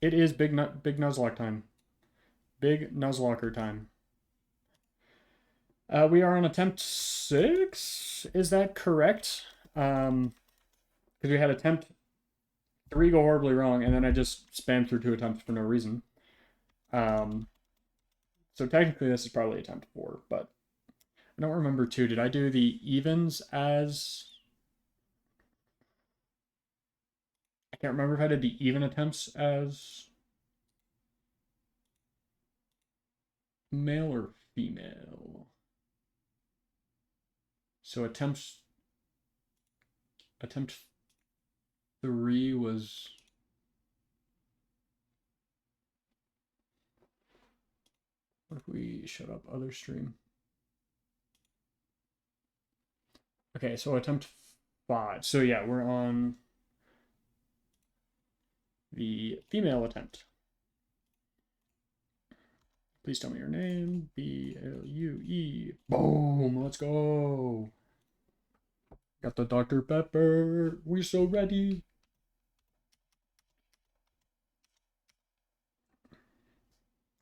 It is big Nuzlocke time. Big Nuzlocker time. We are on attempt 6. Is that correct? Because we had attempt 3 go horribly wrong, and then I just spammed through 2 attempts for no reason. Um, so technically this is probably attempt 4, but I don't remember too. Did I do the evens as... I can't remember if I did the even attempts as male or female. So attempt 3 was... What if we shut up other stream? Okay, so attempt 5. So yeah, we're on the female attempt. Please tell me your name. B-L-U-E. Boom, let's go. Got the Dr. Pepper. We so ready.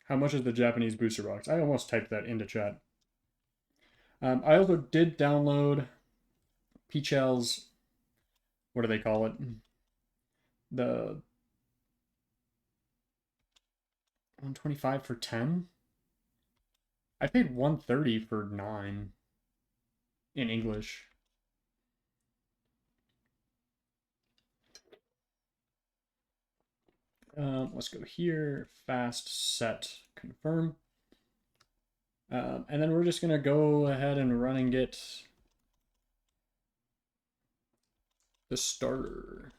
How much is the Japanese booster box? I almost typed that into chat. I also did download Peachel's, what do they call it? The 125 for 10. I paid 130 for 9 in English. Let's go here, fast, set, confirm. And then we're just going to go ahead and run and get the starter.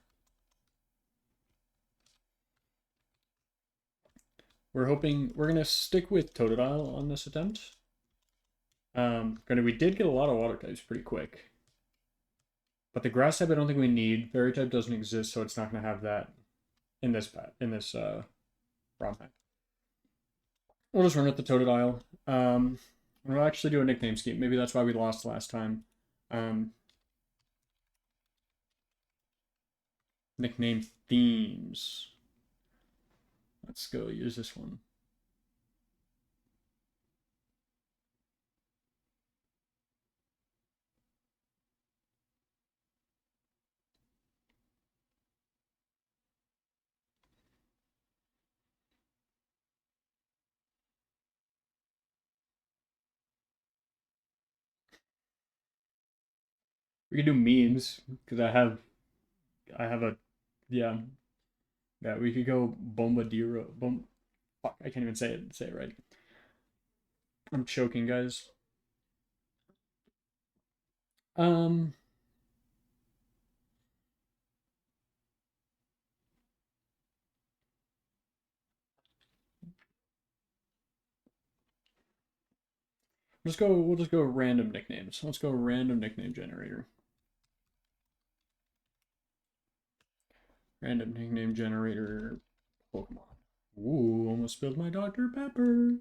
We're hoping we're going to stick with Totodile on this attempt. We did get a lot of water types pretty quick. But the grass type I don't think we need. Fairy type doesn't exist, so it's not going to have that in this ROM hack. We'll just run with the Totodile. We'll actually do a nickname scheme. Maybe that's why we lost last time. Nickname themes. Let's go use this one. We can do memes because I have a yeah. Yeah, we could go Bombadiro. Fuck, I can't even say it right. I'm choking, guys. Um, we'll just go random nicknames. Let's go random nickname generator. Random nickname generator Pokemon. Ooh, almost spilled my Dr. Pepper.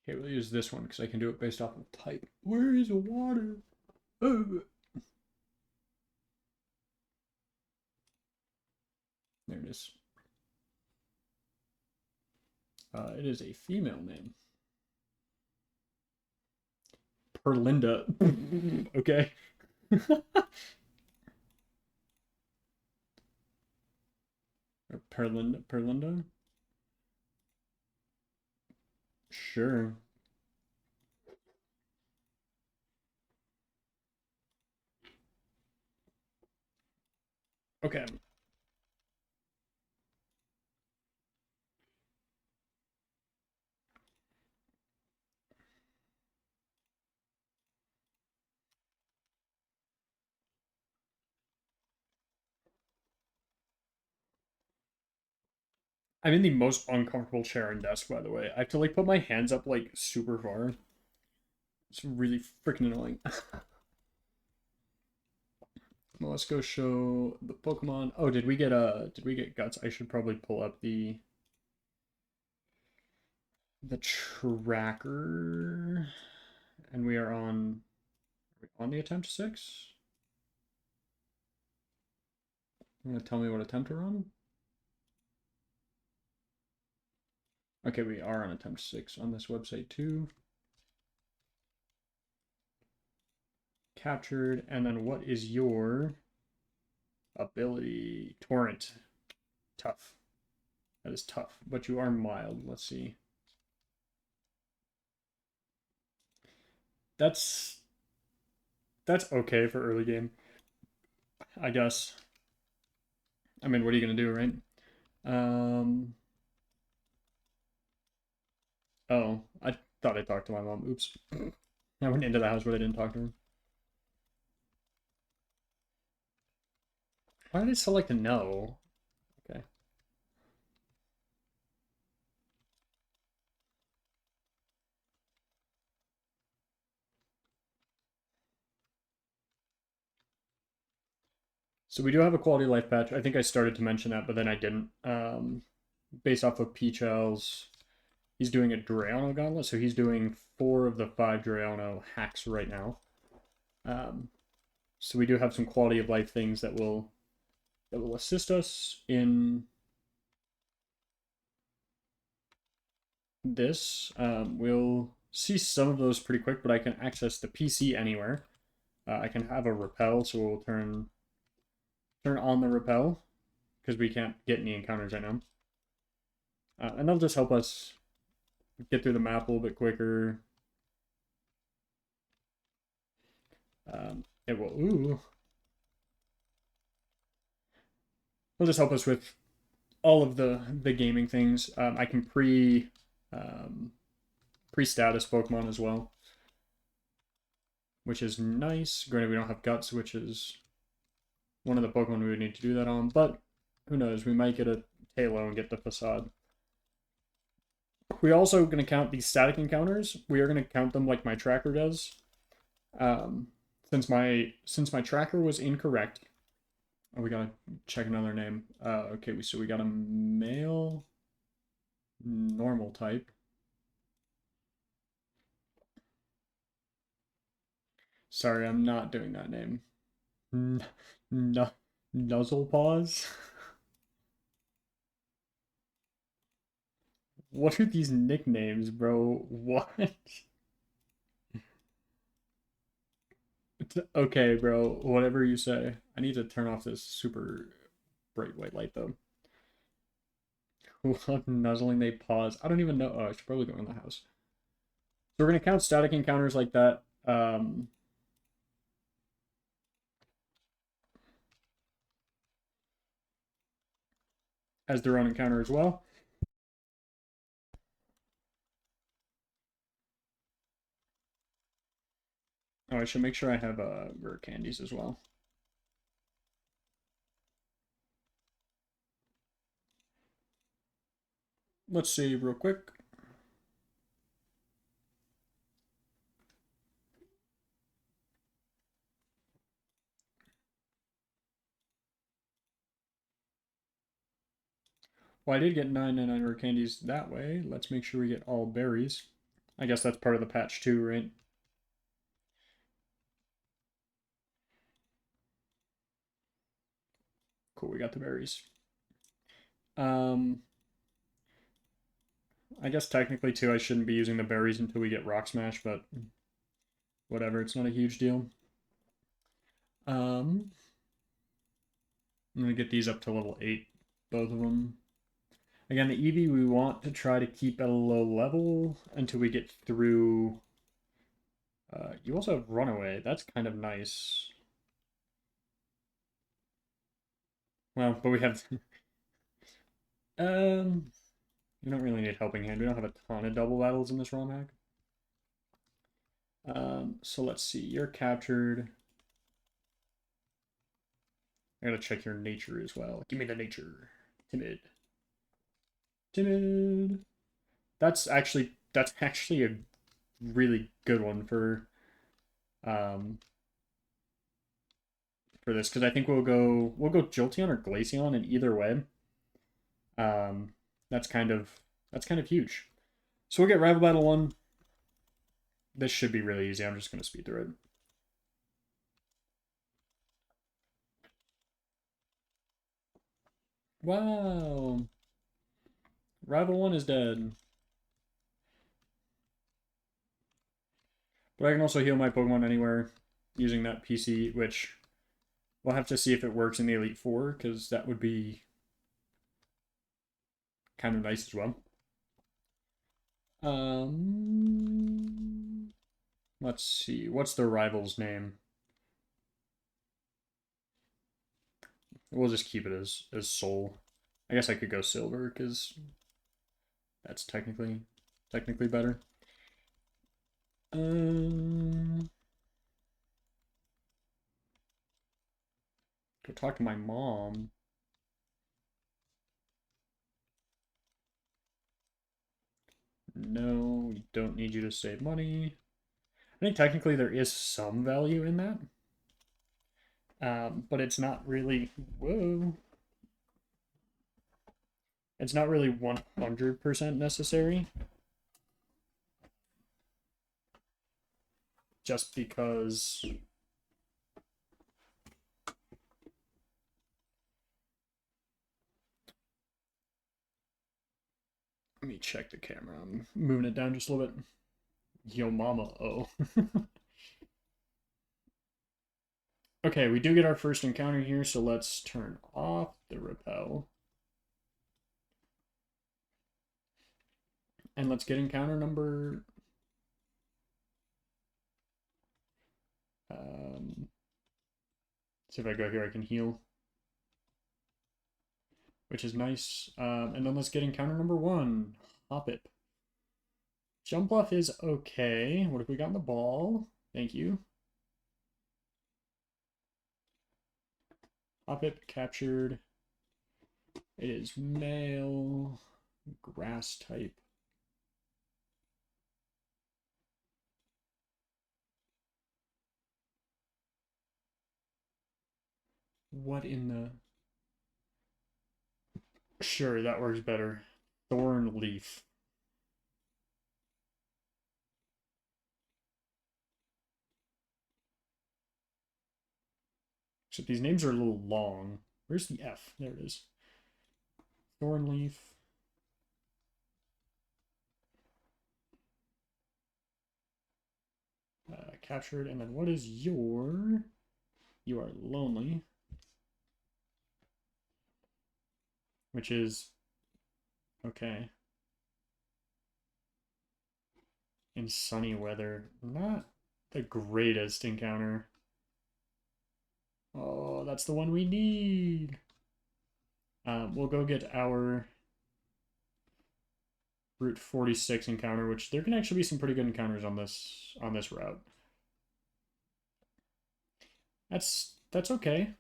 Okay, we'll use this one because I can do it based off of type. Where is water? Oh. There it is. It is a female name. Perlinda. Okay. Perlinda? Sure. Okay. I'm in the most uncomfortable chair and desk, by the way. I have to like put my hands up like super far. It's really freaking annoying. Well, let's go show the Pokemon. Oh, did we get guts? I should probably pull up the tracker. And we are on the attempt 6. You gonna tell me what attempt we're on? Okay, we are on attempt 6 on this website too. Captured, and then what is your ability? Torrent. Tough. That is tough, but you are mild. Let's see. That's okay for early game, I guess. I mean, what are you gonna do, right? Oh, I thought I talked to my mom. Oops. I went into the house, but I didn't talk to her. Why did it select a no? Okay. So we do have a quality of life patch. I think I started to mention that, but then I didn't. Based off of Peachel's, he's doing a Drayano gauntlet, so he's doing 4 of the 5 Drayano hacks right now. So we do have some quality of life things that will assist us in this. We'll see some of those pretty quick, but I can access the PC anywhere. I can have a repel, so we'll turn on the repel because we can't get any encounters right now. And that'll just help us get through the map a little bit quicker. It will. Ooh. It'll just help us with all of the gaming things. I can pre-status Pokemon as well, which is nice. Granted, we don't have Guts, which is one of the Pokemon we would need to do that on, but who knows? We might get a Halo and get the Facade. We're also going to count these static encounters. We are going to count them like my tracker does. Since my tracker was incorrect. Oh, we gotta check another name. Okay, so we got a male normal type. Sorry, I'm not doing that name. Nuzzle paws. What are these nicknames, bro? What? Okay, bro. Whatever you say. I need to turn off this super bright white light though. Nuzzling they pause. I don't even know. Oh, I should probably go in the house. So we're gonna count static encounters like that. As their own encounter as well. Oh, I should make sure I have rare candies as well. Let's see real quick. Well, I did get 999 rare candies that way. Let's make sure we get all berries. I guess that's part of the patch too, right? Cool, we got the berries. I guess technically too, I shouldn't be using the berries until we get Rock Smash, but whatever, it's not a huge deal. I'm gonna get these up to level 8, both of them. Again, the Eevee we want to try to keep at a low level until we get through. You also have Runaway. That's kind of nice. Well, but we have. We don't really need Helping Hand. We don't have a ton of double battles in this ROM hack. So let's see. You're captured. I gotta check your nature as well. Give me the nature. Timid. Timid. That's actually a really good one for for this because I think we'll go Jolteon or Glaceon, and either way, um, that's kind of huge. So we'll get Rival Battle 1. This should be really easy. I'm just gonna speed through it. Wow. Rival 1 is dead. But I can also heal my Pokemon anywhere using that PC, which we'll have to see if it works in the Elite Four, because that would be kind of nice as well. Let's see. What's the rival's name? We'll just keep it as Soul. I guess I could go Silver because that's technically better. Go talk to my mom. No, we don't need you to save money. I think technically there is some value in that. But it's not really, whoa. It's not really 100% necessary. Just because let me check the camera. I'm moving it down just a little bit. Yo mama, oh. Okay, we do get our first encounter here, so let's turn off the repel. And let's get encounter number... see if I go here, I can heal. Which is nice. And then let's get encounter number 1. Hoppip. Jump Bluff is okay. What have we got in the ball? Thank you. Hoppip captured. It is male. Grass type. What in the... Sure, that works better. Thorn Leaf. Except these names are a little long. Where's the F? There it is. Thornleaf. Captured. And then what is your... You are lonely. Which is... Okay. In sunny weather. Not the greatest encounter. Oh, that's the one we need. We'll go get our Route 46 encounter, which there can actually be some pretty good encounters on this route. That's okay.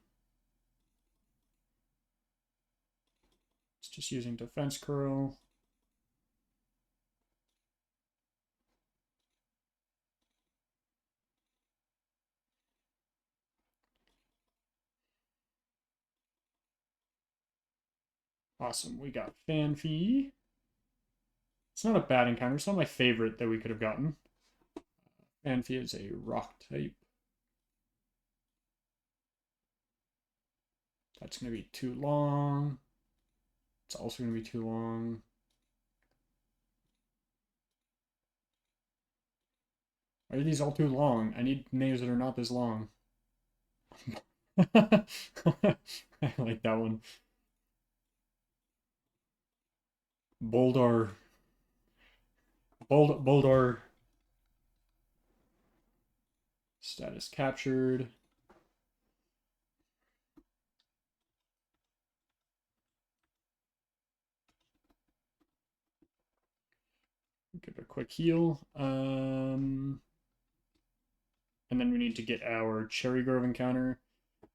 It's just using Defense Curl. Awesome. We got Fanfy. It's not a bad encounter. It's not my favorite that we could have gotten. Fanfy is a rock type. That's going to be too long. It's also going to be too long. Why are these all too long? I need names that are not this long. I like that one. Boldar. Boldar. Status captured. Give it a quick heal. And then we need to get our Cherry Grove encounter.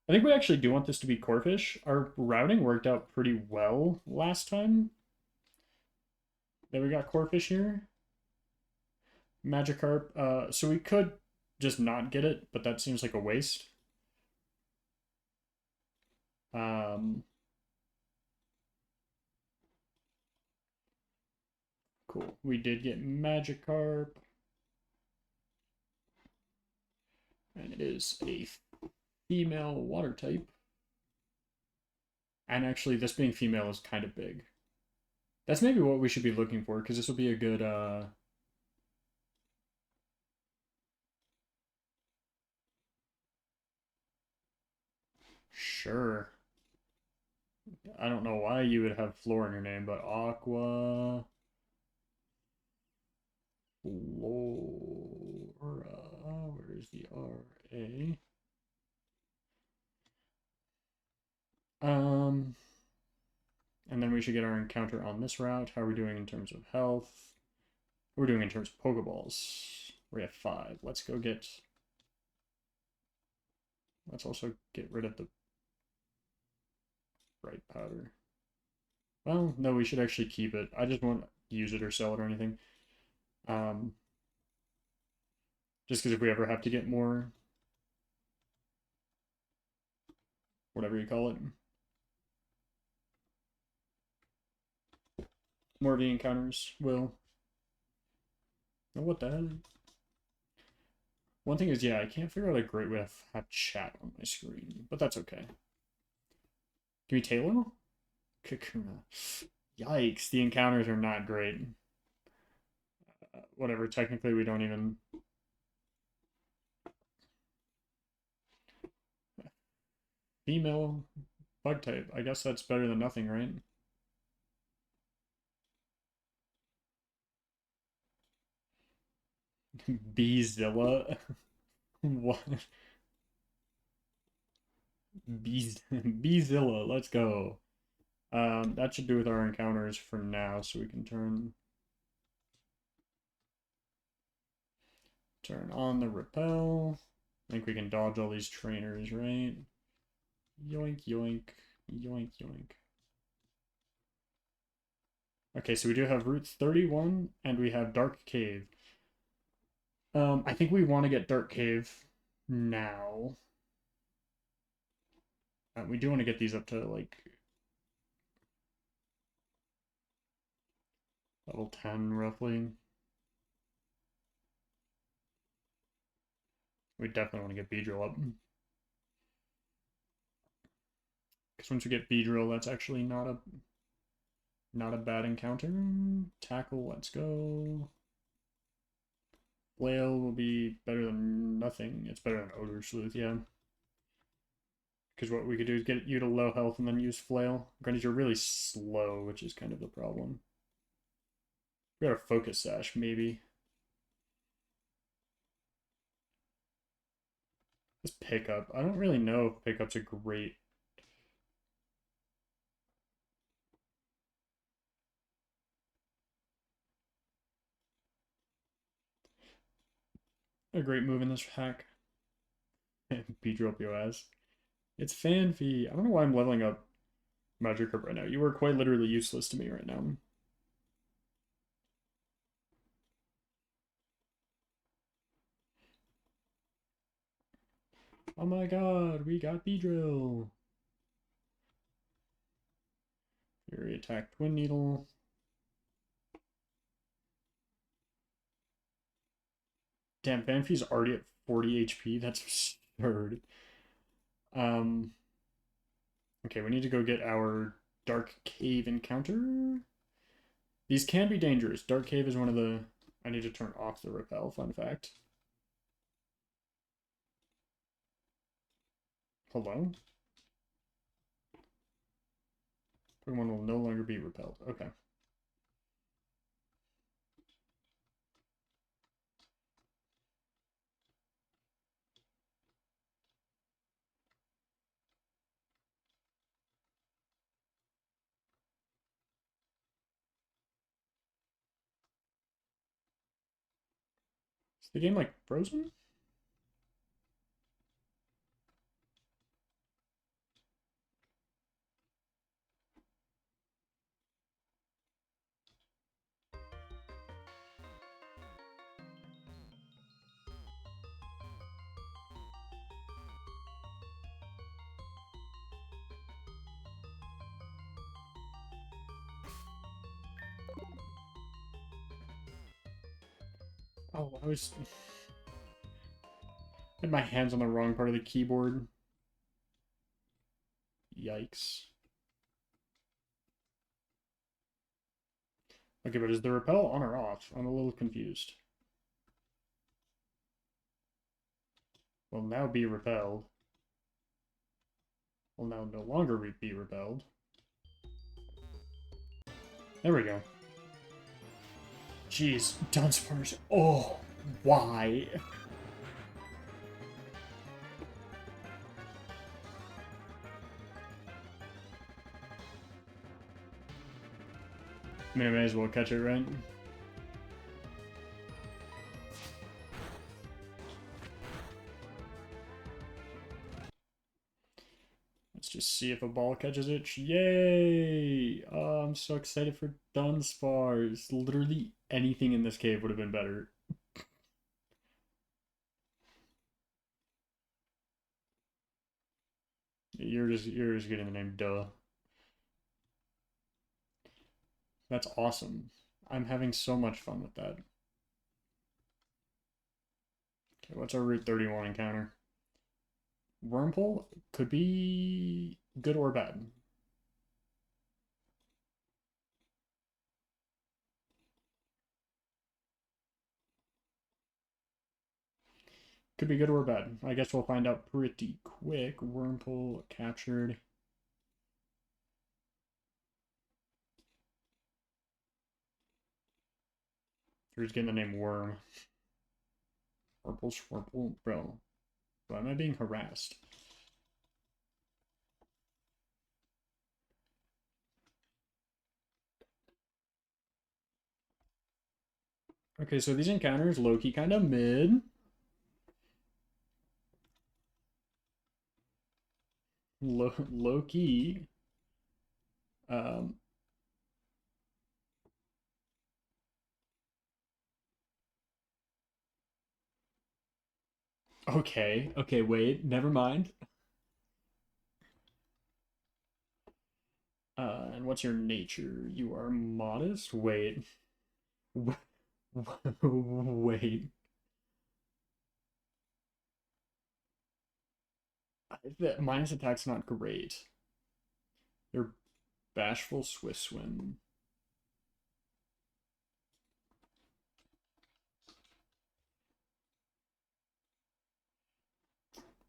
I think we actually do want this to be Corphish. Our routing worked out pretty well last time that we got Corphish here. Magikarp. So we could just not get it, but that seems like a waste. Um, cool. We did get Magikarp. And it is a female water type. And actually, this being female is kind of big. That's maybe what we should be looking for, because this will be a good, Sure. I don't know why you would have Flora in your name, but Aqua... Flora... Where's the R-A? Um... And then we should get our encounter on this route. How are we doing in terms of health? What are we doing in terms of Pokeballs? We're at 5. Let's go get... Let's also get rid of the bright powder. Well, no, we should actually keep it. I just won't use it or sell it or anything. Um, just because if we ever have to get more, whatever you call it, more of the encounters will. Oh, what the hell? One thing is, yeah, I can't figure out a great way to have chat on my screen, but that's okay. Give me Taylor? Kakuna. Yikes, the encounters are not great. Whatever, technically we don't even... Female bug type. I guess that's better than nothing, right? Beezilla? What? Beezilla, let's go. That should do with our encounters for now, so we can turn on the repel. I think we can dodge all these trainers, right? Yoink, yoink, yoink, yoink. Okay, so we do have Roots 31, and we have Dark Cave. I think we want to get Dark Cave now. We do want to get these up to, like, level 10, roughly. We definitely want to get Beedrill up. Because once we get Beedrill, that's actually not a bad encounter. Tackle, let's go. Flail will be better than nothing. It's better than Odor Sleuth, yeah. Because what we could do is get you to low health and then use Flail. Granted, you're really slow, which is kind of the problem. We got a Focus Sash, maybe. This Pickup. I don't really know if Pickup's a great... a great move in this hack. Beedrill POS. It's Fanfy. I don't know why I'm leveling up Magikarp right now. You are quite literally useless to me right now. Oh my god, we got Beedrill. Fury attack, Twin Needle. Damn, Fanfy's already at 40 HP. That's absurd. Um, okay, we need to go get our Dark Cave encounter. These can be dangerous. Dark Cave is one of the... I need to turn off the repel, fun fact. Hello? Pokemon will no longer be repelled. Okay. Is the game like frozen? Oh, I had my hands on the wrong part of the keyboard. Yikes. Okay, but is the repel on or off? I'm a little confused. Will now be repelled. Will now no longer be repelled. There we go. Jeez, Dunsparce. Oh, why? I mean, I may as well catch it, right? Let's just see if a ball catches it. Yay! Oh, I'm so excited for Dunsparce. Literally anything in this cave would have been better. You're just getting the name, duh. That's awesome. I'm having so much fun with that. Okay, what's our Route 31 encounter? Wormhole could be good or bad. Could be good or bad. I guess we'll find out pretty quick. Wormhole captured. Who's getting the name Worm? Purple Schwarple? Bro. Why am I being harassed? Okay, so these encounters, low-key kind of mid. Low-key. Um, okay, wait, never mind. And what's your nature? You are modest? Wait. Wait. Minus attack's not great. You're bashful Swiss swim.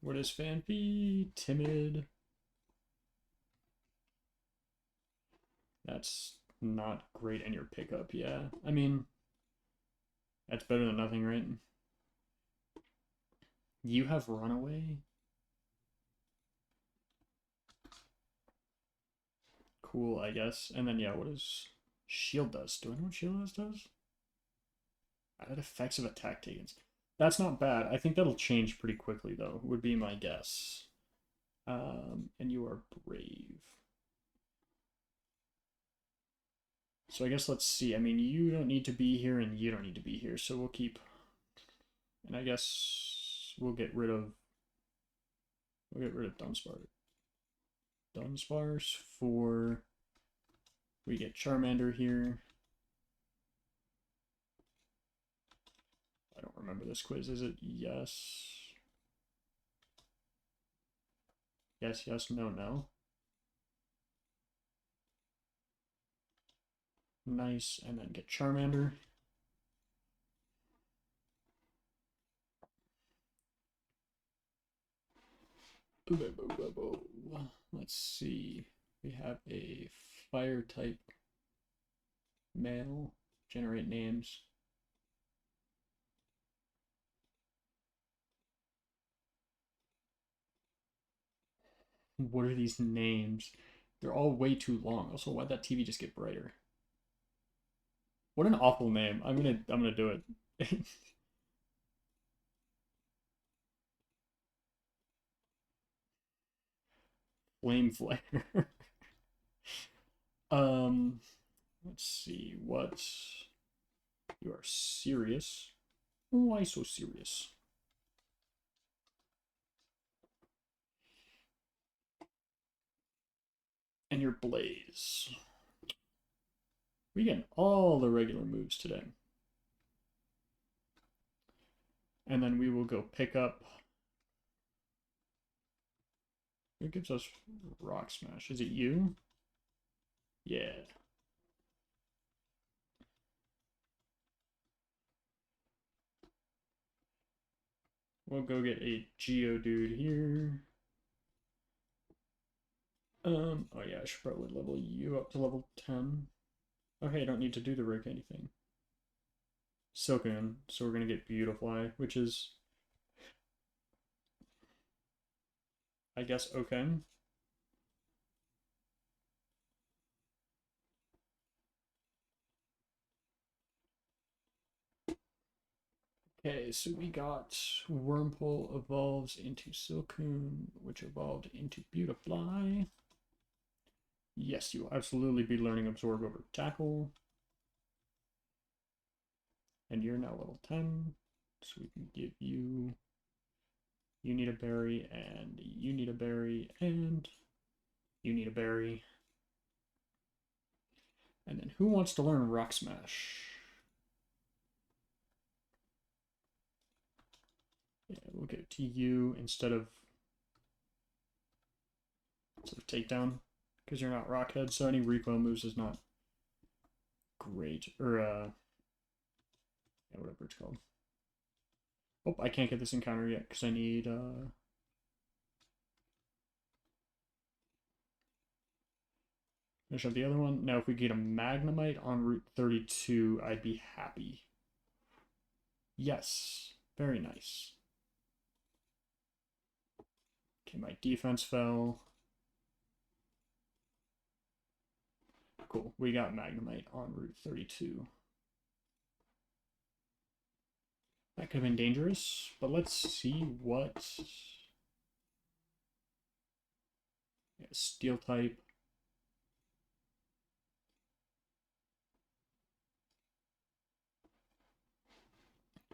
What is Fanpy? Timid. That's not great in your pickup, yeah. I mean, that's better than nothing, right? You have Runaway? Cool, I guess. And then, yeah, what does Shield does? Do I know what Shield does? Added effects of attack takens. That's not bad. I think that'll change pretty quickly, though, would be my guess. And you are brave. So I guess let's see. I mean, you don't need to be here, and you don't need to be here, so we'll keep... And I guess we'll get rid of... We'll get rid of Dunsparce. Dunsparce for... We get Charmander here. I don't remember this quiz. Is it yes? Yes, yes, no, no. Nice, and then get Charmander. Let's see. We have a fire type male. Generate names. What are these names? They're all way too long. Also, why'd that TV just get brighter? What an awful name. I'm gonna do it. Flame Flare. um let's see what you are serious. Why so serious? And your Blaze. We get all the regular moves today. And then we will go pick up. Who gives us Rock Smash? Is it you? Yeah. We'll go get a Geodude here. Oh yeah, I should probably level you up to level 10. Okay, I don't need to do the rig anything. Silcoon, so we're gonna get Beautifly, which is, I guess, okay. Okay, so we got Wormpole evolves into Silcoon, which evolved into Beautifly. Yes, you will absolutely be learning Absorb over Tackle. And you're now level 10, so we can give you... You need a berry, and you need a berry, and you need a berry. And then who wants to learn Rock Smash? Yeah, we'll give it to you instead of Takedown, because you're not Rockhead, so any recoil moves is not great. Or, yeah, whatever it's called. Oh, I can't get this encounter yet, because I need, finish up the other one. Now, if we get a Magnemite on Route 32, I'd be happy. Yes, very nice. Okay, my defense fell. Cool, we got Magnemite on Route 32. That could have been dangerous, but let's see what... Yeah, Steel type.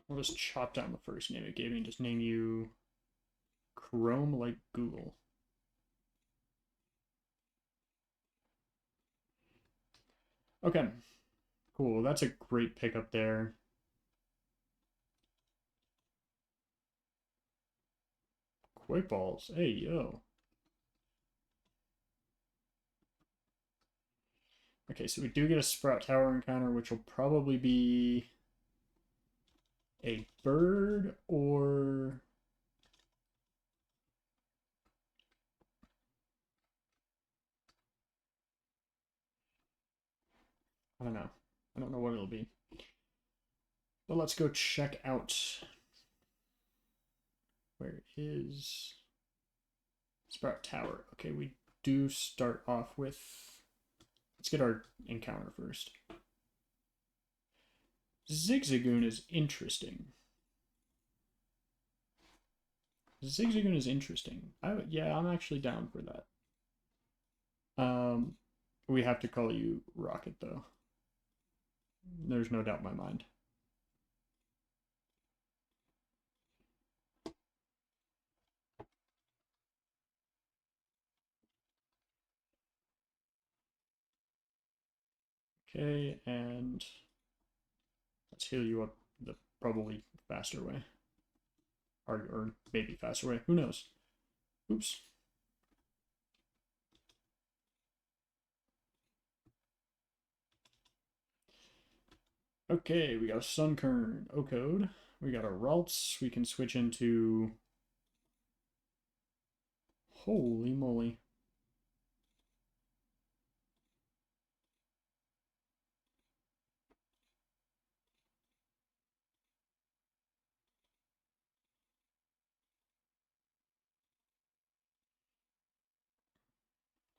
We'll just chop down the first name it gave me and just name you Chrome like Google. Okay, cool. That's a great pickup there. Quick balls. Hey, yo. Okay, so we do get a Sprout Tower encounter, which will probably be a bird or... I don't know. I don't know what it'll be. But let's go check out... Where is... Sprout Tower. Okay, we do start off with... Let's get our encounter first. Zigzagoon is interesting. Zigzagoon is interesting. Yeah, I'm actually down for that. We have to call you Rocket, though. There's no doubt in my mind. Okay, and let's heal you up the probably faster way. Or maybe faster way. Who knows? Oops. Okay, we got a Sunkern O-Code. We got a Ralts. We can switch into... Holy moly.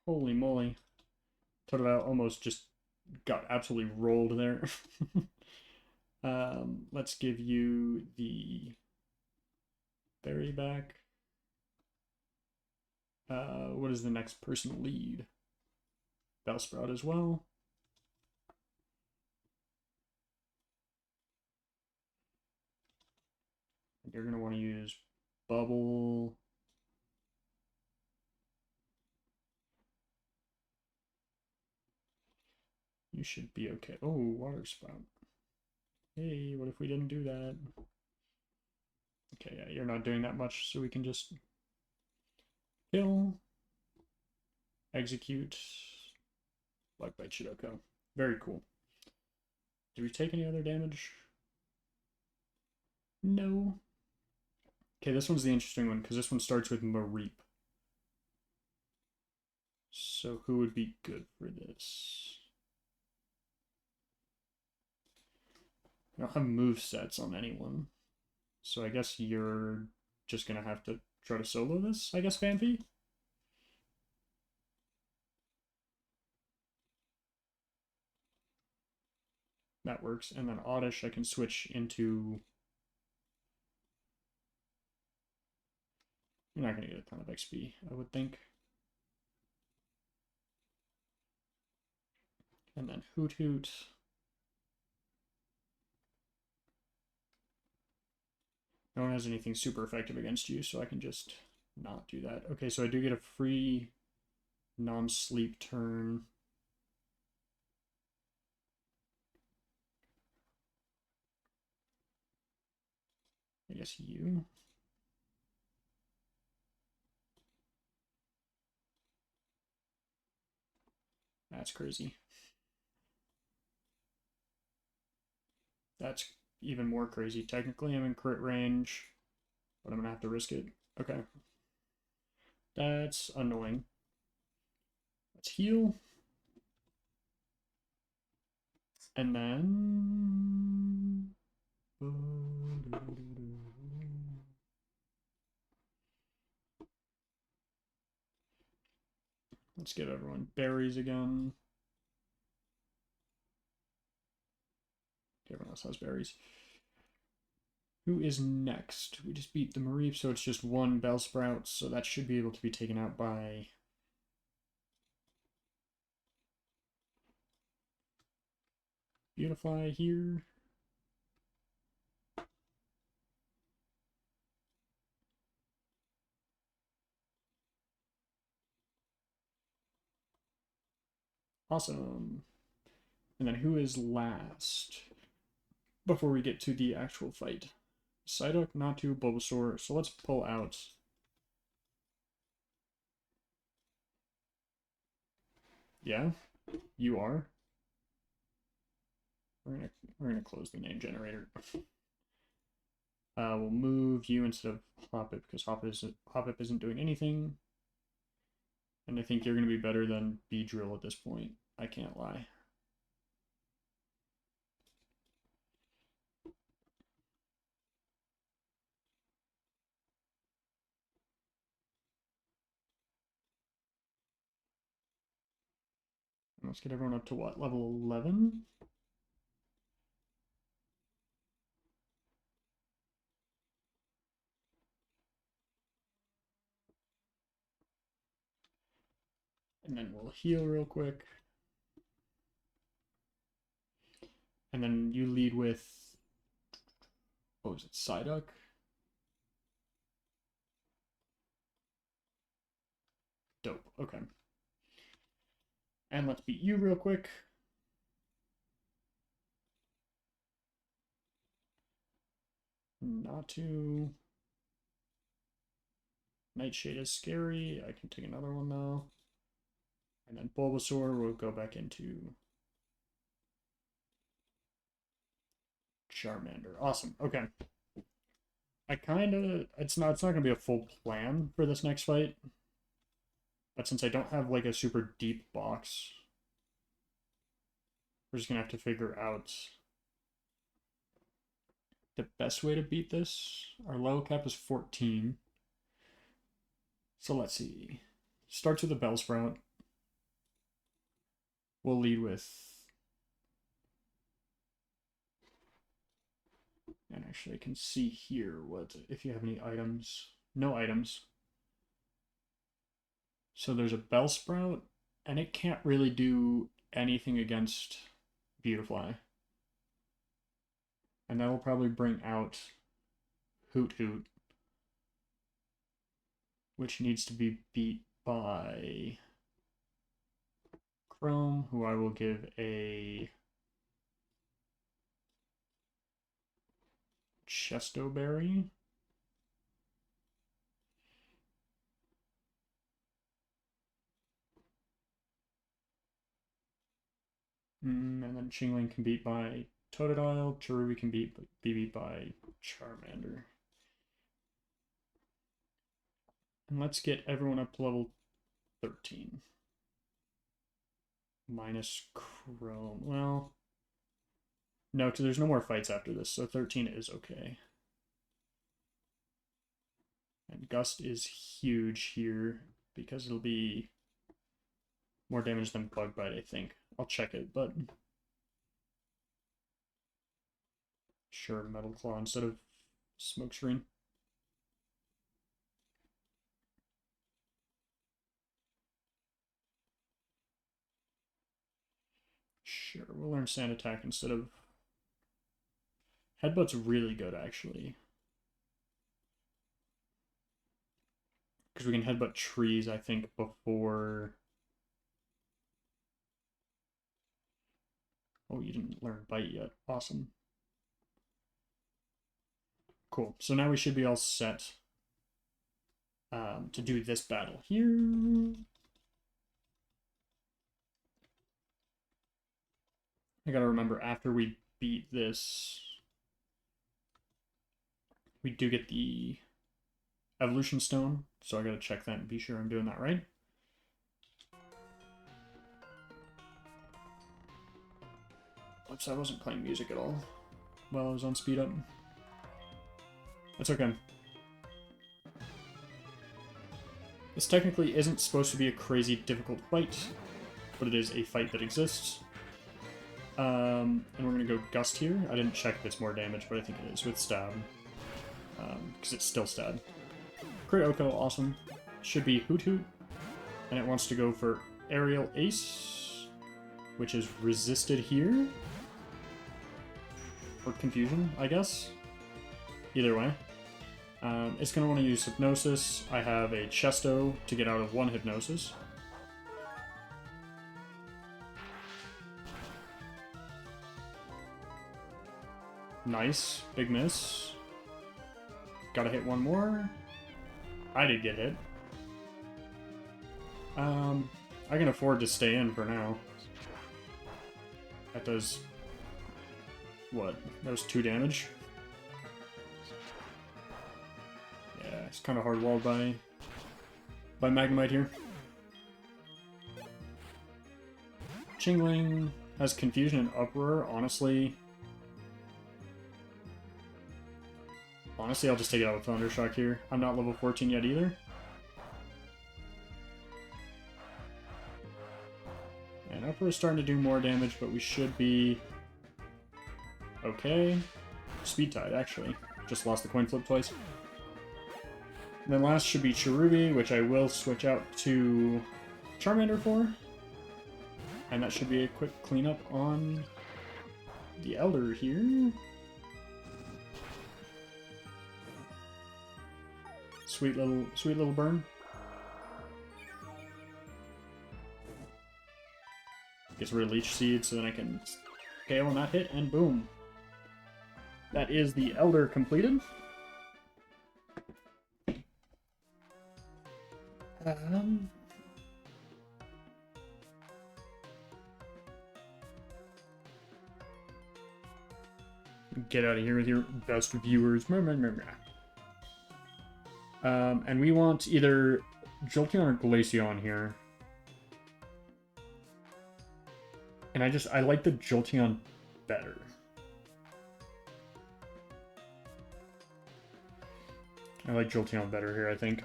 Holy moly. Totodile almost just got absolutely rolled there. Let's give you the berry back. What is the next person lead? Bellsprout as well. You're going to want to use Bubble. You should be okay. Oh, Water Spout. Hey, what if we didn't do that? Okay, yeah, you're not doing that much, so we can just kill, execute, like by Chidoko. Very cool. Did we take any other damage? No. Okay, this one's the interesting one, because this one starts with Mareep. So who would be good for this? I don't have move sets on anyone. So I guess you're just gonna have to try to solo this, I guess, Fanfi? That works. And then Oddish I can switch into... You're not gonna get a ton of XP, I would think. And then Hoot Hoot. No one has anything super effective against you, so I can just not do that. Okay, so I do get a free non-sleep turn. I guess you. That's crazy. That's even more crazy. Technically, I'm in crit range, but I'm gonna have to risk it. Okay. That's annoying. Let's heal. And then... Let's give everyone berries again. Everyone else has berries. Who is next? We just beat the Mareep, so it's just one Bellsprout, so that should be able to be taken out by... Beautifly here. Awesome. And then who is last? Before we get to the actual fight. Psyduck, Natu, Bulbasaur. So let's pull out... Yeah, you are. We're gonna close the name generator. We'll move you instead of Hoppip because Hoppip isn't doing anything. And I think you're gonna be better than Beedrill at this point. I can't lie. Let's get everyone up to what? Level 11? And then we'll heal real quick. And then you lead with... What was it? Psyduck? Dope. Okay. And let's beat you real quick. Natu. Nightshade is scary. I can take another one though. And then Bulbasaur will go back into Charmander. Awesome. Okay. I kind of it's not going to be a full plan for this next fight. But since I don't have like a super deep box, we're just going to have to figure out the best way to beat this. Our level cap is 14. So let's see. Starts with a Bellsprout. We'll lead with... And actually I can see here what if you have any items. No items. So there's a Bellsprout, and it can't really do anything against Beautifly. And that will probably bring out Hoot Hoot, which needs to be beat by Chrome, who I will give a Chesto Berry. And then Chingling can beat by Totodile. Cherubi can be beat by Charmander. And let's get everyone up to level 13. Minus Chrome. Well, no, because there's no more fights after this, so 13 is okay. And Gust is huge here because it'll be more damage than Bug Bite, I think. I'll check it, but sure, Metal Claw instead of Smokescreen. Sure, we'll learn Sand Attack instead of... Headbutt's really good, actually. Because we can headbutt trees, I think, before... Oh, you didn't learn Bite yet. Awesome. Cool. So now we should be all set to do this battle here. I gotta remember, after we beat this, we do get the Evolution Stone, so I gotta check that and be sure I'm doing that right. Oops, I wasn't playing music at all while I was on speed up. That's okay. This technically isn't supposed to be a crazy difficult fight, but it is a fight that exists. And we're gonna go Gust here. I didn't check if it's more damage, but I think it is with Stab. Because it's still Stab. Crit Oko, awesome. Should be Hoot Hoot. And it wants to go for Aerial Ace, which is resisted here. For confusion, I guess. Either way. It's going to want to use Hypnosis. I have a Chesto to get out of one Hypnosis. Nice. Big miss. Gotta hit one more. I did get hit. I can afford to stay in for now. That does... What? That was 2 damage? Yeah, it's kind of hard walled by Magnemite here. Chingling has Confusion and Uproar. Honestly, I'll just take it out with Thundershock here. I'm not level 14 yet either. And Uproar is starting to do more damage, but we should be okay. Speed Tide, actually. Just lost the coin flip twice. And then last should be Cherubi, which I will switch out to Charmander for. And that should be a quick cleanup on the Elder here. Sweet little burn. Gets rid of Leech Seed so then I can KO on that hit, and boom. That is the Elder completed. Get out of here with your best viewers. And we want either Jolteon or Glaceon here. And I like the Jolteon better. I like Jolteon better here, I think.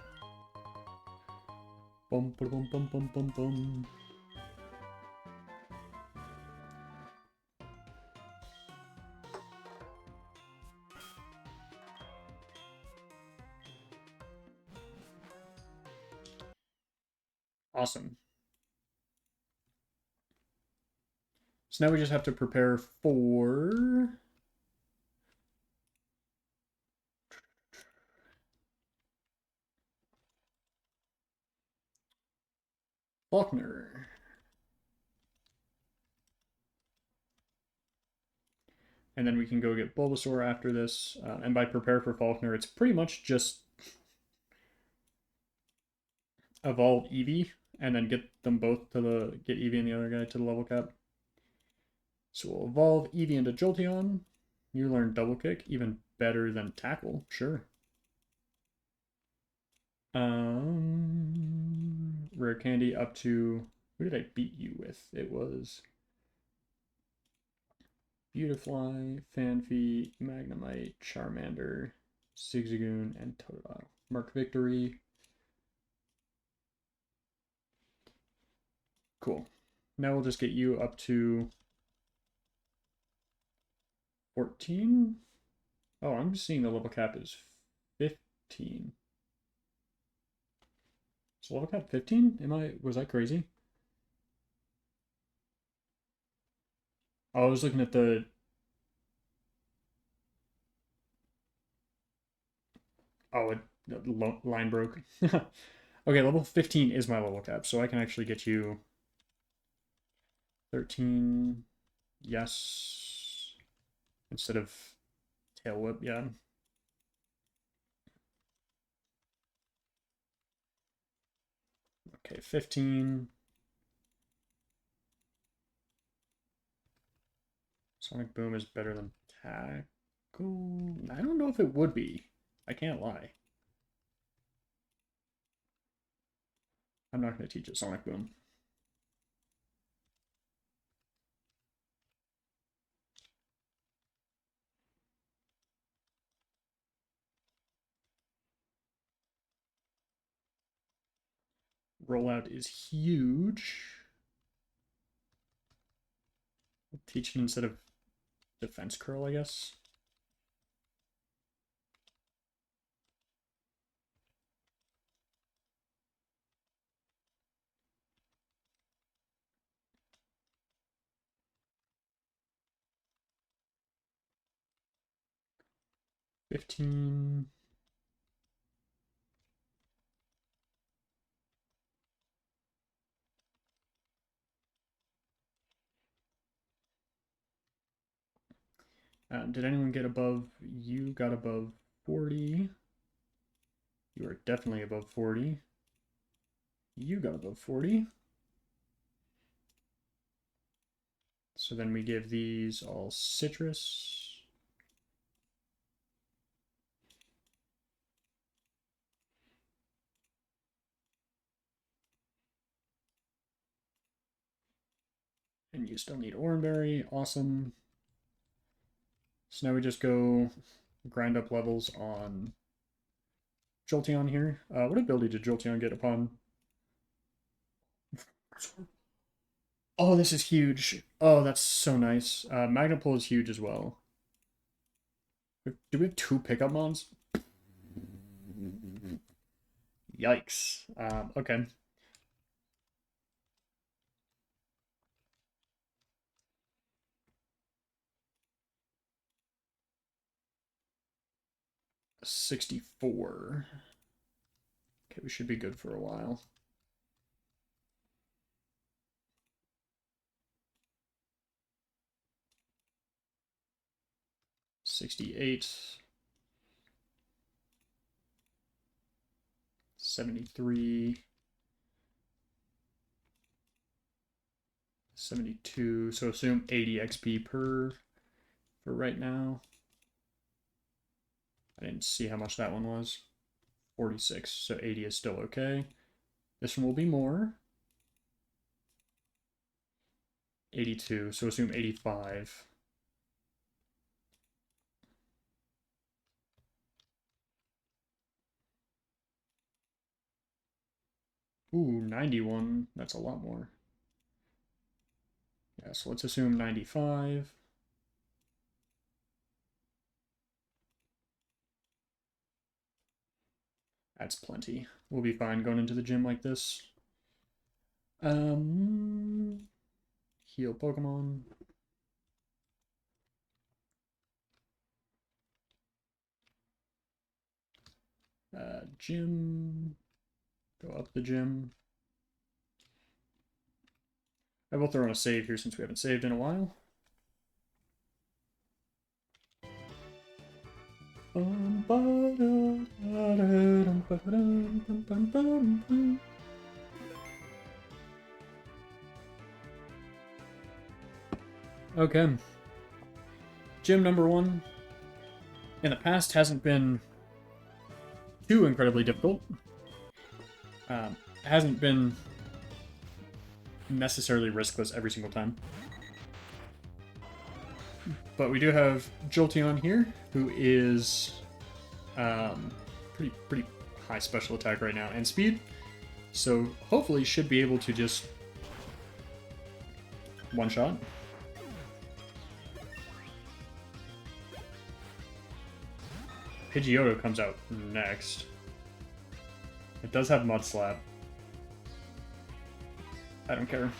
Bum, bum, bum, bum, bum, bum. Awesome. So now we just have to prepare for... Faulkner. And then we can go get Bulbasaur after this. And by prepare for Faulkner, it's pretty much just evolve Eevee and then get them both to get Eevee and the other guy to the level cap. So we'll evolve Eevee into Jolteon. You learn Double Kick, even better than Tackle. Sure. Rare Candy up to... Who did I beat you with? It was... Beautifly, Fanfy, Magnemite, Charmander, Zigzagoon, and Totodile. Mark Victory. Cool. Now we'll just get you up to 14. Oh, I'm just seeing the level cap is 15. Is level cap 15? Was I crazy? Oh, I was looking at the... Oh, the line broke. Okay, level 15 is my level cap, so I can actually get you 13. Yes. Instead of tail whip, yeah. Okay, 15. Sonic Boom is better than Tackle. I don't know if it would be. I can't lie. I'm not going to teach it Sonic Boom. Rollout is huge. I'll teach it instead of defense curl, I guess. $15. Did anyone get above? You got above 40. You are definitely above 40. You got above 40. So then we give these all citrus. And you still need Oranberry. Awesome. So now we just go grind up levels on Jolteon here. What ability did Jolteon get upon? Oh, this is huge. Oh, that's so nice. Magnapole is huge as well. Do we have 2 pickup mons? Yikes. Okay. $64. Okay, we should be good for a while. $68. 73. 72. So assume 80 XP per for right now. I didn't see how much that one was. 46. So 80 is still okay. This one will be more. 82. So assume 85. Ooh, 91. That's a lot more. Yeah, so let's assume 95. That's plenty. We'll be fine going into the gym like this. Heal Pokemon. Gym. Go up the gym. I will throw in a save here since we haven't saved in a while. Okay. Gym number 1 in the past hasn't been too incredibly difficult. Hasn't been necessarily riskless every single time. But we do have Jolteon here, who is pretty high special attack right now and speed. So hopefully should be able to just one-shot. Pidgeotto comes out next. It does have Mud Slap. I don't care.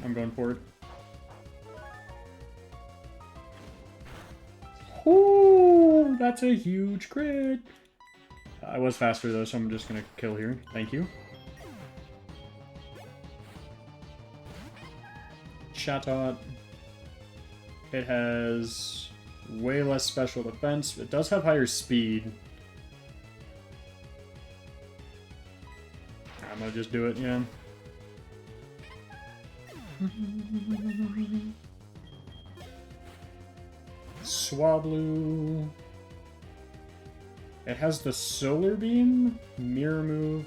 I'm going for it. Ooh, that's a huge crit. I was faster though, so I'm just gonna kill here. Thank you. Chatot. It has way less special defense. It does have higher speed. I'm gonna just do it, yeah. Swablu. It has the Solar Beam, Mirror Move,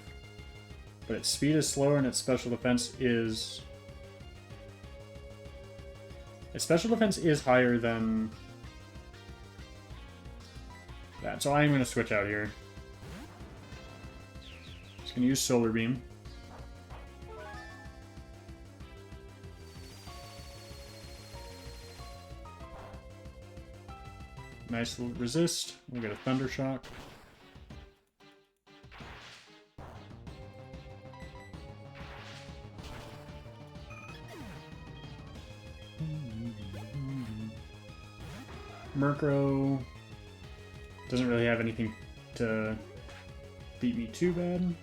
but its speed is slower and its special defense is... Its special defense is higher than that, so I'm going to switch out here. Just going to use Solar Beam. Nice little resist. We'll get a Thunder Shock. Murkrow doesn't really have anything to beat me too bad.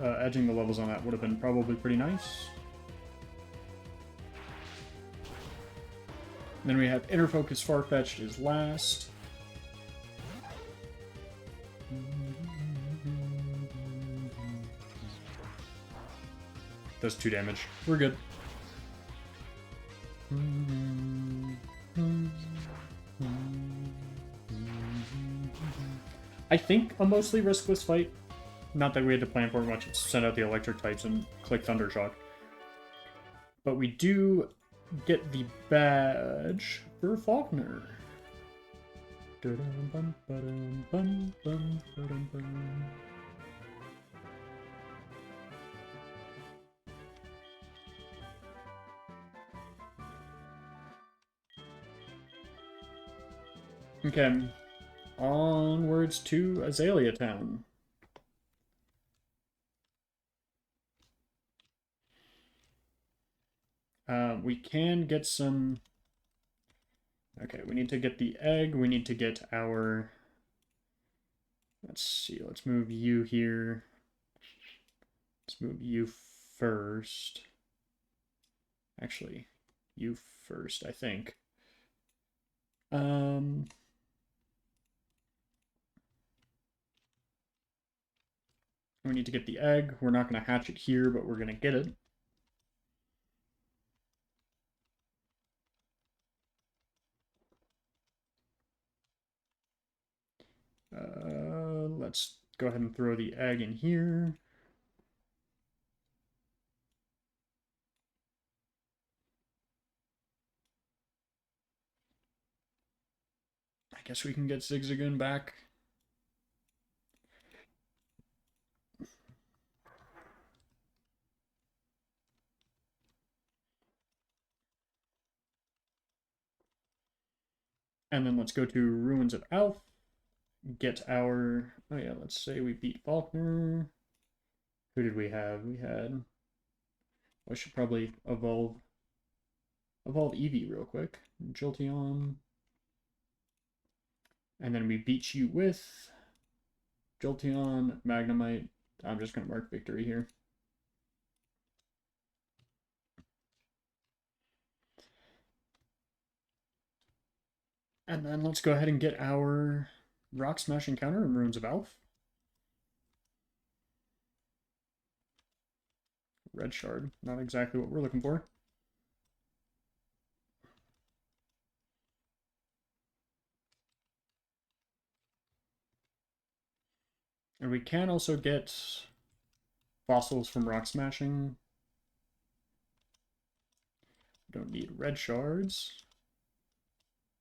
Edging the levels on that would have been probably pretty nice. Then we have Inner Focus Farfetch'd is last. Does 2 damage. We're good. I think a mostly riskless fight. Not that we had to plan for much. Send out the electric types and click Thunder Shock. But we do get the badge for Faulkner. Okay, onwards to Azalea Town. We can get some... Okay, we need to get the egg. We need to get our... Let's see, let's move you here. Let's move you first. Actually, you first, I think. We need to get the egg. We're not going to hatch it here, but we're going to get it. Let's go ahead and throw the egg in here. I guess we can get Zigzagoon back. And then let's go to Ruins of Alph. Get our... Oh yeah, let's say we beat Faulkner. Who did we have? We had... I should probably evolve Eevee real quick. Jolteon. And then we beat you with Jolteon, Magnemite. I'm just going to mark victory here. And then let's go ahead and get our Rock Smash encounter in Ruins of Alph. Red shard. Not exactly what we're looking for. And we can also get fossils from rock smashing. Don't need red shards.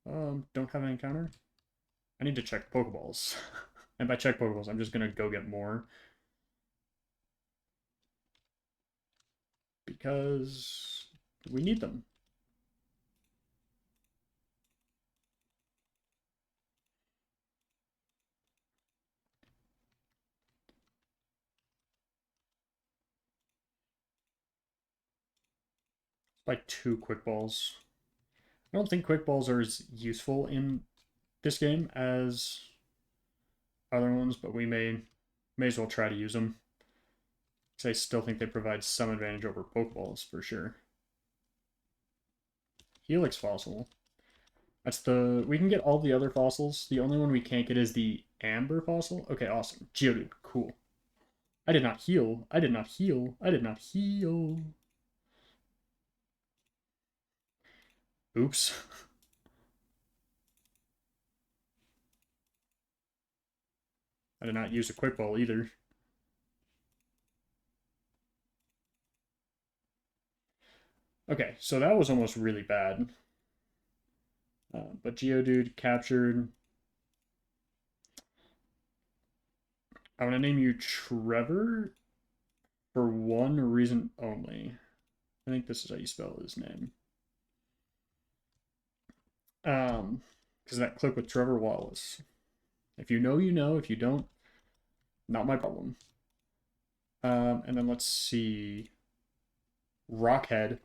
Don't have an encounter. I need to check Pokeballs. And by check Pokeballs, I'm just gonna go get more. Because we need them. Like 2 quick balls. I don't think quick balls are as useful in this game as other ones, but we may as well try to use them. Because I still think they provide some advantage over Pokeballs for sure. Helix fossil. That's the... We can get all the other fossils. The only one we can't get is the Amber fossil. Okay, awesome. Geodude, cool. I did not heal. I did not heal. I did not heal. Oops. I did not use a quick ball either. Okay, so that was almost really bad. But Geodude captured. I'm gonna name you Trevor for one reason only. I think this is how you spell his name. Because that clip with Trevor Wallace. If you know, you know. If you don't, not my problem. And then let's see. Rockhead.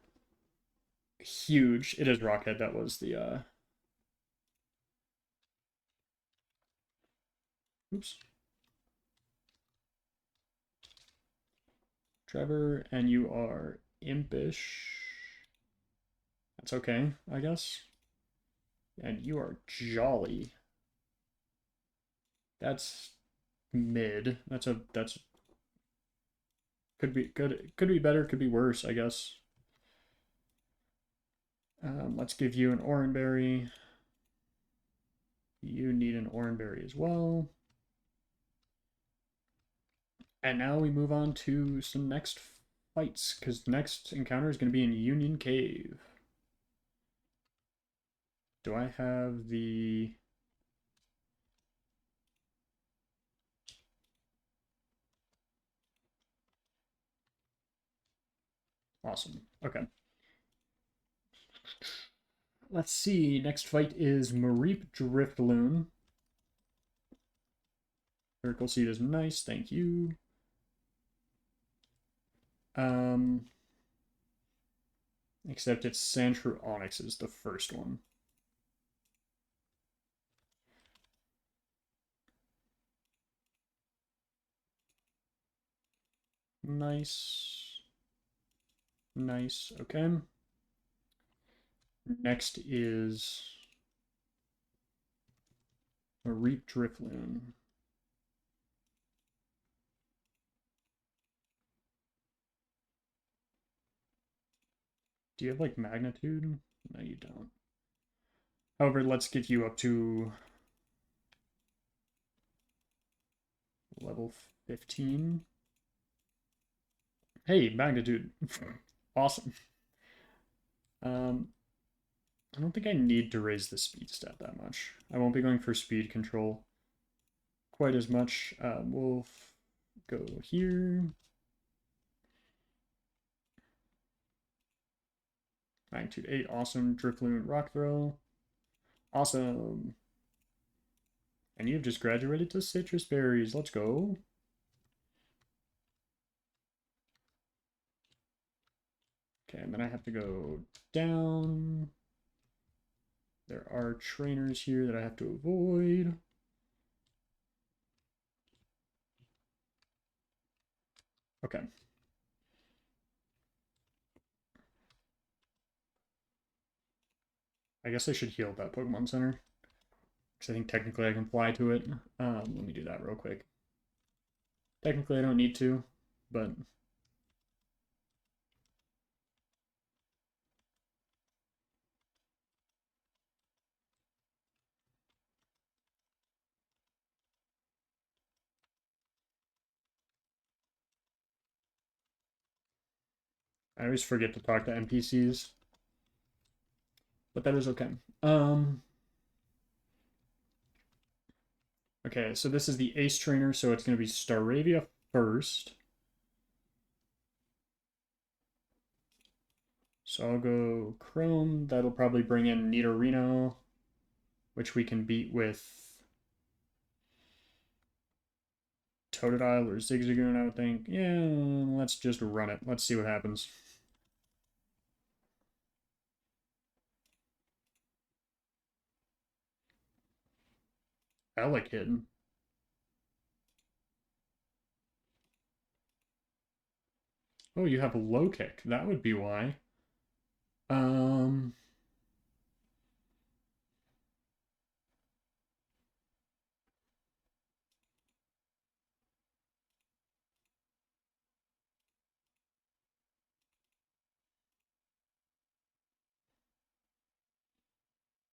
Huge. It is Rockhead. That was the oops. Trevor, and you are impish. That's okay, I guess. And you are jolly. That's mid. That's could be good. Could be better. Could be worse, I guess. Let's give you an Oranberry. You need an Oranberry as well. And now we move on to some next fights, because next encounter is going to be in Union Cave. Do I have the... Awesome. Okay. Let's see. Next fight is Mareep Driftloon. Miracle Seed is nice. Thank you. Except it's Sandshrew Onyx is the first one. Nice. Nice. Okay. Next is Mareep Driftloon. Do you have like magnitude? No, you don't. However, let's get you up to level 15. Hey, magnitude. Awesome. I don't think I need to raise the speed stat that much. I won't be going for speed control quite as much. We'll go here. Magnitude 8, awesome. Drifloon, Rock Throw. Awesome. And you've just graduated to Citrus Berries. Let's go. Okay, and then I have to go down. There are trainers here that I have to avoid. Okay. I guess I should heal that Pokemon Center. Because I think technically I can fly to it. Let me do that real quick. Technically I don't need to, but I always forget to talk to NPCs, but that is okay. Okay, so this is the Ace Trainer, so it's going to be Staravia first. So I'll go Chrome. That'll probably bring in Nidorino, which we can beat with Totodile or Zigzagoon, I would think. Yeah, let's just run it. Let's see what happens. Elekid. Oh, you have low kick. That would be why. Um,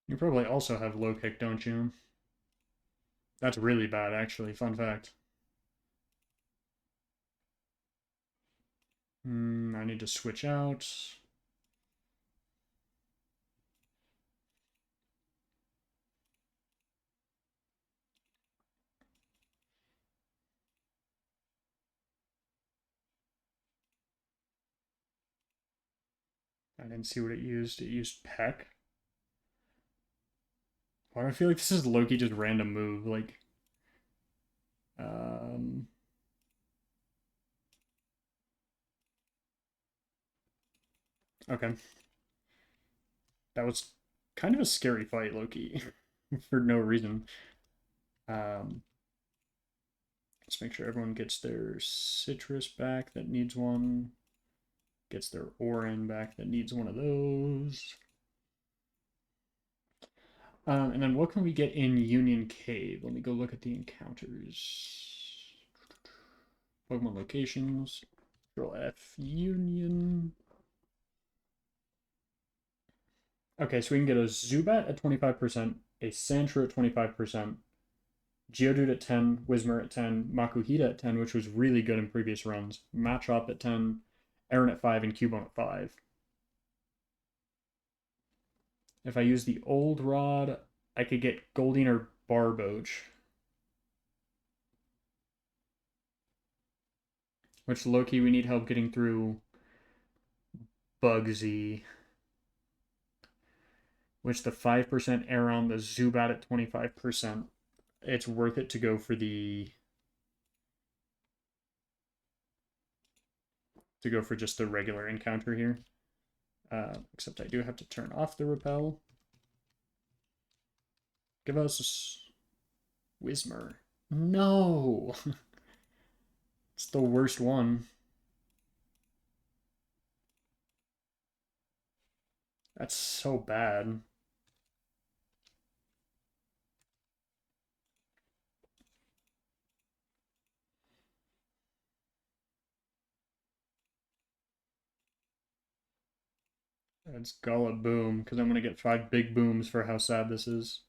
you probably also have low kick, don't you? That's really bad, actually. Fun fact. I need to switch out. I didn't see what it used. It used Peck. Why do I feel like this is Loki just random move? Like, um, okay. That was kind of a scary fight, Loki, for no reason. Um, let's make sure everyone gets their citrus back that needs one. Gets their Orin back that needs one of those. And then what can we get in Union Cave? Let me go look at the encounters. Pokemon locations. Control F. Union. Okay, so we can get a Zubat at 25%, a Sandshrew at 25%, Geodude at 10, Whismur at 10, Makuhita at 10, which was really good in previous runs, Machop at 10, Aaron at 5, and Cubone at 5. If I use the old rod, I could get Goldeen or Barboach. Which Loki, we need help getting through Bugsy. Which the 5% air on the Zubat at 25%. It's worth it to go for just the regular encounter here. Except I do have to turn off the repel. Give us Whismur. No! It's the worst one. That's so bad. It's Gullah Boom, because I'm going to get 5 big booms for how sad this is.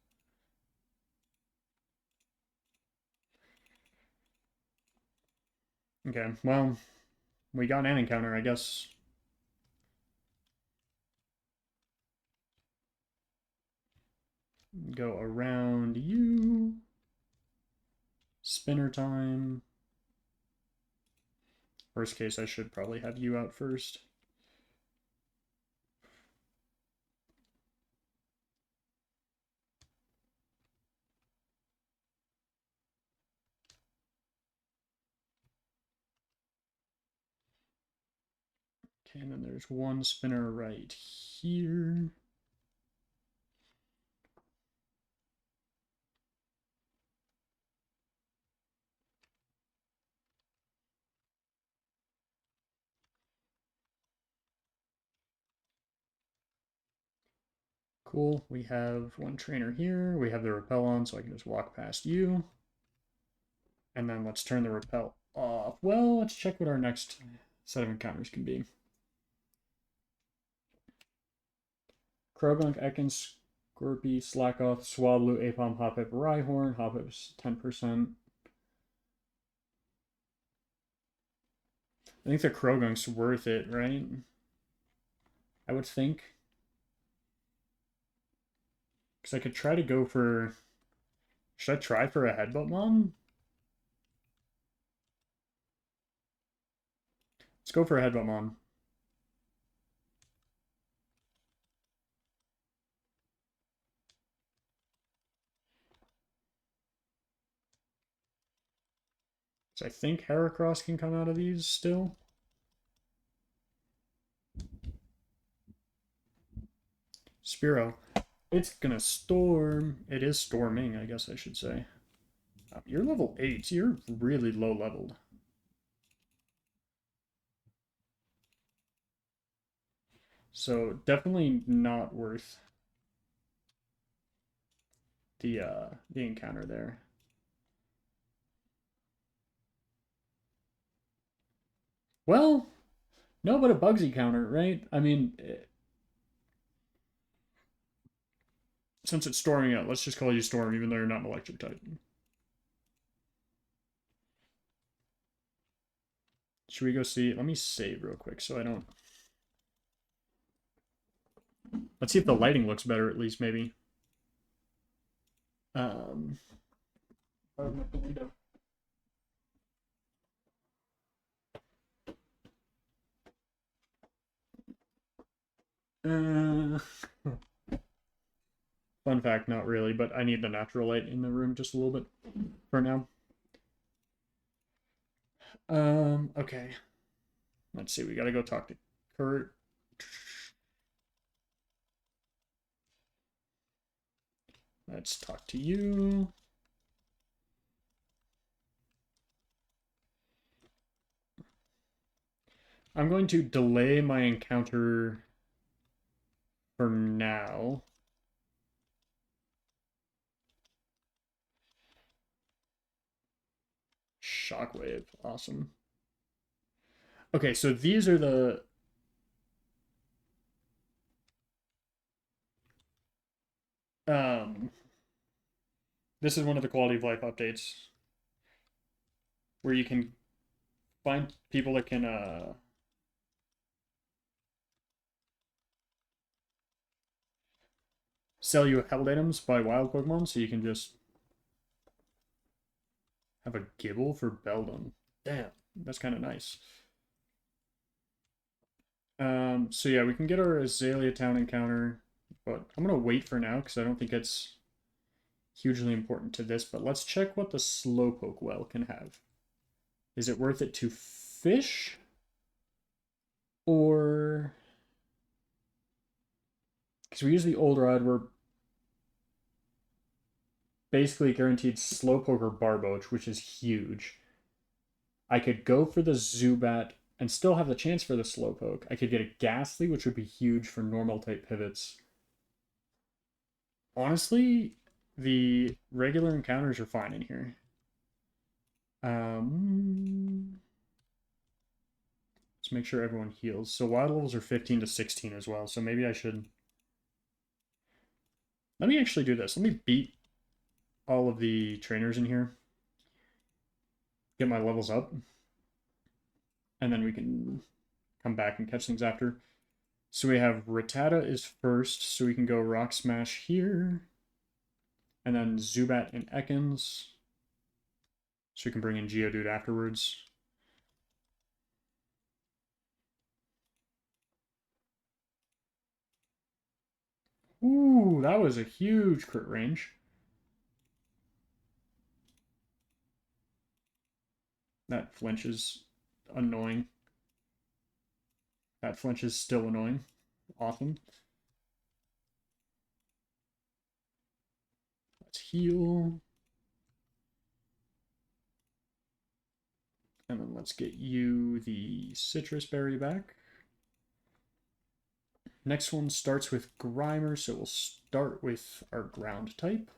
Okay, well, we got an encounter, I guess. Go around you. Spinner time. Worst case, I should probably have you out first. Okay, and then there's one spinner right here. Cool. We have one trainer here. We have the repel on, so I can just walk past you. And then let's turn the repel off. Well, let's check what our next set of encounters can be. Krogunk, Ekans, Scorpy, Slackoth, Swablu, Apom, Hoppip, Rhyhorn. Hoppip's 10%. I think the Krogunk's worth it, right? I would think. Because I could try to go for... Should I try for a headbutt mon? Let's go for a headbutt mon. So I think Heracross can come out of these still. Spearow. It's gonna storm. It is storming, I guess I should say. You're level 8. You're really low leveled. So definitely not worth the encounter there. Well, no, but a Bugsy counter, right? I mean, since it's storming out, let's just call you Storm, even though you're not an electric type. Should we go see? Let me save real quick so I don't. Let's see if the lighting looks better at least, maybe. Um. Uh, fun fact, not really, but I need the natural light in the room just a little bit for now. Okay. Let's see, we gotta go talk to Kurt. Let's talk to you. I'm going to delay my encounter for now. Shockwave, awesome. Okay, so these are the... This is one of the quality of life updates where you can find people that can sell you held items by wild Pokemon, so you can just have a Gibble for Beldum. Damn, that's kind of nice. So yeah, we can get our Azalea Town encounter, but I'm gonna wait for now because I don't think it's hugely important to this. But let's check what the Slowpoke well can have. Is it worth it to fish? Or... Because we use the old rod, we're basically guaranteed Slowpoke or Barboach, which is huge. I could go for the Zubat and still have the chance for the Slowpoke. I could get a Ghastly, which would be huge for normal type pivots. Honestly, the regular encounters are fine in here. Let's make sure everyone heals. So wild levels are 15 to 16 as well. So maybe I should... Let me actually do this. Let me beat all of the trainers in here. Get my levels up. And then we can come back and catch things after. So we have Rattata is first, so we can go Rock Smash here. And then Zubat and Ekans. So we can bring in Geodude afterwards. Ooh, that was a huge crit range. That flinch is annoying. That flinch is still annoying. Awesome. Let's heal. And then let's get you the Citrus Berry back. Next one starts with Grimer, so we'll start with our ground type.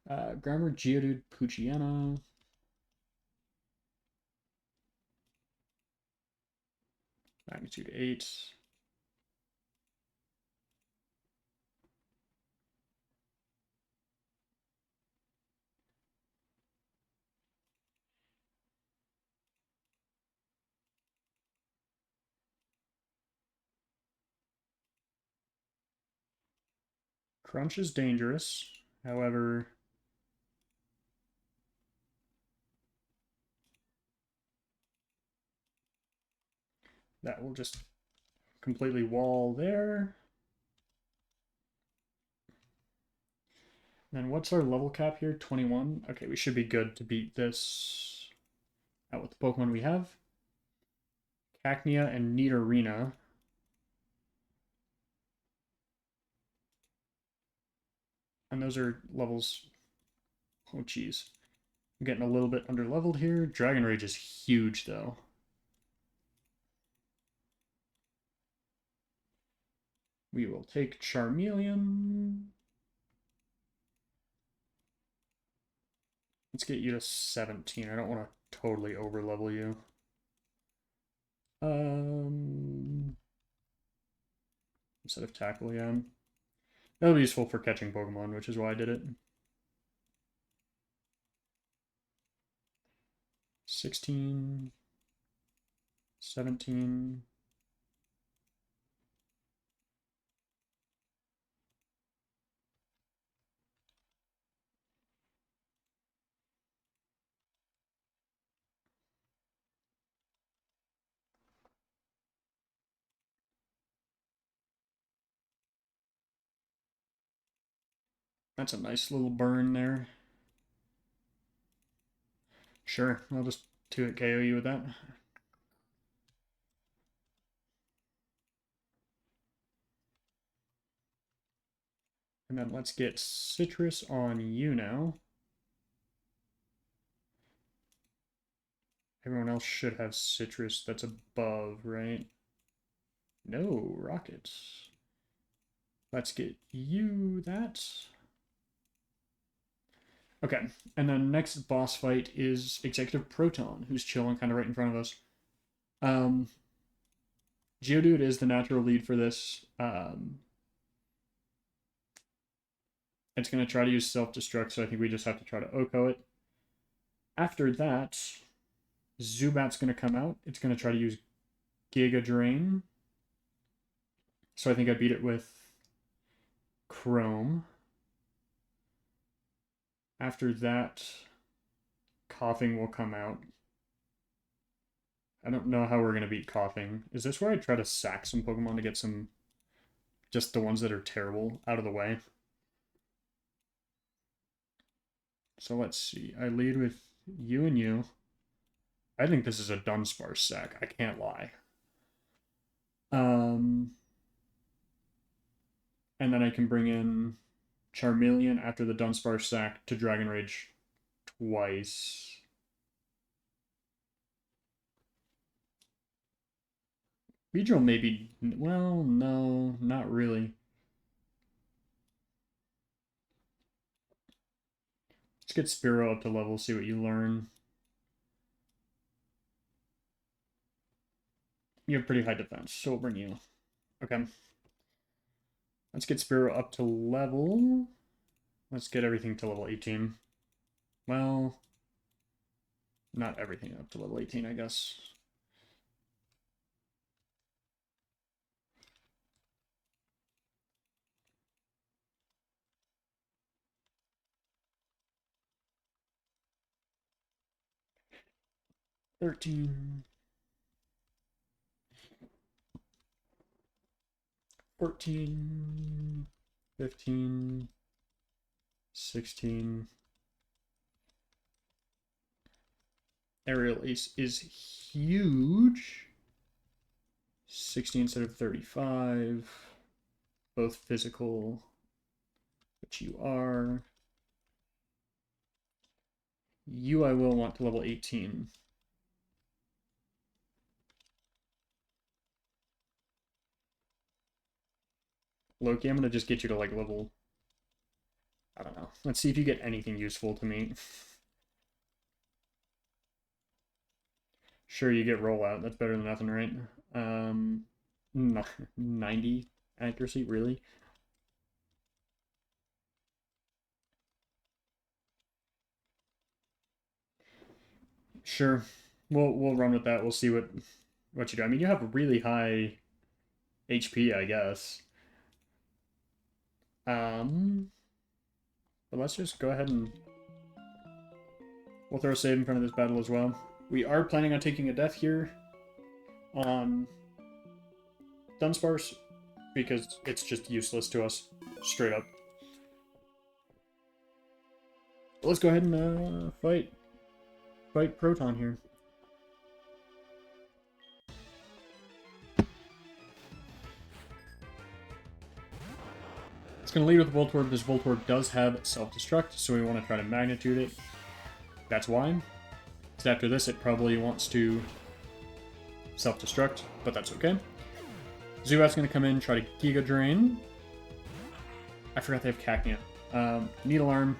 Grimer, Geodude, Poochyena. Magnitude 8. Crunch is dangerous. However, that will just completely wall there. And then what's our level cap here? 21. Okay, we should be good to beat this out with the Pokemon we have. Cacnea and Nidorina. And those are levels... Oh, jeez. I'm getting a little bit under-leveled here. Dragon Rage is huge, though. We will take Charmeleon. Let's get you to 17. I don't want to totally over-level you. Instead of Tackle, yeah. That'll be useful for catching Pokemon, which is why I did it. 16, 17. That's a nice little burn there. Sure, I'll just 2-hit KO you with that. And then let's get Citrus on you now. Everyone else should have Citrus that's above, right? No, Rockets. Let's get you that. Okay, and then next boss fight is Executive Proton, who's chilling kind of right in front of us. Geodude is the natural lead for this. It's going to try to use Self-Destruct, so I think we just have to try to OHKO it. After that, Zubat's going to come out. It's going to try to use Giga Drain. So I think I beat it with Chrome. After that, Coughing will come out. I don't know how we're going to beat Coughing. Is this where I try to sack some Pokemon to get some, just the ones that are terrible, out of the way? So let's see. I lead with you and you. I think this is a Dunsparce sack. I can't lie. And then I can bring in Charmeleon after the Dunsparce sack to Dragon Rage twice. Beedrill maybe... Well, no, not really. Let's get Spearow up to level, see what you learn. You have pretty high defense, so we'll bring you. Okay. Let's get Spearow up to level. Let's get everything to level 18. Well, not everything up to level 18, I guess. $13. 14, 15, 16. Aerial Ace is huge. 60 instead of 35. Both physical, which you are. You I will want to level 18. Loki, I'm going to just get you to like level... I don't know. Let's see if you get anything useful to me. Sure, you get rollout. That's better than nothing, right? 90 accuracy, really? Sure. We'll run with that. We'll see what you do. I mean, you have really high HP, I guess. But let's just go ahead and we'll throw a save in front of this battle as well. We are planning on taking a death here on Dunsparce because it's just useless to us, straight up. Let's go ahead and fight Proton here. It's going to lead with Voltorb. This Voltorb does have self-destruct, so we want to try to magnitude it. That's why. Because after this, it probably wants to self-destruct, but that's okay. Zubat's going to come in, try to Giga Drain. I forgot they have Cacnea. Needle Arm.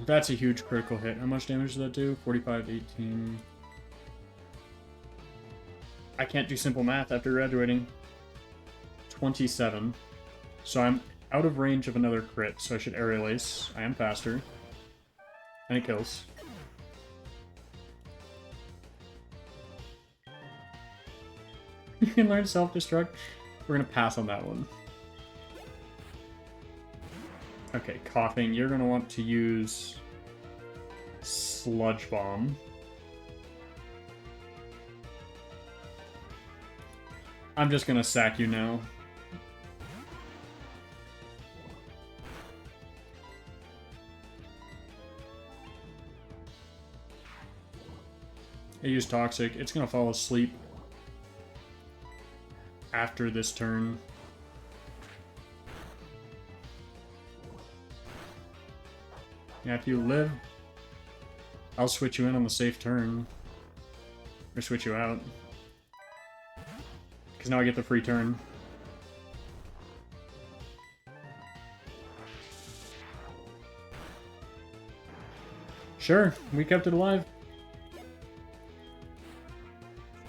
That's a huge critical hit. How much damage does that do? 45, 18. I can't do simple math after graduating. 27. So I'm out of range of another crit, so I should Aerial Ace. I am faster. And it kills. You can learn self-destruct. We're gonna pass on that one. Okay, Coughing. You're gonna want to use Sludge Bomb. I'm just gonna sack you now. I use Toxic. It's gonna fall asleep after this turn. Yeah, if you live, I'll switch you in on the safe turn. Or switch you out. Because now I get the free turn. Sure, we kept it alive.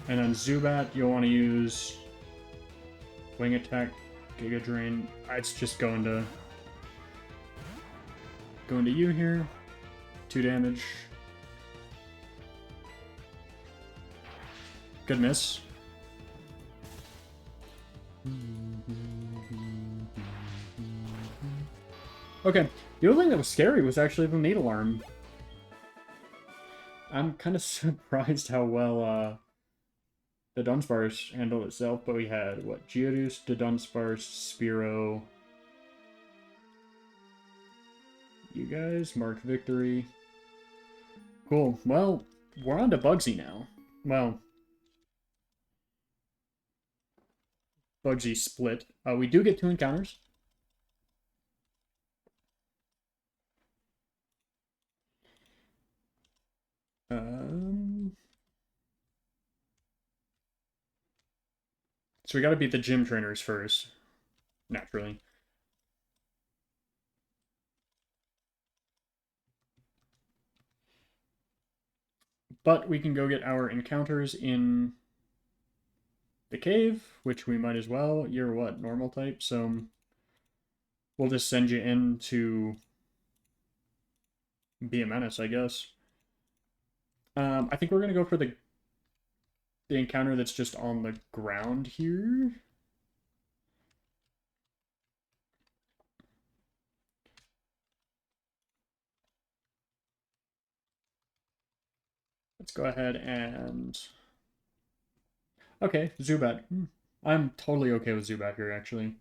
And then Zubat, you'll want to use Wing Attack, Giga Drain. It's just going to you here. 2 damage. Good miss. Okay, the only thing that was scary was actually the Needle Arm. I'm kind of surprised how well the Dunsparce handled itself, but we had, what, Geodude, the Dunsparce, Spearow. You guys, mark victory. Cool. Well, we're on to Bugsy now. Well, Bugsy split. We do get 2 encounters. So we gotta beat the gym trainers first. Naturally. But we can go get our encounters in the cave, which we might as well. You're what, normal type? So we'll just send you in to be a menace, I guess. I think we're gonna go for the encounter that's just on the ground here. Let's go ahead and... Okay, Zubat. I'm totally okay with Zubat here, actually.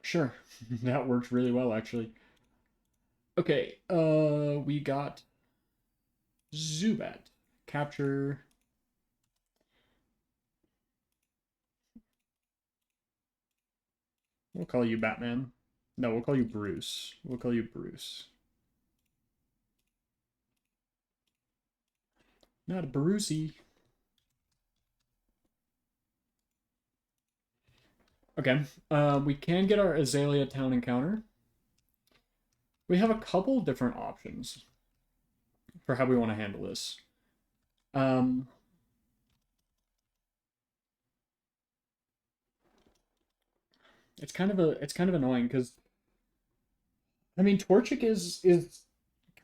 Sure, that worked really well, actually. Okay, we got Zubat. Capture. We'll call you Batman. No, we'll call you Bruce. We'll call you Bruce. Not a Brucey. Okay, we can get our Azalea Town encounter. We have a couple different options for how we want to handle this. it's kind of annoying because I mean Torchic is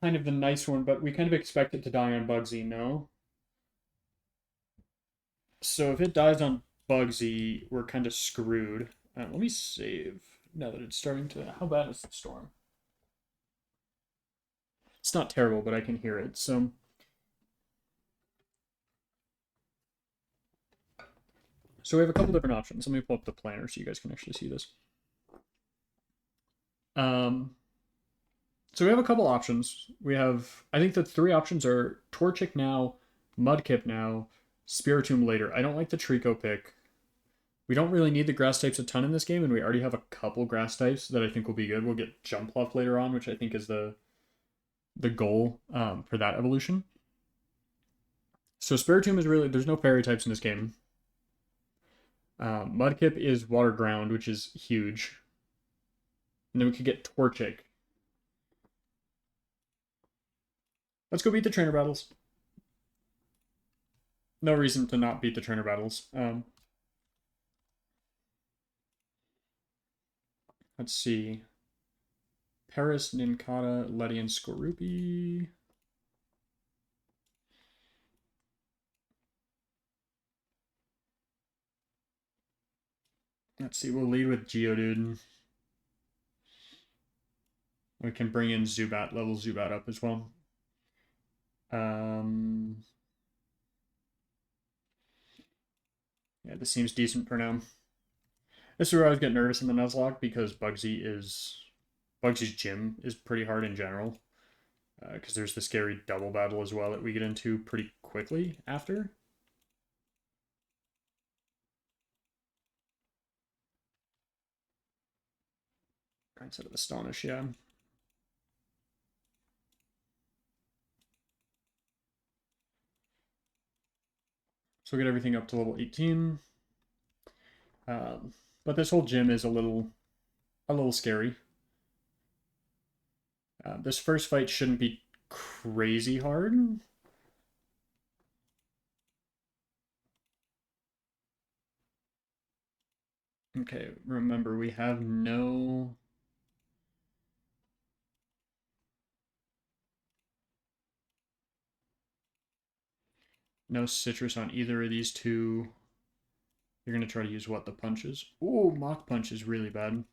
kind of the nice one, but we kind of expect it to die on Bugsy, no? So if it dies on Bugsy, we're kind of screwed. Let me save now that it's starting to. How bad is the storm? It's not terrible, but I can hear it. So we have a couple different options. Let me pull up the planner so you guys can actually see this. Um, so we have a couple options. We have, I think the three options are Torchic now, Mudkip now, Spiritomb later. I don't like the Trico pick. We don't really need the grass types a ton in this game, and we already have a couple grass types that I think will be good. We'll get Jumpluff later on, which I think is the goal for that evolution. So Spiritomb is really, there's no fairy types in this game. Mudkip is water ground, which is huge. And then we could get Torchic. Let's go beat the trainer battles. No reason to not beat the trainer battles. Let's see. Paris, Nincada, Letty, and Skorupi. Let's see. We'll lead with Geodude. We can bring in Zubat, level Zubat up as well. Yeah, this seems decent for now. This is where I always get nervous in the Nuzlocke because Bugsy's gym is pretty hard in general. Because there's the scary double battle as well that we get into pretty quickly after. Instead of Astonish, yeah. So we get everything up to level 18. But this whole gym is a little scary. This first fight shouldn't be crazy hard. Okay, remember we have no citrus on either of these two. You're gonna try to use what, the punches? Ooh, Mach Punch is really bad.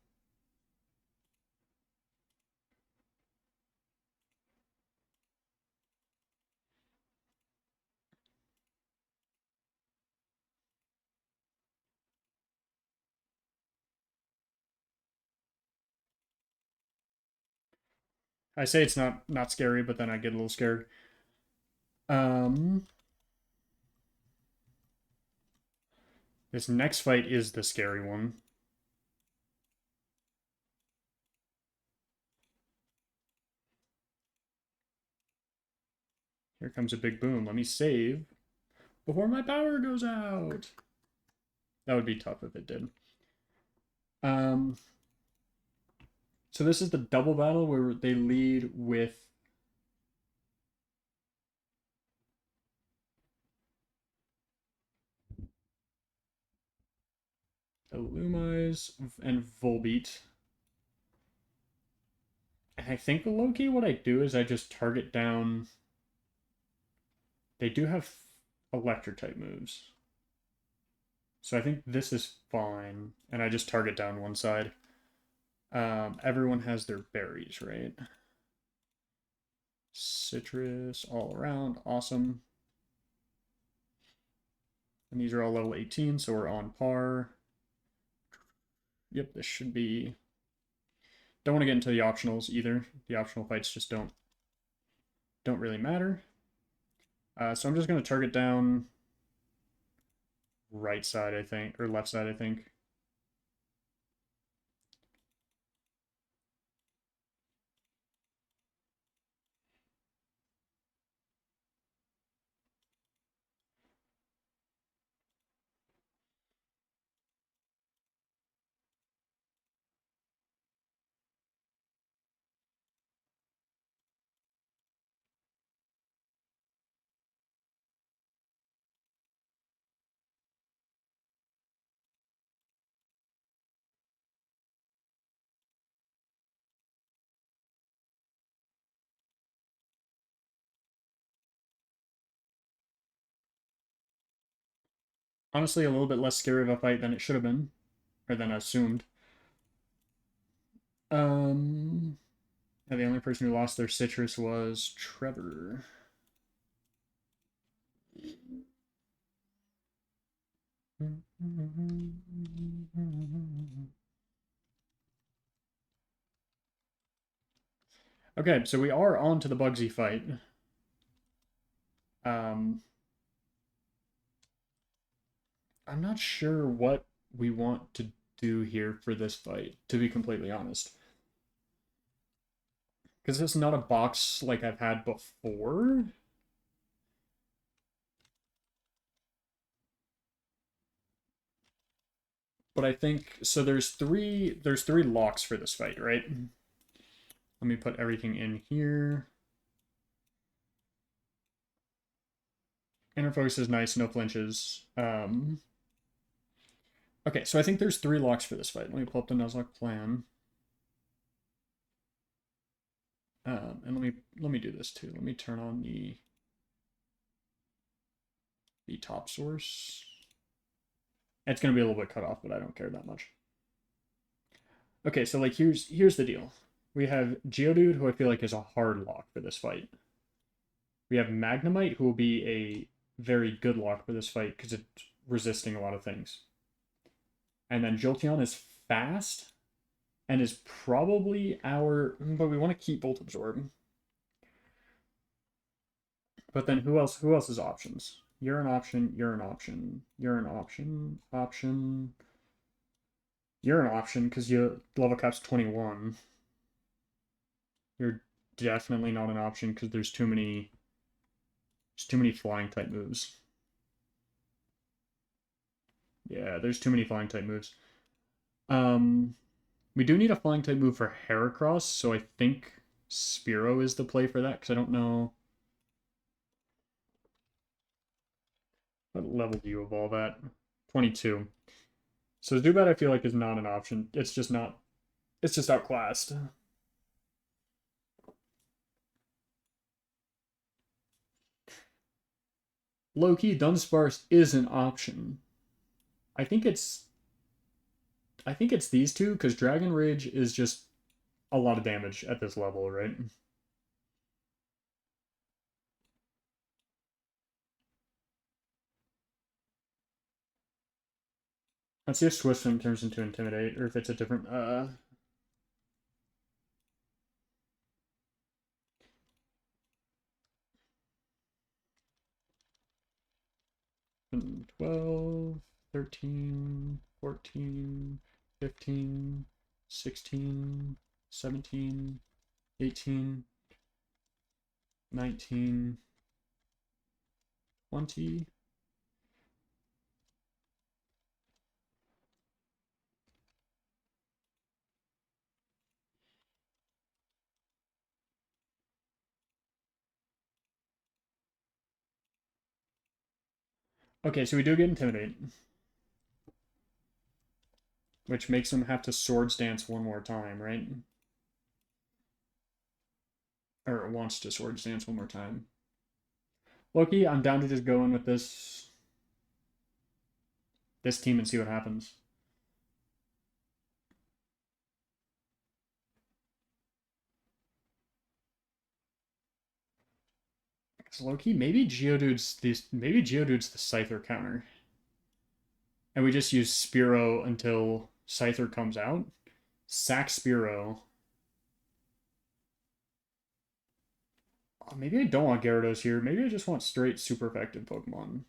I say it's not scary, but then I get a little scared. This next fight is the scary one. Here comes a big boom. Let me save before my power goes out. That would be tough if it did. So this is the double battle where they lead with Illumise and Volbeat. And I think the Loki, what I do is I just target down. They do have electric type moves. So I think this is fine. And I just target down one side. Everyone has their berries, right? Citrus all around. Awesome. And these are all level 18, so we're on par. Yep, this should be... Don't want to get into the optionals either. The optional fights just don't really matter. So I'm just going to target down right side, I think, or left side, I think. Honestly, a little bit less scary of a fight than it should have been, or than I assumed. Yeah, the only person who lost their citrus was Trevor. Okay, so we are on to the Bugsy fight. Um, I'm not sure what we want to do here for this fight, to be completely honest. Because it's not a box like I've had before. But I think so there's three locks for this fight, right? Let me put everything in here. Inner focus is nice, no flinches. Okay, so I think there's three locks for this fight. Let me pull up the Nuzlocke plan. And let me do this too. Let me turn on the top source. It's gonna be a little bit cut off, but I don't care that much. Okay, so like here's the deal. We have Geodude, who I feel like is a hard lock for this fight. We have Magnemite, who will be a very good lock for this fight because it's resisting a lot of things. And then Jolteon is fast and is probably our. But we want to keep Volt Absorb. But then who else? Who else is options? You're an option. You're an option. You're an option. Option. You're an option because you level cap's 21. You're definitely not an option because there's too many. There's too many flying type moves. Yeah, there's too many flying type moves. Um, we do need a flying type move for Heracross, so I think Spearow is the play for that because I don't know what level do you evolve at. 22. So Zubat I feel like is not an option. It's just not. It's just outclassed. Low-key, Dunsparce is an option. I think it's. I think it's these two because Dragon Rage is just a lot of damage at this level, right? Let's see if Swift Swim turns into Intimidate, or if it's a different 12, 13, 14, 15, 16, 17, 18, 19, 20. Okay, so we do get Intimidate, which makes him have to Swords Dance one more time, right? Or it wants to Swords Dance one more time. Loki, I'm down to just go in with this team and see what happens. Because Loki, maybe Geodude's the Scyther counter. And we just use Spearow until Scyther comes out. Sack Spearow. Oh, maybe I don't want Gyarados here. Maybe I just want straight super effective Pokemon.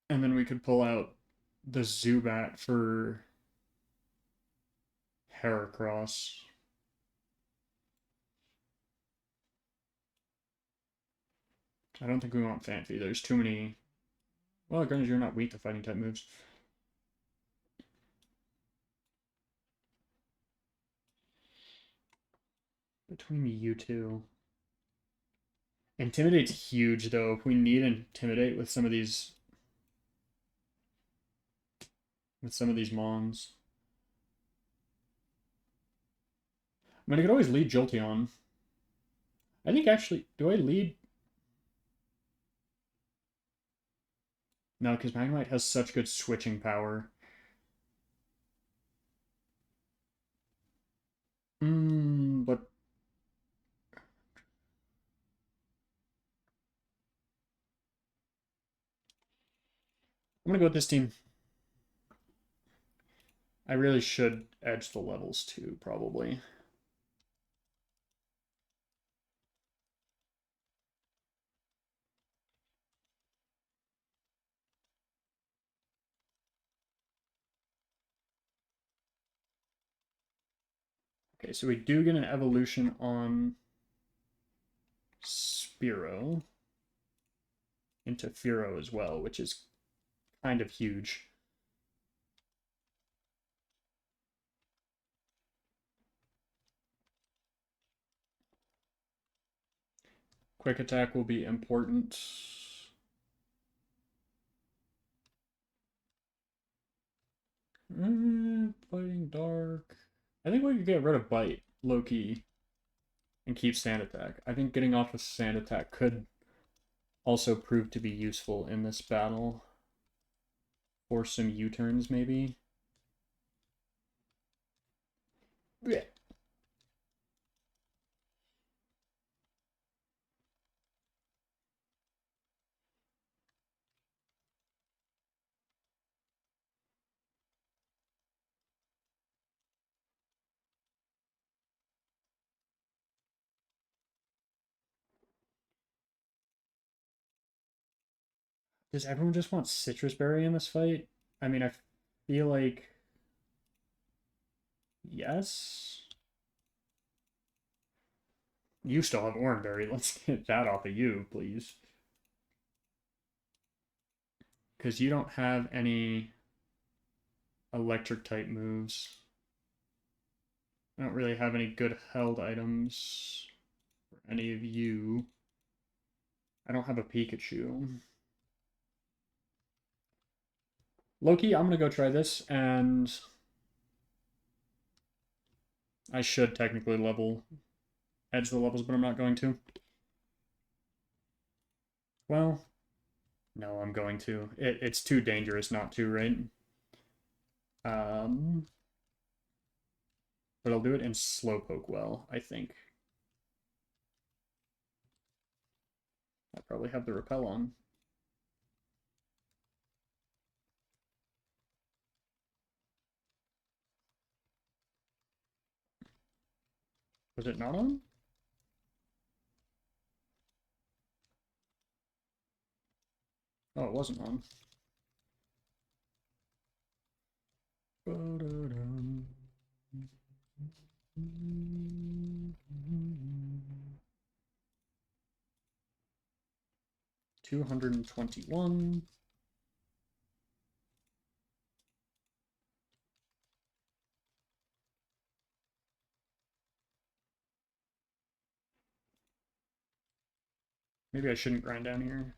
And then we could pull out the Zubat for Heracross. I don't think we want Phanpy. There's too many. Well, granted, you're not weak to fighting type moves. Between you two. Intimidate's huge, though. If we need Intimidate with some of these. With some of these Mons. mean, I could always lead Jolteon. I think actually, do I lead? No, because Magnemite has such good switching power. But I'm gonna go with this team. I really should edge the levels too, probably. Okay, so we do get an evolution on Spearow into Fearow as well, which is kind of huge. Quick attack will be important. Fighting Dark. I think we could get rid of Bite, low-key, and keep Sand Attack. I think getting off of Sand Attack could also prove to be useful in this battle. Or some U-turns, maybe. Yeah. Does everyone just want Citrus Berry in this fight? I mean, I feel like yes. You still have Orange Berry. Let's get that off of you, please. Because you don't have any electric type moves. I don't really have any good held items for any of you. I don't have a Pikachu. Loki, I'm gonna go try this, and I should technically edge the levels, but I'm not going to. Well, no, I'm going to. It's too dangerous not to, right? But I'll do it in Slowpoke well, I think. I probably have the repel on. Was it not on? Oh, it wasn't on. 221. Maybe I shouldn't grind down here.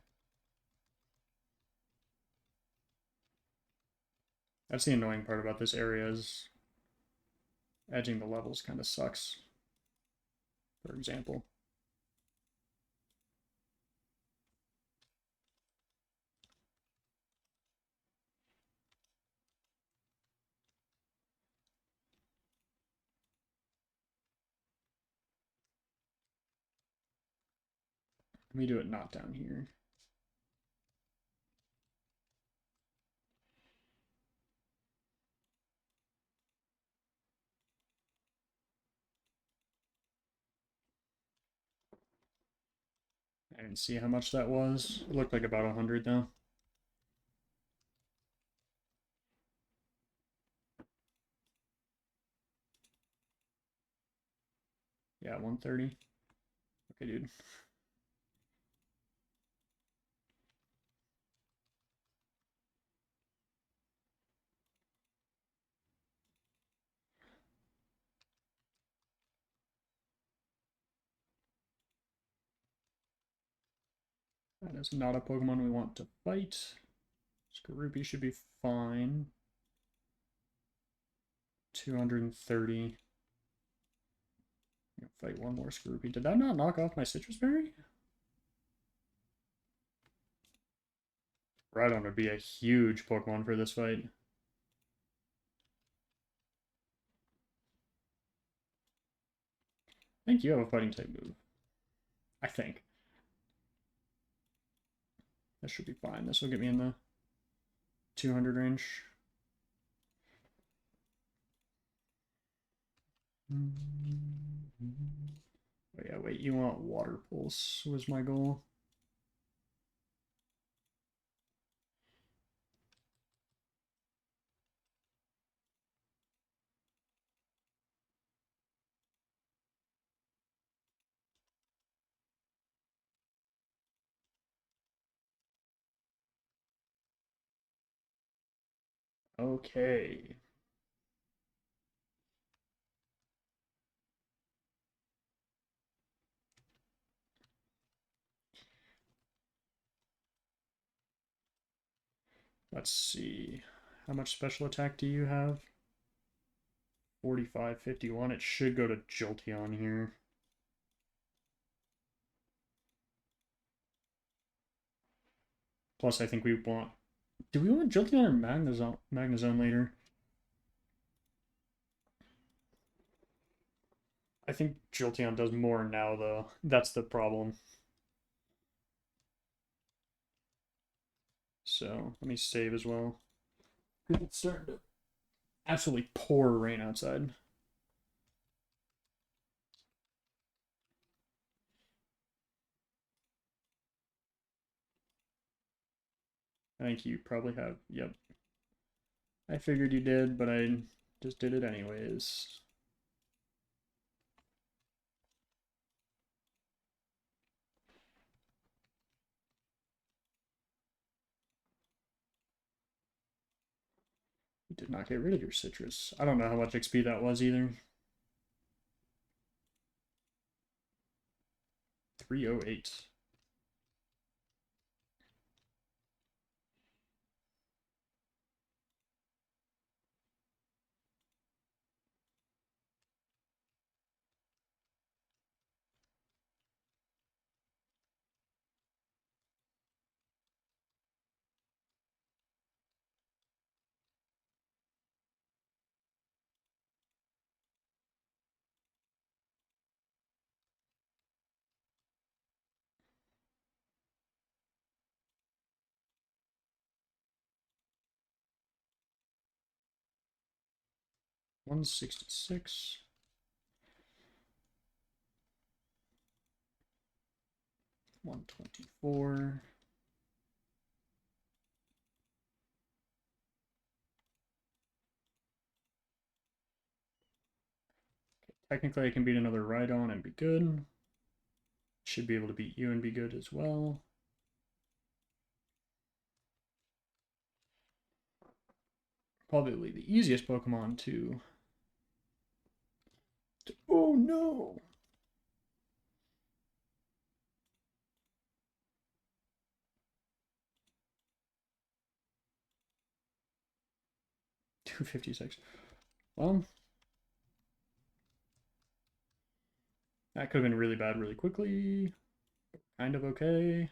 That's the annoying part about this area is edging the levels kind of sucks, for example. Let me do it not down here. I didn't see how much that was. It looked like about 100 though. Yeah, 130. Okay, dude. That is not a Pokemon we want to fight. Skorupi should be fine. 230. Fight one more Scroopy. Did that not knock off my citrus berry? Rhydon would be a huge Pokemon for this fight. I think you have a fighting type move. I think. This should be fine. This will get me in the 200 range. Oh yeah, wait, you want Water Pulse was my goal. Okay. Let's see. How much special attack do you have? 45, 51. It should go to Jolteon here. Plus, I think we want... Do we want Jolteon or Magnezone later? I think Jolteon does more now, though. That's the problem. So, let me save as well. It's starting to absolutely pour rain outside. I think you probably have, yep. I figured you did, but I just did it anyways. You did not get rid of your citrus. I don't know how much XP that was either. 308. 166. 124. Technically, I can beat another Rhydon and be good. Should be able to beat you and be good as well. Probably the easiest Pokemon to... Oh no! $256. Well, that could have been really bad really quickly. Kind of okay.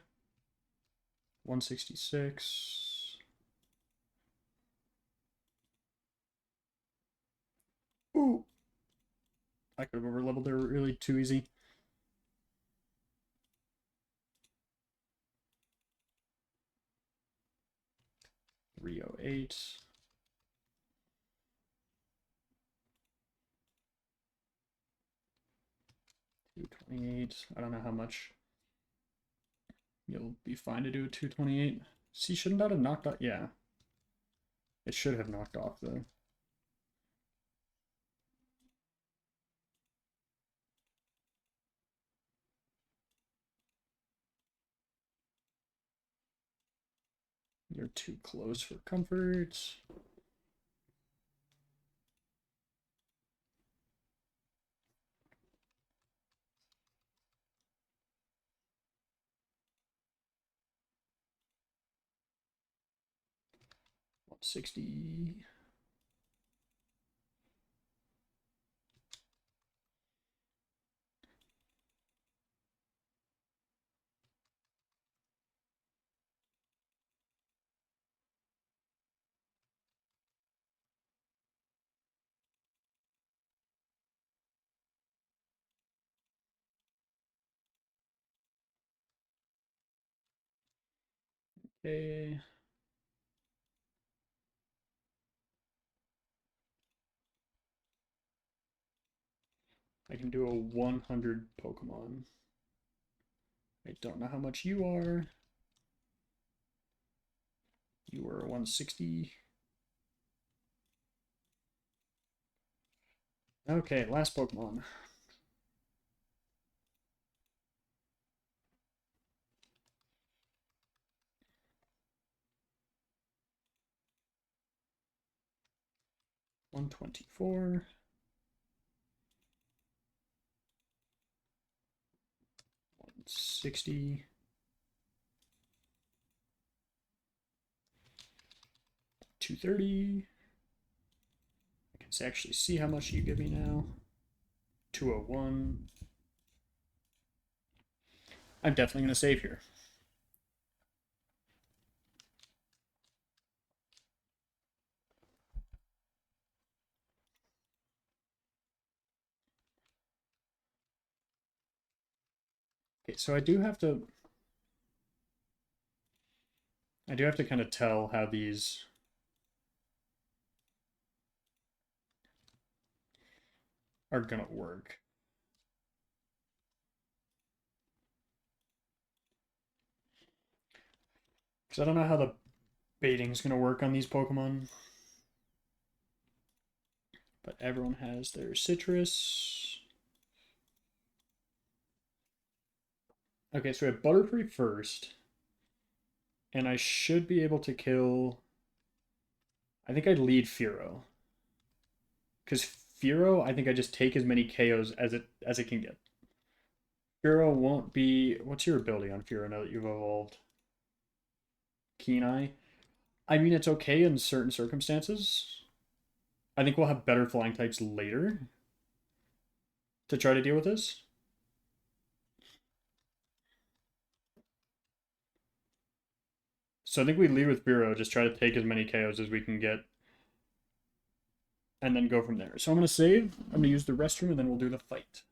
166. Ooh! I could have overleveled there really too easy. $308. 228. I don't know how much. You'll be fine to do a 228. See, shouldn't that have knocked off? Yeah. It should have knocked off, though. You're too close for comfort. $160. Okay. I can do a 100 Pokemon. I don't know how much you are. You were 160. Okay, last Pokemon. $124. 160. 230. I can actually see how much you give me now. 201. I'm definitely going to save here. Okay, so I do have to kind of tell how these are going to work. Because I don't know how the baiting's going to work on these Pokemon. But everyone has their citrus. Okay, so we have Butterfree first. And I should be able to kill... I think I'd lead Fearow. Because Fearow, I think I just take as many KOs as it can get. Fearow won't be... What's your ability on Fearow now that you've evolved? Keen Eye? I mean, it's okay in certain circumstances. I think we'll have better flying types later to try to deal with this. So I think we lead with Fearow, just try to take as many KOs as we can get. And then go from there. So I'm going to save. I'm going to use the restroom, and then we'll do the fight.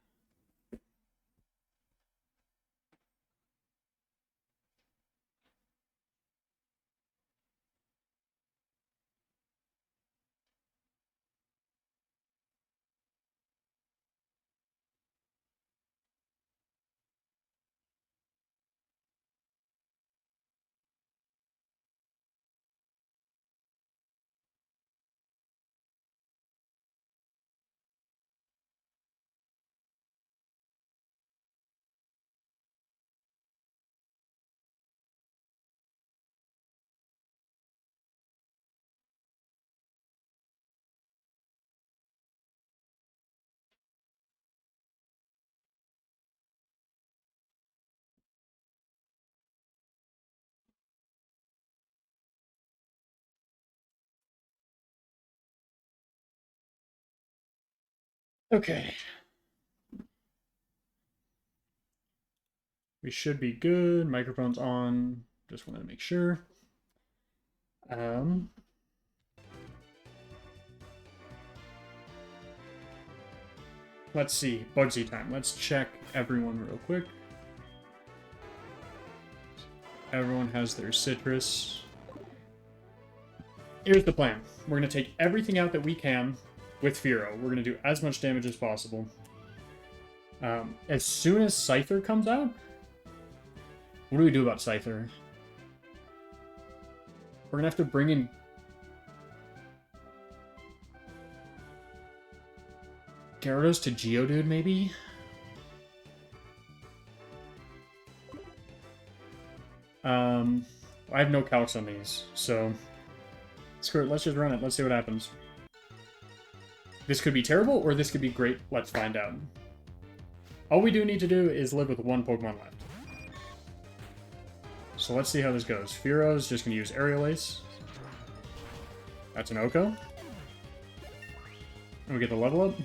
Okay. We should be good. Microphone's on. Just wanted to make sure. Let's see. Bugsy time. Let's check everyone real quick. Everyone has their citrus. Here's the plan. We're going to take everything out that we can with Fearow. We're going to do as much damage as possible. As soon as Scyther comes out... What do we do about Scyther? We're going to have to bring in... Gyarados to Geodude, maybe? I have no calcs on these, so... Screw it, let's just run it. Let's see what happens. This could be terrible, or this could be great. Let's find out. All we do need to do is live with one Pokemon left. So let's see how this goes. Fearow's just going to use Aerial Ace. That's an Oko. And we get the level up.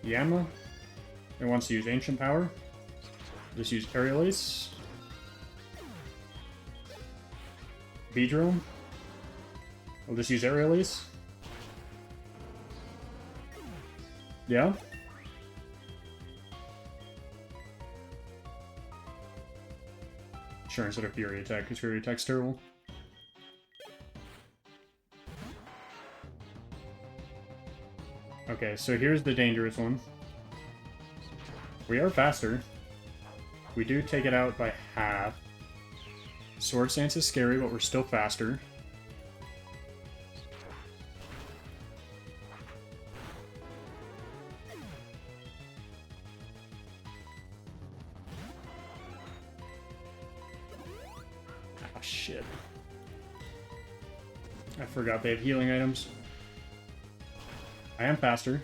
Yama. It wants to use Ancient Power. Just use Aerial Ace. Beedrill. We'll just use Aerial Ace. Yeah. Sure, instead of Fury Attack, because Fury Attack's terrible. Okay, so here's the dangerous one. We are faster. We do take it out by half. Sword Stance is scary, but we're still faster. Ah, shit. I forgot they have healing items. I am faster.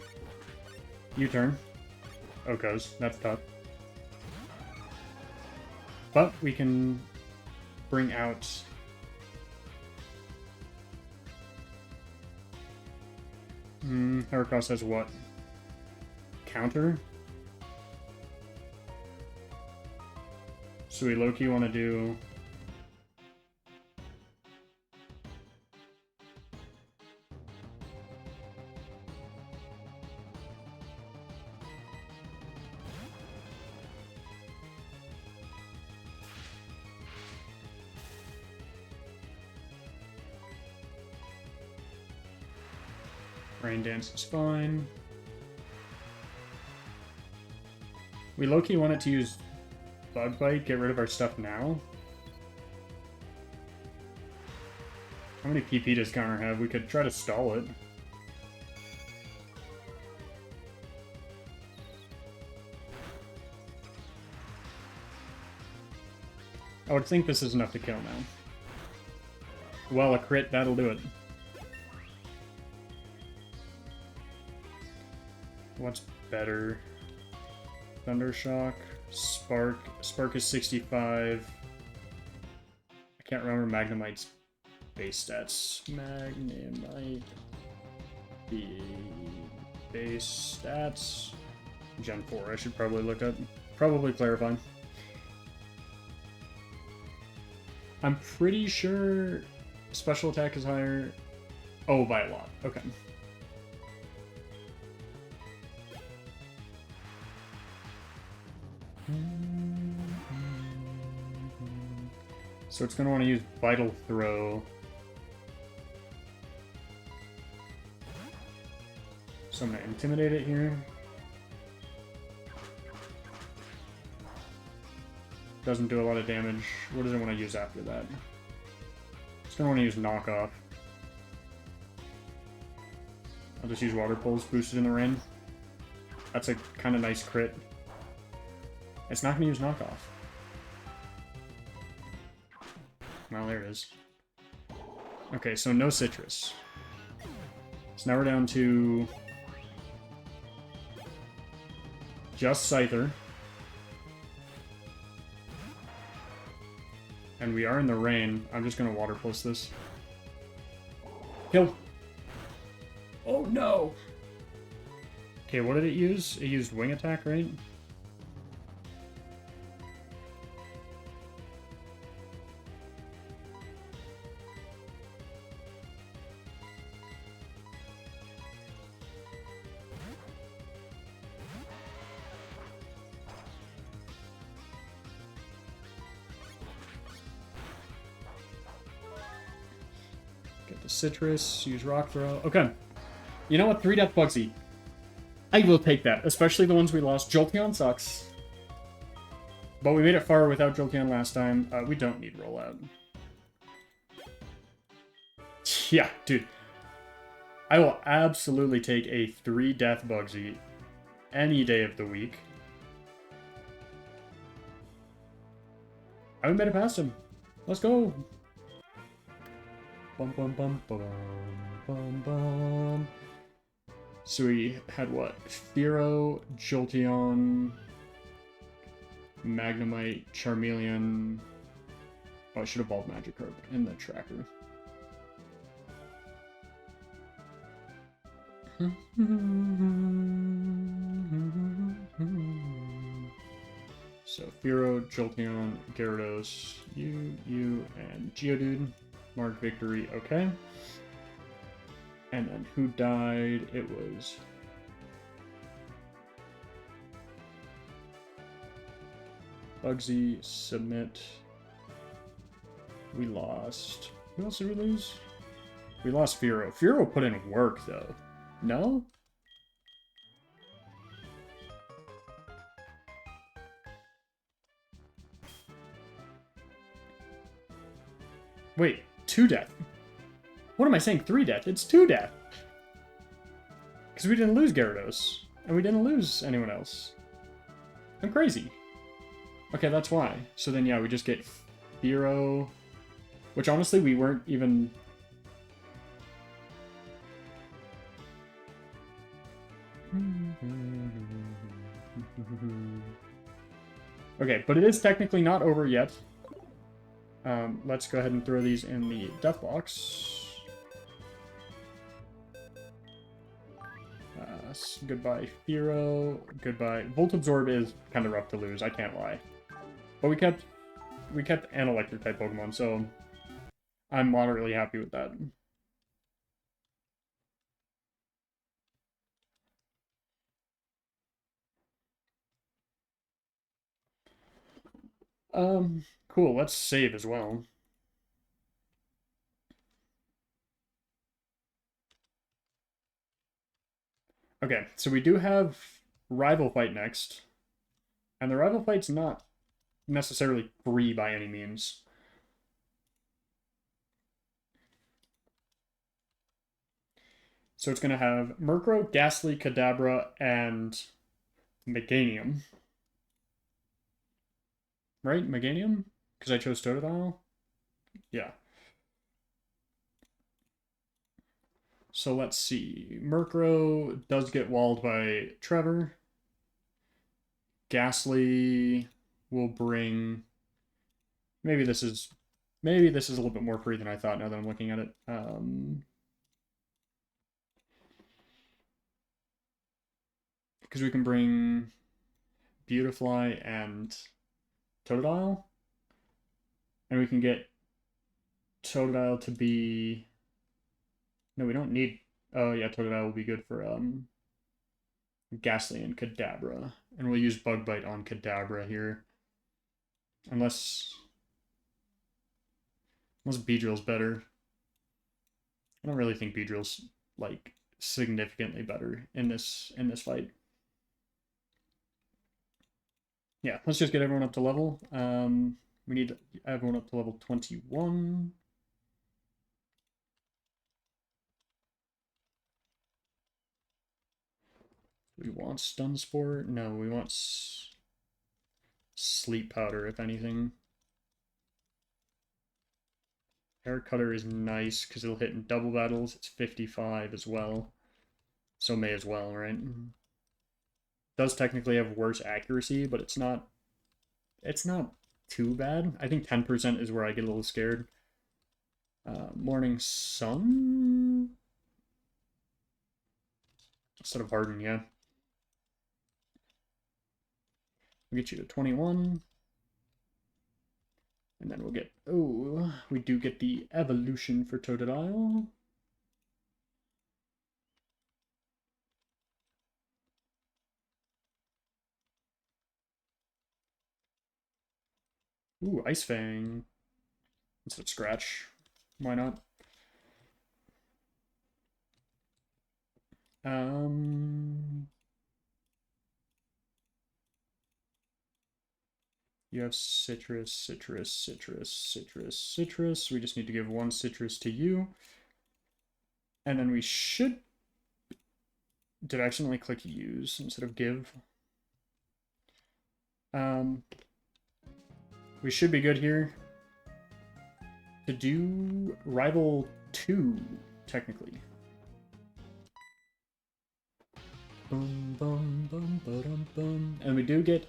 U-turn. Okos. That's tough. But we can bring out... Heracross has what? Counter? So we low-key want to do... Rain Dance is fine. We low-key wanted to use Bug Bite, get rid of our stuff now. How many PP does Counter have? We could try to stall it. I would think this is enough to kill now. Well, a crit, that'll do it. What's better? Thundershock, Spark. Spark is 65. I can't remember Magnemite's base stats. Magnemite. The base stats. Gen 4, I should probably look up. Probably clarify. I'm pretty sure special attack is higher. Oh, by a lot. Okay. So it's going to want to use Vital Throw. So I'm going to Intimidate it here. Doesn't do a lot of damage. What does it want to use after that? It's going to want to use Knock Off. I'll just use Water Pulse boosted in the rain. That's a kind of nice crit. It's not going to use Knock Off. Well, there it is. Okay, so no Citrus. So now we're down to just Scyther. And we are in the rain. I'm just going to Water Pulse this. Kill! Oh no! Okay, what did it use? It used Wing Attack, right? Get the Citrus, use Rock Throw. Okay. You know what? 3 Death Bugsy. I will take that, especially the ones we lost. Jolteon sucks. But we made it far without Jolteon last time. We don't need Rollout. Yeah, dude. I will absolutely take a 3 Death Bugsy any day of the week. I haven't made it past him. Let's go. Bum bum bum bum bum bum. So we had what? Fearow, Jolteon, Magnemite, Charmeleon. Oh, I should have evolved Magikarp in the tracker. So Fearow, Jolteon, Gyarados, you, and Geodude. Mark Victory, okay. And then who died? It was Bugsy, Submit, We lost... Who else did we lose? We lost Firo. Firo put in work, though. No? Wait, 2 death. What am I saying? 3 death? It's 2 death. Because we didn't lose Gyarados. And we didn't lose anyone else. I'm crazy. Okay, that's why. So then, yeah, we just get Firo. Which, honestly, we weren't even... Okay, but it is technically not over yet. Let's go ahead and throw these in the death box. Goodbye, Firo. Goodbye. Volt Absorb is kind of rough to lose, I can't lie. But we kept an electric type Pokemon, so I'm moderately happy with that. Cool, let's save as well. Okay, so we do have Rival Fight next. And the Rival Fight's not necessarily free by any means. So it's going to have Murkrow, Ghastly, Kadabra, and Meganium. Right? Meganium? Because I chose Totodile? Yeah. So let's see. Murkrow does get walled by Trevor. Ghastly will bring... Maybe this is a little bit more free than I thought now that I'm looking at it. Because we can bring Beautifly and Totodile. And we can get Totodile to be... No, we don't need... Oh, yeah, Totodile will be good for Ghastly and Kadabra. And we'll use Bug Bite on Kadabra here. Unless Beedrill's better. I don't really think Beedrill's, like, significantly better in this fight. Yeah, let's just get everyone up to level. We need everyone up to level 21. We want Stun Spore? No, we want Sleep Powder, if anything. Air Cutter is nice, because it'll hit in double battles. It's 55 as well. So may as well, right? Does technically have worse accuracy, but it's not too bad. I think 10% is where I get a little scared. Morning Sun? Instead of Harden, yeah. We'll get you to 21. And then we'll get... Oh, we do get the evolution for Totodile. Ooh, Ice Fang. Instead of Scratch. Why not? You have Citrus, Citrus, Citrus, Citrus, Citrus. We just need to give 1 Citrus to you. And then we should... Did I accidentally click use instead of give? We should be good here to do Rival 2, technically. Boom, boom, boom, boom, boom. And we do get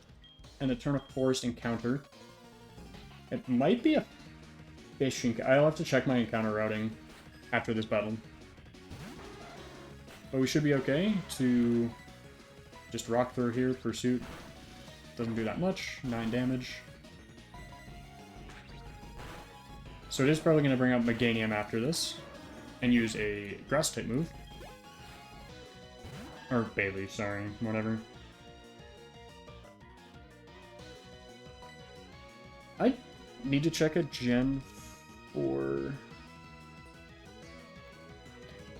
an Eternal Forest encounter. It might be a fishing... I'll have to check my encounter routing after this battle. But we should be okay to just rock through here. Pursuit doesn't do that much. 9 damage. So it is probably going to bring up Meganium after this. And use a Grass-type move. Or Bailey, sorry. Whatever. I need to check a Gen 4.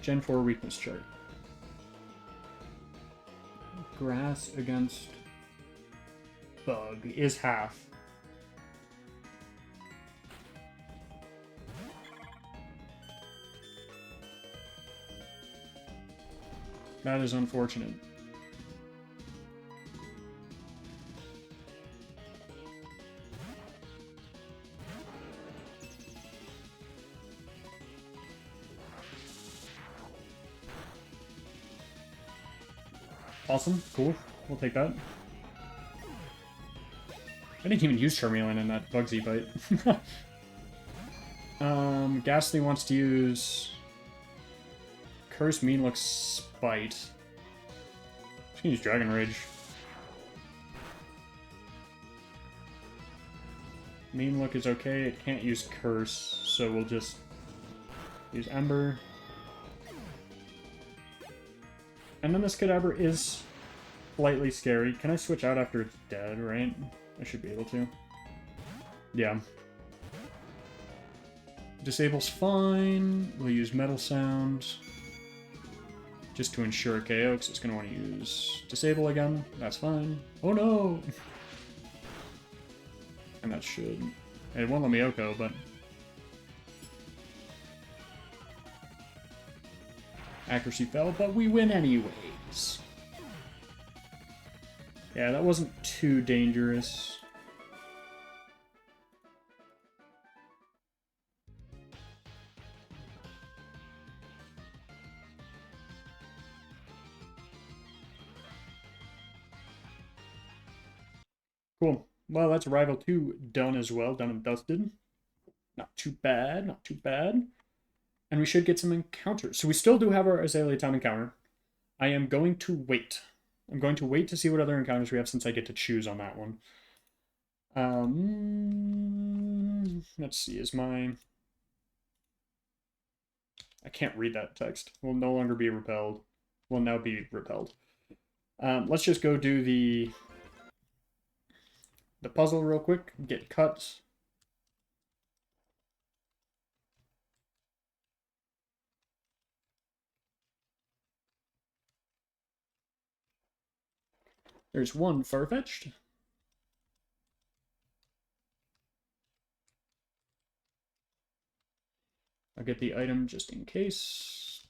Gen 4 weakness chart. Grass against bug is half. That is unfortunate. Awesome, cool. We'll take that. I didn't even use Charmeleon in that Bugsy bite. Ghastly wants to use Curse, Mean Look, Spite. Just gonna use Dragon Rage. Mean Look is okay, it can't use Curse, so we'll just use Ember. And then this Kadabra is slightly scary. Can I switch out after it's dead, right? I should be able to. Yeah. Disable's fine. We'll use Metal Sound. Just to ensure KO, because it's going to want to use Disable again. That's fine. Oh no! And that should... It won't let me Oko, but... Accuracy fell, but we win anyways. Yeah, that wasn't too dangerous. Cool. Well, that's Rival 2 done as well. Done and dusted. Not too bad, not too bad. And we should get some encounters. So we still do have our Azalea Time encounter. I am going to wait. I'm going to wait to see what other encounters we have since I get to choose on that one. Let's see, is my... I can't read that text. Will no longer be repelled. Will now be repelled. Let's just go do the puzzle real quick. Get cut. There's one Farfetch'd. I'll get the item just in case.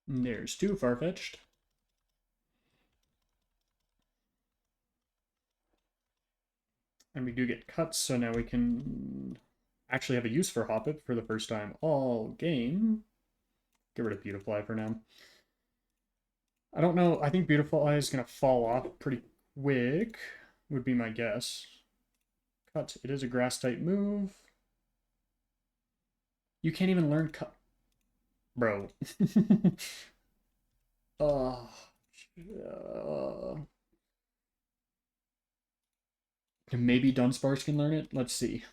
And there's 2 Farfetch'd. And we do get cuts, so now we can actually have a use for Hoppip for the first time all game. Get rid of Beautifly for now. I don't know. I think Beautifly is going to fall off pretty quick, would be my guess. Cut. It is a grass-type move. You can't even learn cut. Bro. Maybe Dunsparce can learn it? Let's see.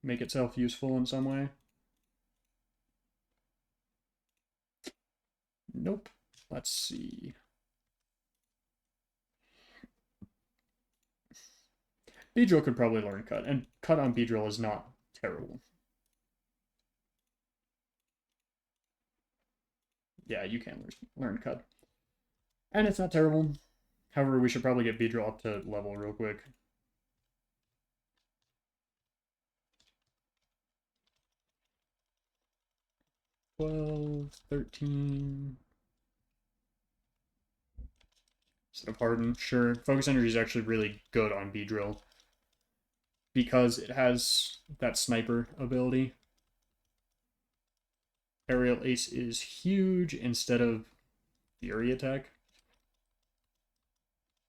Make itself useful in some way? Nope. Let's see. Beedrill could probably learn Cut, and Cut on Beedrill is not terrible. Yeah, you can learn Cut. And it's not terrible. However, we should probably get Beedrill up to level real quick. $12, $13... Instead of Harden, sure. Focus Energy is actually really good on Beedrill because it has that sniper ability. Aerial Ace is huge instead of Fury Attack.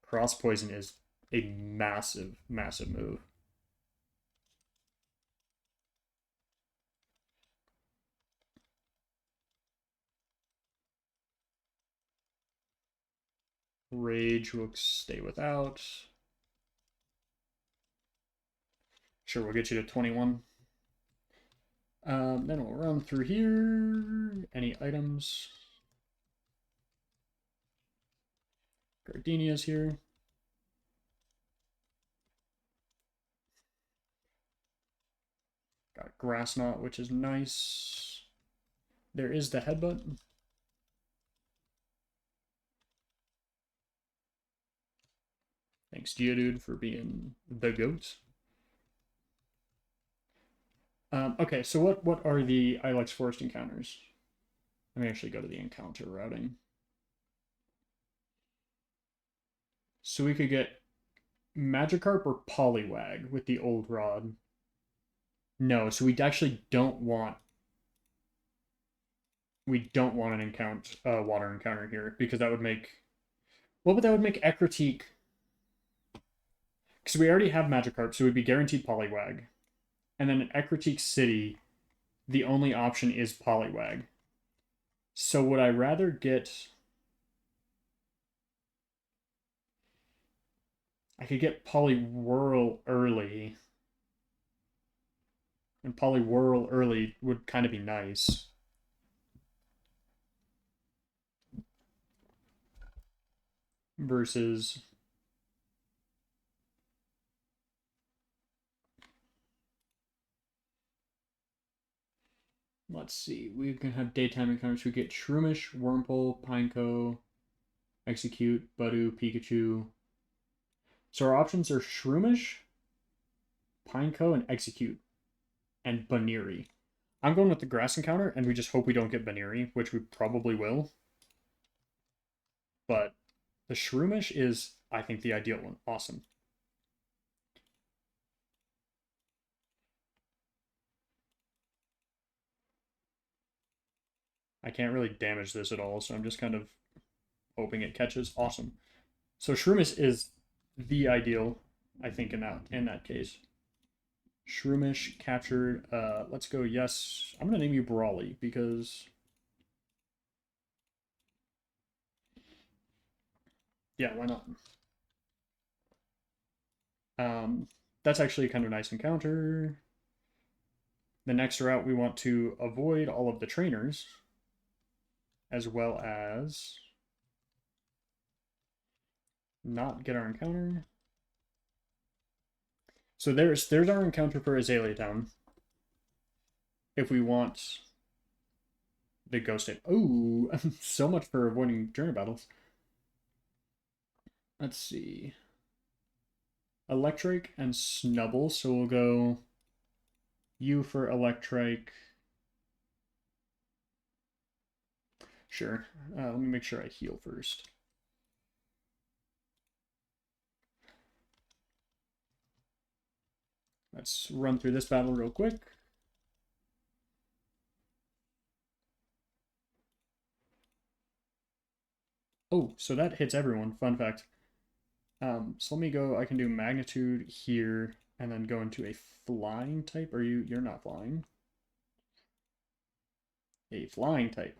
Cross Poison is a massive, massive move. Rage will stay without. Sure, we'll get you to 21. Then we'll run through here. Any items? Gardenia's here. Got a grass knot, which is nice. There is the headbutt. Thanks, Geodude, for being the goat. Okay, so what are the Ilex Forest encounters? Let me actually go to the encounter routing. So we could get Magikarp or Poliwag with the old rod. No, so we actually don't want an encounter water encounter here because that would make what would that would make Ekritique, because we already have Magikarp, so we'd be guaranteed Poliwag. And then in Ekritique City, the only option is Poliwag. So would I rather get I could get Poliwhirl early. And Poliwhirl early would kind of be nice. Versus let's see, we can have daytime encounters. We get Shroomish, Wurmple, Pineco, Execute, Budu, Pikachu. So our options are Shroomish, Pineco, and Execute, and Baniri. I'm going with the grass encounter, and we just hope we don't get Baniri, which we probably will. But the Shroomish is, I think, the ideal one. Awesome. I can't really damage this at all, so I'm just kind of hoping it catches. Awesome. So Shroomish is the ideal, I think, in that case. Shroomish captured. Let's go. Yes, I'm gonna name you Brawly because yeah, why not? That's actually kind of a nice encounter. The next route we want to avoid all of the trainers, as well as not get our encounter. So there's our encounter for Azalea Town. If we want the ghost type. Oh, so much for avoiding journey battles. Let's see. Electric and Snubble. So we'll go U for Electric. Sure. Let me make sure I heal first. Let's run through this battle real quick. Oh, so that hits everyone. Fun fact. So let me go. I can do Magnitude here, and then go into a flying type. Are you? You're not flying. A flying type.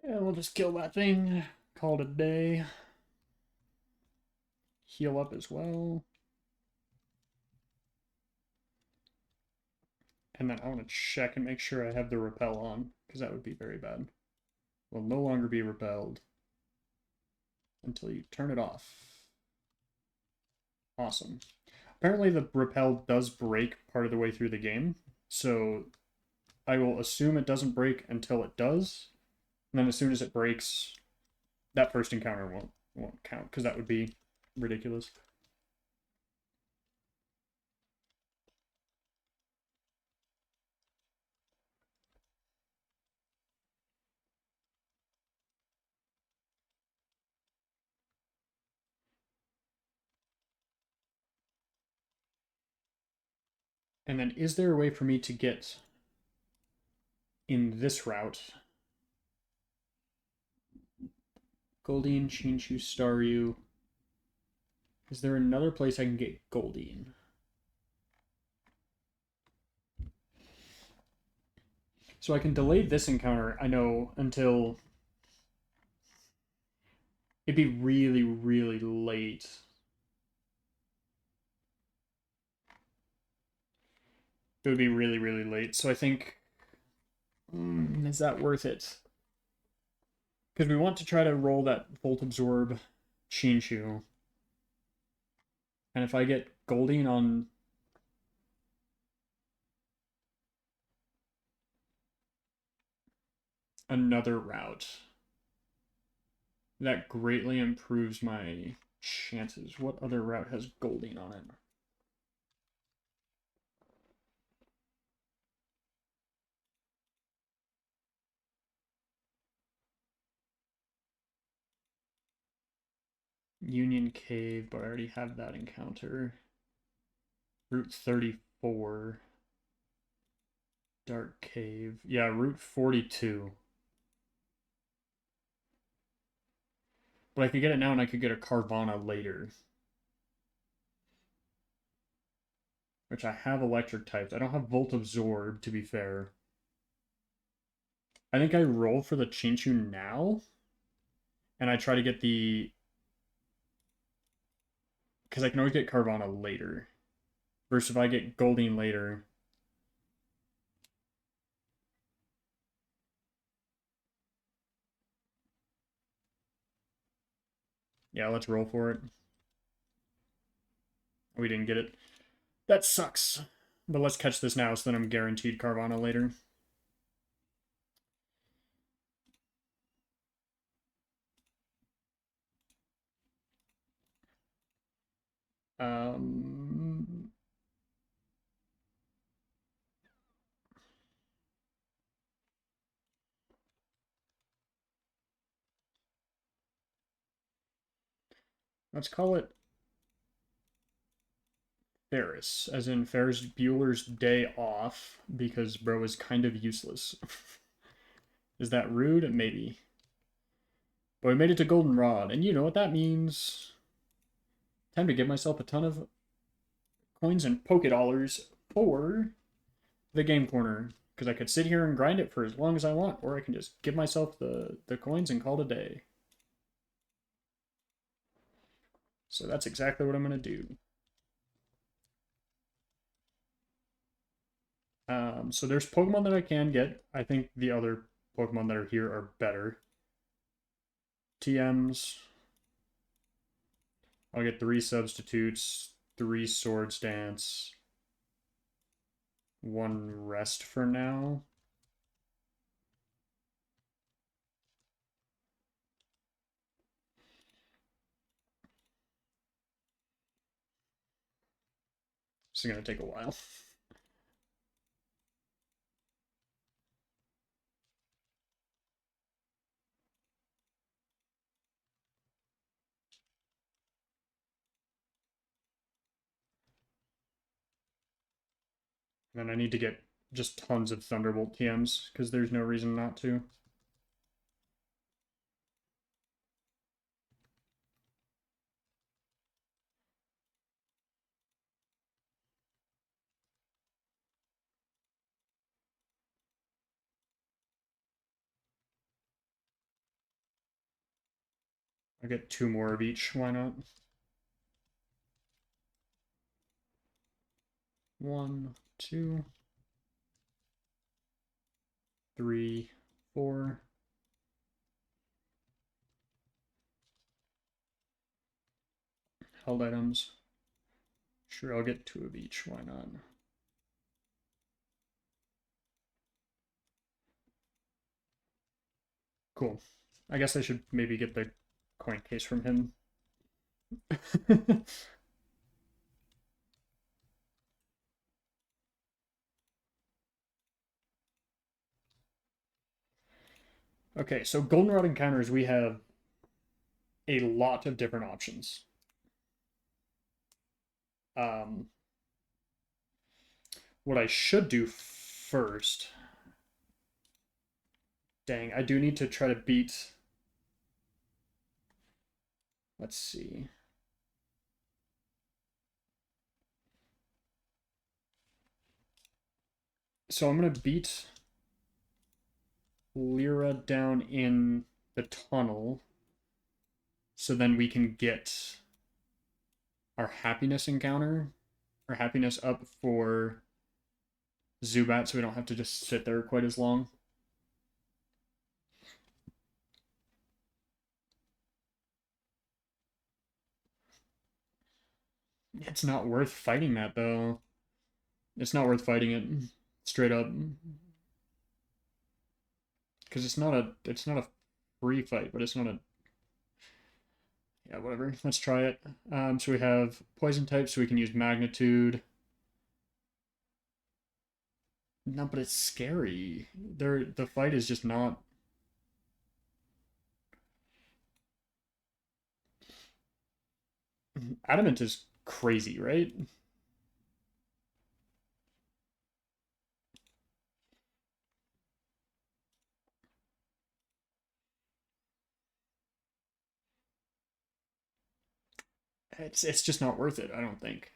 And we'll just kill that thing. Call it a day. Heal up as well. And then I want to check and make sure I have the repel on, because that would be very bad. Will no longer be repelled until you turn it off. Awesome. Apparently the repel does break part of the way through the game, so I will assume it doesn't break until it does. And then as soon as it breaks, that first encounter won't count because that would be ridiculous. And then is there a way for me to get in this route? Goldeen, Chinchu, Staryu. Is there another place I can get Goldeen? So I can delay this encounter, I know, until it'd be really, really late. It would be really, really late. So I think, is that worth it? Because we want to try to roll that Volt Absorb Chinchu. And if I get Goldeen on another route, that greatly improves my chances. What other route has Goldeen on it? Union Cave, but I already have that encounter. Route 34. Dark Cave. Yeah, Route 42. But I could get it now and I could get a Carvana later. Which I have electric types. I don't have Volt Absorb, to be fair. I think I roll for the Chinchu now. And I try to get the... Because I can always get Carvana later. Versus if I get Goldeen later... Yeah, let's roll for it. We didn't get it. That sucks. But let's catch this now so then I'm guaranteed Carvana later. Um... Let's call it Ferris, as in Ferris Bueller's Day Off, because bro is kind of useless. Is that rude? Maybe. But we made it to Goldenrod, and you know what that means. Time to give myself a ton of coins and Poké-Dollars for the game corner. Because I could sit here and grind it for as long as I want, or I can just give myself the coins and call it a day. So that's exactly what I'm going to do. So there's Pokemon that I can get. I think the other Pokemon that are here are better. TMs. I'll get 3 substitutes, 3 Swords Dance, 1 rest for now. This is going to take a while. And then I need to get just tons of Thunderbolt TMs, because there's no reason not to. I'll get 2 more of each, why not? 1, 2, 3, 4. Held items. Sure, I'll get 2 of each, why not? Cool. I guess I should maybe get the coin case from him. Okay, so goldenrod encounters, we have a lot of different options. What I should do first... Dang, I do need to try to beat... Let's see. So I'm going to beat Lyra down in the tunnel so then we can get our happiness encounter, our happiness up for Zubat so we don't have to just sit there quite as long. It's not worth fighting that though. It's not worth fighting it straight up. Because it's not a free fight, but it's not a yeah, whatever. Let's try it. So we have poison type, so we can use magnitude. No, but it's scary. The fight is just not. Adamant is crazy, right? It's just not worth it, I don't think.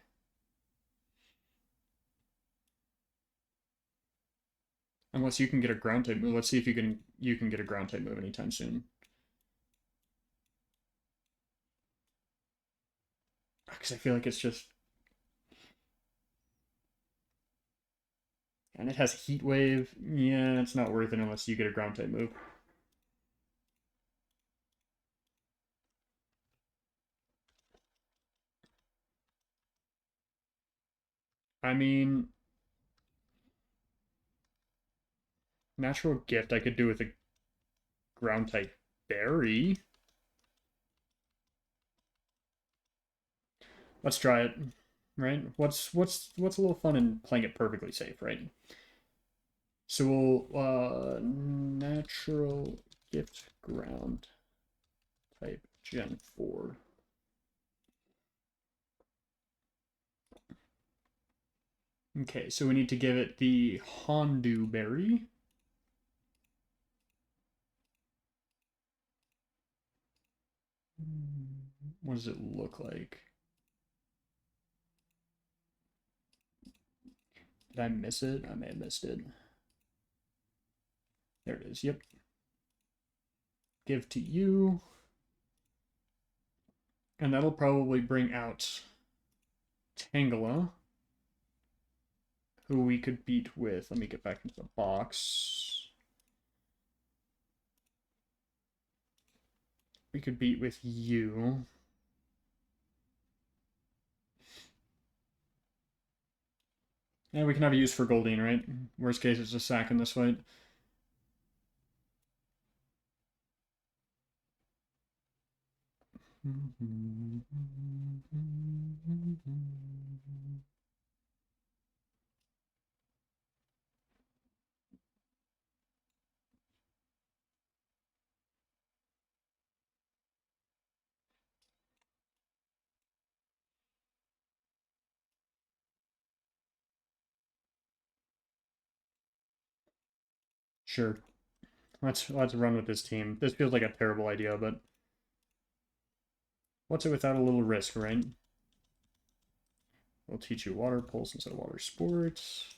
Unless you can get a ground type move. Let's see if you can get a ground type move anytime soon. Because I feel like it's just. And it has Heat Wave. Yeah, it's not worth it unless you get a ground type move. I mean, Natural Gift I could do with a ground type Berry. Let's try it. Right? What's a little fun in playing it perfectly safe, right? So we'll Natural Gift ground type Gen 4. Okay, so we need to give it the Hondu Berry. What does it look like? Did I miss it? I may have missed it. There it is. Yep. Give to you. And that'll probably bring out Tangela, who we could beat with. Let me get back into the box. We could beat with you. And we can have a use for Goldeen, right? Worst case, it's a sack in this fight. Sure. Let's run with this team. This feels like a terrible idea, but what's it without a little risk, right? We'll teach you Water Pulse instead of Water Sports.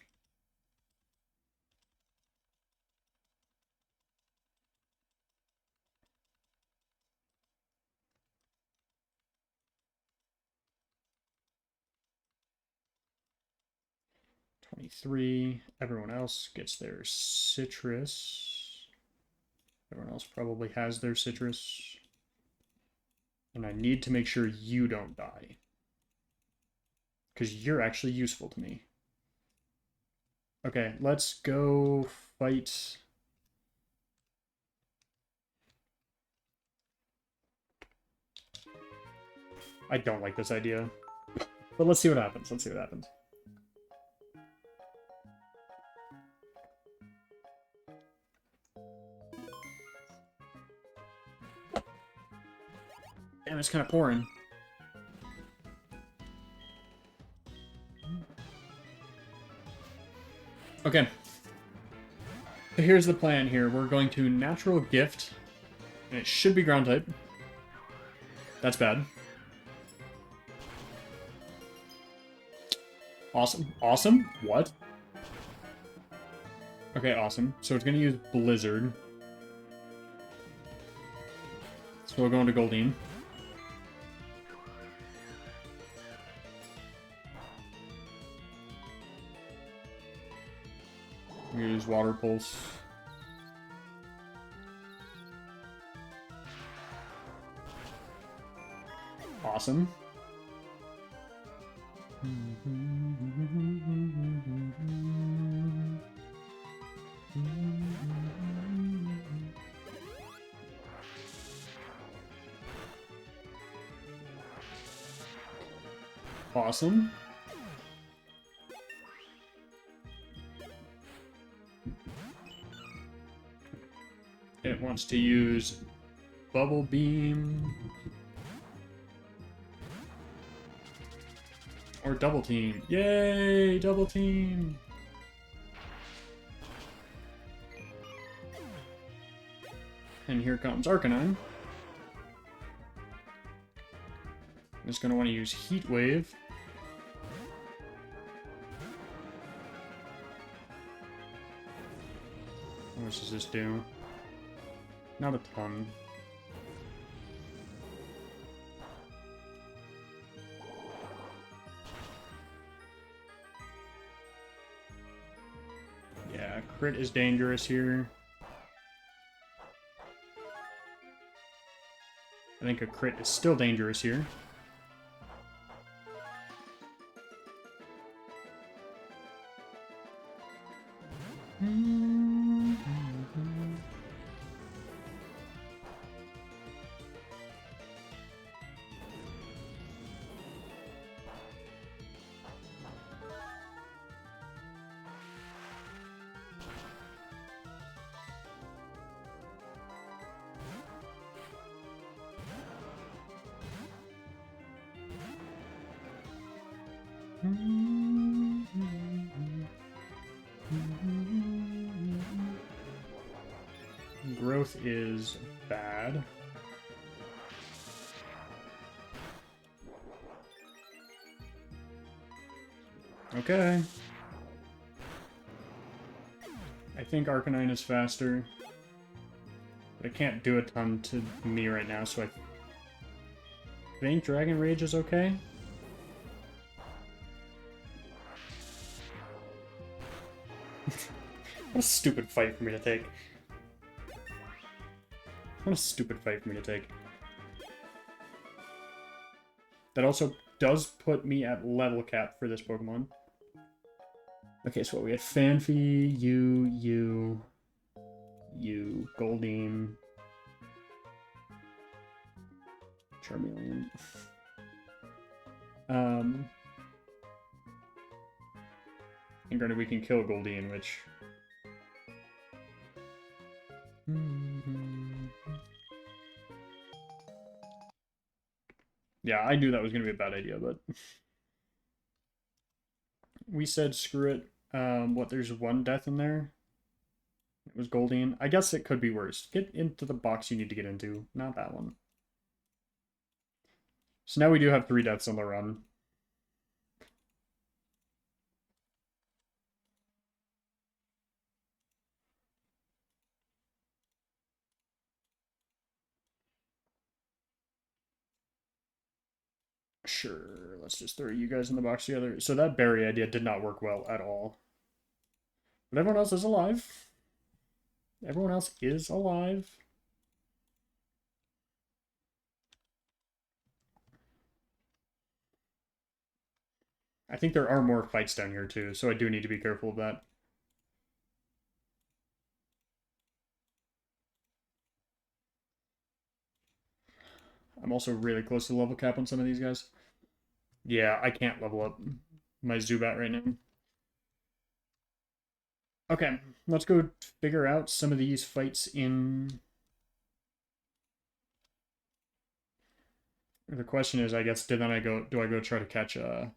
Everyone else gets their citrus. Everyone else probably has their citrus. And I need to make sure you don't die. Because you're actually useful to me. Okay, let's go fight. I don't like this idea. But let's see what happens. Let's see what happens. Damn, it's kind of pouring. Okay. So here's the plan here. We're going to Natural Gift. And it should be Ground type. That's bad. Awesome. Awesome? What? Okay, awesome. So it's going to use Blizzard. So we'll go into Goldeen. Use Water Pulse. Awesome. Awesome. It wants to use Bubble Beam. Or Double Team. Yay! Double Team! And here comes Arcanine. I'm just going to want to use Heat Wave. How much does this do? Not a ton. Yeah, crit is dangerous here. I think a crit is still dangerous here. Growth is bad. Okay. I think Arcanine is faster. But it can't do a ton to me right now, so I think Dragon Rage is okay. What a stupid fight for me to take. What a stupid fight for me to take. That also does put me at level cap for this Pokemon. Okay, so what we had Fanfy, you, Goldeen, Charmeleon. And granted, we can kill Goldeen, which... Yeah, I knew that was going to be a bad idea, but... We said screw it. What, there's one death in there? It was Goldeen. I guess it could be worse. Get into the box you need to get into, not that one. So now we do have 3 deaths on the run. Sure, let's just throw you guys in the box together. So that berry idea did not work well at all. But everyone else is alive. Everyone else is alive. I think there are more fights down here too, so I do need to be careful of that. I'm also really close to the level cap on some of these guys. Yeah, I can't level up my Zubat right now. Okay, let's go figure out some of these fights in... The question is, I guess, do I go try to catch I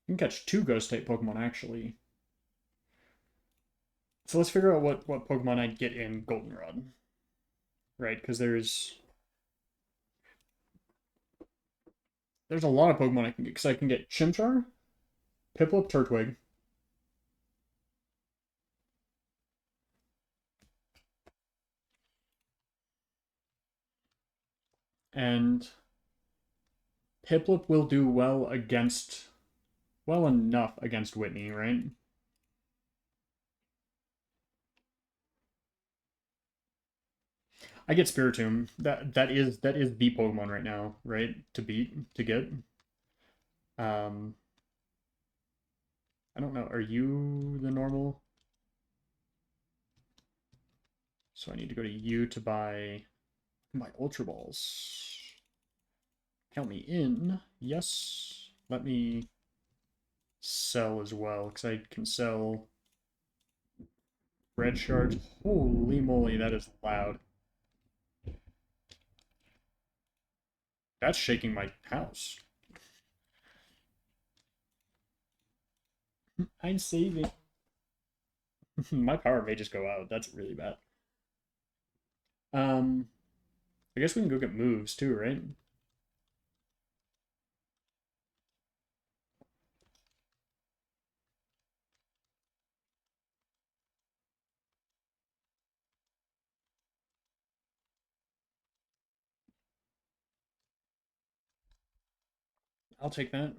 can catch 2 Ghost-type Pokemon, actually. So let's figure out what Pokemon I'd get in Goldenrod. Right, because there's a lot of Pokemon I can get. Because I can get Chimchar, Piplup, Turtwig, and Piplup will do well enough against Whitney, right? I get Spiritomb. That is the Pokemon right now, right? To get. Um, I don't know. Are you the normal? So I need to go to you to buy Ultra Balls. Count me in. Yes. Let me sell as well, because I can sell red shards. Holy moly, that is loud. That's shaking my house. I'm saving. My power may just go out. That's really bad. Um, I guess we can go get moves too, right? I'll take that.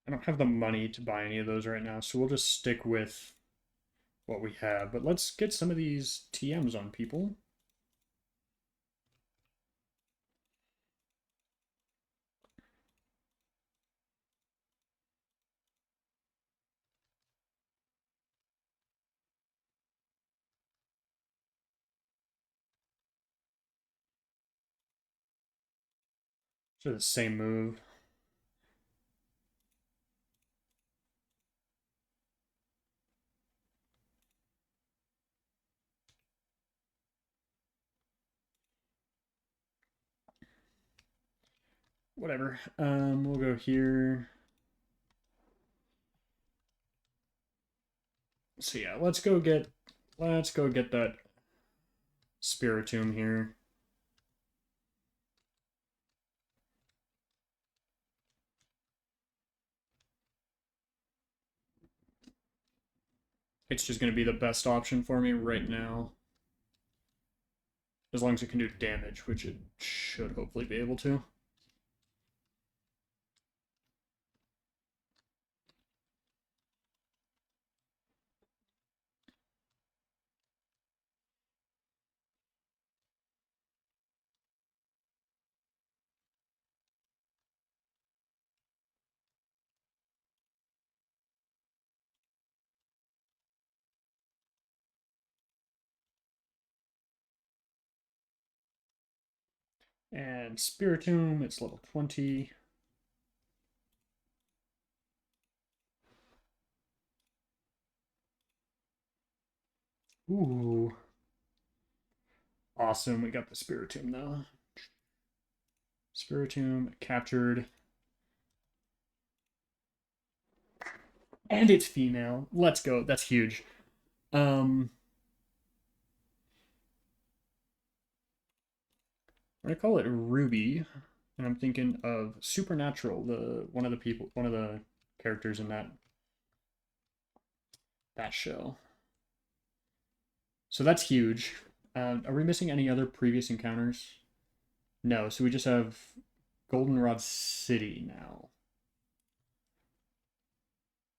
I don't have the money to buy any of those right now, so we'll just stick with what we have. But let's get some of these TMs on people. So the same move. Whatever. We'll go here. So yeah, let's go get that Spiritomb here. It's just going to be the best option for me right now. As long as it can do damage, which it should hopefully be able to. And Spiritomb, it's level 20. Ooh. Awesome, we got the Spiritomb though. Spiritomb captured. And it's female. Let's go. That's huge. I'm gonna call it Ruby, and I'm thinking of Supernatural, the one of the characters in that show. So that's huge. Are we missing any other previous encounters? No, so we just have Goldenrod City now.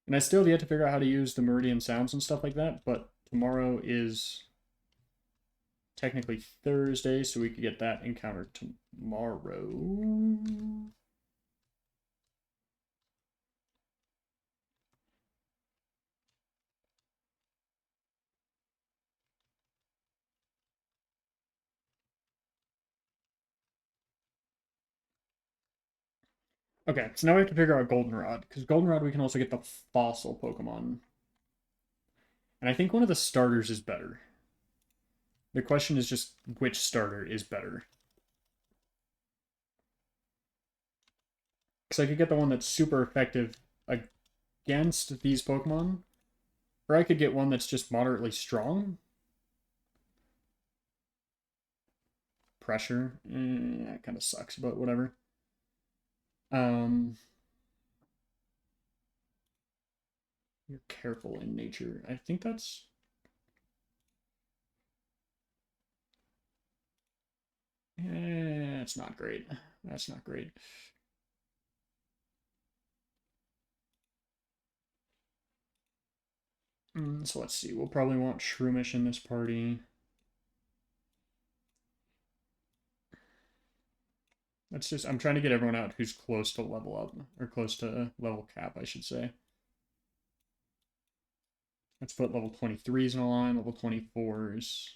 And I still have yet to figure out how to use the Meridian sounds and stuff like that, but technically Thursday, so we could get that encounter tomorrow. Okay, so now we have to figure out Goldenrod, because Goldenrod we can also get the fossil Pokemon. And I think one of the starters is better. The question is just which starter is better. Because I could get the one that's super effective against these Pokemon, or I could get one that's just moderately strong. Pressure, that kind of sucks, but whatever. You're careful in nature. I think that's... it's not great. That's not great. So let's see. We'll probably want Shroomish in this party. Let's just... I'm trying to get everyone out who's close to level up. Or close to level cap, I should say. Let's put level 23s in a line, level 24s.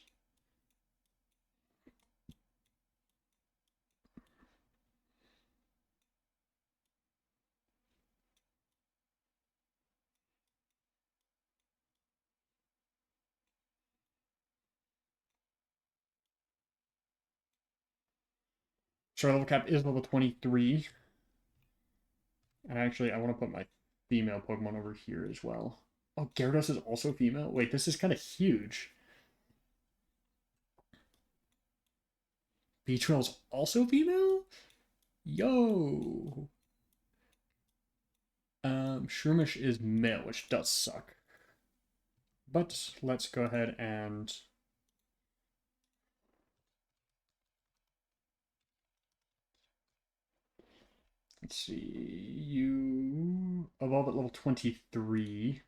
So our level cap is level 23. And actually, I want to put my female Pokemon over here as well. Oh, Gyarados is also female? Wait, this is kind of huge. Beatrell's also female? Yo! Shroomish is male, which does suck. But let's go ahead and... let's see. You evolve at level 23.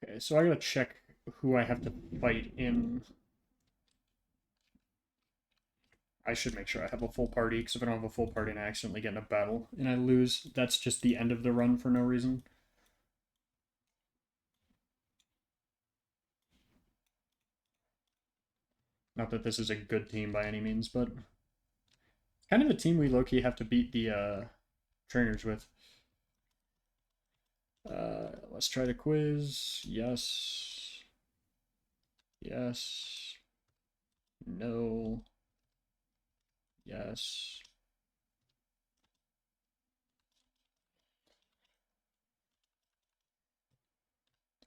Okay, so I gotta check who I have to fight in. I should make sure I have a full party, because if I don't have a full party and I accidentally get in a battle and I lose, that's just the end of the run for no reason. Not that this is a good team by any means, but kind of a team we low-key have to beat the trainers with. Let's try the quiz. Yes. Yes. No. Yes.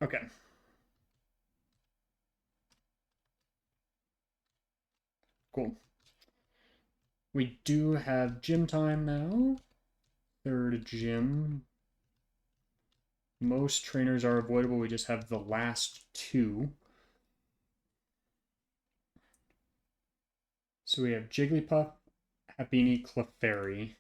Okay. Cool. We do have gym time now. Third gym. Most trainers are avoidable. We just have the last two. So we have Jigglypuff, Happiny, Clefairy.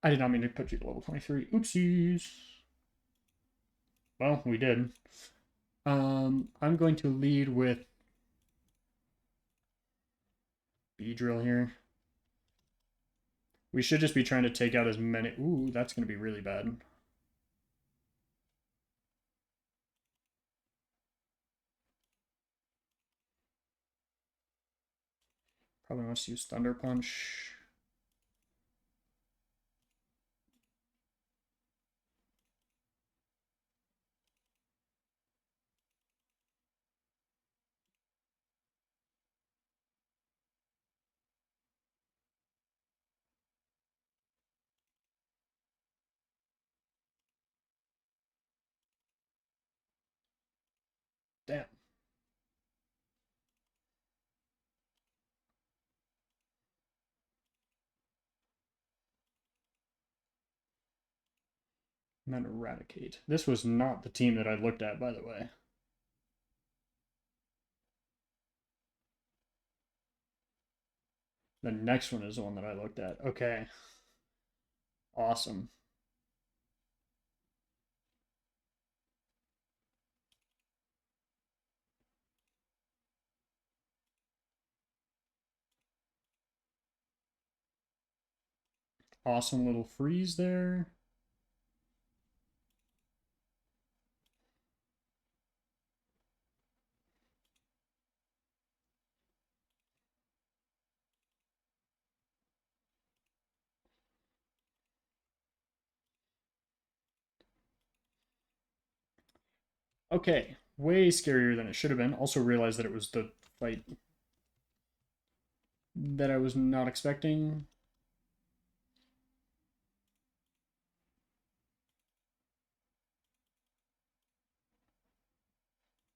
I did not mean to put you to level 23. Oopsies. Well, we did. I'm going to lead with Beedrill here. We should just be trying to take out as many... Ooh, that's going to be really bad. Probably wants to use Thunder Punch. And then Eradicate. This was not the team that I looked at, by the way. The next one is the one that I looked at. Okay. Awesome. Awesome little freeze there. Okay, way scarier than it should have been. Also realized that it was the fight that I was not expecting.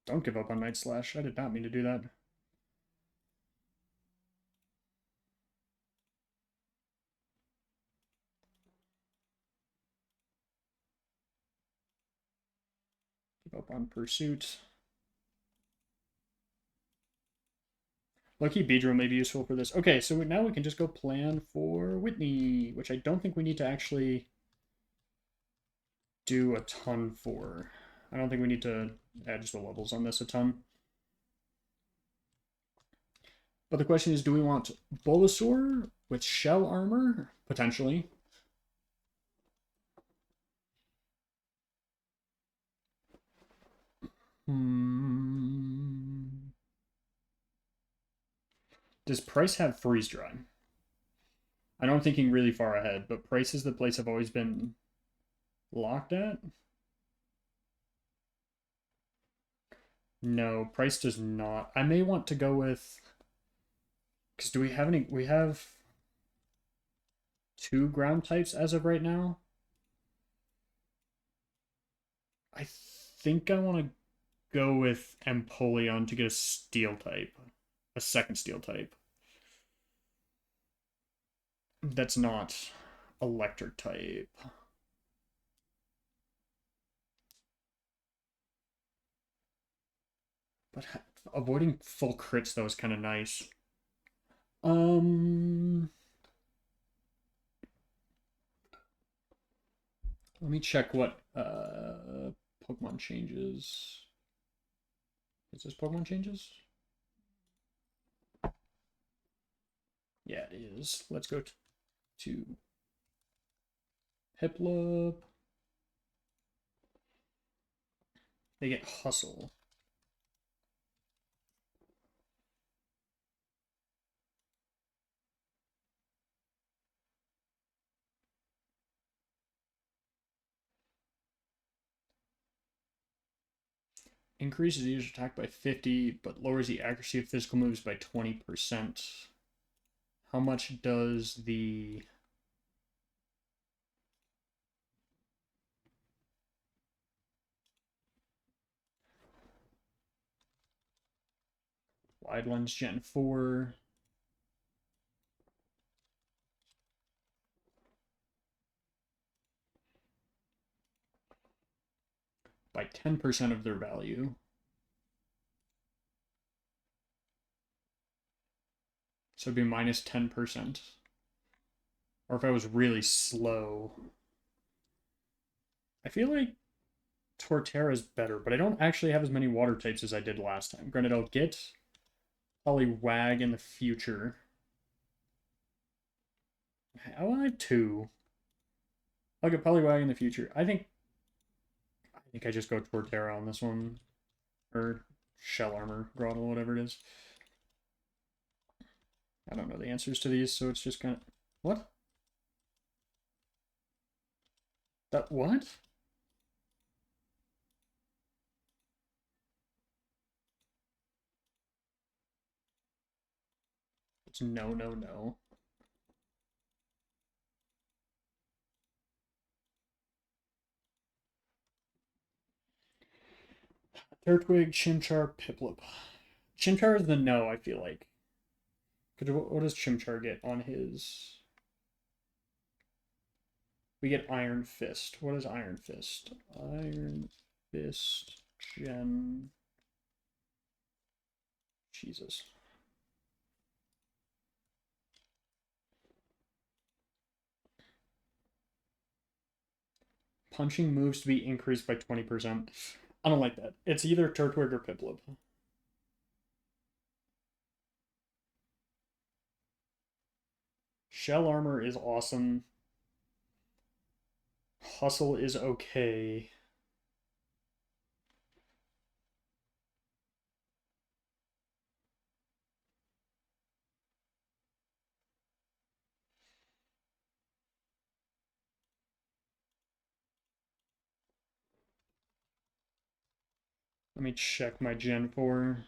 Don't give up on Night Slash. I did not mean to do that. Give up on Pursuit. Lucky Beedrill may be useful for this. Okay, so now we can just go plan for Whitney, which I don't think we need to actually do a ton for. I don't think we need to add just the levels on this a ton. But the question is, do we want Bulbasaur with shell armor? Potentially. Does Price have freeze dry? I know I'm thinking really far ahead, but Price is the place I've always been locked at. No, Price does not. I may want to go with... Because do we have any... We have 2 ground types as of right now. I think I want to go with Empoleon to get a steel type. A second steel type. That's not electric type. But avoiding full crits, though, is kind of nice. Let me check what Pokemon changes. Is this Pokemon changes? Yeah, it is. Let's go to Piplup. They get Hustle. Increases the user's attack by 50, but lowers the accuracy of physical moves by 20%. How much does the... Wide Lens Gen 4... by 10% of their value. So it'd be minus 10%. Or if I was really slow. I feel like Torterra is better, but I don't actually have as many water types as I did last time. Granted, I'll get Poliwag in the future. I want have 2. I'll get Poliwag in the future. I think I just go Torterra on this one. Or Shell Armor, Grottle, whatever it is. I don't know the answers to these, so it's just kind of... What? That what? It's no, no, no. Turtwig, Chimchar, Piplup. Chimchar is the no, I feel like. What does Chimchar get on his... We get Iron Fist. What is Iron Fist? Iron Fist Gen. Jesus. Punching moves to be increased by 20%. I don't like that. It's either Turtwig or Piplup. Shell armor is awesome. Hustle is okay. Let me check my Gen 4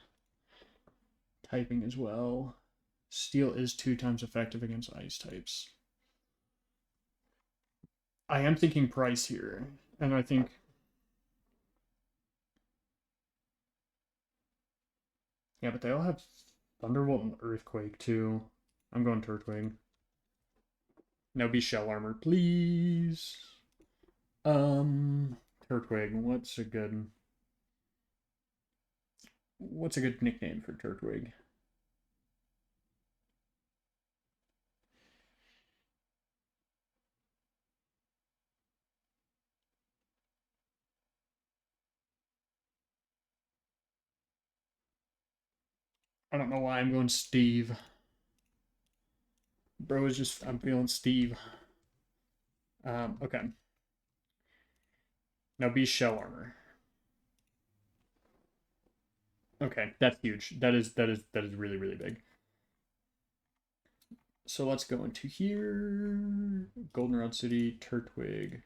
typing as well. Steel is 2 times effective against ice types. I am thinking price here, and I think yeah, but they all have Thunderbolt and Earthquake too. I'm going Turtwig. Now be Shell Armor, please. Um, Turtwig. What's a good nickname for Turtwig? I don't know why I'm going Steve. Bro is just I'm feeling Steve. Okay. Now be Shell Armor. Okay, that's huge. That is really, really big. So let's go into here. Goldenrod City, Turtwig,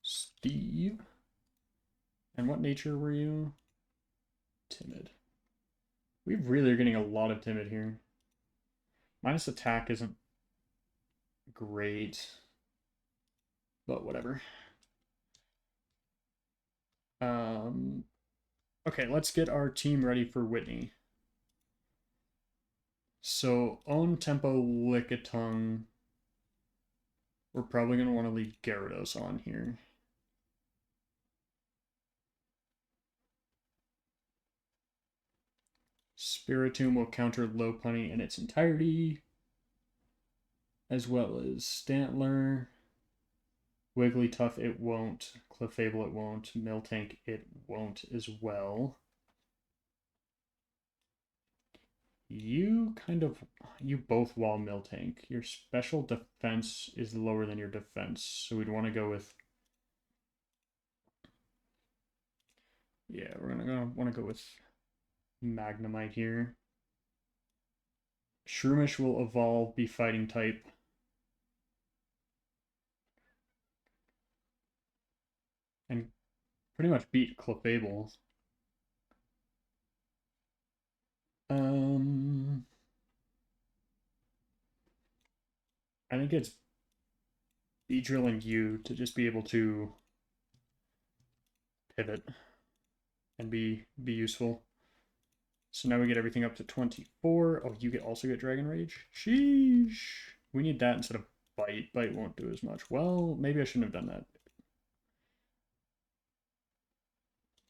Steve. And what nature were you? Timid. We really are getting a lot of timid here. Minus attack isn't great, but whatever. Okay, let's get our team ready for Whitney. So, own Tempo Lickitung. We're probably going to want to leave Gyarados on here. Spiritomb will counter Lopunny in its entirety, as well as Stantler. Wigglytuff, it won't. Clefable, it won't. Miltank, it won't as well. You both wall Miltank. Your special defense is lower than your defense, so we'd want to go with. Yeah, we're gonna want to go with Magnemite here. Shroomish will evolve, be fighting type. And pretty much beat Clefable. I think it's Beedrilling you to just be able to pivot and be useful. So now we get everything up to 24. Oh, you also get Dragon Rage? Sheesh. We need that instead of Bite. Bite won't do as much. Well, maybe I shouldn't have done that.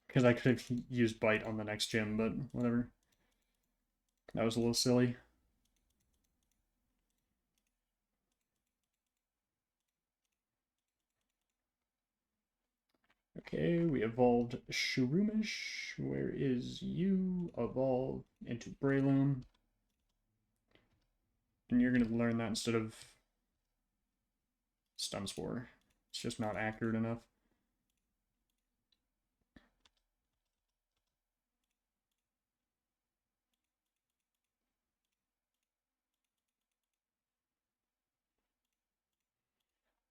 Because I could have used Bite on the next gym, but whatever. That was a little silly. Okay, we evolved Shroomish. Where is you? Evolve into Breloom. And you're going to learn that instead of Stun Spore. It's just not accurate enough.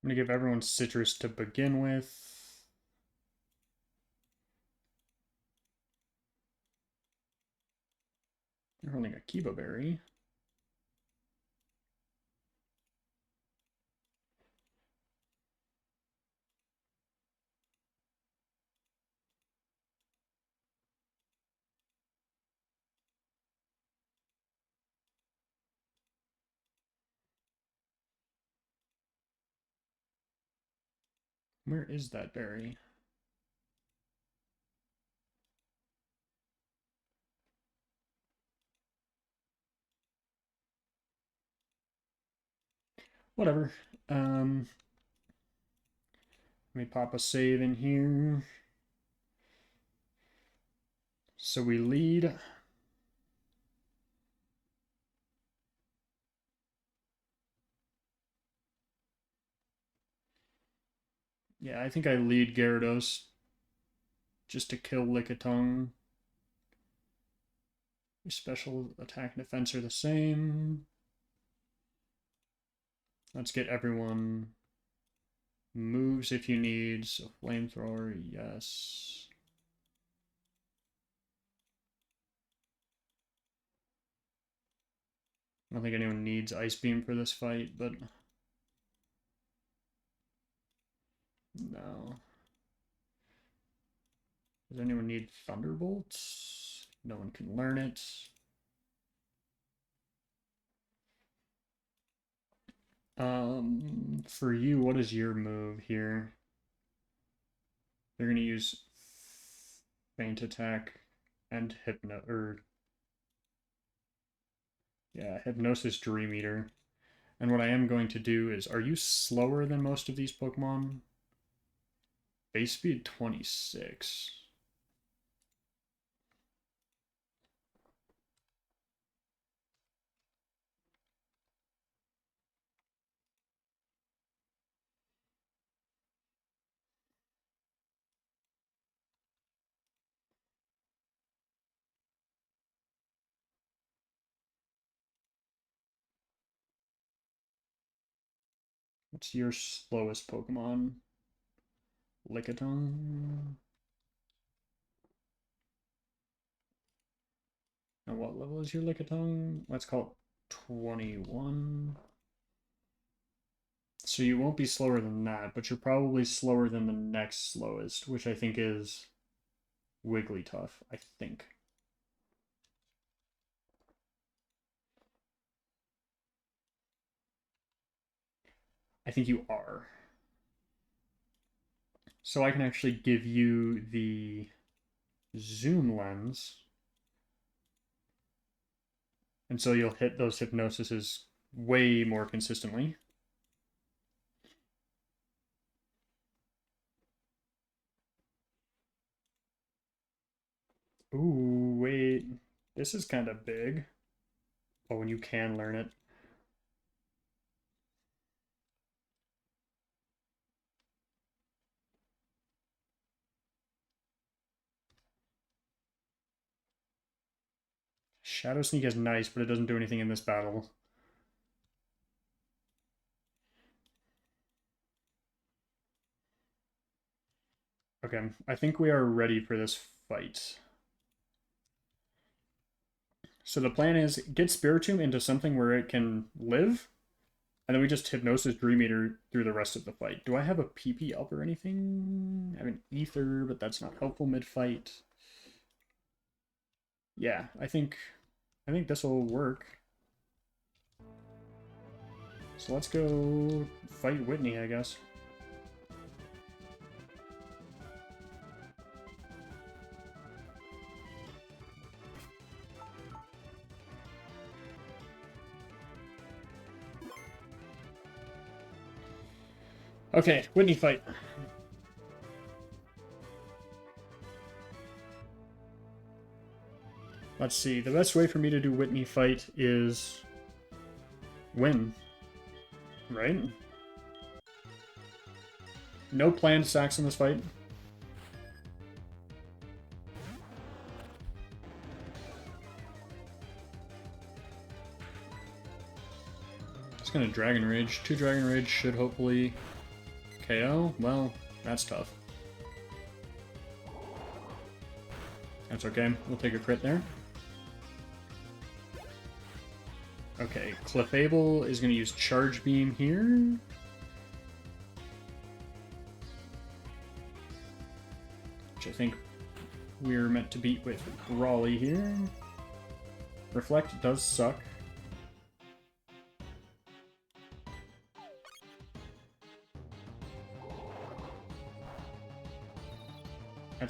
I'm going to give everyone Citrus to begin with. You're holding a Kiba Berry. Where is that berry? Whatever. Let me pop a save in here. So we lead. Yeah, I think I lead Gyarados just to kill Lickitung. Your special attack and defense are the same. Let's get everyone moves if you need. So flamethrower, yes. I don't think anyone needs Ice Beam for this fight, but no. Does anyone need Thunderbolts? No one can learn it. For you, what is your move here? They're gonna use Feint Attack and Hypnosis Dream Eater. And what I am going to do is, are you slower than most of these Pokemon? Base speed 26. What's your slowest Pokemon? Lickitung. And what level is your Lickitung? Let's call it 21. So you won't be slower than that, but you're probably slower than the next slowest, which I think is Wigglytuff, I think. I think you are. So I can actually give you the zoom lens. And so you'll hit those hypnosises way more consistently. Ooh, wait. This is kind of big. Oh, and you can learn it. Shadow Sneak is nice, but it doesn't do anything in this battle. Okay, I think we are ready for this fight. So the plan is get Spiritomb into something where it can live, and then we just Hypnosis Dream Eater through the rest of the fight. Do I have a PP up or anything? I have an Ether, but that's not helpful mid-fight. Yeah, I think this will work. So let's go fight Whitney, I guess. Okay, Whitney fight. Let's see. The best way for me to do Whitney fight is win. Right? No planned sacks in this fight. Just gonna Dragon Rage. 2 Dragon Rage should hopefully KO. Well, that's tough. That's okay. We'll take a crit there. Okay, Clefable is going to use Charge Beam here. Which I think we're meant to beat with Raleigh here. Reflect does suck.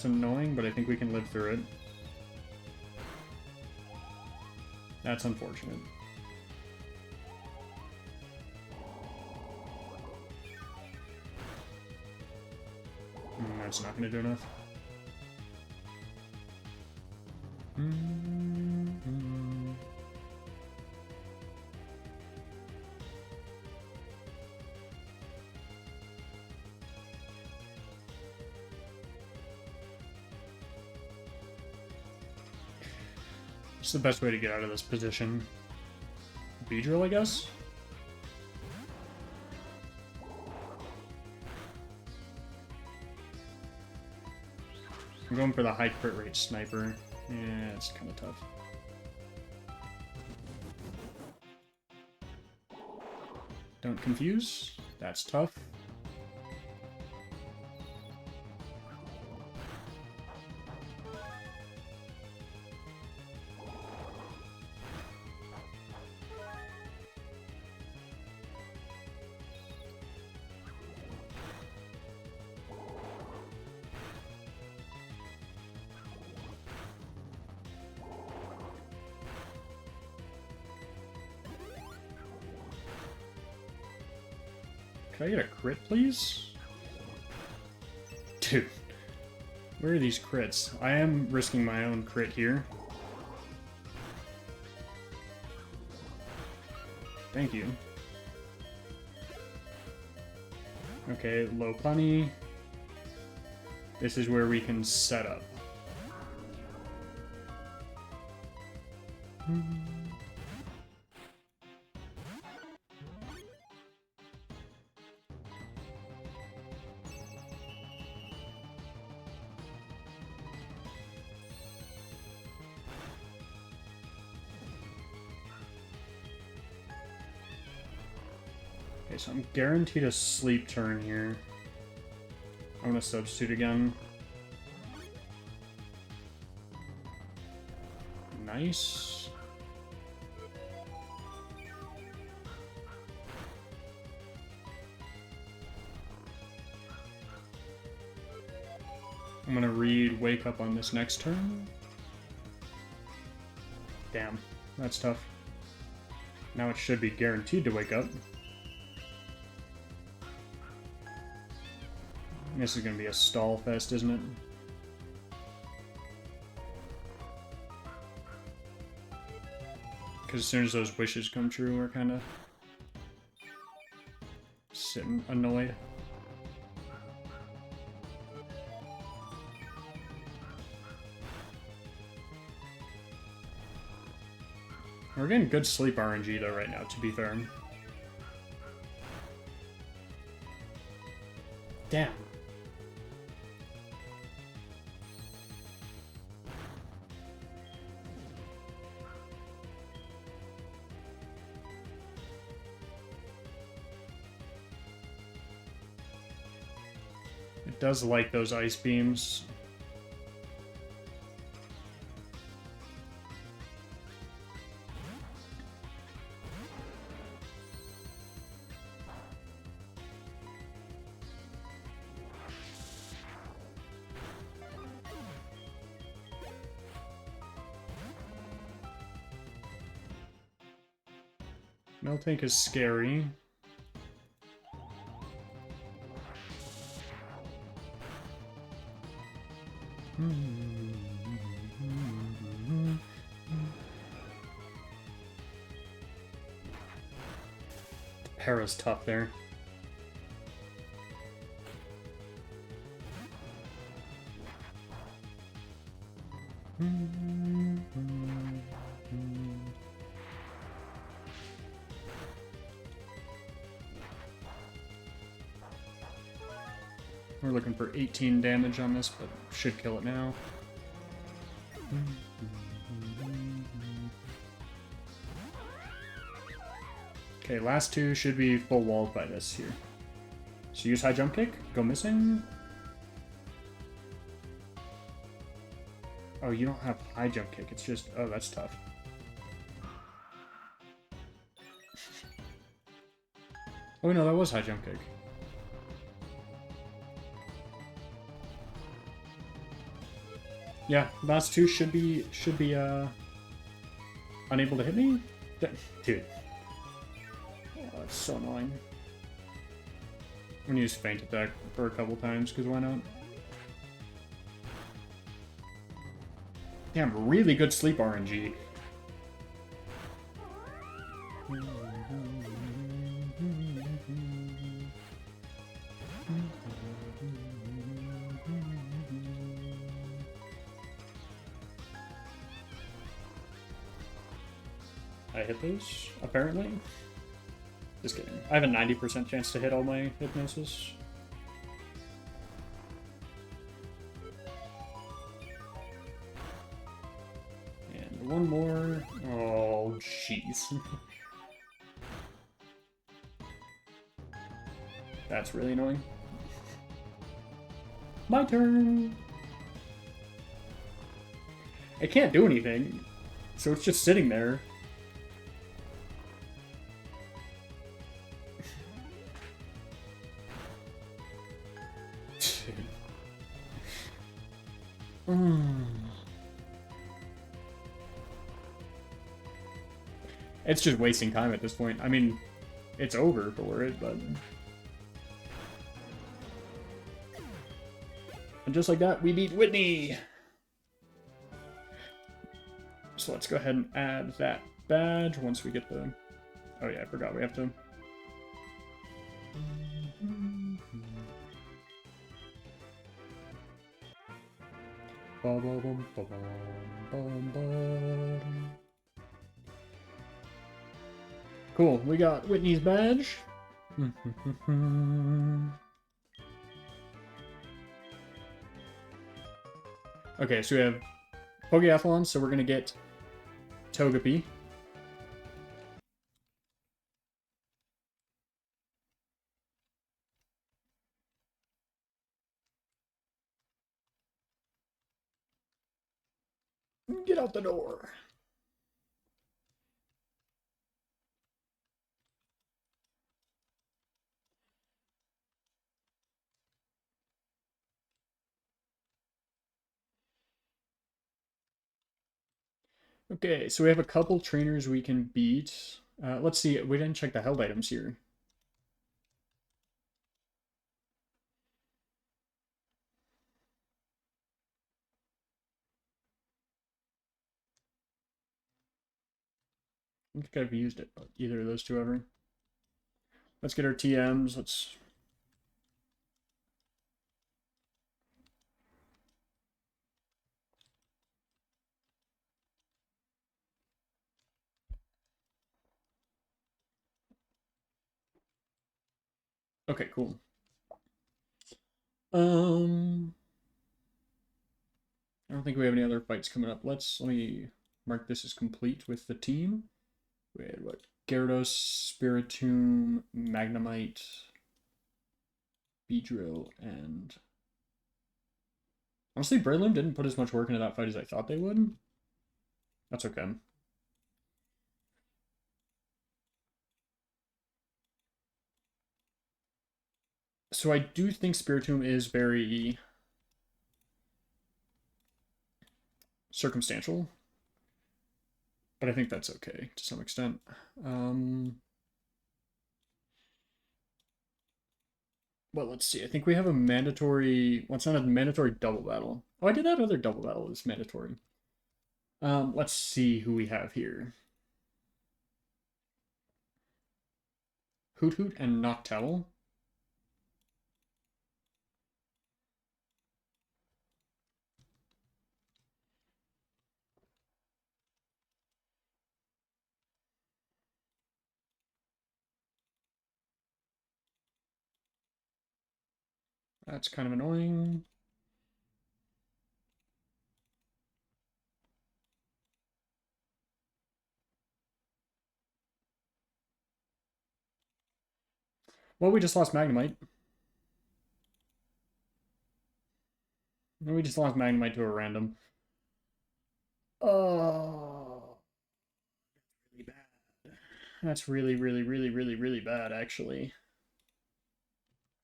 That's annoying, but I think we can live through it. That's unfortunate. That's not going to do enough. What's the best way to get out of this position? Beedrill, I guess? I'm going for the high crit rate sniper. Yeah, it's kind of tough. Don't confuse. That's tough. Can I get a crit, please? Dude. Where are these crits? I am risking my own crit here. Thank you. Okay, low bunny. This is where we can set up. Okay, so I'm guaranteed a sleep turn here. I'm gonna substitute again. Nice. I'm gonna read Wake Up on this next turn. Damn, that's tough. Now it should be guaranteed to wake up. This is gonna be a stall fest, isn't it? Because as soon as those wishes come true, we're kind of sitting annoyed. We're getting good sleep RNG though right now, to be fair. Damn. It does like those ice beams. Miltank is scary. Para's tough there. We're looking for 18 damage on this, but should kill it now. Okay, last two should be full walled by this here. So use high jump kick, go missing. Oh, you don't have high jump kick, it's just, oh, that's tough. Oh no, that was high jump kick. Yeah, last two should be unable to hit me? Dude. Oh, that's so annoying. I'm gonna use Feint Attack for a couple times, because why not? Damn, really good sleep RNG. I hit those, apparently. Just kidding. I have a 90% chance to hit all my hypnosis. And one more. Oh, jeez. That's really annoying. My turn! I can't do anything, so it's just sitting there. It's just wasting time at this point. I mean, it's over for it, but... And just like that, we beat Whitney! So let's go ahead and add that badge once we get the... Oh yeah, I forgot we have to... Cool, we got Whitney's badge. Okay, so we have Pokeathlon, so we're gonna get Togepi. Get out the door. Okay, so we have a couple trainers we can beat. Let's see, we didn't check the held items here. I don't think I've used it, either of those two ever. Let's get our TMs, let's... Okay, cool. I don't think we have any other fights coming up. Let me mark this as complete with the team. We had what? Gyarados, Spiritomb, Magnemite, Beedrill, and... Honestly, Breloom didn't put as much work into that fight as I thought they would. That's okay. So I do think Spiritomb is very circumstantial, but I think that's okay to some extent. Well, let's see. I think we have a mandatory... Well, it's not a mandatory double battle. Oh, I did that other double battle is mandatory. Let's see who we have here. Hoot Hoot and Noctowl. That's kind of annoying. Well, we just lost Magnemite. We just lost Magnemite to a random. Oh, really bad. That's really, really, really, really, really bad, actually.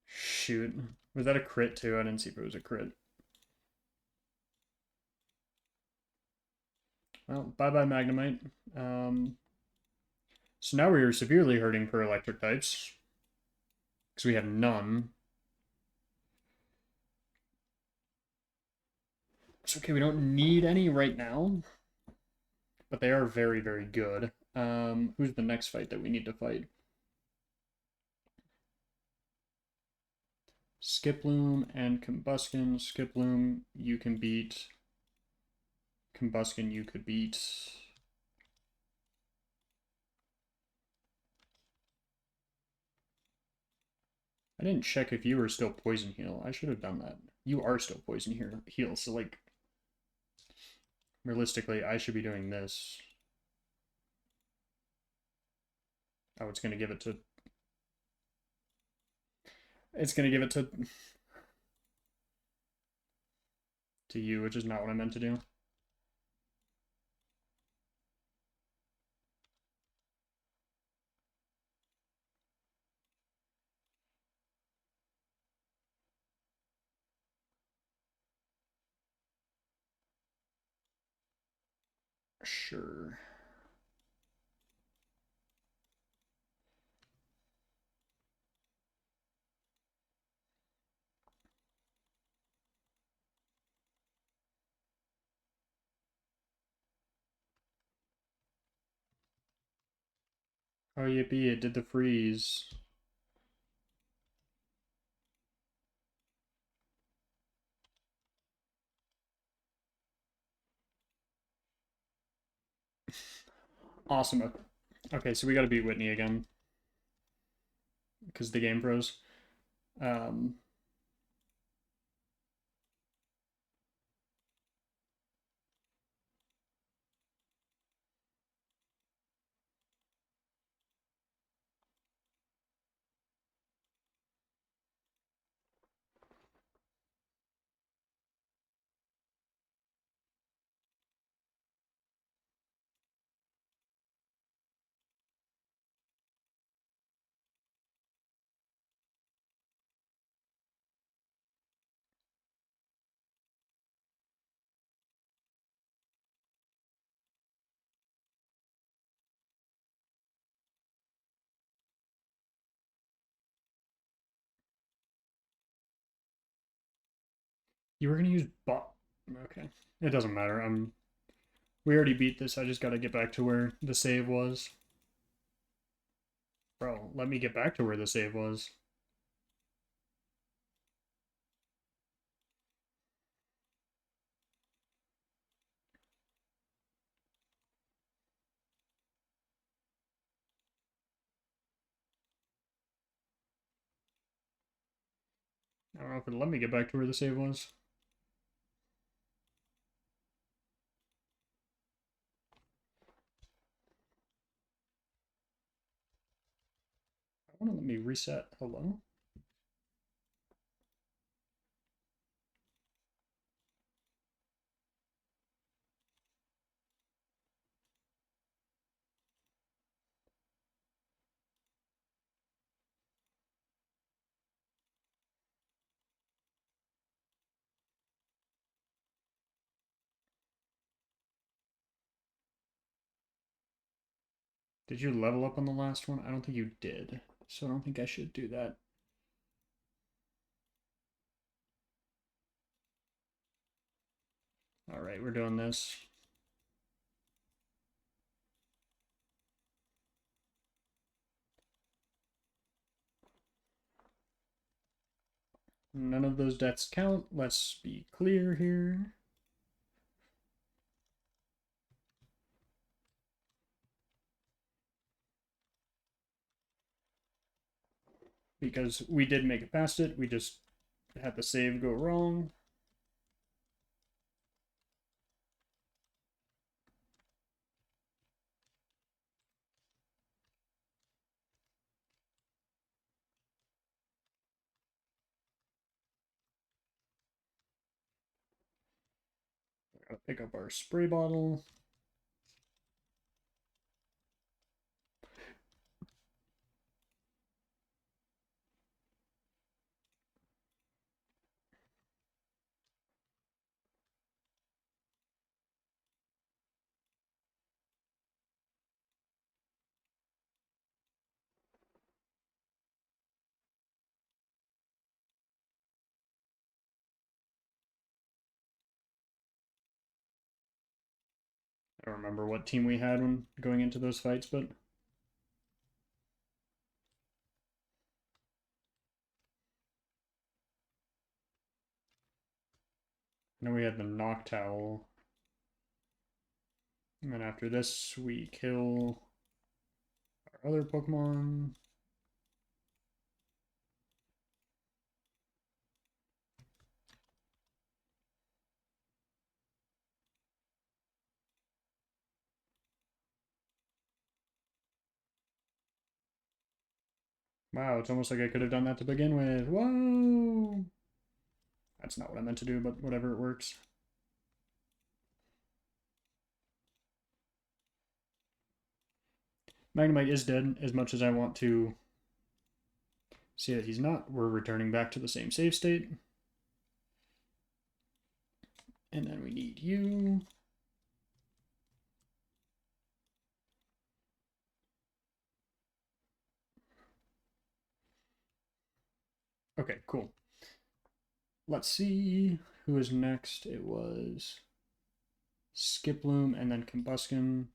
Shoot. Was that a crit, too? I didn't see if it was a crit. Well, bye-bye Magnemite. So now we are severely hurting for electric types. Because we have none. It's okay, we don't need any right now. But they are very, very good. Who's the next fight that we need to fight? Skiploom and Combuskin. Skiploom, you can beat. Combuskin, you could beat. I didn't check if you were still Poison Heal. I should have done that. You are still Poison Heal, so like, realistically, I should be doing this. Oh, it's gonna give it to... It's gonna give it to you, which is not what I meant to do. Sure. Oh, yippee, it did the freeze. Awesome. Okay, so we gotta beat Whitney again. Because the game froze. Um, you were gonna use bot. Okay. It doesn't matter. We already beat this. I just gotta get back to where the save was. Bro, let me get back to where the save was. I don't know if it'll let me get back to where the save was. I want to let me reset. Hello? Did you level up on the last one? I don't think you did. So I don't think I should do that. Alright, we're doing this. None of those deaths count. Let's be clear here. Because we did make it past it. We just had the save go wrong. Gotta pick up our spray bottle. don't remember what team we had when going into those fights, but I know we had the Noctowl. And then after this, we kill our other Pokemon. Wow, it's almost like I could have done that to begin with. Whoa! That's not what I meant to do, but whatever, it works. Magnemite is dead. As much as I want to see that he's not, we're returning back to the same save state. And then we need you. Okay, cool. Let's see who is next. It was Skiploom and then Combuskin.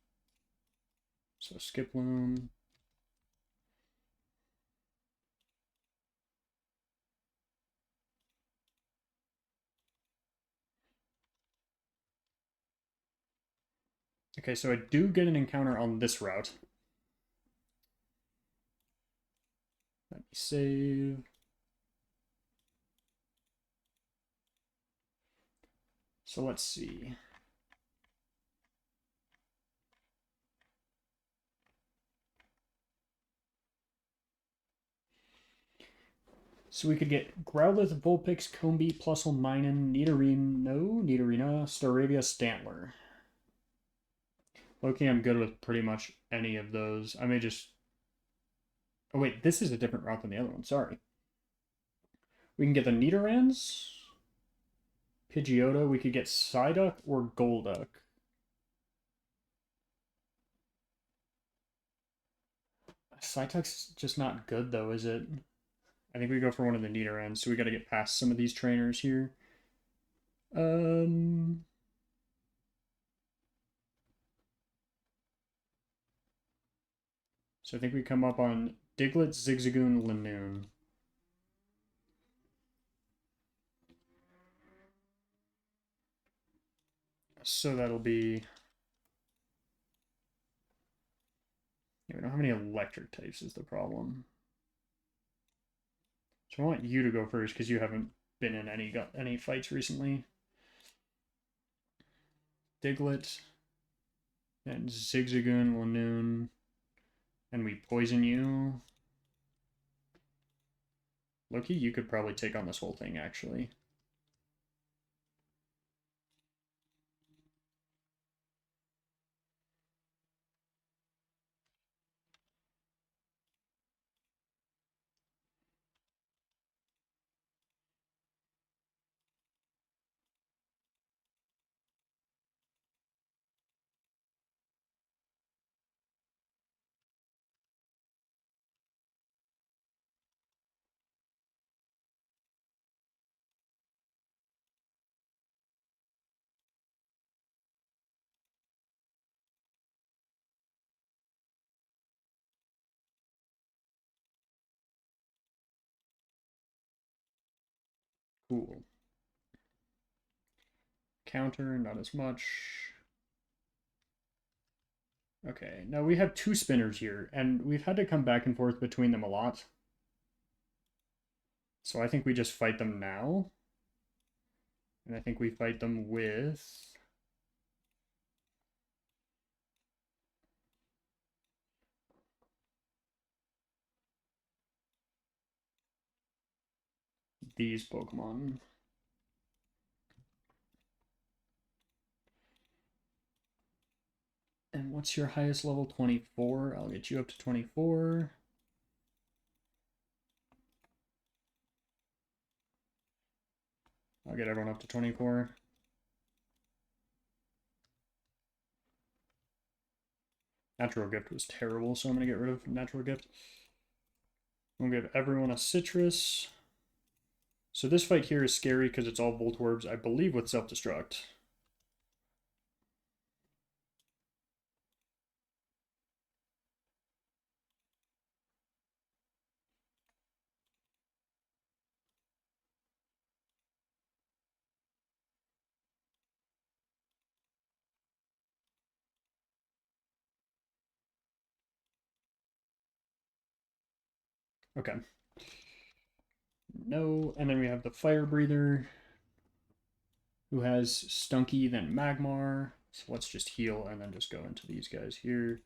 So Skiploom. Okay, so I do get an encounter on this route. Let me save. So let's see. So we could get Growlithe, Vulpix, Combee, Plusle, Minun, Nidorina, Staravia, Stantler. Okay, I'm good with pretty much any of those. I may just... Oh wait, this is a different route than the other one, sorry. We can get the Nidorans, Pidgeotto, we could get Psyduck or Golduck. Psyduck's just not good though, is it? I think we go for one of the Nidorans, so we gotta get past some of these trainers here. So I think we come up on Diglett, Zigzagoon, Linoon. So that'll be... Yeah, we don't have any electric types is the problem. So I want you to go first because you haven't been in any fights recently. Diglett and Zigzagoon, Linoon, and we poison you. Loki, you could probably take on this whole thing actually. Cool. Counter, not as much. Okay, now we have two spinners here, and we've had to come back and forth between them a lot. So I think we just fight them now. And I think we fight them with... these Pokemon. And what's your highest level? 24. I'll get you up to 24. I'll get everyone up to 24. Natural Gift was terrible, so I'm going to get rid of Natural Gift. I'm going to give everyone a Citrus. So this fight here is scary because it's all Voltorbs, I believe, with Self-Destruct. Okay. No, and then we have the fire breather, who has Stunky, then Magmar. So let's just heal and then just go into these guys here.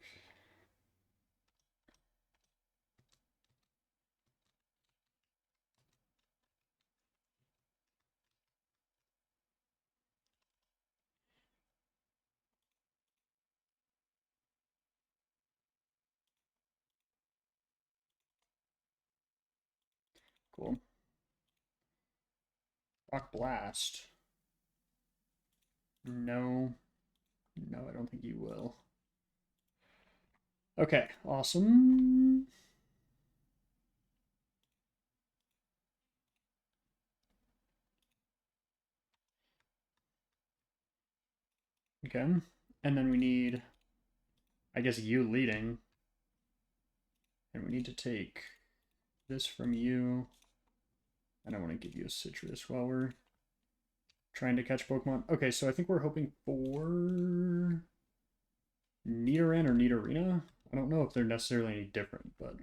Cool. Rock Blast. No. No, I don't think you will. Okay, awesome. Okay. And then we need, I guess, you leading. And we need to take this from you. And I want to give you a citrus while we're trying to catch Pokemon. Okay, so I think we're hoping for Nidoran or Nidorina. I don't know if they're necessarily any different, but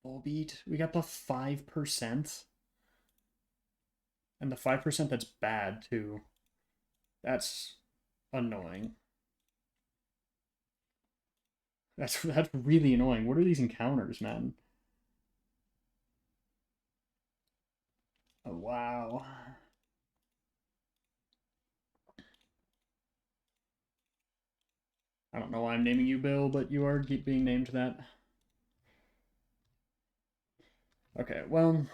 Volbeat. We got the 5%. And the 5% that's bad too. That's annoying. That's really annoying. What are these encounters, man? Oh, wow. I don't know why I'm naming you Bill, but you are being named that. Okay, well,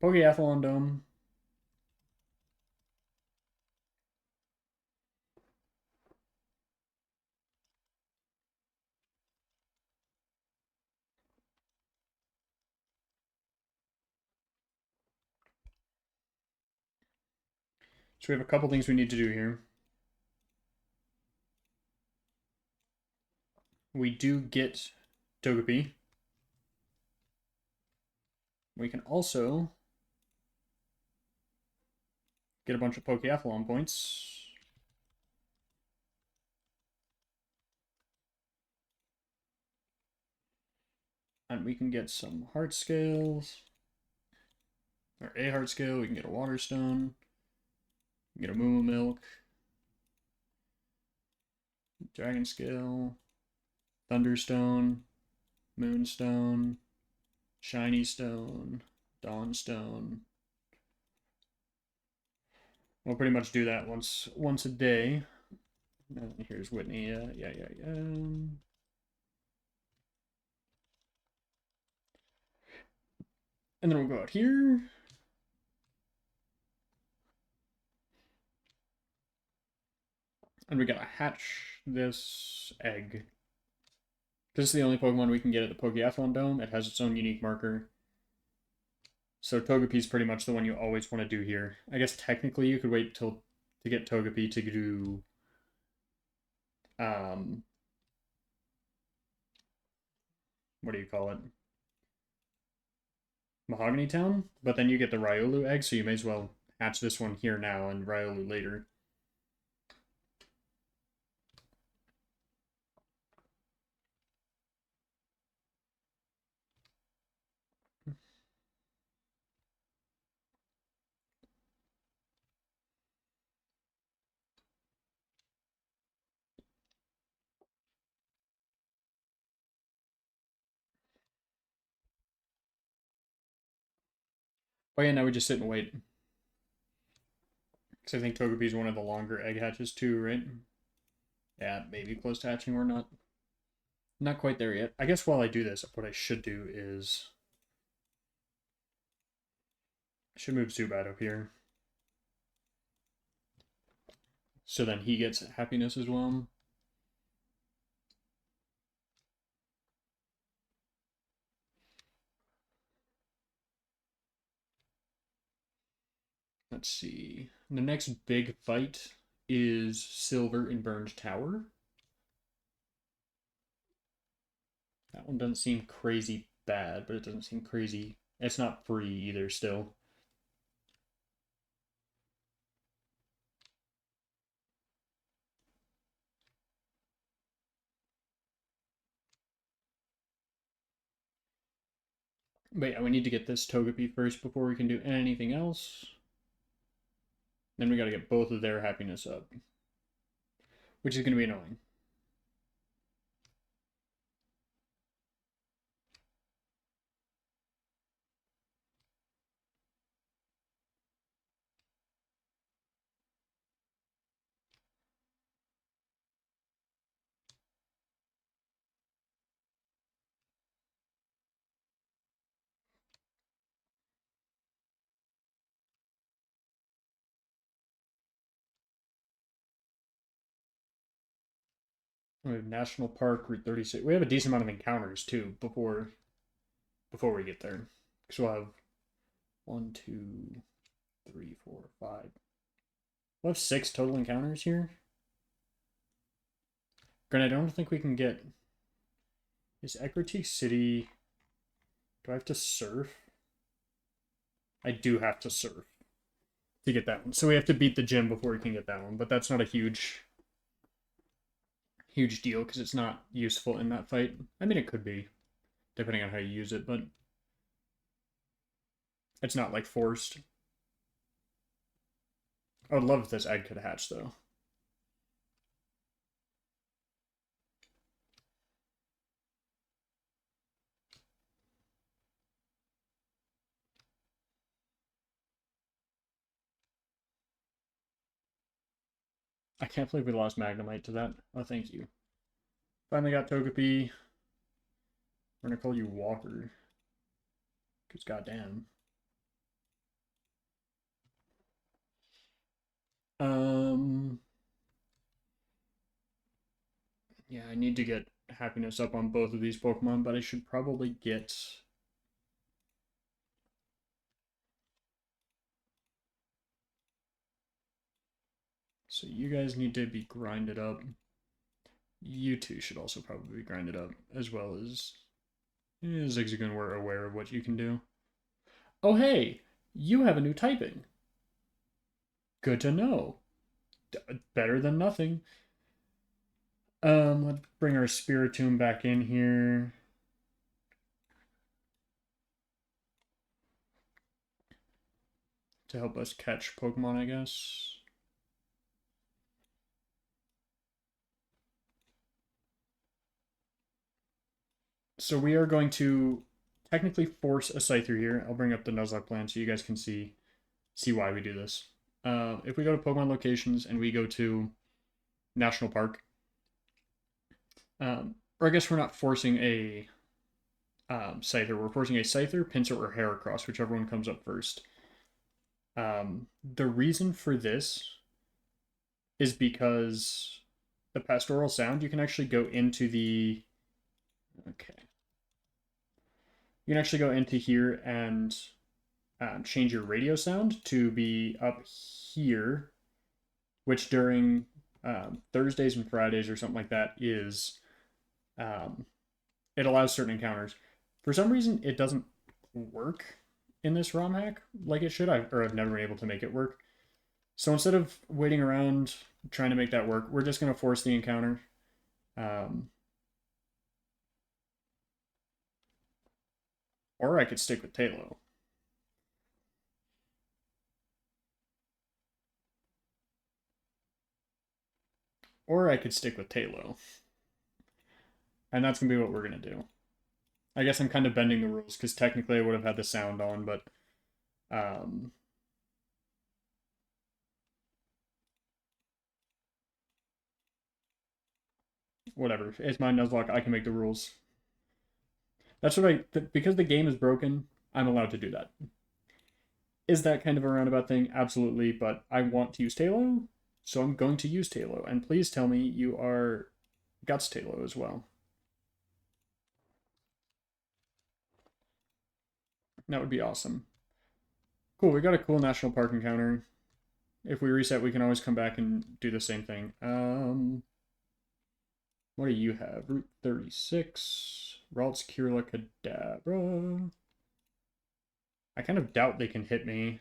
Pokeathlon Dome. So we have a couple things we need to do here. We do get Togepi. We can also get a bunch of Pokeathlon points. And we can get some heart scales. Or a heart scale. We can get a water stone. We can get a moo milk. Dragon scale. Thunderstone. Moonstone. Shiny stone. Dawn stone. We'll pretty much do that once a day. And here's Whitney. Yeah. And then we'll go out here. And we gotta hatch this egg. This is the only Pokemon we can get at the Pokeathlon Dome. It has its own unique marker. So Togepi is pretty much the one you always want to do here. I guess technically you could wait till to get Togepi to do what do you call it? Mahogany Town, but then you get the Riolu egg, so you may as well hatch this one here now and Riolu later. Oh yeah, now we just sit and wait. Because I think Togepi is one of the longer egg hatches too, right? Yeah, maybe close to hatching or not. Not quite there yet. I guess while I do this, what I should do is I should move Zubat up here. So then he gets happiness as well. Let's see. The next big fight is Silver in Burned Tower. That one doesn't seem crazy bad, but it doesn't seem crazy. It's not free either still. But yeah, we need to get this Togepi first before we can do anything else. Then we got to get both of their happiness up, which is going to be annoying. We have National Park, Route 36. We have a decent amount of encounters too before we get there. Because we'll have 1, 2, 3, 4, 5. We'll have 6 total encounters here. Granted, I don't think we can get. Is Ecruteak City. Do I have to surf? I do have to surf to get that one. So we have to beat the gym before we can get that one. But that's not a huge deal because it's not useful in that fight. I mean, it could be, depending on how you use it, but it's not like forced. I would love if this egg could hatch though. I can't believe we lost Magnemite to that. Oh, thank you. Finally got Togepi. We're gonna call you Walker. Because goddamn. Yeah, I need to get happiness up on both of these Pokemon, but I should probably get. So you guys need to be grinded up. You two should also probably be grinded up, as well as Zigzagoon. We're aware of what you can do. Oh hey, you have a new typing. Good to know. Better than nothing. Let's bring our Spiritomb back in here. To help us catch Pokemon, I guess. So we are going to technically force a Scyther here. I'll bring up the Nuzlocke plan so you guys can see why we do this. If we go to Pokemon locations and we go to National Park, or I guess we're not forcing a Scyther. We're forcing a Scyther, Pinsir, or Heracross, whichever one comes up first. The reason for this is because the Pastoral Sound, you can actually go into the. Okay. You can actually go into here and change your radio sound to be up here, which during Thursdays and Fridays or something like that is. It allows certain encounters. For some reason, it doesn't work in this ROM hack like it should. I've never been able to make it work. So instead of waiting around trying to make that work, we're just going to force the encounter. Or I could stick with Talo. Or I could stick with Talo. And that's going to be what we're going to do. I guess I'm kind of bending the rules because technically I would have had the sound on, but whatever. It's my Nuzlocke. I can make the rules. That's what because the game is broken, I'm allowed to do that. Is that kind of a roundabout thing? Absolutely, but I want to use Talo, so I'm going to use Talo. And please tell me you are Guts Talo as well. That would be awesome. Cool, we got a cool national park encounter. If we reset, we can always come back and do the same thing. What do you have? Route 36. Ralts, Kirla, Kadabra. I kind of doubt they can hit me.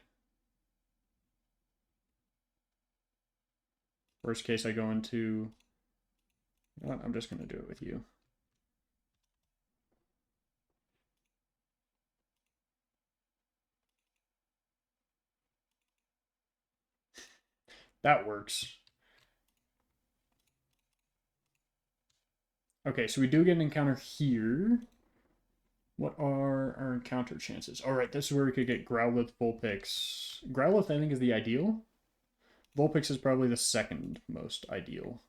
Worst case, I go into. You know what? I'm just going to do it with you. That works. Okay, so we do get an encounter here. What are our encounter chances? All right, this is where we could get Growlithe, Vulpix. Growlithe, I think, is the ideal. Vulpix is probably the second most ideal.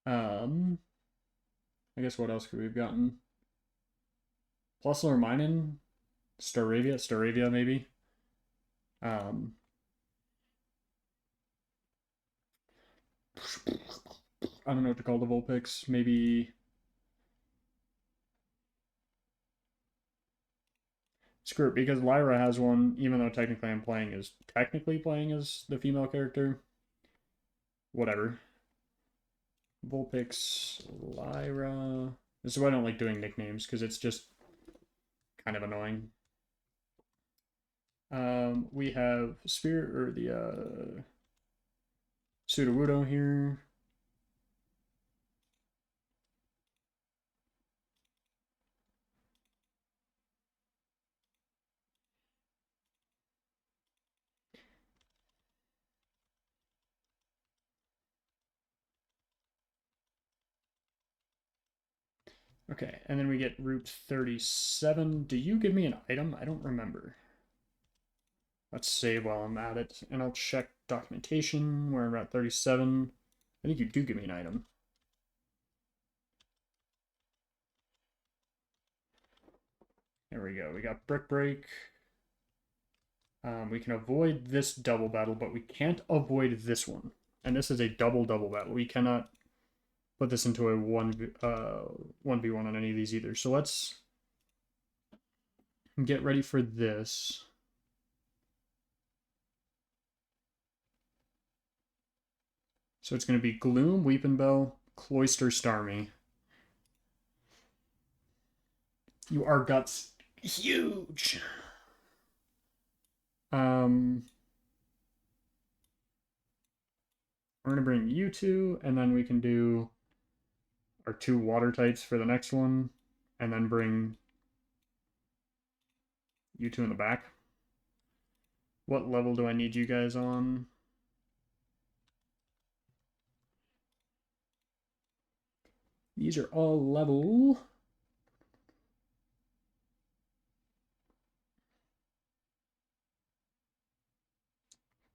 I guess what else could we have gotten? Plus or Minin? Staravia maybe. Um, I don't know what to call the Vulpix. Maybe screw it, because Lyra has one, even though technically I'm playing as the female character. Whatever. Vulpix, Lyra. This is why I don't like doing nicknames, because it's just kind of annoying. We have Spirit, or the Sudowoodo here. Okay, and then we get Route 37. Do you give me an item? I don't remember. Let's save while I'm at it, and I'll check documentation where I'm at 37. I think you do give me an item. There we go. We got Brick Break. We can avoid this double battle, but we can't avoid this one. And this is a double battle. We cannot put this into a 1v1 on any of these either. So let's get ready for this. So it's going to be Gloom, Weepinbell, Cloyster, Starmie. You are guts huge. We're going to bring you two, and then we can do our two water types for the next one, and then bring you two in the back. What level do I need you guys on? These are all level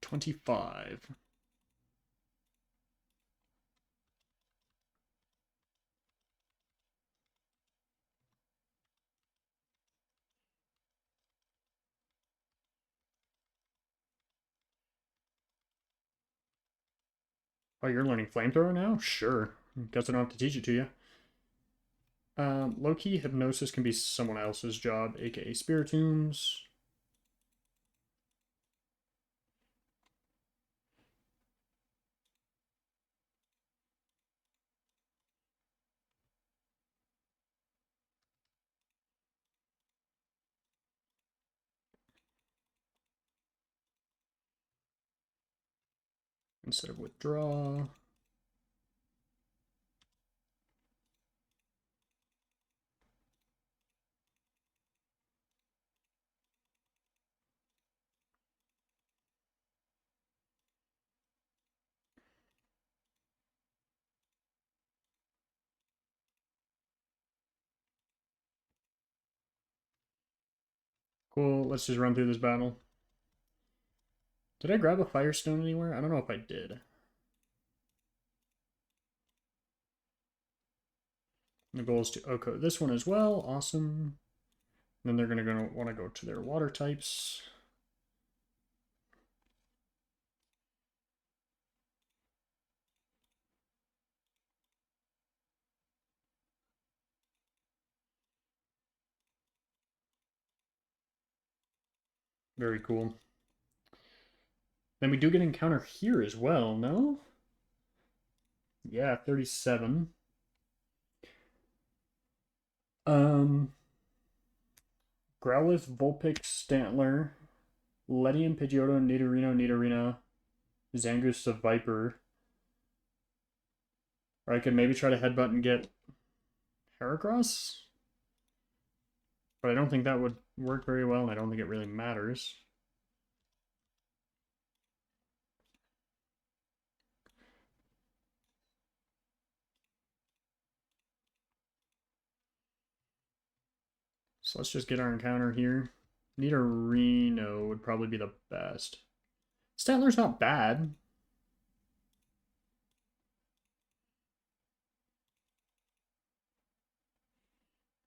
25. Oh, you're learning Flamethrower now? Sure. Guess I don't have to teach it to you. Low-key, Hypnosis can be someone else's job, aka Spiritombs. Instead of withdraw. Cool, let's just run through this battle. Did I grab a Firestone anywhere? I don't know if I did. The goal is to Oko this one as well. Awesome. Then they're going to want to go to their water types. Very cool. Then we do get an encounter here as well, no? Yeah, 37. Growlithe, Vulpix, Stantler, Ledium, Pidgeotto, Nidorino, Zangoose, the Viper. Or I could maybe try to headbutt and get Heracross? But I don't think that would work very well, and I don't think it really matters. So let's just get our encounter here. Nidorino would probably be the best. Statler's not bad.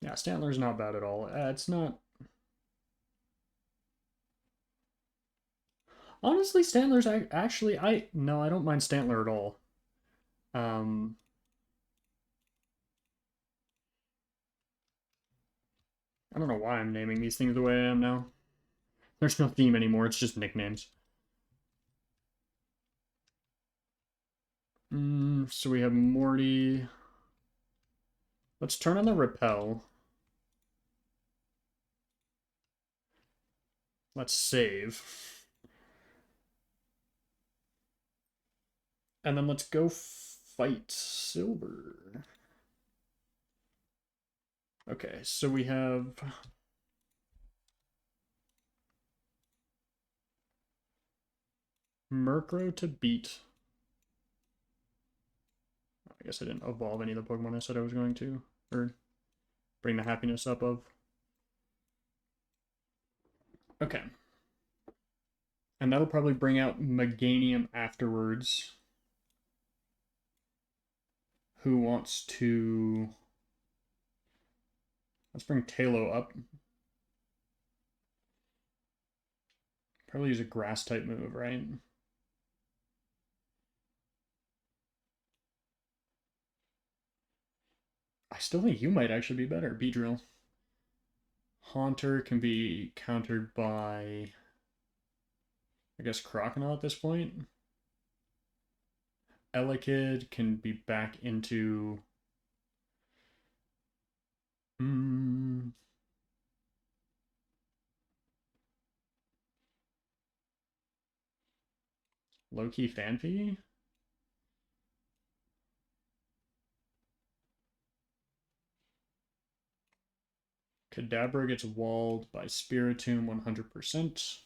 Yeah, Stantler's not bad at all. It's not... Honestly, Stantler's actually... No, I don't mind Stantler at all. I don't know why I'm naming these things the way I am now. There's no theme anymore, it's just nicknames. So we have Morty. Let's turn on the repel. Let's save. And then let's go fight Silver. Okay, so we have... Murkrow to beat. I guess I didn't evolve any of the Pokemon I said I was going to. Or bring the happiness up of. Okay. And that'll probably bring out Meganium afterwards. Who wants to... Let's bring Talo up. Probably use a grass type move, right? I still think you might actually be better, Beedrill. Haunter can be countered by, I guess, Croconaw at this point. Elekid can be back into... Low-key Fanpy? Kadabra gets walled by Spiritomb 100%.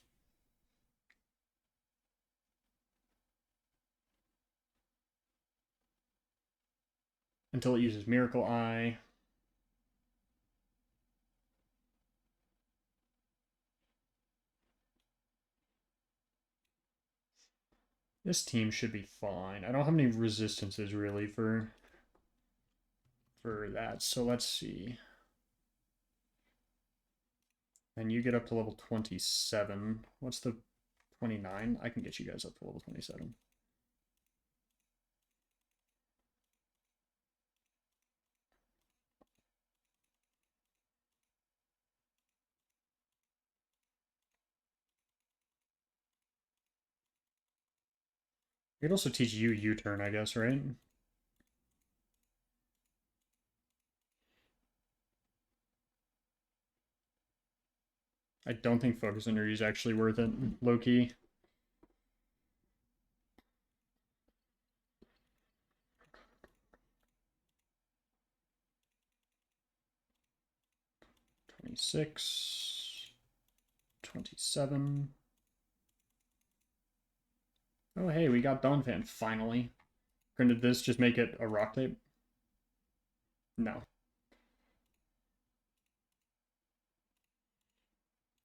Until it uses Miracle Eye. This team should be fine. I don't have any resistances really for that, so let's see. And you get up to level 27. What's the 29? I can get you guys up to level 27. I could also teach you U-turn, I guess, right? I don't think Focus Energy is actually worth it, low-key. $26, $27. Oh, hey, we got Donphan, finally. Granted, this just make it a rock type? No.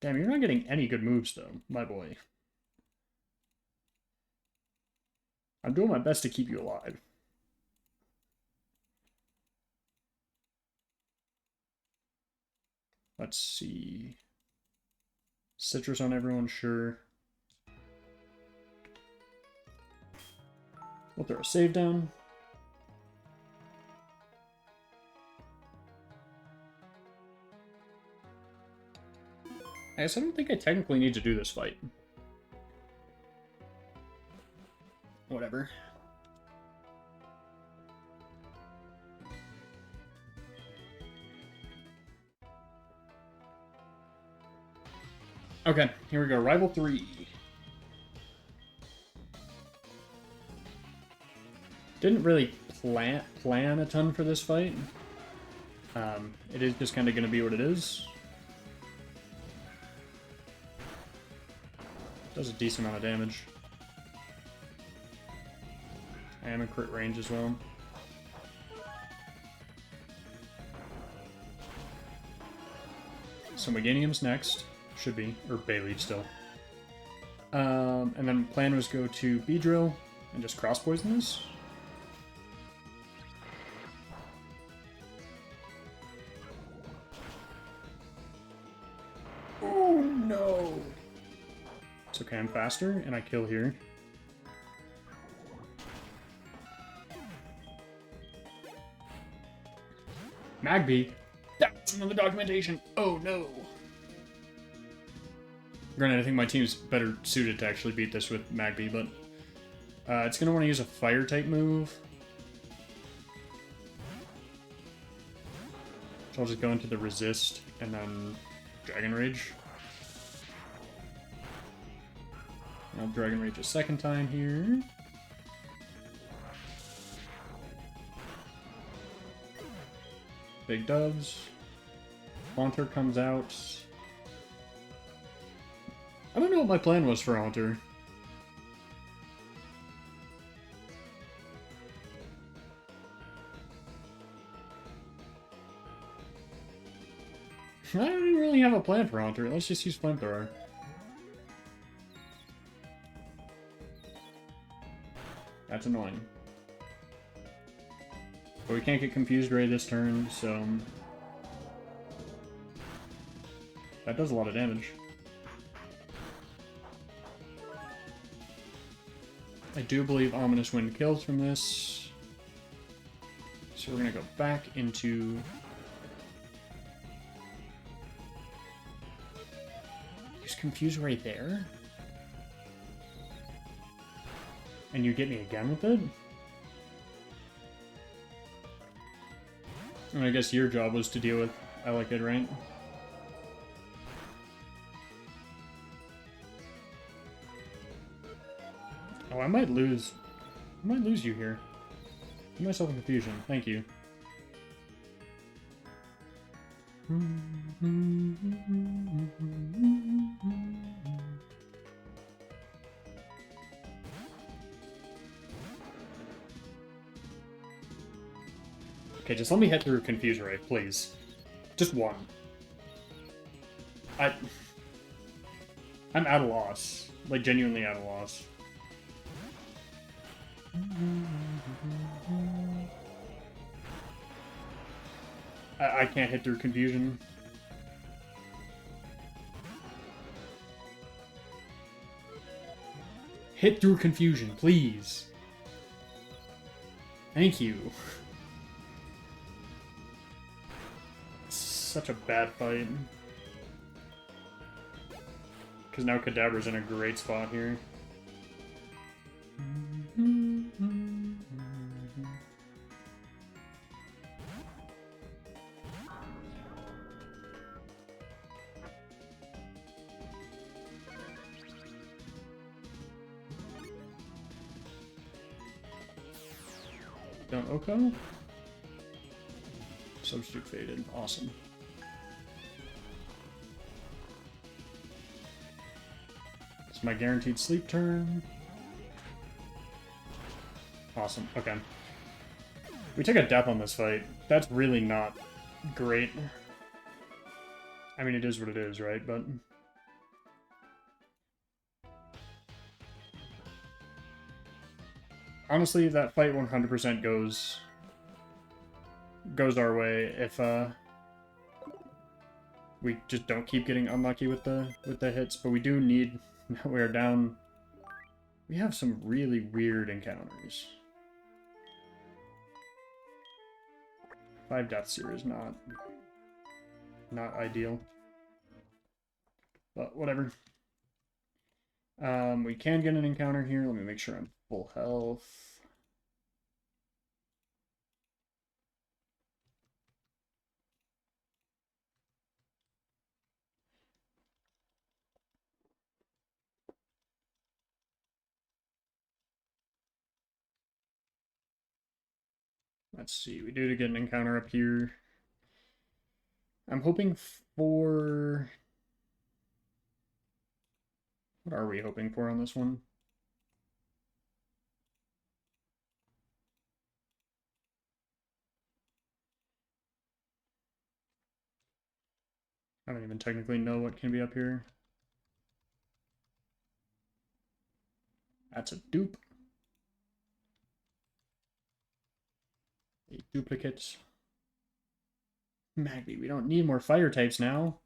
Damn, you're not getting any good moves, though, my boy. I'm doing my best to keep you alive. Let's see. Citrus on everyone, sure. We'll throw a save down. I guess I don't think I technically need to do this fight. Whatever. Okay, here we go. Rival 3. Didn't really plan a ton for this fight. It is just kind of going to be what it is. Does a decent amount of damage. I am in crit range as well. So Meganium's next. Should be. Or Bayleaf still. And then plan was go to Beedrill and just cross poison this. Oh no! It's okay, I'm faster and I kill here. Magby. That's another documentation. Oh no. Granted, I think my team's better suited to actually beat this with Magby, but it's going to want to use a fire-type move. So I'll just go into the resist and then Dragon Rage. I'll Dragon Rage a second time here. Big doves. Haunter comes out. I don't know what my plan was for Haunter. I don't really have a plan for Haunter. Let's just use Flamethrower. That's annoying. But we can't get Confused Ray this turn, so... that does a lot of damage. I do believe Ominous Wind kills from this. So we're gonna go back into... use Confuse Ray there? And you get me again with it? And I guess your job was to deal with Elekid, right? Oh, I might lose you here. Put myself in confusion. Thank you. Okay, just let me head through Confuse Ray, please. Just one. I'm at a loss. Like, genuinely at a loss. I can't hit through Confusion. Hit through Confusion, please. Thank you. Such a bad fight. Because now Kadabra's in a great spot here. Don't Oko? Substitute faded. Awesome. It's my guaranteed sleep turn. Awesome. Okay. We took a death on this fight. That's really not great. I mean, it is what it is, right? But... honestly, that fight 100% goes our way if we just don't keep getting unlucky with the hits. But we do need... we're down... we have some really weird encounters. 5 deaths here is not ideal. But whatever. We can get an encounter here. Let me make sure I'm full health. Let's see, we do get an encounter up here. I'm hoping for... what are we hoping for on this one? I don't even technically know what can be up here. That's a dupe. 8 duplicates. Magby, we don't need more fire types now.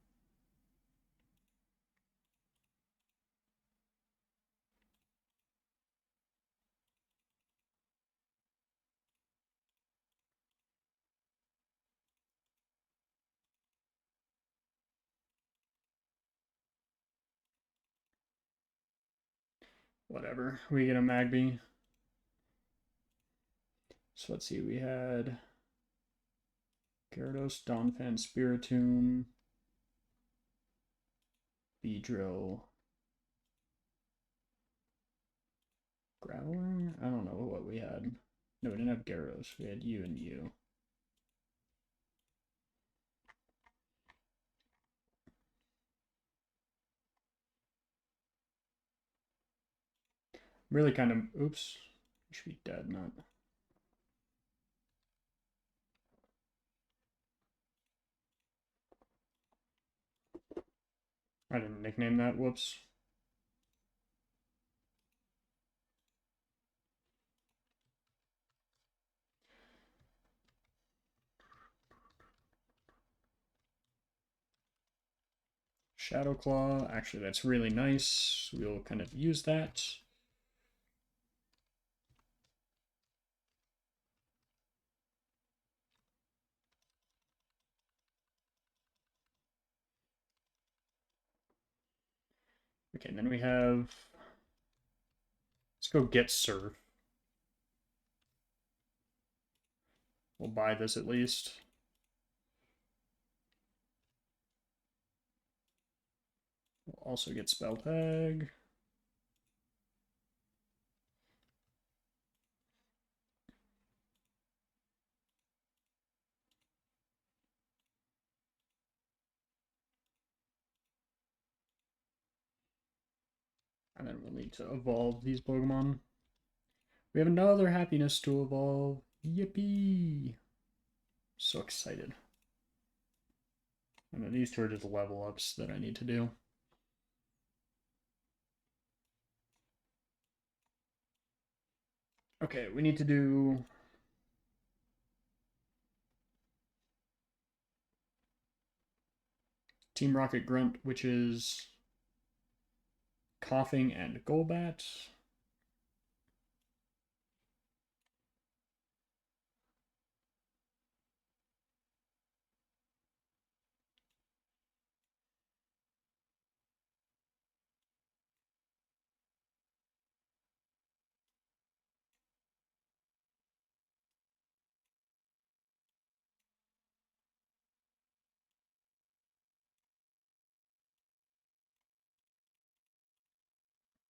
Whatever. We get a Magby. So let's see. We had Gyarados, Donphan, Spiritomb, Beedrill, Graveler? I don't know what we had. No, we didn't have Gyarados. We had you and you. Really kind of... Oops. Should be dead, not... I didn't nickname that. Whoops. Shadow Claw. Actually, that's really nice. We'll kind of use that. Okay, and then we have... Let's go get Surf. We'll buy this at least. We'll also get Spell Tag. And then we'll need to evolve these Pokemon. We have another happiness to evolve. Yippee! So excited. And then these two are just level ups that I need to do. Okay, we need to do... Team Rocket Grunt, which is Coughing and Golbat.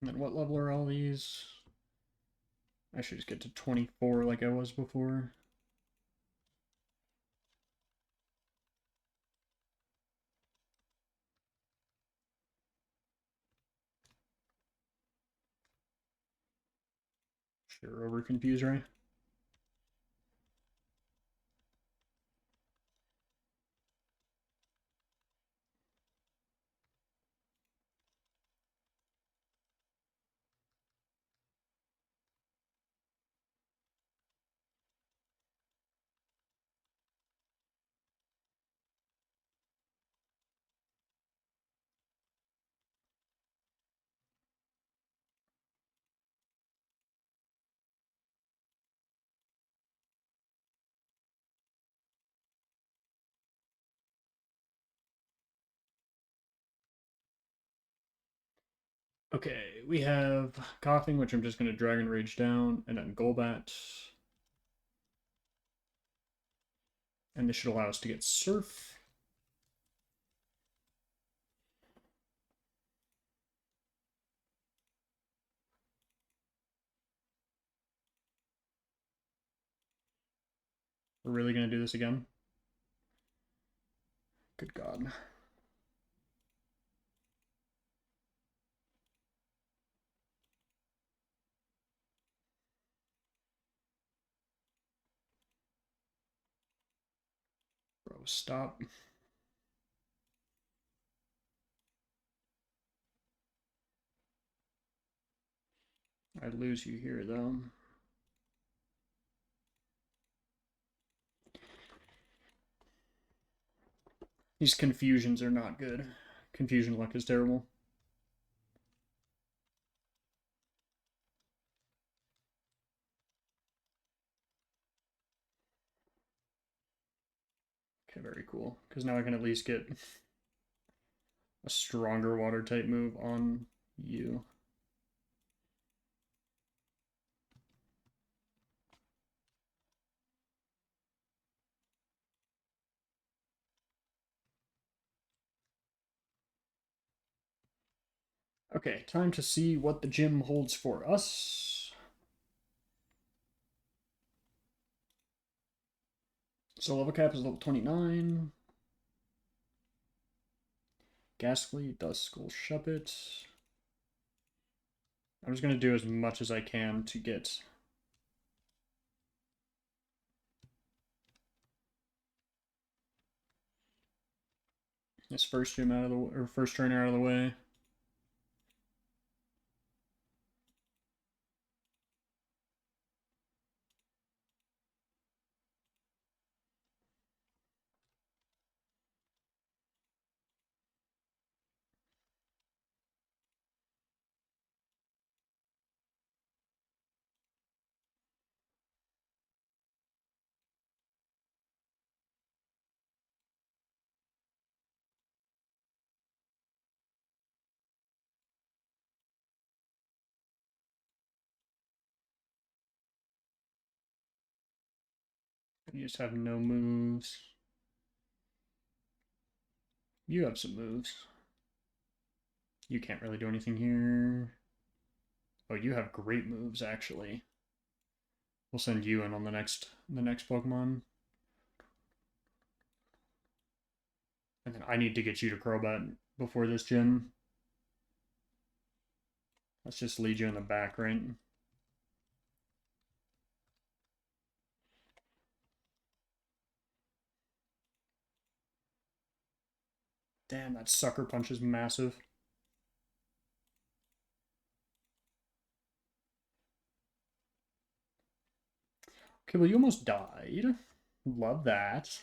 And then what level are all these? I should just get to 24 like I was before. Sure, over confuse, right? Okay, we have Coughing, which I'm just going to Dragon Rage down, and then Golbat. And this should allow us to get Surf. We're really going to do this again? Good God. Bro, stop. I lose you here, though. These confusions are not good. Confusion luck is terrible. Okay, very cool. Because now I can at least get a stronger water type move on you. Okay, time to see what the gym holds for us. So level cap is level 29. Ghastly, Duskull Shuppet. I'm just going to do as much as I can to get this first gym out of the or first trainer out of the way. You just have no moves. You have some moves. You can't really do anything here. Oh, you have great moves, actually. We'll send you in on the next Pokemon. And then I need to get you to Crobat before this gym. Let's just lead you in the back, right? Damn, that sucker punch is massive. Okay, well, you almost died. Love that.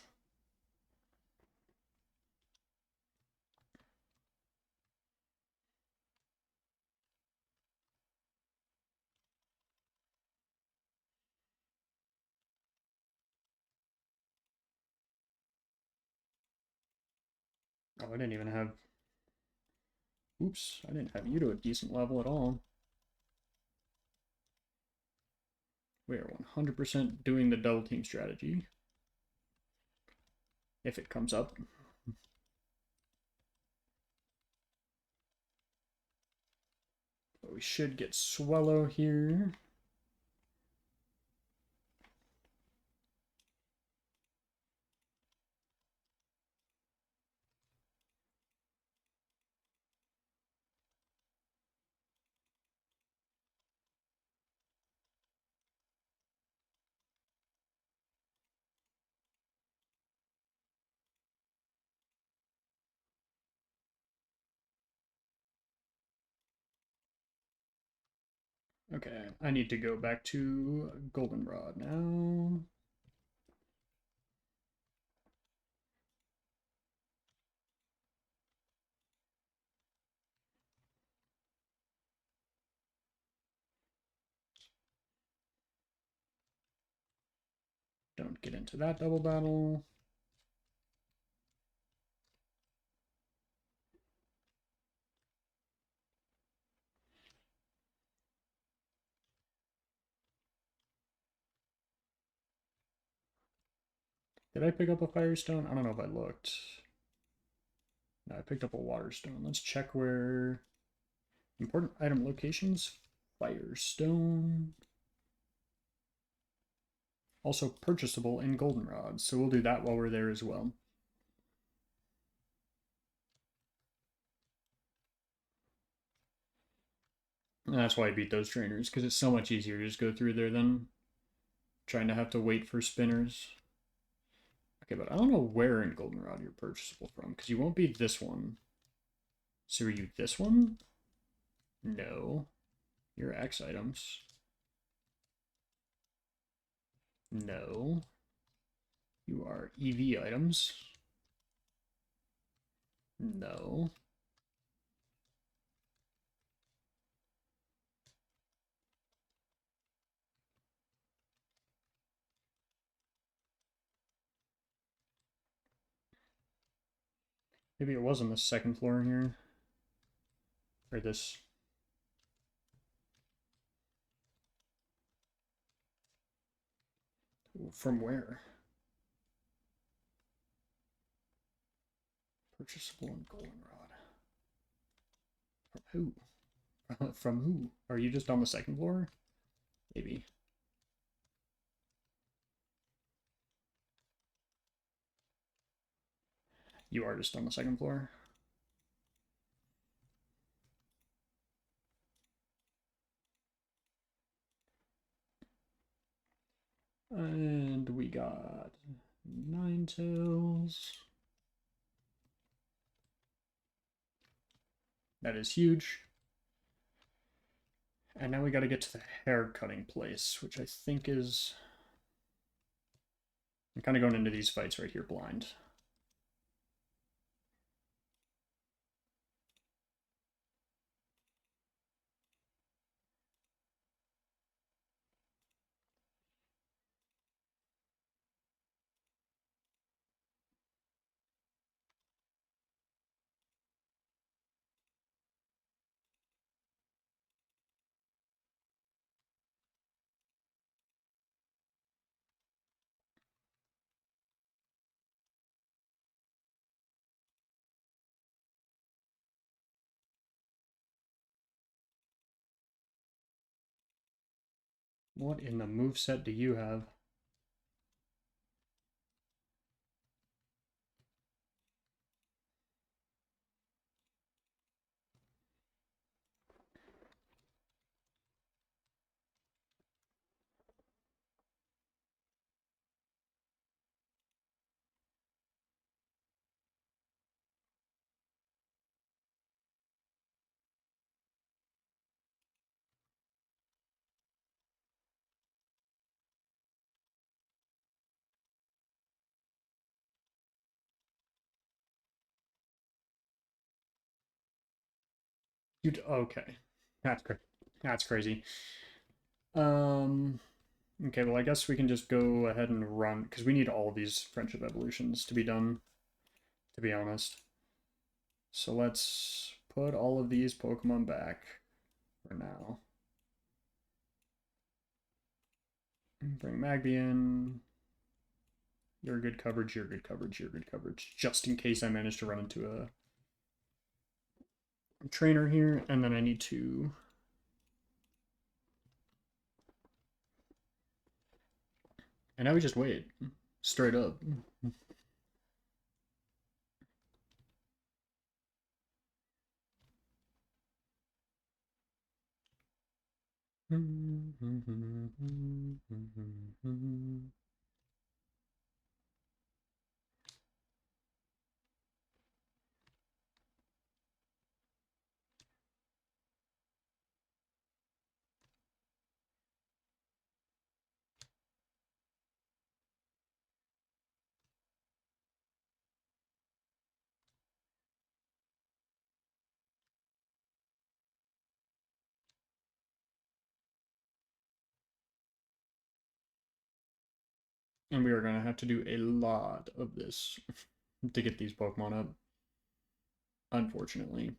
Oh, I didn't even have... Oops, I didn't have you to a decent level at all. We are 100% doing the double team strategy. If it comes up. But we should get Swallow here. Okay, I need to go back to Goldenrod now. Don't get into that double battle. Did I pick up a Firestone? I don't know if I looked. No, I picked up a Waterstone. Let's check where... Important item locations. Firestone. Also purchasable in Goldenrod, so we'll do that while we're there as well. And that's why I beat those trainers, because it's so much easier to just go through there than trying to have to wait for spinners. Okay, but I don't know where in Goldenrod you're purchasable from, because you won't be this one. So are you this one? No. Your X items. No. You are EV items. No. Maybe it was on the second floor here. Or this. From where? Purchasable and goldenrod. From who? From who? Are you just on the second floor? Maybe. You are just on the second floor. And we got Ninetales. That is huge. And now we got to get to the hair cutting place, which I think is... I'm kind of going into these fights right here blind. What in the moveset do you have? You okay. That's crazy. Okay, well I guess we can just go ahead and run because we need all these friendship evolutions to be done, to be honest. So let's put all of these Pokemon back for now. Bring Magby in. You're good coverage, you're good coverage, you're good coverage. Just in case I manage to run into a trainer here, and then I need to... And now we just wait. Straight up. And we are going to have to do a lot of this to get these Pokemon up, unfortunately.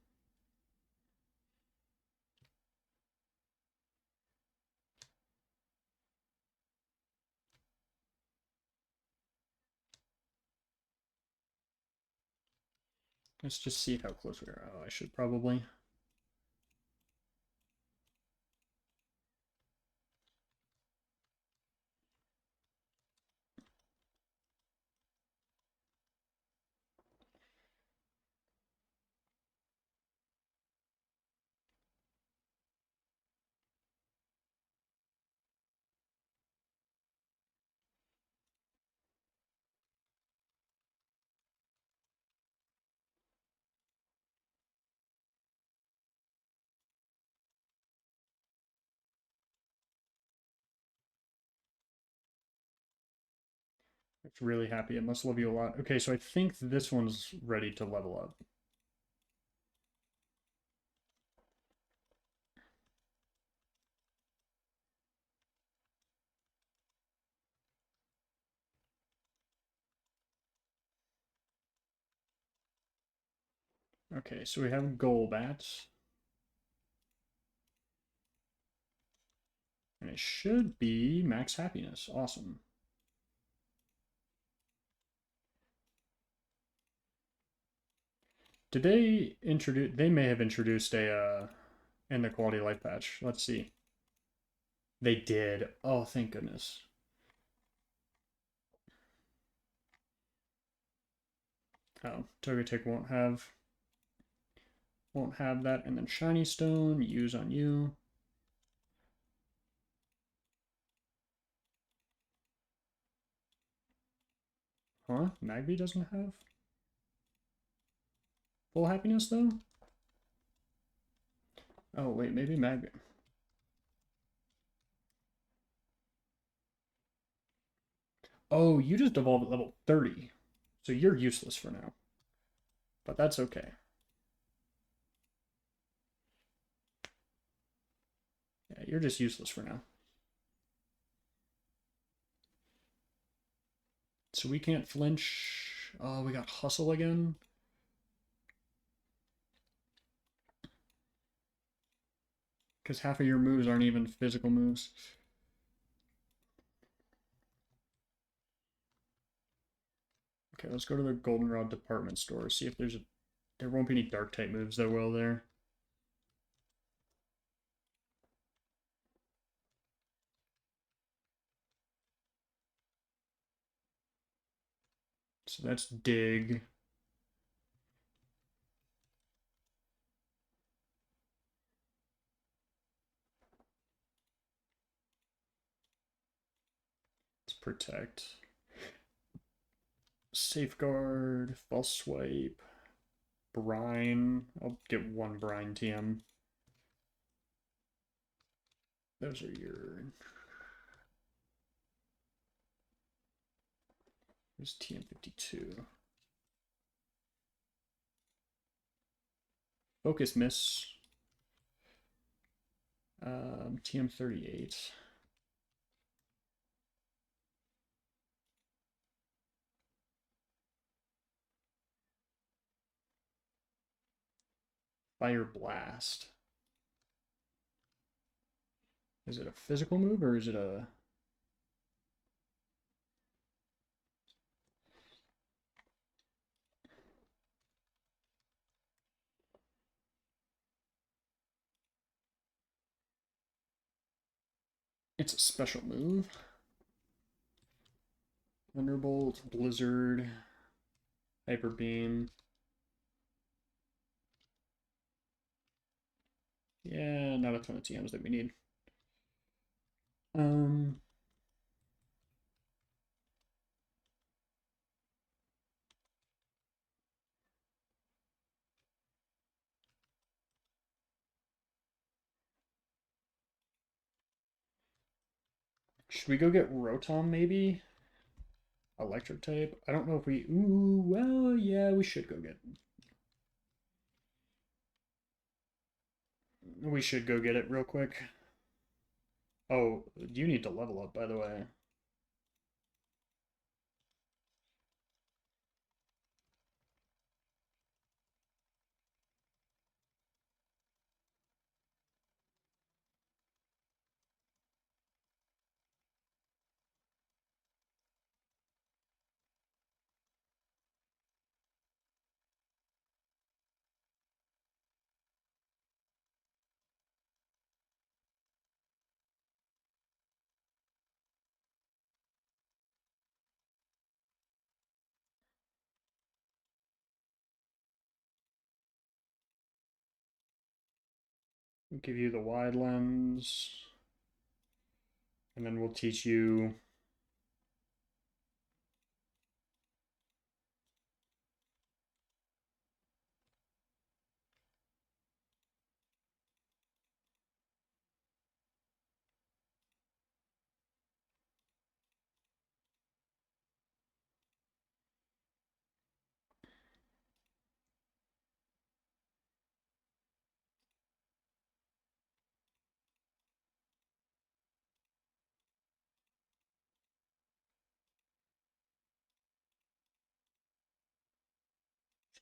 Let's just see how close we are. Oh, I should probably... It's really happy. It must love you a lot. Okay, so I think this one's ready to level up. Okay, so we have Golbat. And it should be max happiness. Awesome. Did they introduce? They may have introduced a in the quality of life patch. Let's see. They did. Oh, thank goodness. Oh, Togetic won't have that. And then Shiny Stone, use on you. Huh? Magby doesn't have full happiness though? Oh wait, maybe Magby. Oh, you just evolved at level 30. So you're useless for now. But that's okay. Yeah, you're just useless for now. So we can't flinch. Oh, we got Hustle again. Because half of your moves aren't even physical moves. Okay, let's go to the Goldenrod department store. See if there's a... There won't be any dark type moves that will there. So that's Dig. Let's Protect. Safeguard. False Swipe. Brine. I'll get one Brine TM. Those are your... There's TM52. Focus Miss. TM38. Fire Blast. Is it a physical move or is it a... It's a special move. Thunderbolt, Blizzard, Hyper Beam. Yeah, not a ton of TMs that we need. Um, should we go get Rotom maybe? Electric type? I don't know if we... Ooh, well, yeah, we should go get... We should go get it real quick. Oh, you need to level up, by the way. We'll give you the wide lens. And then we'll teach you...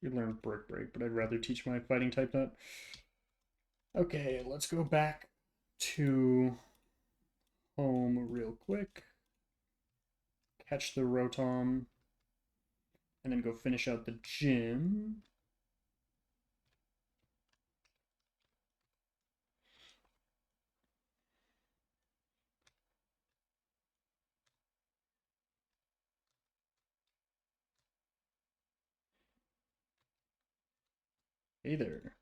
You learn Brick Break, but I'd rather teach my fighting type that. Okay, let's go back to home real quick. Catch the Rotom. And then go finish out the gym. Hey there.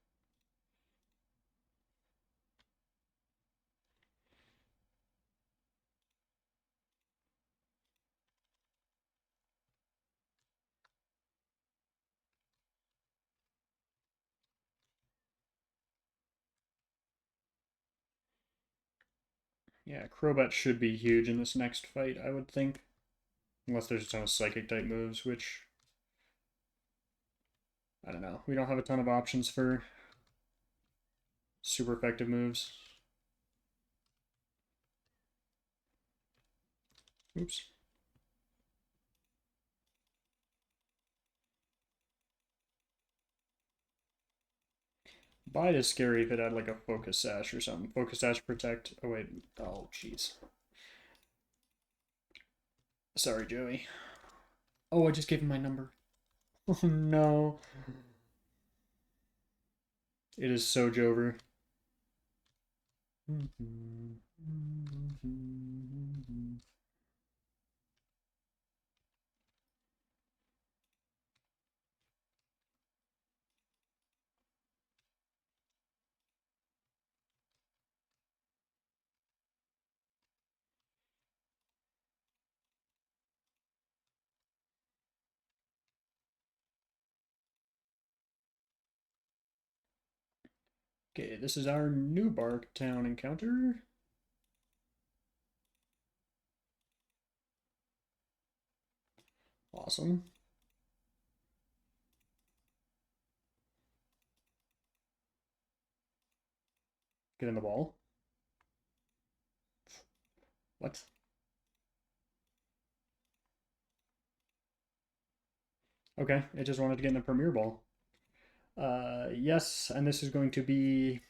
Yeah, Crobat should be huge in this next fight, I would think. Unless there's a ton of Psychic type moves, which... I don't know. We don't have a ton of options for super effective moves. Oops. Bite is scary if it had like a Focus Sash or something. Focus Sash Protect. Oh, wait. Oh, jeez. Sorry, Joey. Oh, I just gave him my number. Oh, no. It is so Jover. Okay, this is our New Bark Town encounter. Awesome. Get in the ball. What? Okay, it just wanted to get in the Premier Ball. Yes, and this is going to be...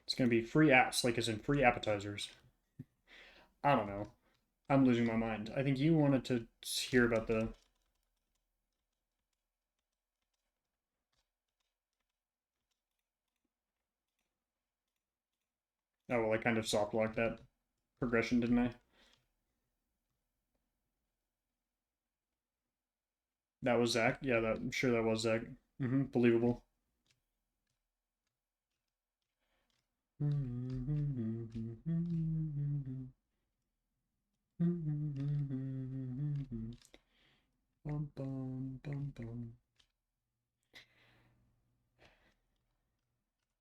It's going to be free apps, like as in free appetizers. I don't know. I'm losing my mind. I think you wanted to hear about the... Oh, well, I kind of soft locked that progression, didn't I? That was Zach. Yeah, I'm sure that was Zach. Believable. Bum, bum, bum, bum.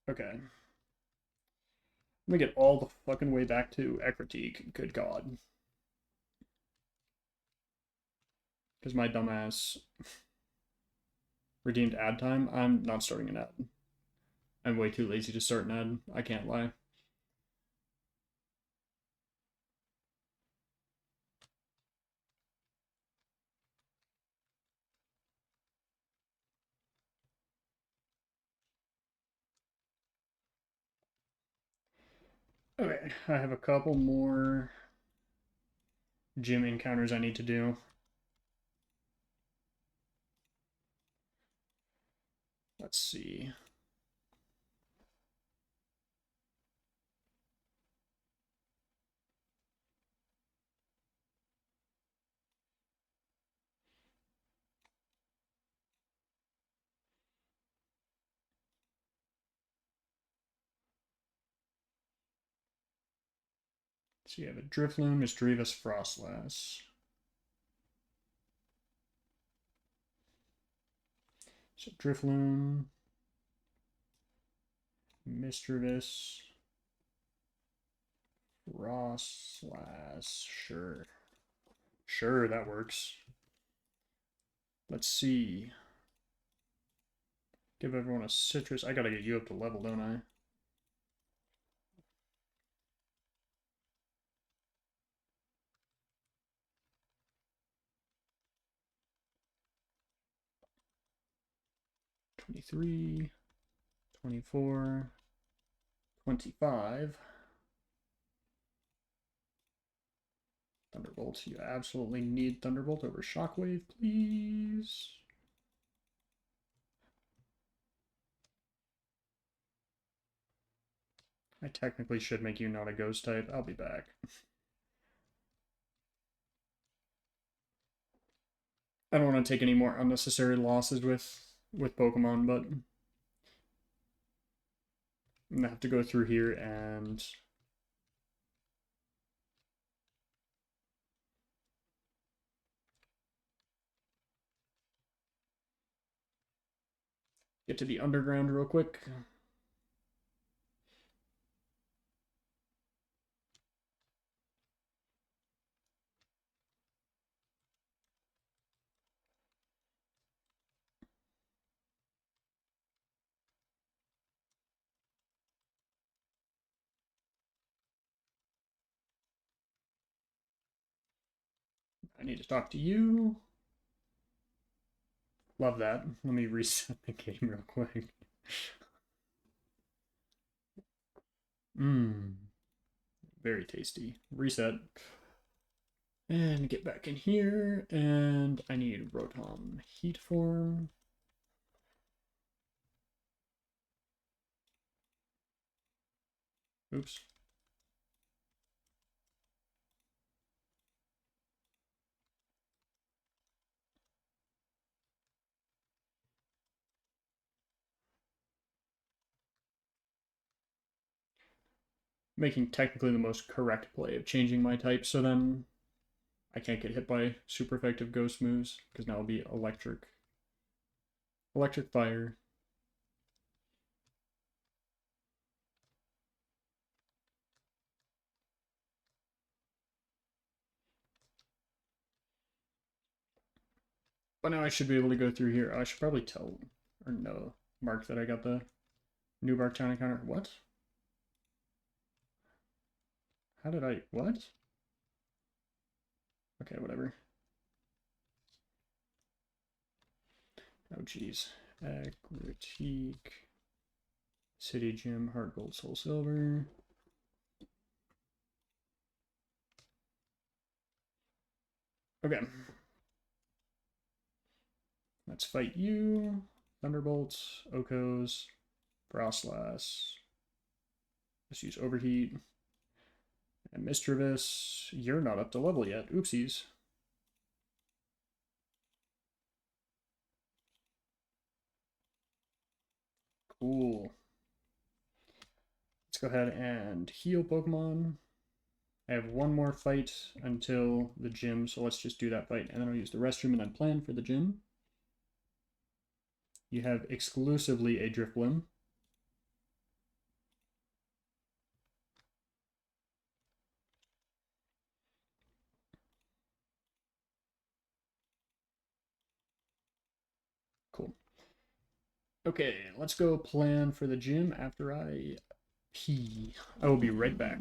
Okay. Let me get all the fucking way back to Ekritique. Good God. Because my dumbass redeemed ad time. I'm not starting an ad. I'm way too lazy to start an ad. I can't lie. Okay, I have a couple more gym encounters I need to do. Let's see. So you have a Drifloon, Misdreavus, Frostlass. So Drifloon, Misdreavus, Frostlass. Sure. Sure, that works. Let's see. Give everyone a citrus. I gotta get you up to level, don't I? $23, $24, $25. Thunderbolt. You absolutely need Thunderbolt over Shockwave, please. I technically should make you not a ghost type. I'll be back. I don't want to take any more unnecessary losses with Pokemon, but I'm gonna have to go through here and get to the underground real quick. I need to talk to you. Love that. Let me reset the game real quick. Mmm. Very tasty. Reset. And get back in here. And I need Rotom Heat Form. Oops. Making technically the most correct play of changing my type, so then I can't get hit by super effective ghost moves, because now it'll be electric. Electric fire. But now I should be able to go through here. I should probably tell, or no, Mark that I got the new Bark Town encounter. What? How did I, what? Okay, whatever. Oh, jeez. Critique. City Gym, Heart Gold, Soul Silver. Okay. Let's fight you. Thunderbolt, Okos, Frostlass. Let's use Overheat. And Mischievous, you're not up to level yet. Oopsies. Cool. Let's go ahead and heal Pokemon. I have one more fight until the gym, so let's just do that fight. And then I'll use the restroom and then plan for the gym. You have exclusively a Drifblim. Cool. Okay, let's go plan for the gym after I pee. I will be right back.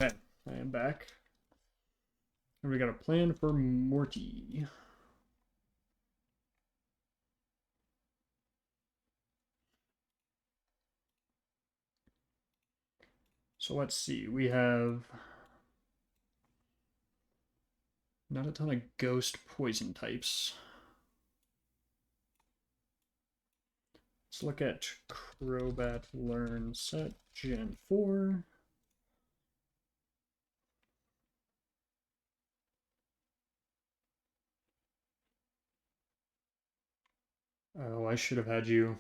Okay, I am back. And we got a plan for Morty. So let's see. We have not a ton of ghost poison types. Let's look at Crobat Learn Set Gen 4. Oh, I should have had you.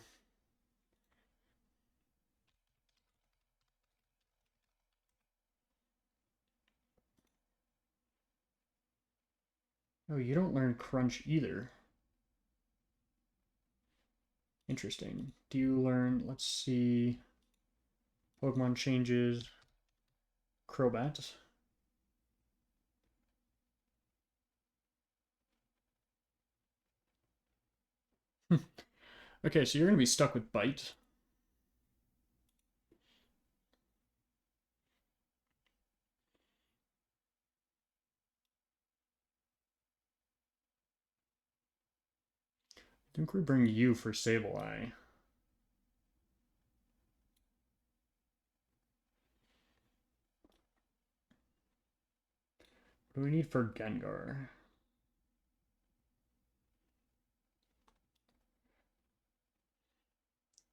Oh, you don't learn Crunch either. Interesting. Do you learn, let's see, Pokemon changes Crobat? Okay, so you're going to be stuck with Bite. I think we bring you for Sableye. What do we need for Gengar?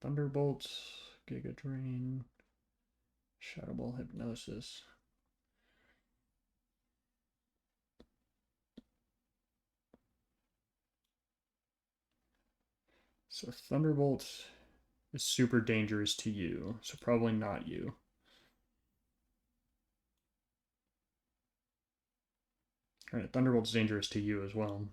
Thunderbolt, Giga Drain, Shadow Ball, Hypnosis. So Thunderbolt is super dangerous to you, so probably not you. Alright, Thunderbolt's dangerous to you as well.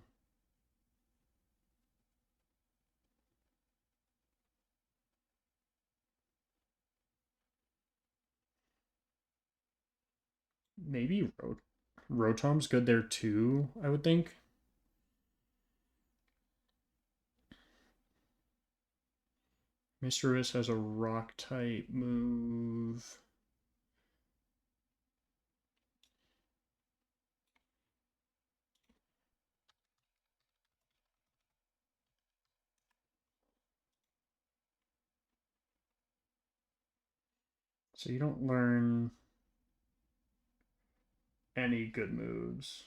Maybe Rotom's good there too, I would think. Mischievous has a rock type move. So you don't learn any good moves.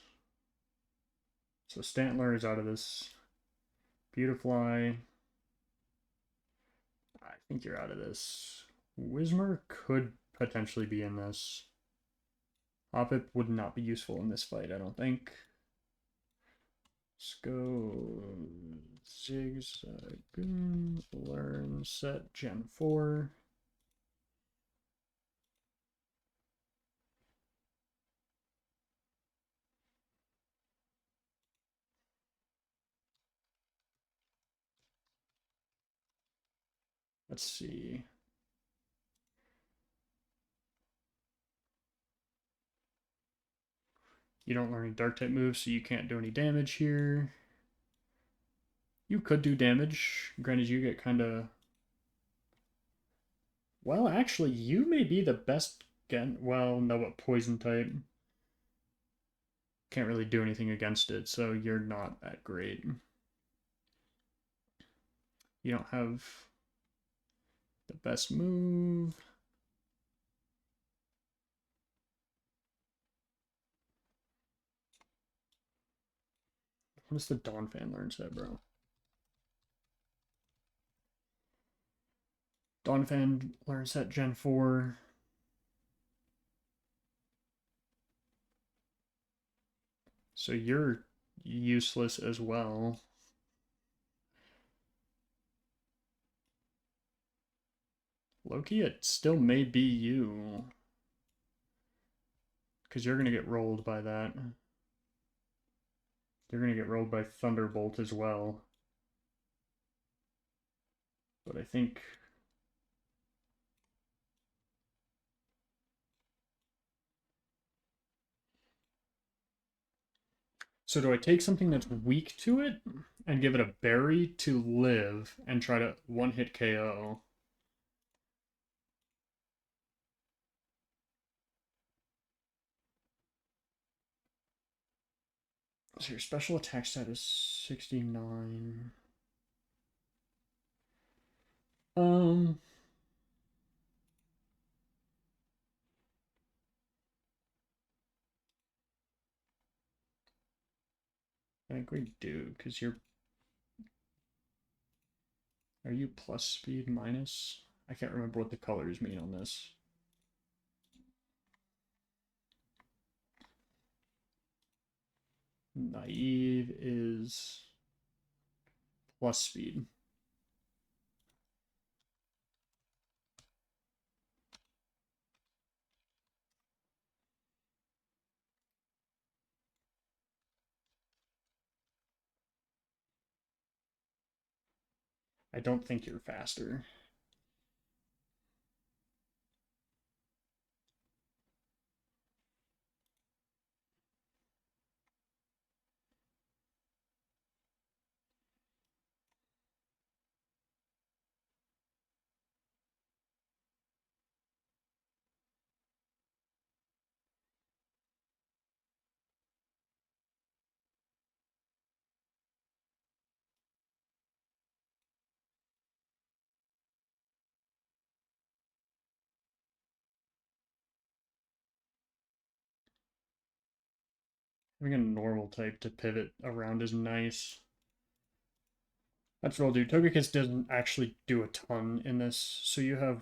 So Stantler is out of this. Beautifly. I think you're out of this. Whismur could potentially be in this. Hoppip would not be useful in this fight, I don't think. Let's go Zigzagoon, learn set Gen 4. Let's see. You don't learn any dark type moves, so you can't do any damage here. You could do damage. Granted, you get kind of... Well, actually, you may be the best... Well, no, what poison type? Can't really do anything against it, so you're not that great. You don't have the best move. What's the Donphan learn set, bro? Donphan learn set Gen 4. So you're useless as well. Loki, it still may be you. Because you're going to get rolled by that. You're going to get rolled by Thunderbolt as well. But I think... So do I take something that's weak to it and give it a berry to live and try to one-hit KO? So your special attack stat is 69. Um, I think we do, because you're... Are you plus speed minus? I can't remember what the colors mean on this. Naive is plus speed. I don't think you're faster. Having a normal type to pivot around is nice. That's what I'll do. Togekiss doesn't actually do a ton in this. So you have...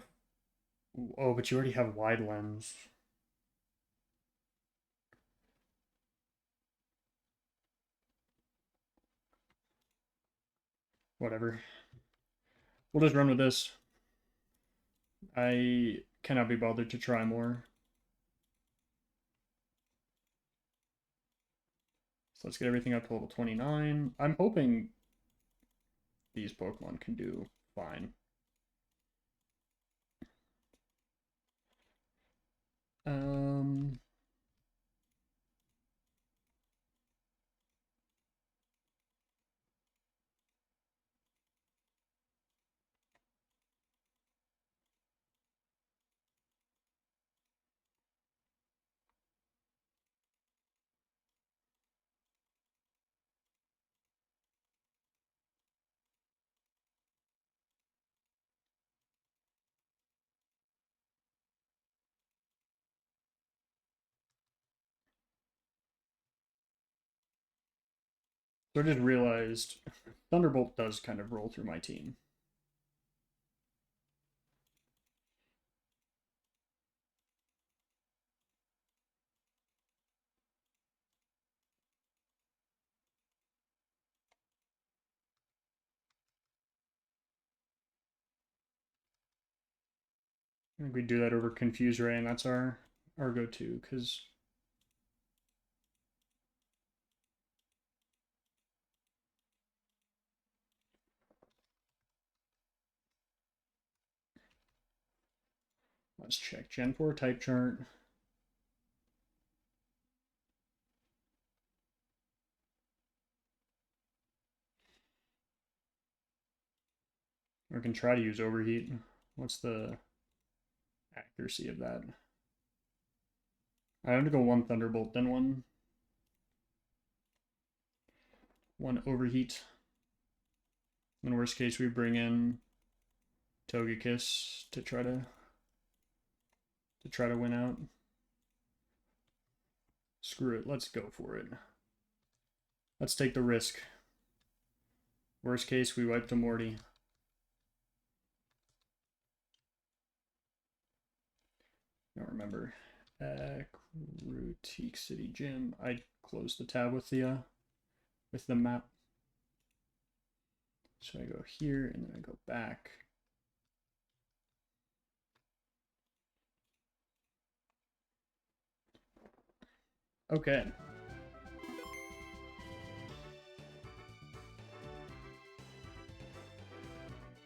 Oh, but you already have wide lens. Whatever. We'll just run with this. I cannot be bothered to try more. So let's get everything up to level 29. I'm hoping these Pokemon can do fine. So I just realized Thunderbolt does kind of roll through my team. I think we do that over Confuse Ray, and that's our go-to, because let's check Gen 4 type chart. We can try to use Overheat. What's the accuracy of that? I have to go one Thunderbolt, then one Overheat. In worst case, we bring in Togekiss to try to win out. Screw it, let's go for it. Let's take the risk. Worst case, we wipe to Morty. I don't remember. Boutique City Gym. I closed the tab with the map. So I go here and then I go back. Okay.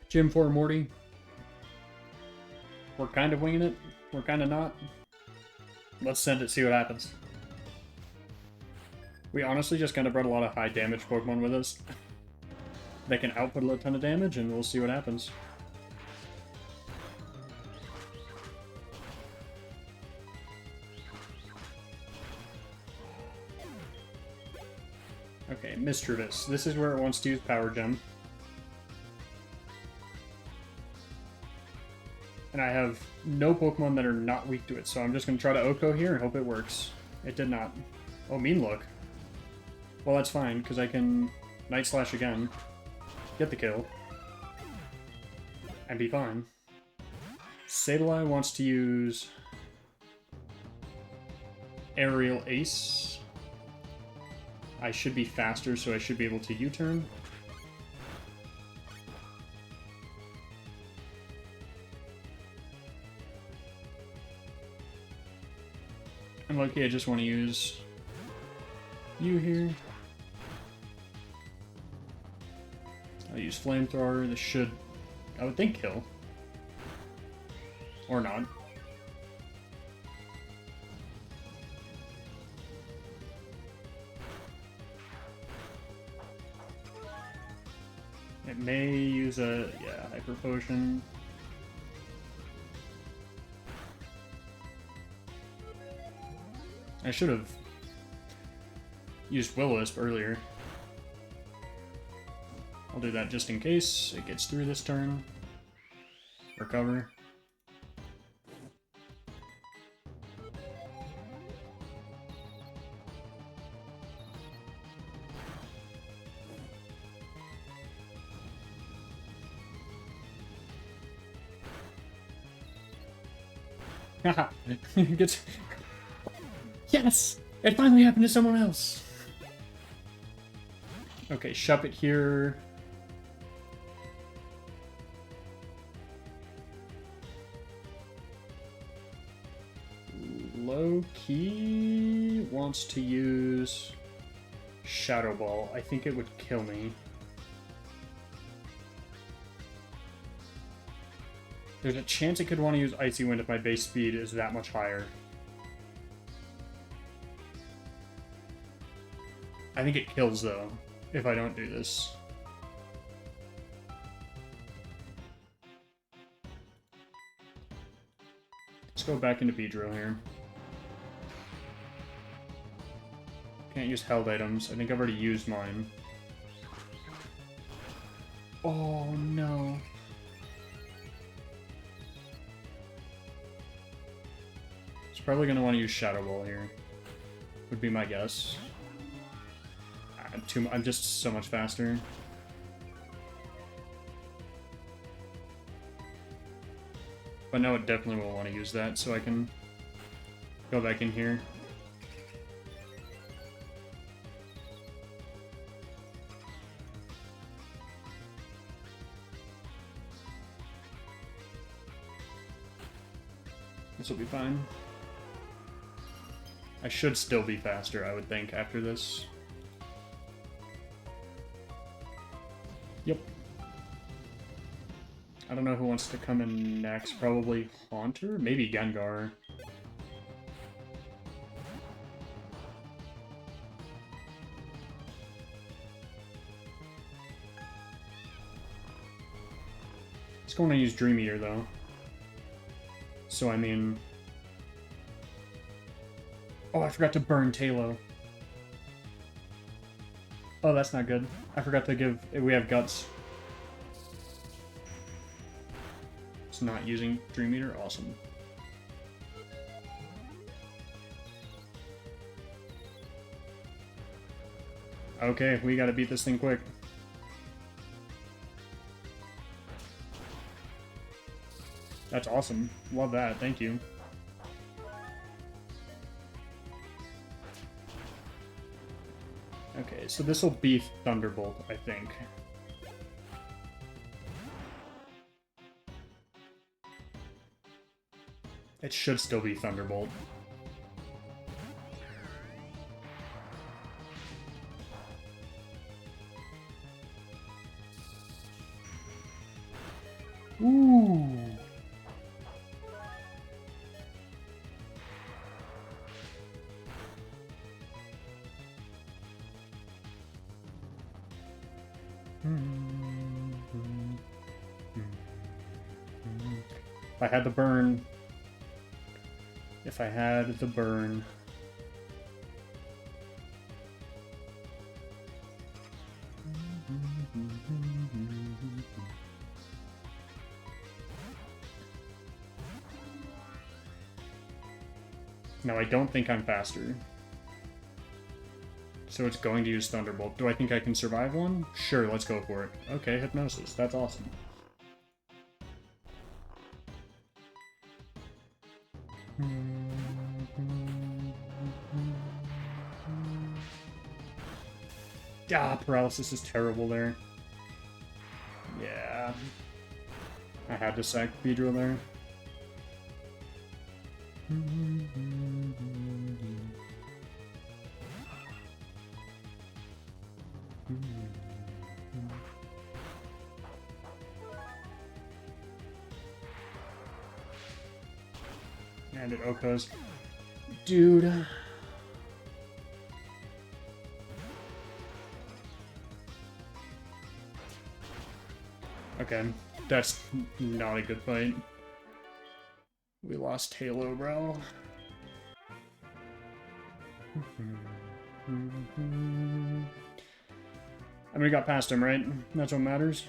Gym 4 Morty. We're kind of winging it. We're kind of not. Let's send it, see what happens. We honestly just kind of brought a lot of high damage Pokemon with us. They can output a ton of damage, and we'll see what happens. Okay, Mischievous. This is where it wants to use Power Gem. And I have no Pokemon that are not weak to it, so I'm just going to try to Oko here and hope it works. It did not. Oh, Mean Look. Well, that's fine, because I can Night Slash again, get the kill, and be fine. Sableye wants to use Aerial Ace. I should be faster, so I should be able to U-turn. I'm lucky, I just want to use you here. I'll use Flamethrower. This should, I would think, kill. Or not. It may use a, yeah, Hyper Potion. I should have used Will-O-Wisp earlier. I'll do that just in case it gets through this turn. Recover. Haha. Gets... Yes! It finally happened to someone else! Okay, shove it here. Low-key wants to use Shadow Ball. I think it would kill me. There's a chance it could want to use Icy Wind if my base speed is that much higher. I think it kills, though, if I don't do this. Let's go back into Beedrill here. Can't use held items. I think I've already used mine. Oh, no. It's probably going to want to use Shadow Ball here. Would be my guess. I'm just so much faster. But no, it definitely will want to use that, so I can go back in here. This will be fine. I should still be faster, I would think, after this. Yep. I don't know who wants to come in next. Probably Haunter? Maybe Gengar. It's going to use Dream Eater, though. So, I mean... Oh, I forgot to burn Talo. Oh, that's not good. I forgot to give... We have Guts. It's not using Dream Eater? Awesome. Okay, we gotta beat this thing quick. That's awesome. Love that. Thank you. Okay, so this will be Thunderbolt, I think. It should still be Thunderbolt. Ooh. If I had the burn... If I had the burn... No, I don't think I'm faster. So it's going to use Thunderbolt. Do I think I can survive one? Sure, let's go for it. Okay, Hypnosis. That's awesome. Ah, Paralysis is terrible there. Yeah. I had to sack Beedrill there. And it Okos. Dude. Okay, that's not a good fight. We lost Halo, bro. I mean, we got past him, right? That's what matters.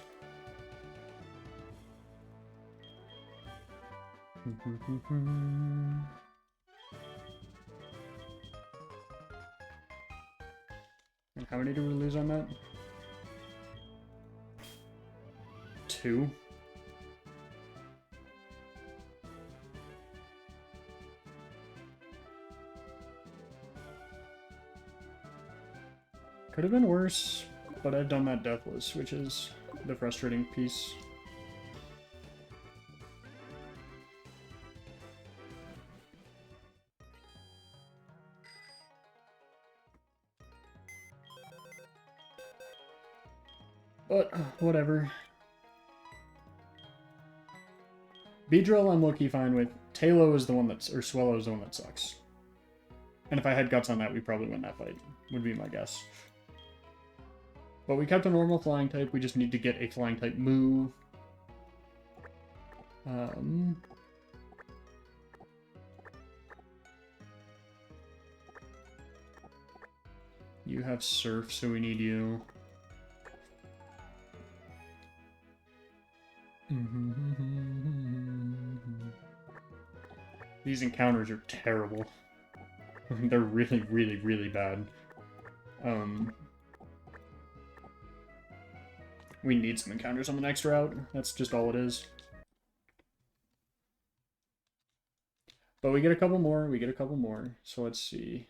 And how many do we lose on that? 2. Could have been worse, but I've done that deathless, which is the frustrating piece. But, whatever. Beedrill I'm low-key fine with. Talo is the one that's... or Swellow is the one that sucks. And if I had Guts on that, we'd probably win that fight. Would be my guess. But we kept a normal flying type. We just need to get a flying type move. You have Surf, so we need you. These encounters are terrible. They're really, really, really bad. We need some encounters on the next route. That's just all it is. But we get a couple more. We get a couple more. So let's see.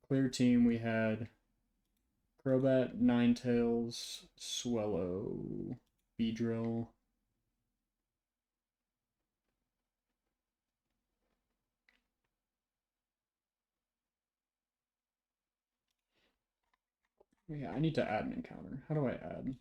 Clear team, we had Crobat, Ninetales, Swellow, Beedrill. Yeah, I need to add an encounter. How do I add?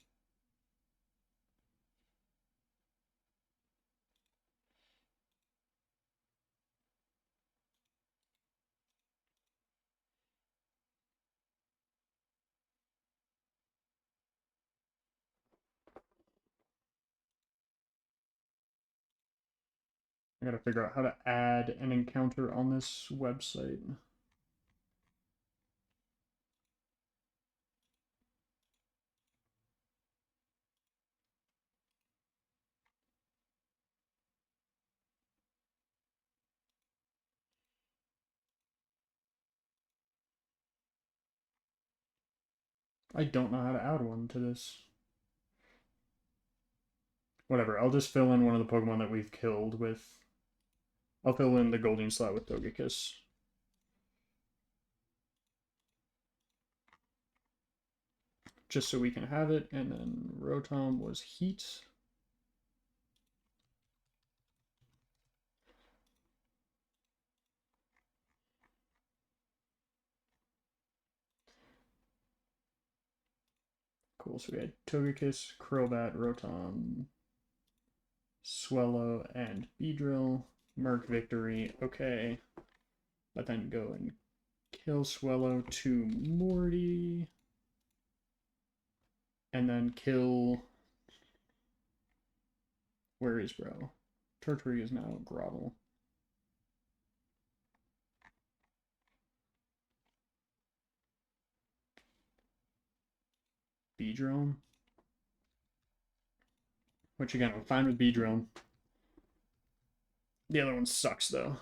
I gotta figure out how to add an encounter on this website. I don't know how to add one to this. Whatever, I'll just fill in one of the Pokemon that we've killed with... I'll fill in the Golden slot with Togekiss. Just so we can have it, and then Rotom was Heat. Cool, so we had Togekiss, Crobat, Rotom, Swellow, and Beedrill. Merc victory, okay. But then go and kill Swellow to Morty. And then kill... Where is bro? Turtwig is now Grovel. Beedrill. Which again, I'm fine with Beedrill. The other one sucks though.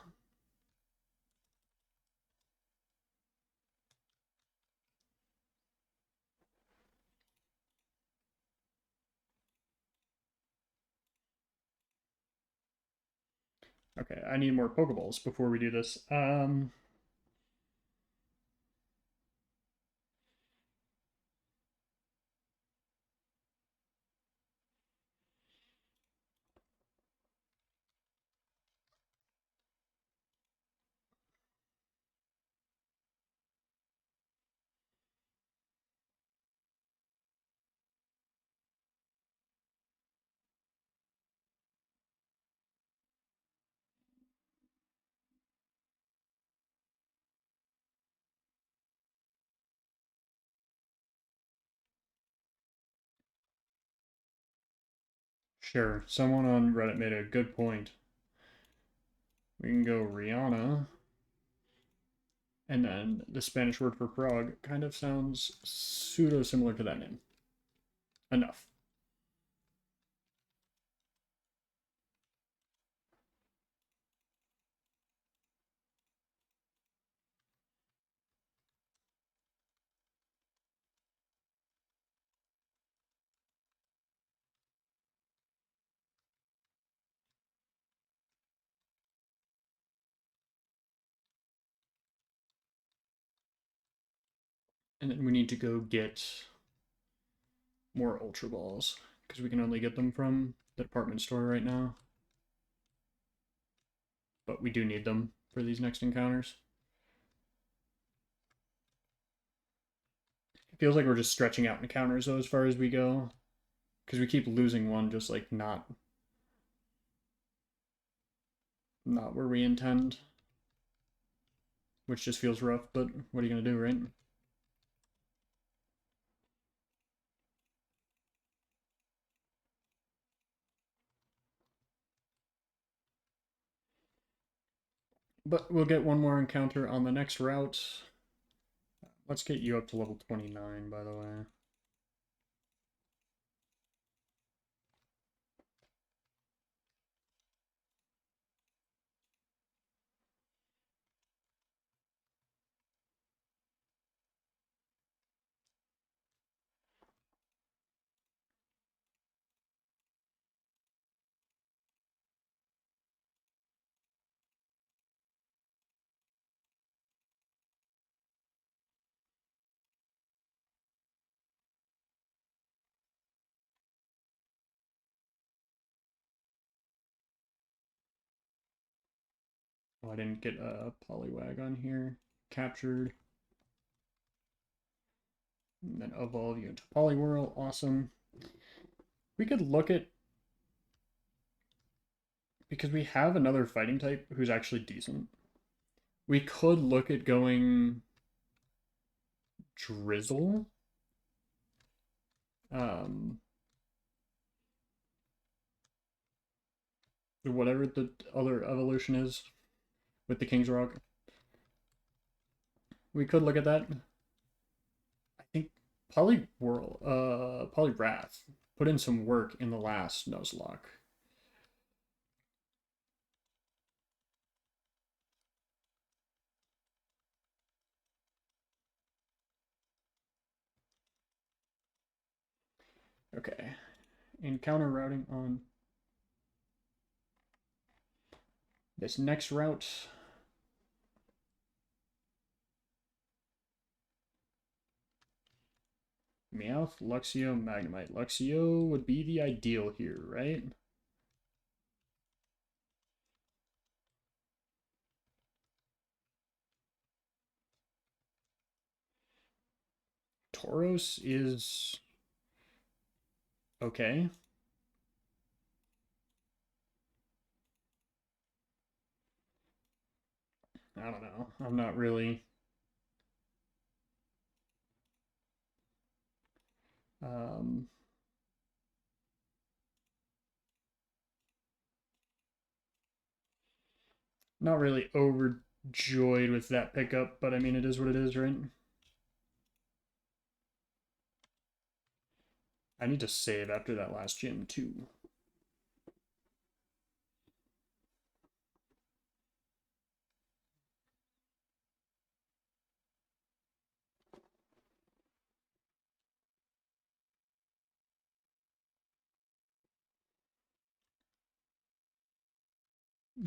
Okay, I need more Pokeballs before we do this. Sure, someone on Reddit made a good point. We can go Rihanna, and then the Spanish word for Prague kind of sounds pseudo similar to that name. Enough. And then we need to go get more Ultra Balls, because we can only get them from the department store right now. But we do need them for these next encounters. It feels like we're just stretching out encounters though as far as we go. Because we keep losing one just like not where we intend. Which just feels rough, but what are you gonna do, right? But we'll get one more encounter on the next route. Let's get you up to level 29, by the way. Oh, I didn't get a Poliwag on here. Captured. And then evolve you into Poliwhirl. Awesome. We could look at... Because we have another fighting type who's actually decent. We could look at going... Drizzle. Um... Whatever the other evolution is with the King's Rock. We could look at that. I think Poliwrath put in some work in the last Nuzlocke. Okay. Encounter routing on this next route. Meowth, Luxio, Magnemite. Luxio would be the ideal here, right? Tauros is okay. I don't know. I'm not really um not really overjoyed with that pickup, but I mean it is what it is, right? I need to save after that last gym too.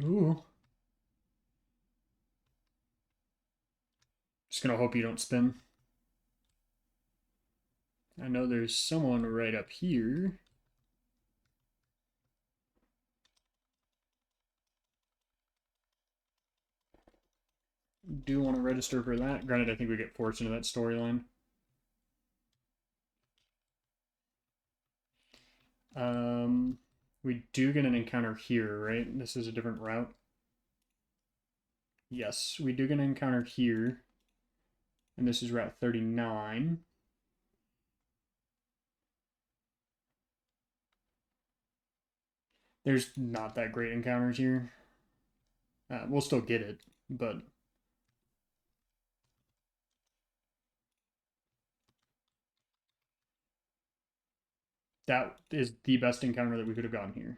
Ooh. Just gonna hope you don't spin. I know there's someone right up here. Do want to register for that. Granted, I think we get forced into that storyline. We do get an encounter here, right? This is a different route. Yes, we do get an encounter here. And this is Route 39. There's not that great encounters here. We'll still get it, but that is the best encounter that we could have gotten here.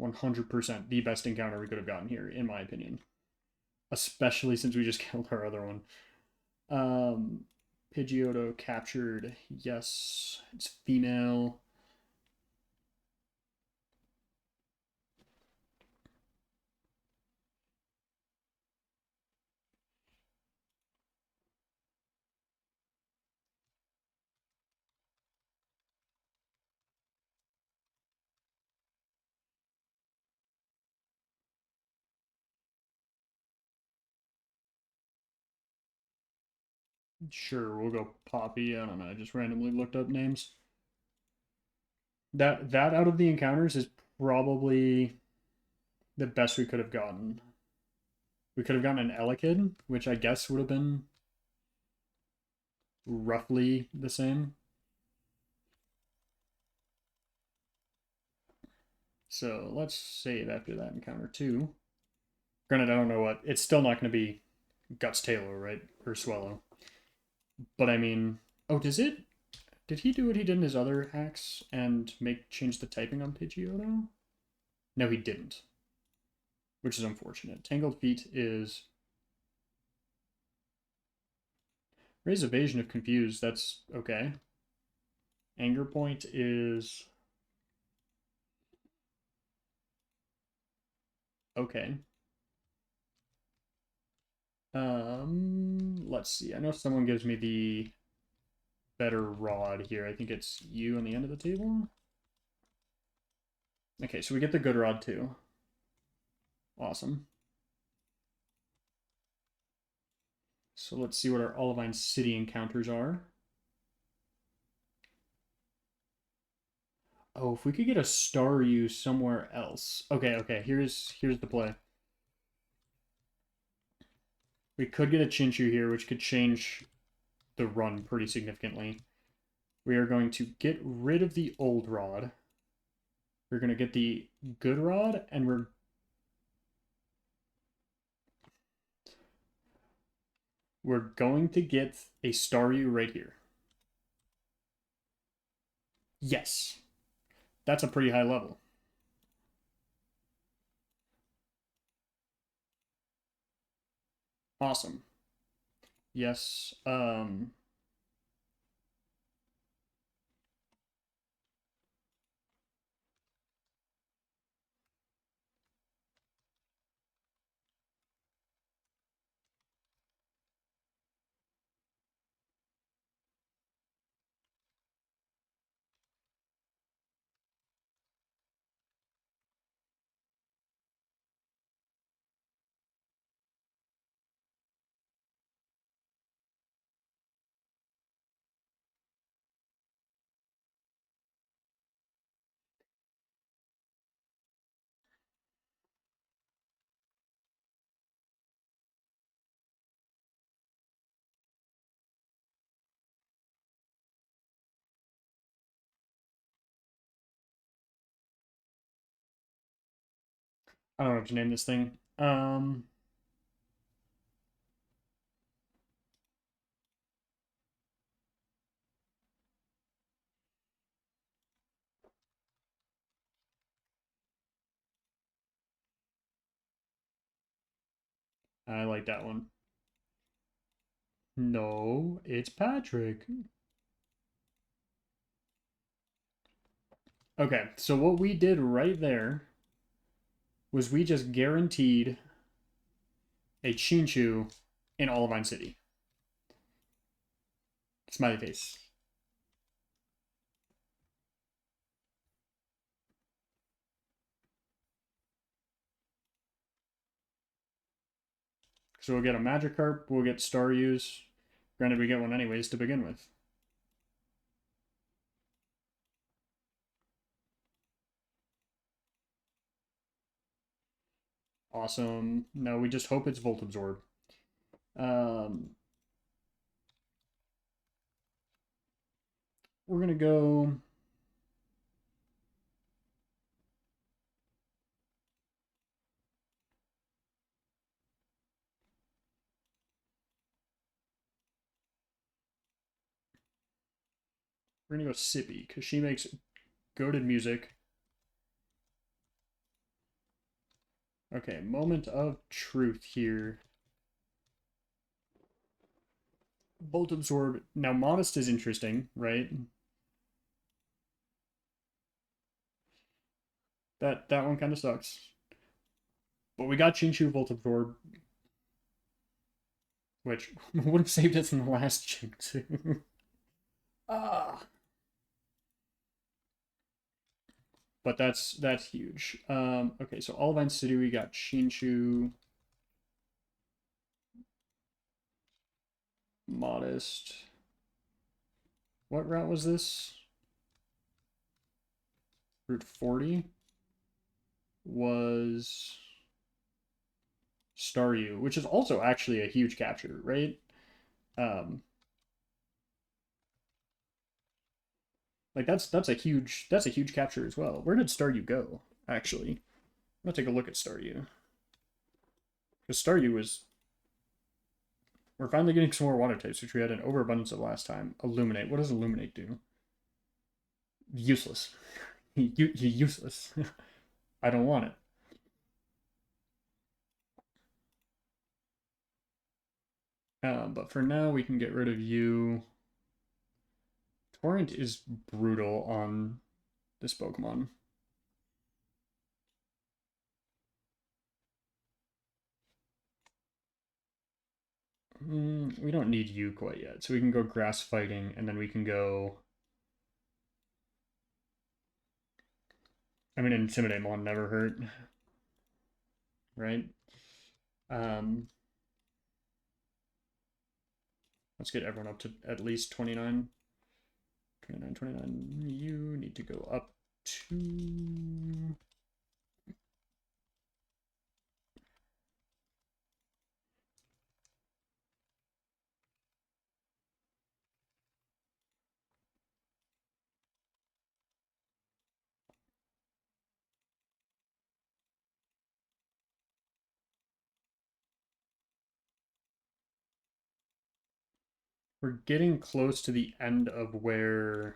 100% the best encounter we could have gotten here, in my opinion. Especially since we just killed our other one. Pidgeotto captured. Yes, it's female. Sure, we'll go Poppy. I don't know. I just randomly looked up names. That out of the encounters is probably the best we could have gotten. We could have gotten an Elekid, which I guess would have been roughly the same. So let's save after that encounter too. Granted, I don't know what. It's still not going to be Guts Taylor, right? Or Swallow. But I mean, oh, does it? Did he do what he did in his other hacks and change the typing on Pidgeotto? No, he didn't, which is unfortunate. Tangled Feet is raise evasion if confused. That's okay. Anger Point is okay. Let's see. I know someone gives me the better rod here. I think it's you on the end of the table. Okay, so we get the good rod too. Awesome. So let's see what our Olivine City encounters are. Oh, if we could get a Staryu somewhere else. Okay. Here's the play. We could get a Chinchu here, which could change the run pretty significantly. We are going to get rid of the old rod. We're going to get the good rod, and we're going to get a Staryu right here. Yes. That's a pretty high level. Awesome. Yes. I don't know what to name this thing. I like that one. No, it's Patrick. Okay, so what we did right there was we just guaranteed a Chinchu in Olivine City. Smiley face. So we'll get a Magikarp, we'll get Staryus. Granted, we get one anyways to begin with. Awesome. No, we just hope it's Volt Absorb. We're gonna go. We're gonna go Sippy because she makes goated music. Okay, moment of truth here. Volt Absorb. Now, Modest is interesting, right? That one kind of sucks. But we got Chinchu Volt Absorb, which would have saved us in the last Chinchu. Ah. But that's huge. Okay, so Olivine City, we got Chinchu, Modest. What route was this? Route 40 was Staryu, which is also actually a huge capture, right? Like that's a huge capture as well. Where did Staryu go? Actually, I'm gonna take a look at Staryu because Staryu was. We're finally getting some more water types, which we had an overabundance of last time. Illuminate. What does Illuminate do? Useless. Useless. I don't want it. But for now, we can get rid of you. Torrent is brutal on this Pokemon. We don't need you quite yet. So we can go Grass Fighting, and then we can go... I mean, Intimidate Mon never hurt. Right? Let's get everyone up to at least 29. 29, 29. You need to go up to... We're getting close to the end of where...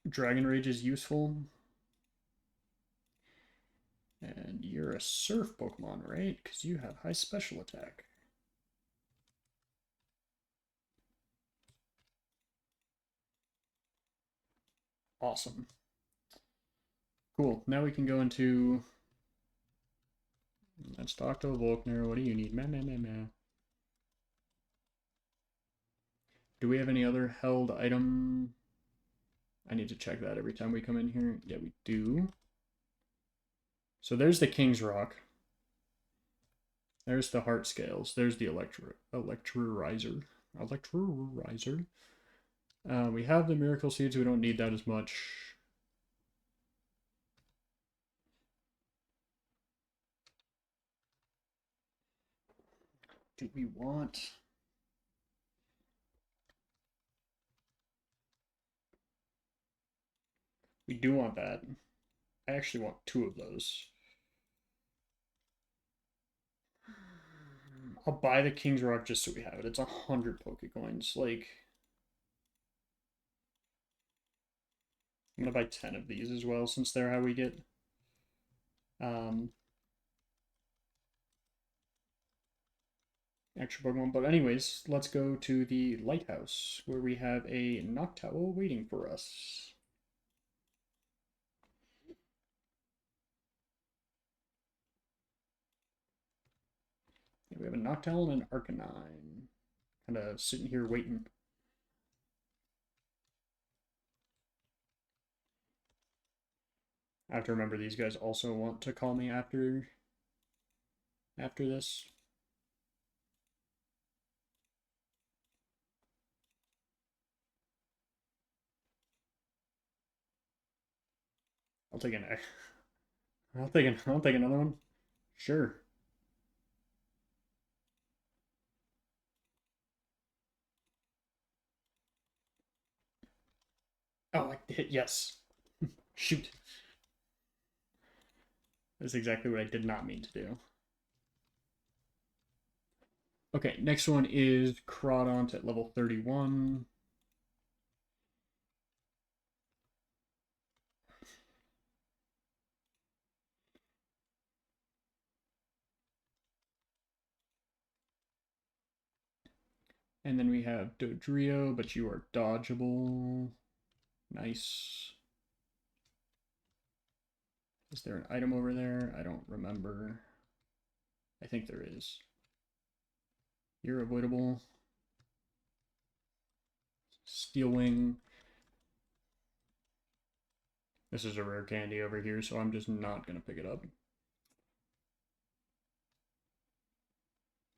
Dragon Rage is useful. And you're a Surf Pokemon, right? Because you have high special attack. Awesome. Cool. Now we can go into... Let's talk to Volkner. What do you need? Meh, meh, meh, meh. Do we have any other held item? I need to check that every time we come in here. Yeah, we do. So there's the King's Rock. There's the Heart Scales. There's the Electurizer. We have the Miracle Seeds. We don't need that as much. Do we want... We do want that. I actually want 2 of those. I'll buy the King's Rock just so we have it. It's 100 Pokecoins. Like, I'm gonna buy 10 of these as well, since they're how we get. extra Pokemon. But anyways, let's go to the lighthouse where we have a Noctowl waiting for us. Yeah, we have a Noctowl and an Arcanine. Kind of sitting here waiting. I have to remember these guys also want to call me after this. I'll take an I'll take another one. Sure. Oh, I hit yes. Shoot. That's exactly what I did not mean to do. Okay, next one is Crawdont at level 31. And then we have Dodrio, but you are dodgeable. Nice. Is there an item over there? I don't remember. I think there is. You're avoidable. Steel Wing. This is a rare candy over here, so I'm just not going to pick it up.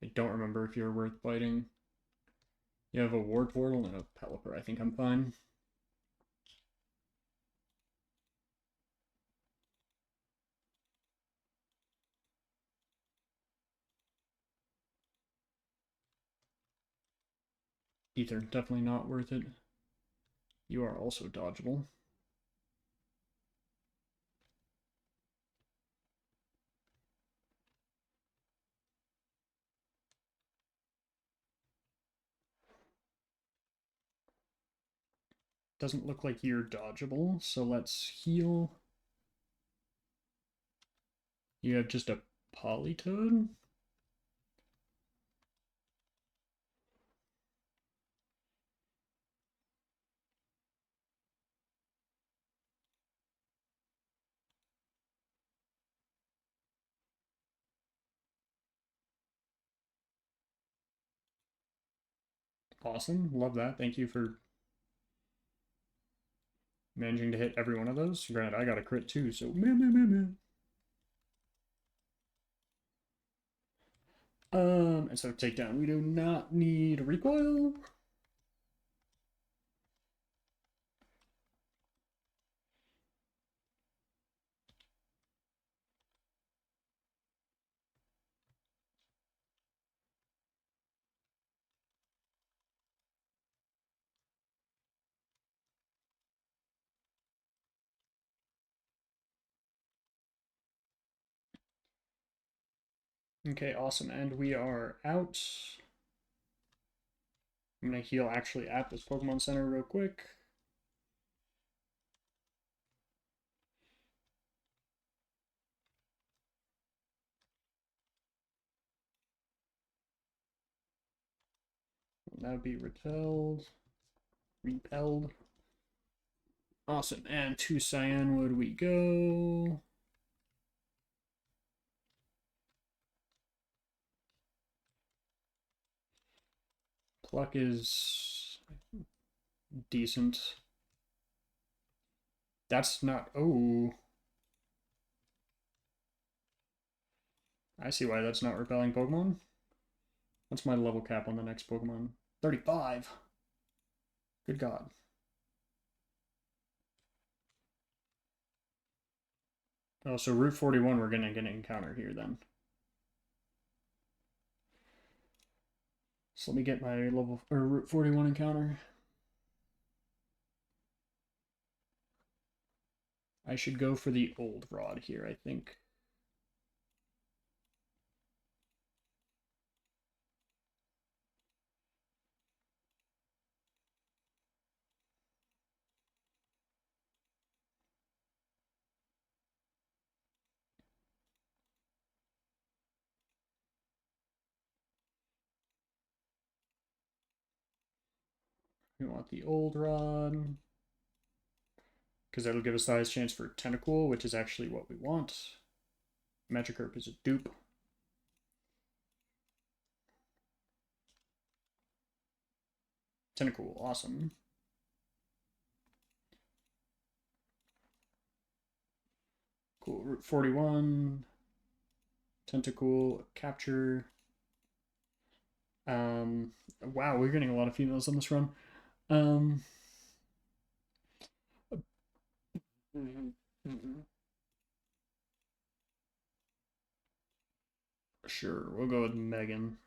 I don't remember if you're worth fighting. You have a Wartortle and a Pelipper. I think I'm fine. Ether, definitely not worth it. You are also dodgeable. Doesn't look like you're dodgeable, so let's heal. You have just a Politoed? Awesome, love that. Thank you for managing to hit every one of those. Granted, I got a crit too, so meh, meh, meh, meh. And so takedown. We do not need a recoil. Okay, awesome. And we are out. I'm gonna heal actually at this Pokemon Center real quick. That would be repelled. Awesome. And to Cyanwood we go. Pluck is decent. That's not. Oh. I see why that's not repelling Pokemon. What's my level cap on the next Pokemon? 35. Good God. Oh, so Route 41 we're gonna get an encounter here then. So let me get my level or Route 41 encounter. I should go for the old rod here, I think. We want the old rod, because that'll give us the highest chance for Tentacool, which is actually what we want. Magikarp is a dupe. Tentacool, awesome. Cool, Route 41. Tentacool, capture. Wow, we're getting a lot of females on this run. Sure, we'll go with Megan.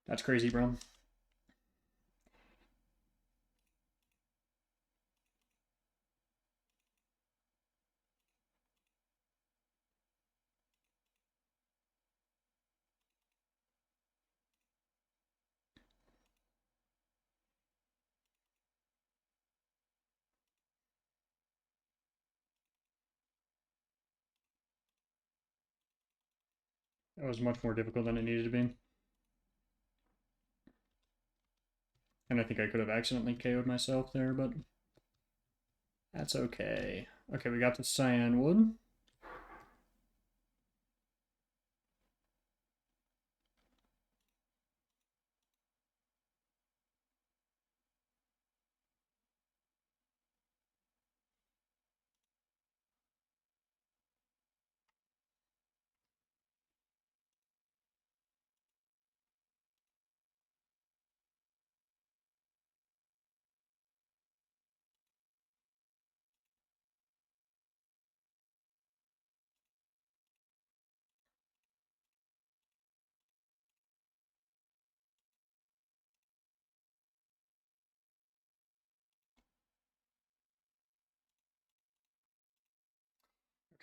That's crazy, bro. That was much more difficult than it needed to be. And I think I could have accidentally KO'd myself there, but that's okay. Okay, we got the cyan wood.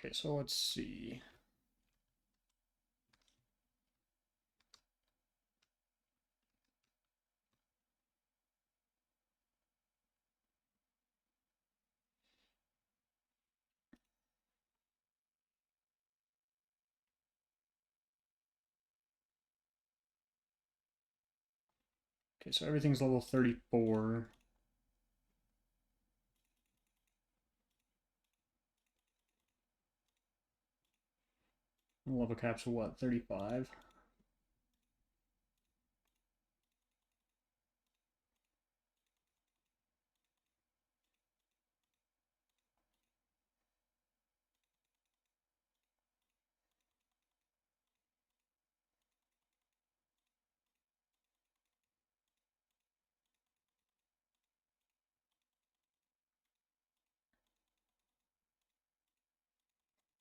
Okay, so let's see. Okay, so everything's level 34. Level cap's what, 35?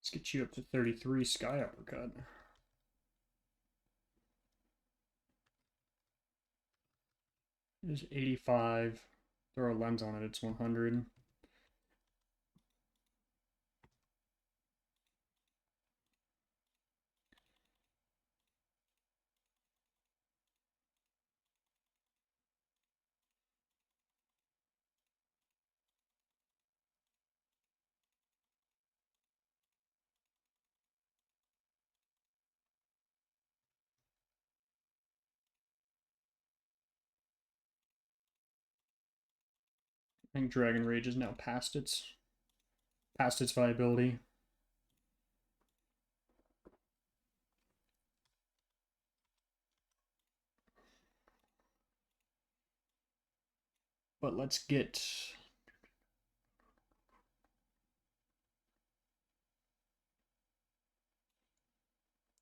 Let's get you up to 33 Sky Uppercut. It is 85. Throw a lens on it, it's 100. I think Dragon Rage is now past its viability. But let's get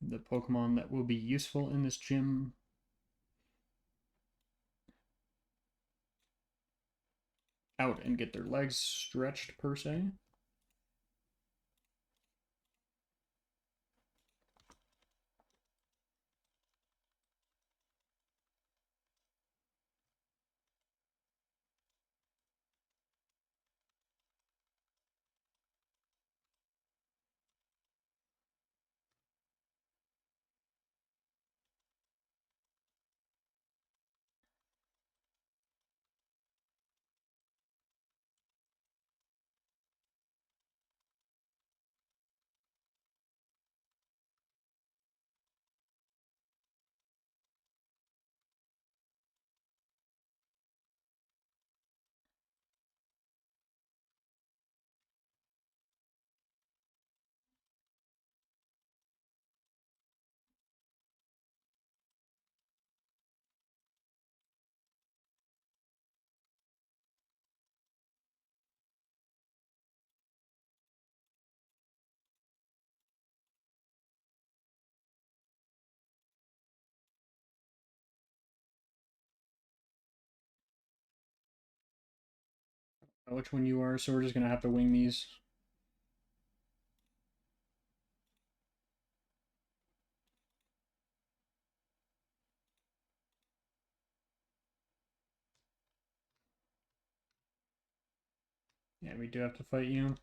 the Pokemon that will be useful in this gym. Out and get their legs stretched, per se. which one you are, so we're just gonna have to wing these. Yeah, we do have to fight you.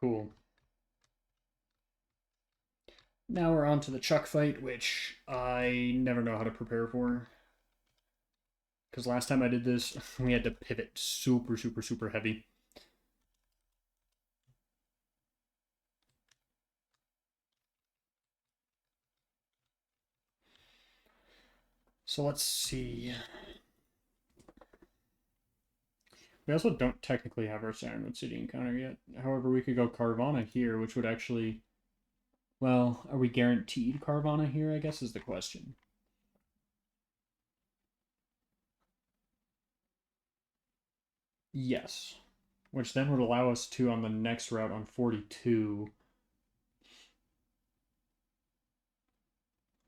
Cool. Now we're on to the Chuck fight, which I never know how to prepare for. Because last time I did this, we had to pivot super, super, super heavy. So let's see. We also don't technically have our Sirenwood City encounter yet. However, we could go Carvana here, which would actually... Well, are we guaranteed Carvana here, I guess is the question. Yes. Which then would allow us to, on the next route on 42,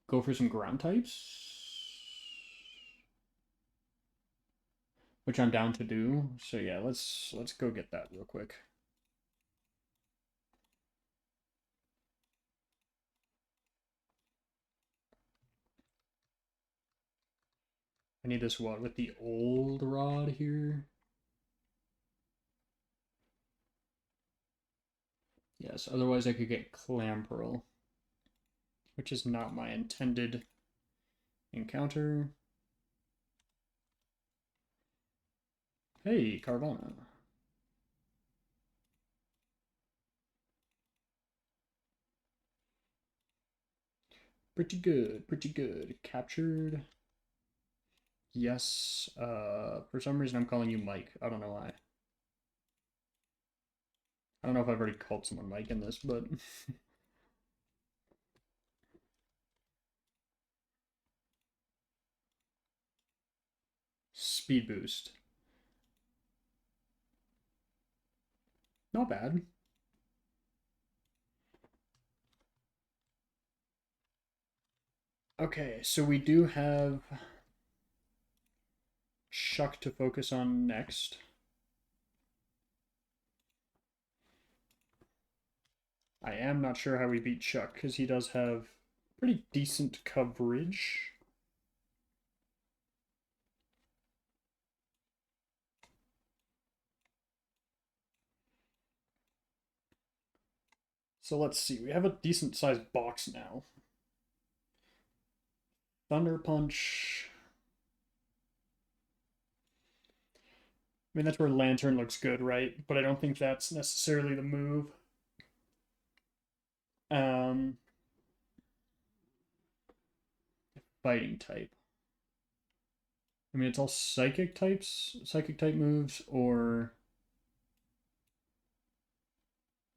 go for some ground types. Which I'm down to do. So yeah, let's go get that real quick. I need this what with the old rod here. Yes, otherwise I could get Clam Pearl, which is not my intended encounter. Hey, Carvana. Pretty good, pretty good. Captured. Yes. For some reason I'm calling you Mike. I don't know why. I don't know if I've already called someone Mike in this, but speed boost. Not bad. Okay, so we do have Chuck to focus on next. I am not sure how we beat Chuck because he does have pretty decent coverage. So let's see. We have a decent sized box now. Thunder Punch. I mean, that's where Lantern looks good, right? But I don't think that's necessarily the move. Um, Fighting type. I mean, it's all psychic types, psychic type moves, or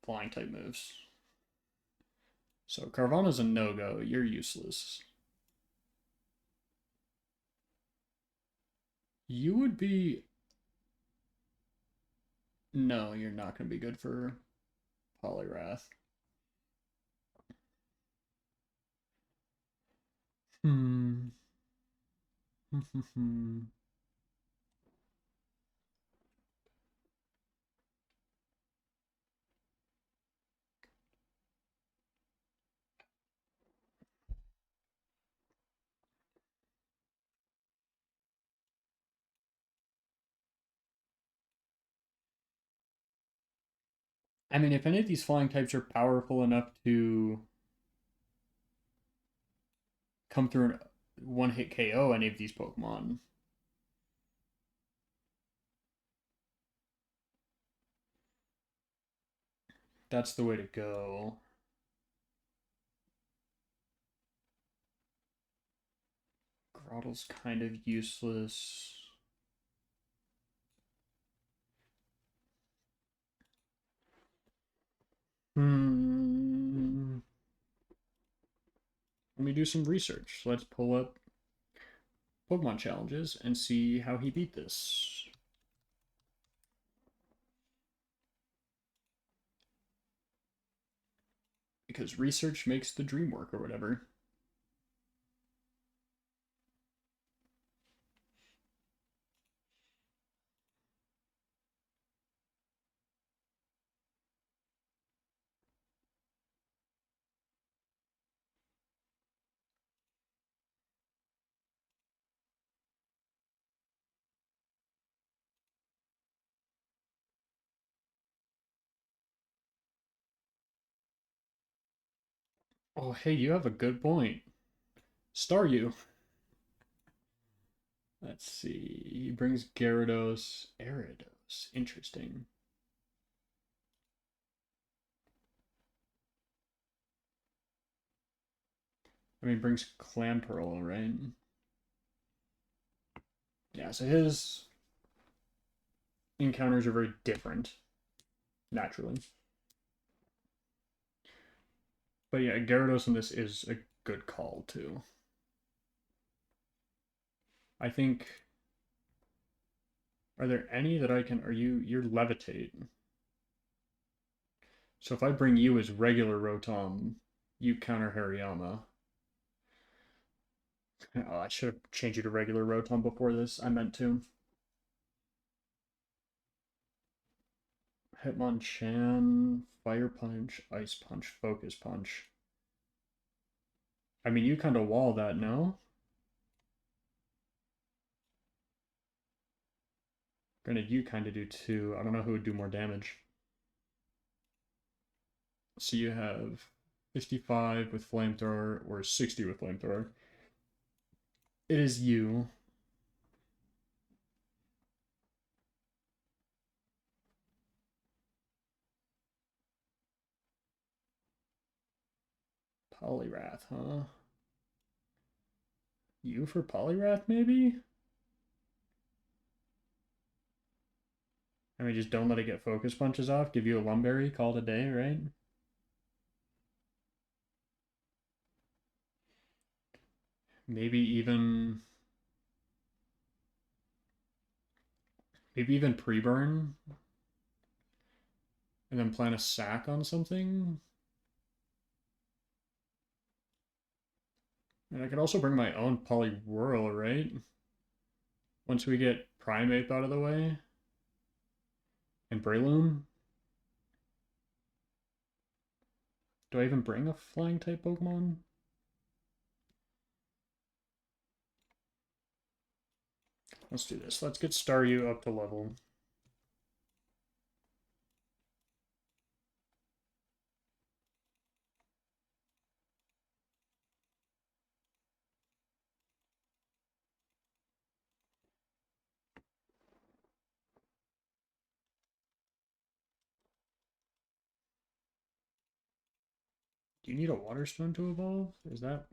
flying type moves. So Carvana's a no-go. You're useless. You would be... No, you're not going to be good for Polyrath. Hmm. I mean, if any of these flying types are powerful enough to come through and one-hit KO any of these Pokemon, that's the way to go. Grottle's kind of useless. Let me do some research. Let's pull up Pokemon challenges and see how he beat this. Because research makes the dream work or whatever. Oh, hey, you have a good point. Staryu. Let's see. He brings Gyarados, Aridos. Interesting. I mean, brings Clamperl, right? Yeah, so his encounters are very different, naturally. But yeah, Gyarados in this is a good call, too. I think... Are there any that I can... You're Levitate. So if I bring you as regular Rotom, you counter Hariyama. Oh, I should have changed you to regular Rotom before this. I meant to. Hitmonchan, Fire Punch, Ice Punch, Focus Punch. I mean, you kind of wall that, no? Granted, you kind of do too. I don't know who would do more damage. So you have 55 with Flamethrower or 60 with Flamethrower. It is you. Poliwrath, huh? You for Poliwrath, maybe? I mean, just don't let it get focus punches off. Give you a Lumberry, call it a day, right? Maybe even... Maybe even pre-burn? And then plan a sack on something? And I could also bring my own Poliwhirl, right? Once we get Primeape out of the way. And Breloom. Do I even bring a flying type Pokemon? Let's do this. Let's get Staryu up to level. Do you need a Water Stone to evolve? Is that...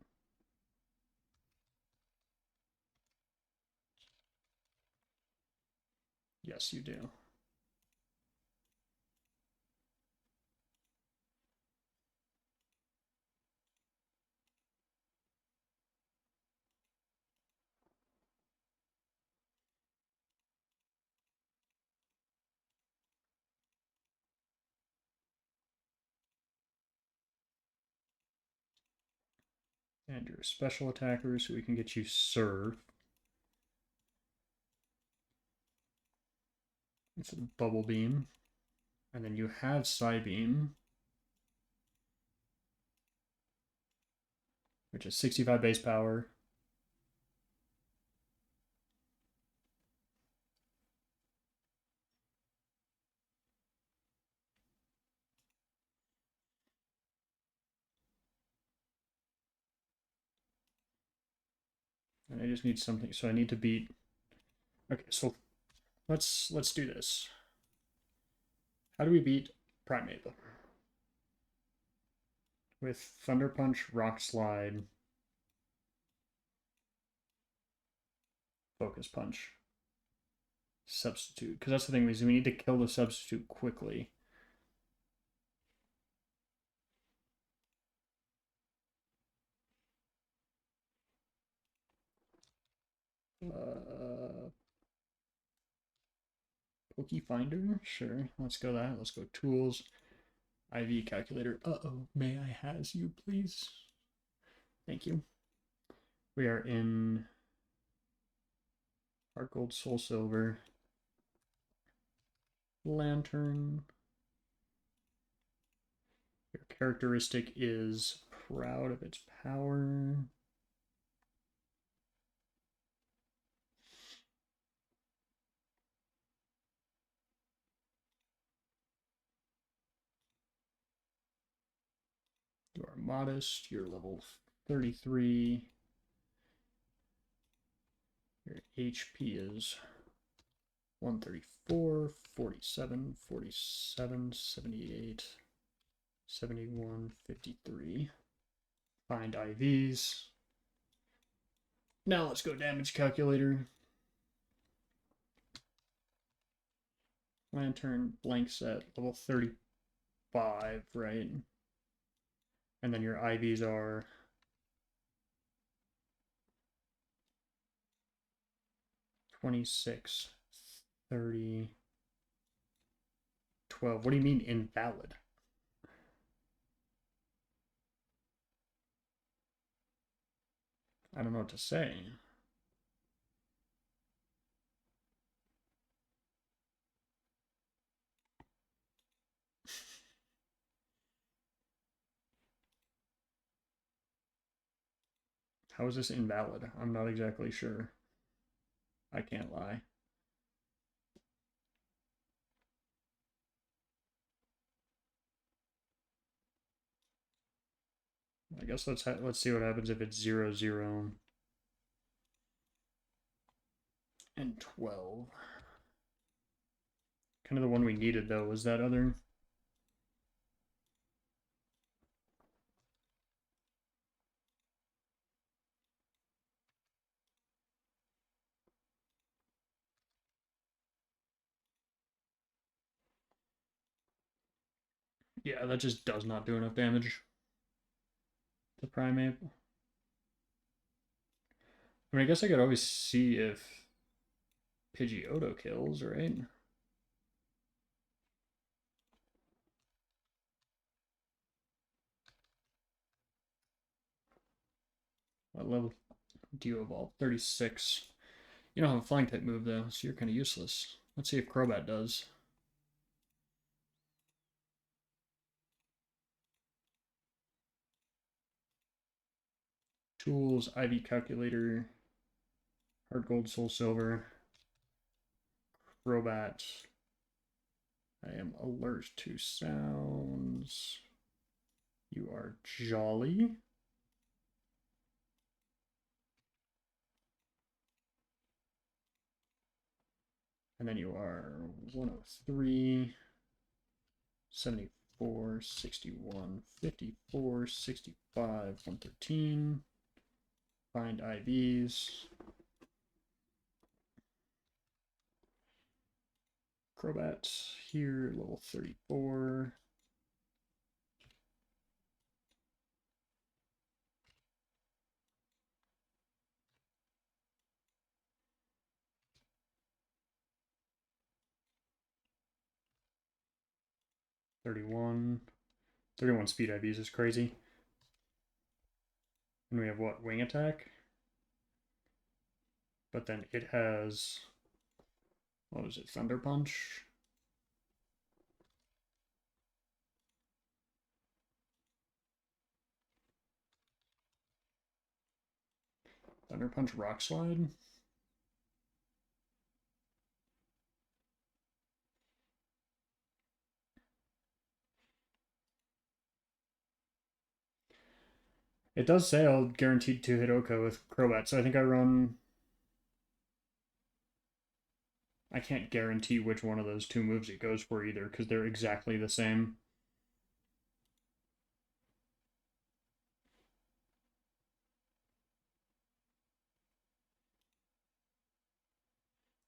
Yes, you do. And you're a special attacker, so we can get you Surf. It's a Bubble Beam. And then you have Psybeam, which is 65 base power. And I just need something, so I need to beat... Okay, so let's do this. How do we beat Primeape? with Thunder Punch, Rock Slide, Focus Punch, Substitute. Because that's the thing, is we need to kill the substitute quickly. Poke Finder? Sure. Let's go that. Let's go Tools. IV Calculator. Uh-oh. May I has you, please? Thank you. We are in Heart Gold, Soul Silver, Lantern. Your characteristic is proud of its power. You are modest. You're level 33. Your HP is 134, 47, 47, 78, 71, 53. Find IVs. Now let's go damage calculator. Lantern, blank set, level 35, right? And then your IVs are 26, 30, 12. What do you mean invalid? I don't know what to say. How is this invalid? I'm not exactly sure. I can't lie. I guess let's see what happens if it's 0, 0, and 12. Kind of the one we needed though was that other. Yeah, that just does not do enough damage to Primate. I mean, I guess I could always see if Pidgeotto kills, right? What level do you evolve? 36. You don't have a flying type move though, so you're kind of useless. Let's see if Crobat does. Tools, IV Calculator, Hard Gold, Soul Silver, Crobat. I am alert to sounds. You are jolly. And then you are 103, 74, 61, 54, 65, 113. Find IVs. Crobat here, level 34. Thirty-one speed IVs is crazy. And we have what? Wing attack? But then it has, what was it? Thunder Punch? Thunder Punch Rock Slide? It does say I'll guaranteed to hit Oko with Crobat, so I think I run. I can't guarantee which one of those two moves it goes for either, because they're exactly the same.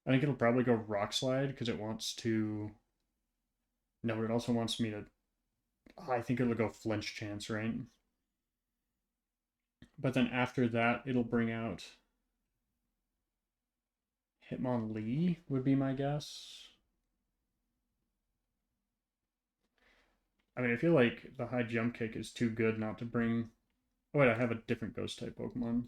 I think it'll probably go rock slide because it wants to. No, it also wants me to. I think it'll go flinch chance, right? But then after that, it'll bring out Hitmonlee, would be my guess. I mean, I feel like the high jump kick is too good not to bring. Oh, wait, I have a different ghost type Pokemon.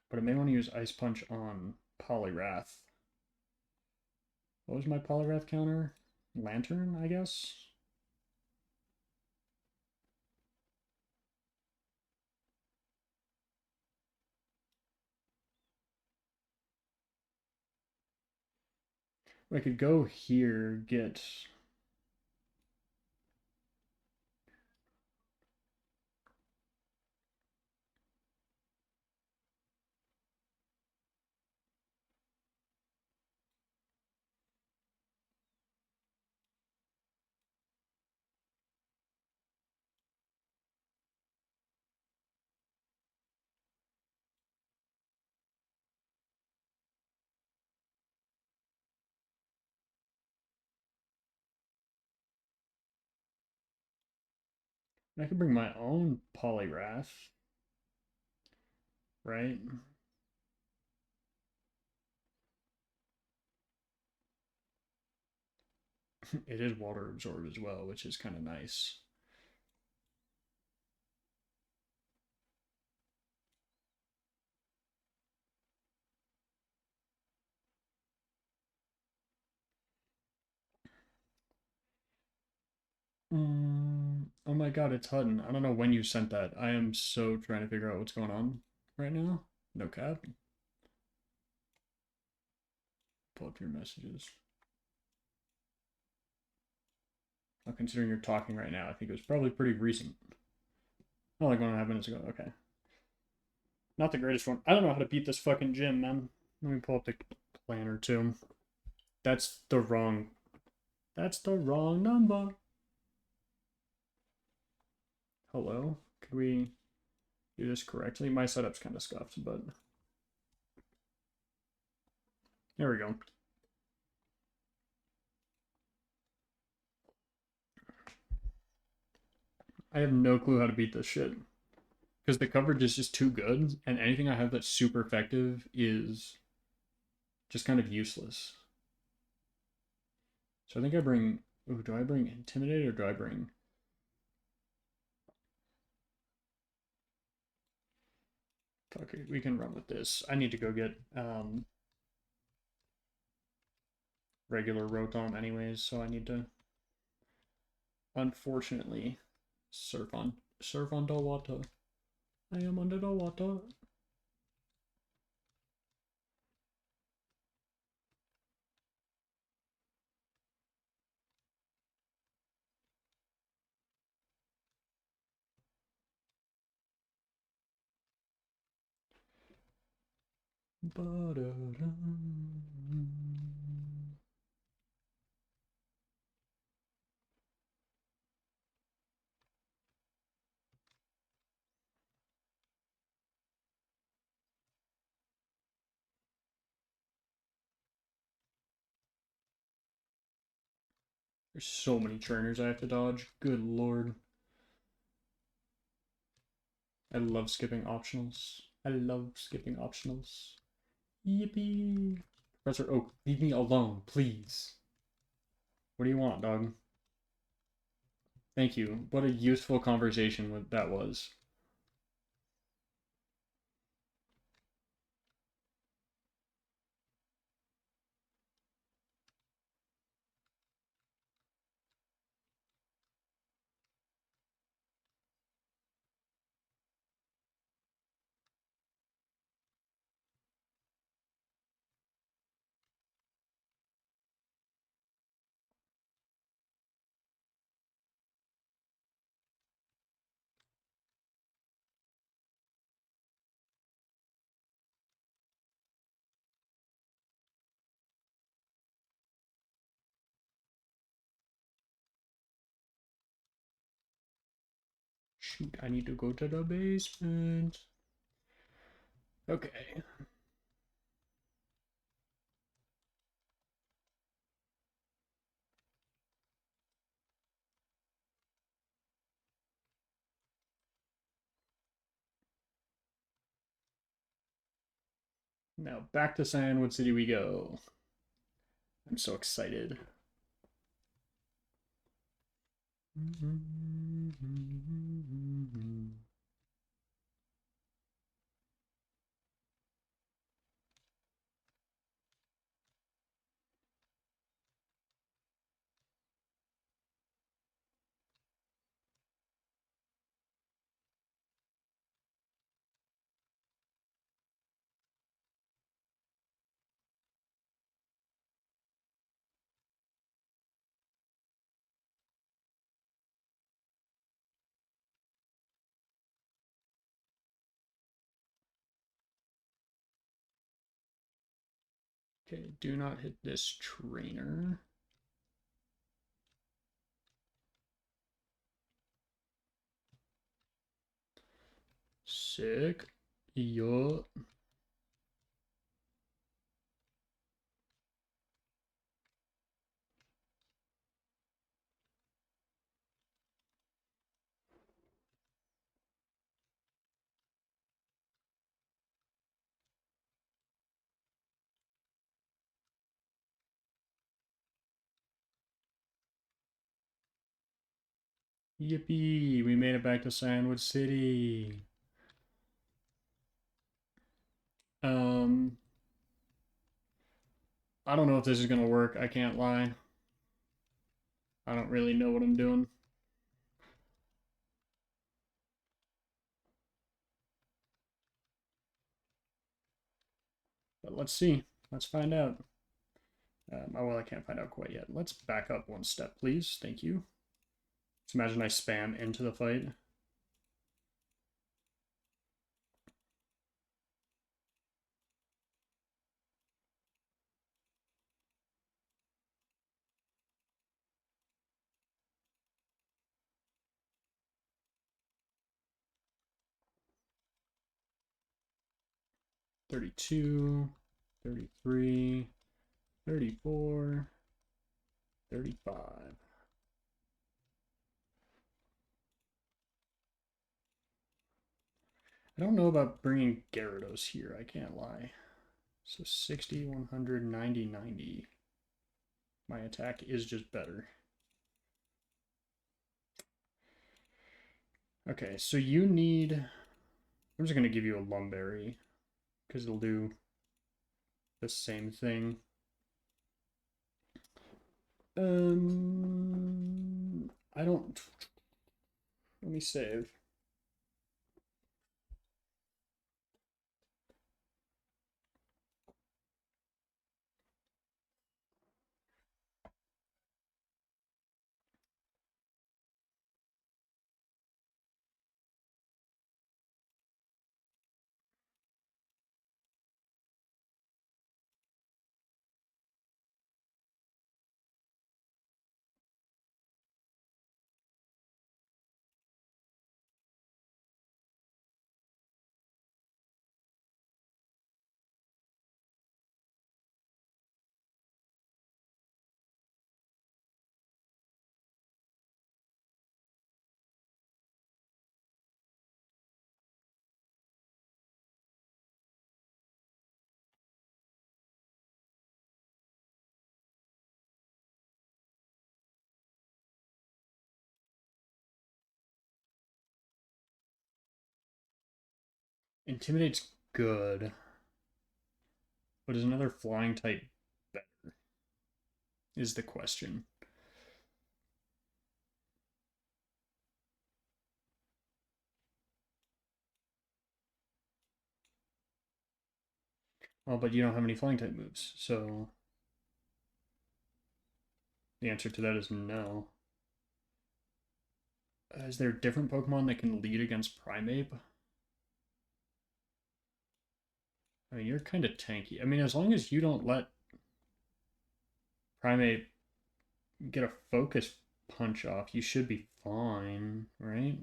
But I may want to use Ice Punch on Poliwrath. What was my Poliwrath counter? Lantern, I guess? I could go here, get. I could bring my own Poliwrath, right? It is water absorbed as well, which is kind of nice. Oh my god, it's Hutton. I don't know when you sent that. I am so trying to figure out what's going on right now. No cap. Pull up your messages. Now, considering you're talking right now, I think it was probably pretty recent. Oh, like 1.5 minutes ago. Okay. Not the greatest one. I don't know how to beat this fucking gym, man. Let me pull up the planner too. That's the wrong. That's the wrong number. Hello? Could we do this correctly? My setup's kind of scuffed, but there we go. I have no clue how to beat this shit. Because the coverage is just too good, and anything I have that's super effective is just kind of useless. So I think I bring. Ooh, do I bring Intimidate or do I bring. Fuck it, we can run with this. I need to go get regular Rotom anyways, so I need to, unfortunately, surf on the water. I am under the water. There's so many trainers I have to dodge. Good lord. I love skipping optionals. I love skipping optionals. Yippee. Professor Oak, leave me alone, please. What do you want, dog? Thank you. What a useful conversation that was. Shoot, I need to go to the basement. Okay. Now back to Cyanwood City we go. I'm so excited. Okay, do not hit this trainer. Sick. Yo. Yippee! We made it back to Cyanwood City. Um, I don't know if this is gonna work. I can't lie. I don't really know what I'm doing. But let's see. Let's find out. Oh, well, I can't find out quite yet. Let's back up one step, please. Thank you. Just imagine I spam into the fight. $32, $33, $34, $35. I don't know about bringing Gyarados here, I can't lie. So 60, 100, 90, 90. My attack is just better. Okay, so you need... I'm just going to give you a Lumberry, because it'll do the same thing. I don't... Let me save. Intimidate's good, but is another flying type better? Is the question. Oh, but you don't have any flying type moves, so the answer to that is no. Is there different Pokemon that can lead against Primeape? I mean, you're kind of tanky. I mean, as long as you don't let Primeape get a focus punch off, you should be fine, right?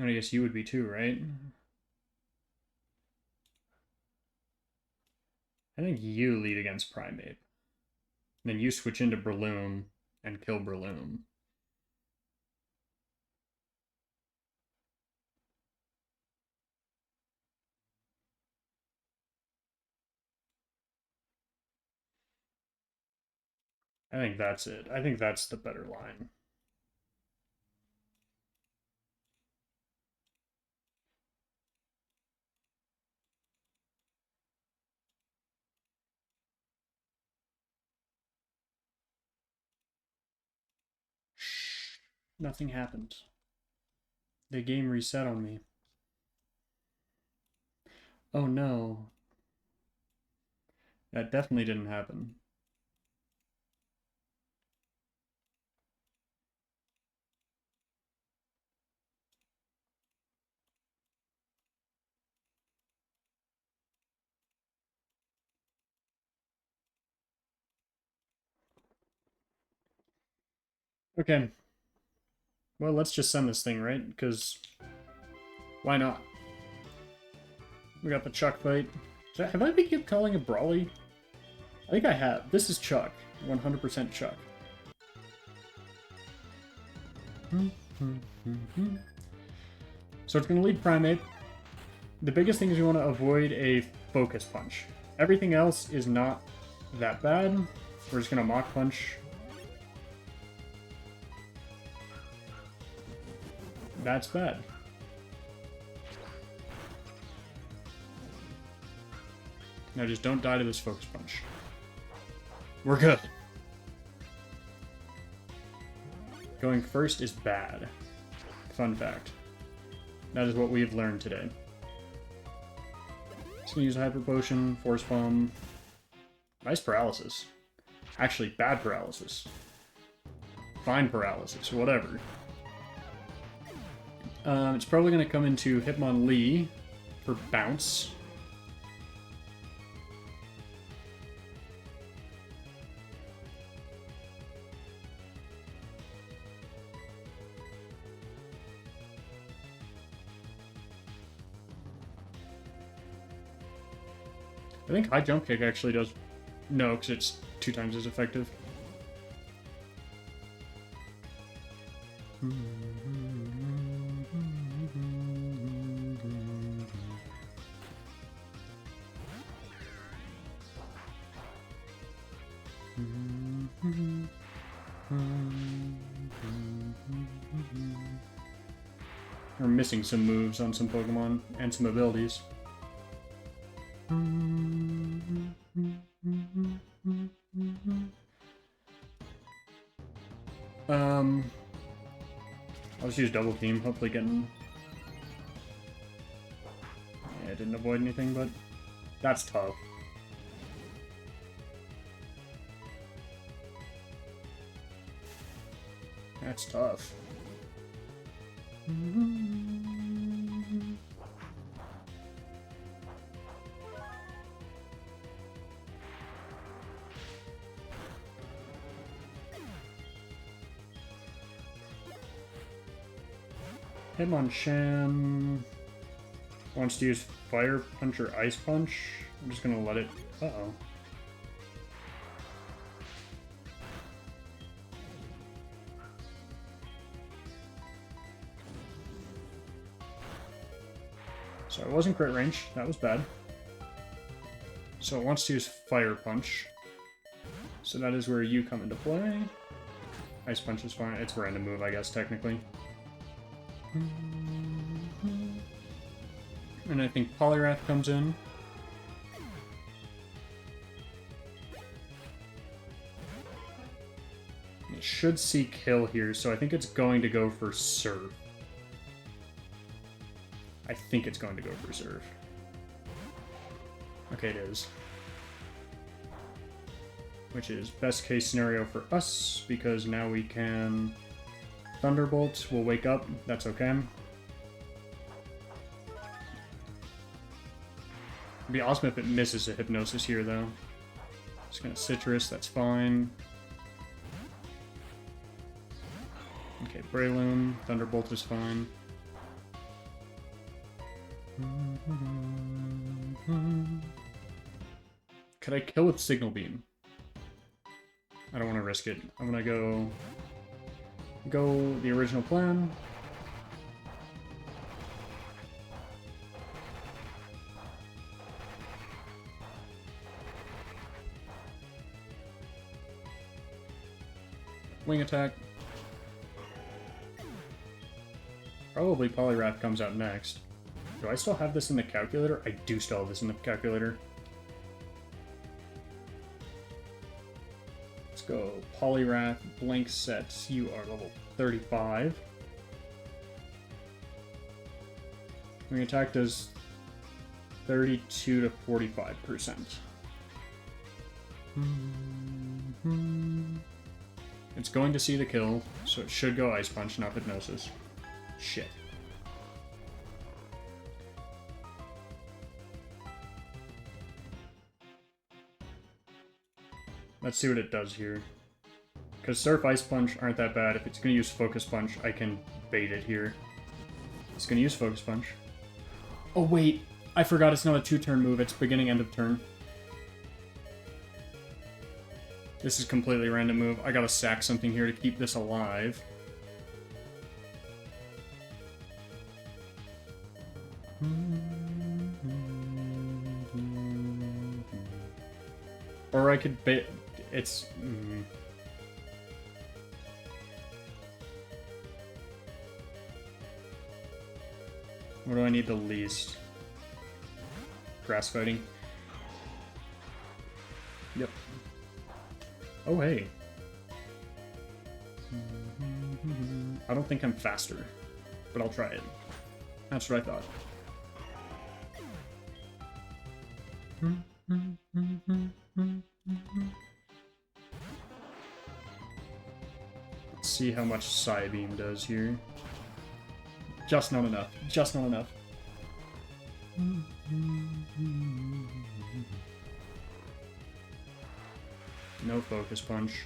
And I guess you would be too, right? I think you lead against Primate. And then you switch into Breloom and kill Breloom. I think that's it. I think that's the better line. Shh. Nothing happened. The game reset on me. Oh no. That definitely didn't happen. Okay. Well, let's just send this thing, right? Because why not? We got the Chuck fight. Have I been calling it Brawly? I think I have. This is Chuck. 100% Chuck. So it's going to lead Primate. The biggest thing is you want to avoid a Focus Punch. Everything else is not that bad. We're just going to Mach Punch. That's bad. Now just don't die to this Focus Punch. We're good. Going first is bad. Fun fact. That is what we have learned today. Just gonna use a Hyper Potion, Force Bomb. Nice paralysis. Actually, bad paralysis. Fine paralysis, whatever. It's probably gonna come into Hitmonlee for Bounce. I think High Jump Kick actually does... No, because it's 2 times as effective. We're missing some moves on some Pokemon and some abilities. I'll just use Double Team, hopefully getting... Yeah, I didn't avoid anything, but that's tough. That's tough. Hitmonchan wants to use Fire Punch or Ice Punch. I'm just gonna let it... Uh-oh. So it wasn't crit range. That was bad. So it wants to use Fire Punch. So that is where you come into play. Ice Punch is fine. It's a random move, I guess, technically. And I think Poliwrath comes in. It should see kill here, so I think it's going to go for Surf. I think it's going to go for Surf. Okay, it is. Which is best case scenario for us, because now we can... Thunderbolt will wake up, that's okay. It'd be awesome if it misses a Hypnosis here, though. Just gonna Citrus, that's fine. Okay, Breloom, Thunderbolt is fine. Could I kill with Signal Beam? I don't want to risk it. I'm gonna go the original plan. Wing attack. Probably Poliwrath comes out next. Do I still have this in the calculator? I do still have this in the calculator. Let's go. Poliwrath, blank sets. You are level 35. Wing attack does 32 to 45%. It's going to see the kill, so it should go Ice Punch, not Hypnosis. Shit. Let's see what it does here. Because Surf, Ice Punch aren't that bad. If it's going to use Focus Punch, I can bait it here. It's going to use Focus Punch. Oh wait, I forgot it's not a 2-turn move, it's beginning, end of turn. This is completely random move. I gotta sack something here to keep this alive. Or I could bait... It's... What do I need the least? Grass fighting. Yep. Oh, hey. I don't think I'm faster, but I'll try it. That's what I thought. Let's see how much Psybeam does here. Just not enough. Just not enough. No Focus Punch.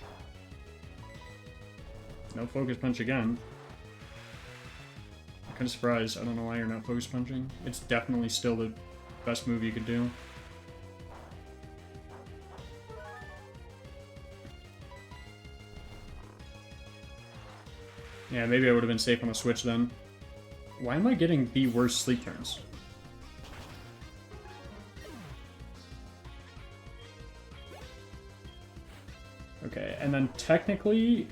No Focus Punch again. I'm kind of surprised. I don't know why you're not Focus Punching. It's definitely still the best move you could do. Yeah, maybe I would have been safe on a switch then. Why am I getting the worst sleep turns? Okay, and then technically...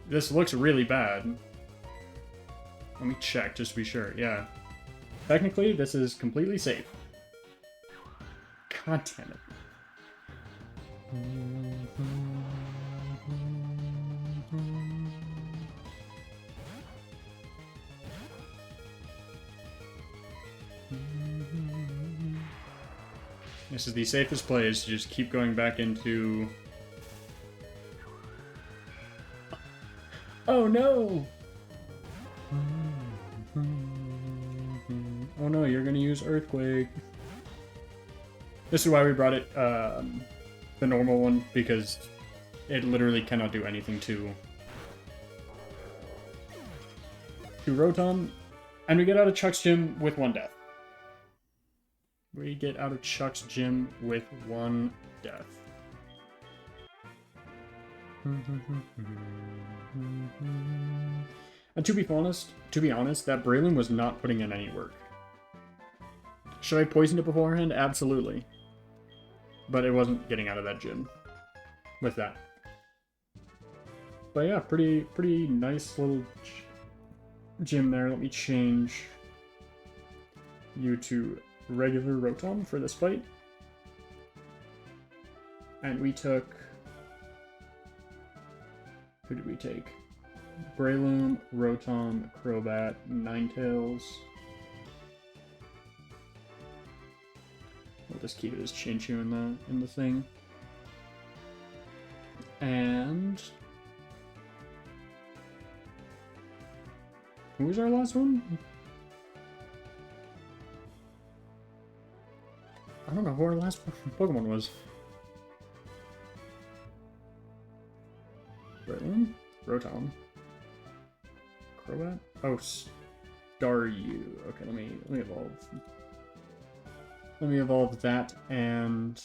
this looks really bad. Let me check, just to be sure. Yeah. Technically, this is completely safe. God damn it. This is the safest play, is to just keep going back into... Oh no! Oh no, you're gonna use Earthquake. This is why we brought it, the normal one, because it literally cannot do anything to Rotom. And we get out of Chuck's gym with 1 death. We get out of Chuck's gym with 1 death. And to be honest, that Breloom was not putting in any work. Should I have poisoned it beforehand? Absolutely. But it wasn't getting out of that gym with that. But yeah, pretty nice little gym there. Let me change you to regular Rotom for this fight. And we took... Who did we take? Breloom, Rotom, Crobat, Ninetales. We'll just keep it as Chinchu in the thing. And... who was our last one? I don't know who our last Pokemon was. Breloom? Rotom. Crobat? Oh, star you. Okay, let me evolve. Let me evolve that and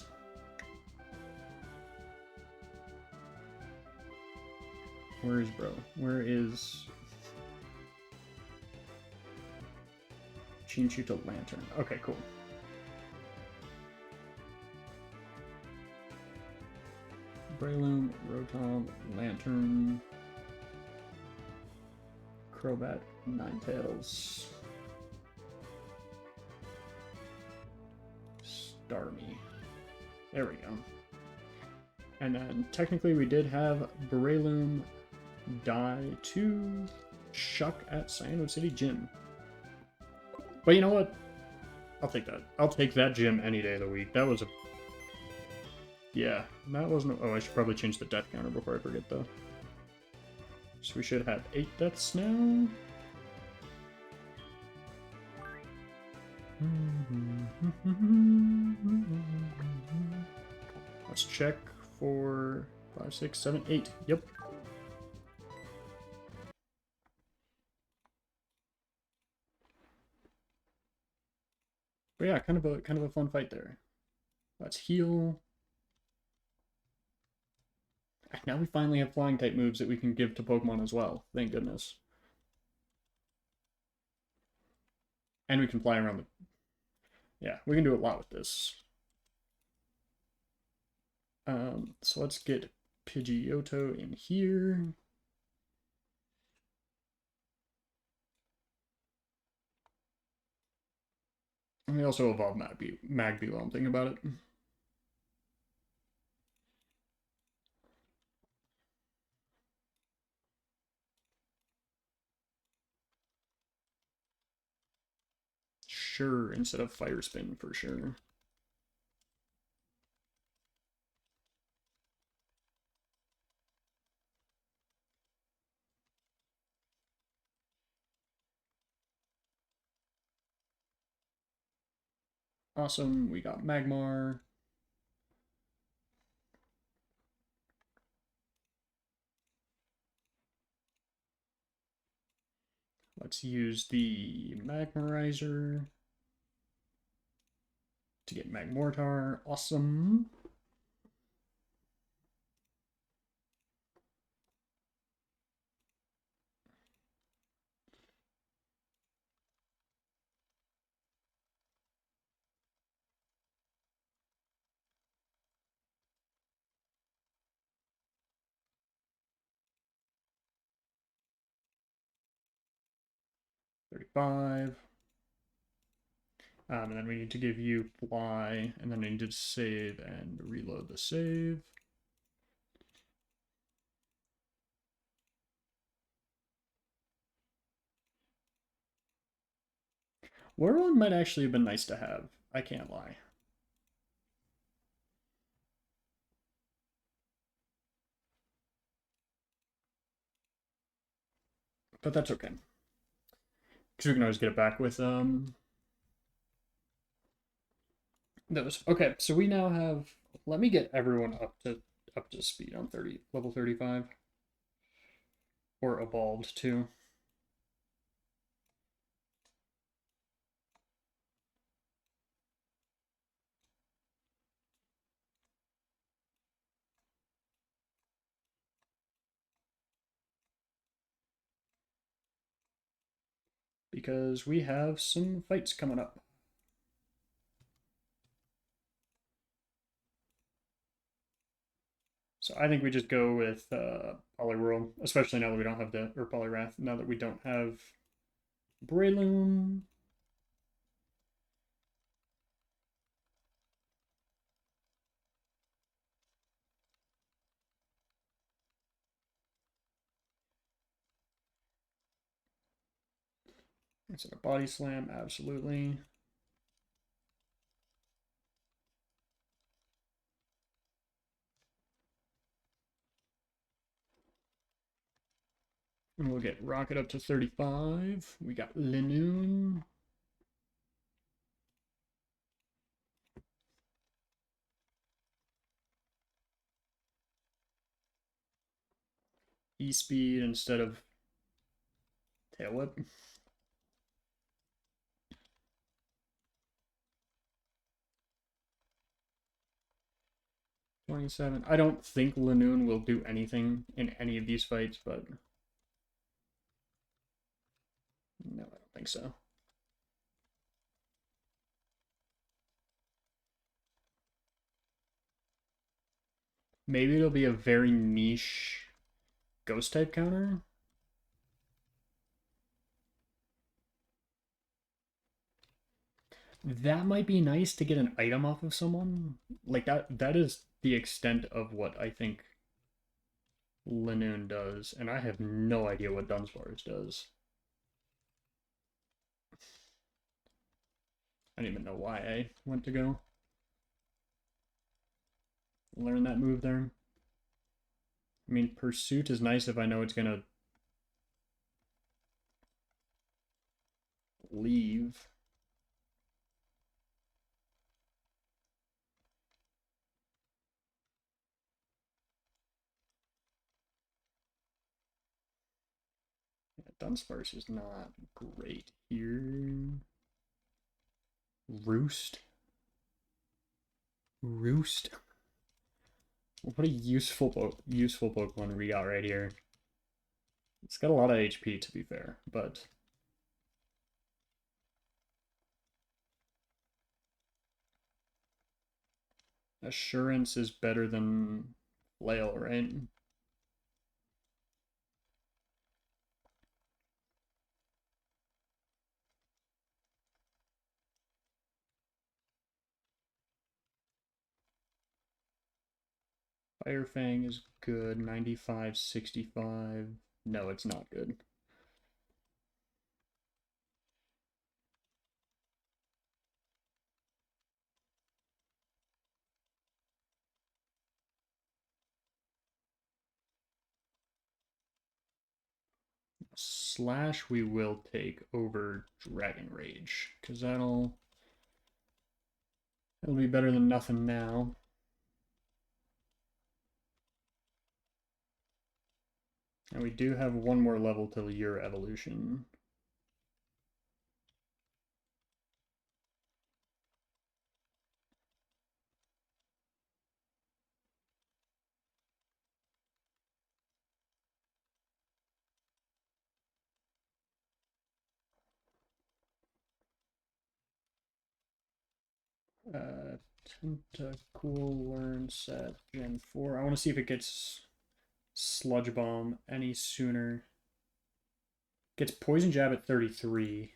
where is bro? Where is change you to lantern? Okay, cool. Breloom, Rotom, Lantern, Crobat, Ninetales, Starmie. There we go. And then technically we did have Breloom die to Shuck at Cyanwood City Gym. But you know what? I'll take that. I'll take that gym any day of the week. That was a... Yeah, that wasn't... Oh, I should probably change the death counter before I forget, though. So we should have 8 deaths now. Let's check for 5, 6, 7, 8. Yep. But yeah, kind of a fun fight there. Let's heal. Now we finally have flying type moves that we can give to Pokemon as well. Thank goodness. And we can fly around the... Yeah, we can do a lot with this. So let's get Pidgeotto in here. And we also evolve Magby while I'm thinking about it. Sure, instead of Fire Spin for sure. Awesome, we got Magmar. Let's use the Magmarizer to get Magmortar. Awesome. $35. And then we need to give you Fly, and then we need to save and reload the save. Whirlwind might actually have been nice to have. I can't lie. But that's okay. Because we can always get it back with those. Okay, so we now have... Let me get everyone up to speed on level 35. Or evolved too. Because we have some fights coming up. So I think we just go with Poliwhirl, especially now that we don't have or Poliwrath, now that we don't have Breloom. Instead of Body Slam, absolutely. And we'll get Rocket up to 35. We got Linoon. E-Speed instead of Tail Whip. 27. I don't think Lanoon will do anything in any of these fights, but no, I don't think so. Maybe it'll be a very niche ghost type counter. That might be nice to get an item off of someone. Like that is the extent of what I think Lanoon does, and I have no idea what Dunsparce does. I don't even know why I went to go learn that move there. I mean, Pursuit is nice if I know it's gonna leave. Yeah, Dunsparce is not great here. Roost. Roost. What a useful Pokemon we got right here. It's got a lot of HP, to be fair, but Assurance is better than Flail, right? Fire Fang is good. 95, 65. No, it's not good. Slash we will take over Dragon Rage, because it'll be better than nothing now. And we do have one more level till your evolution. Tentacool learn set Gen 4. I want to see if it gets Sludge Bomb any sooner. Gets Poison Jab at 33,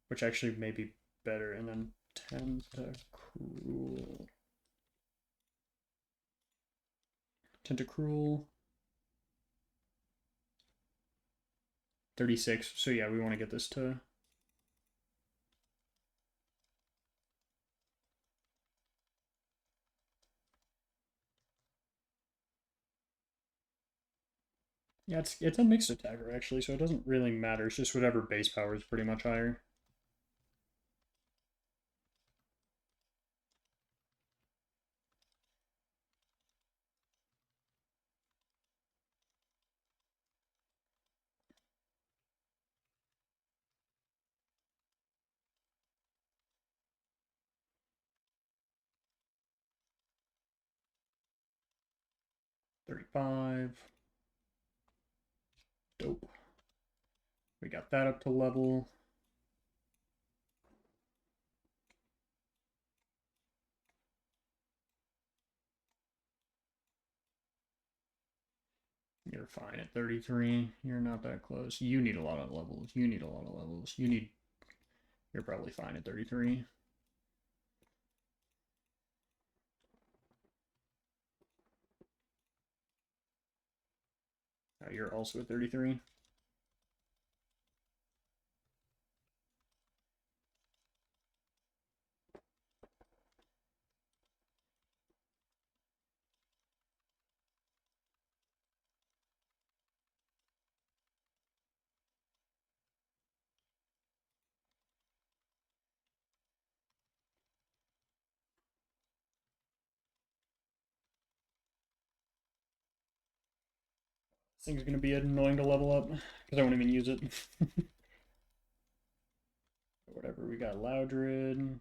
which actually may be better. And then Tentacruel. Tentacruel. 36. So yeah, we want to get this to... Yeah, it's a mixed attacker, actually, so it doesn't really matter. It's just whatever base power is pretty much higher. $35. Dope. We got that up to level. You're fine at 33. You're not that close. You need a lot of levels. You need a lot of levels. You're probably fine at 33. You're also at 33. This thing's gonna be annoying to level up because I won't even use it. Whatever, we got Loudred.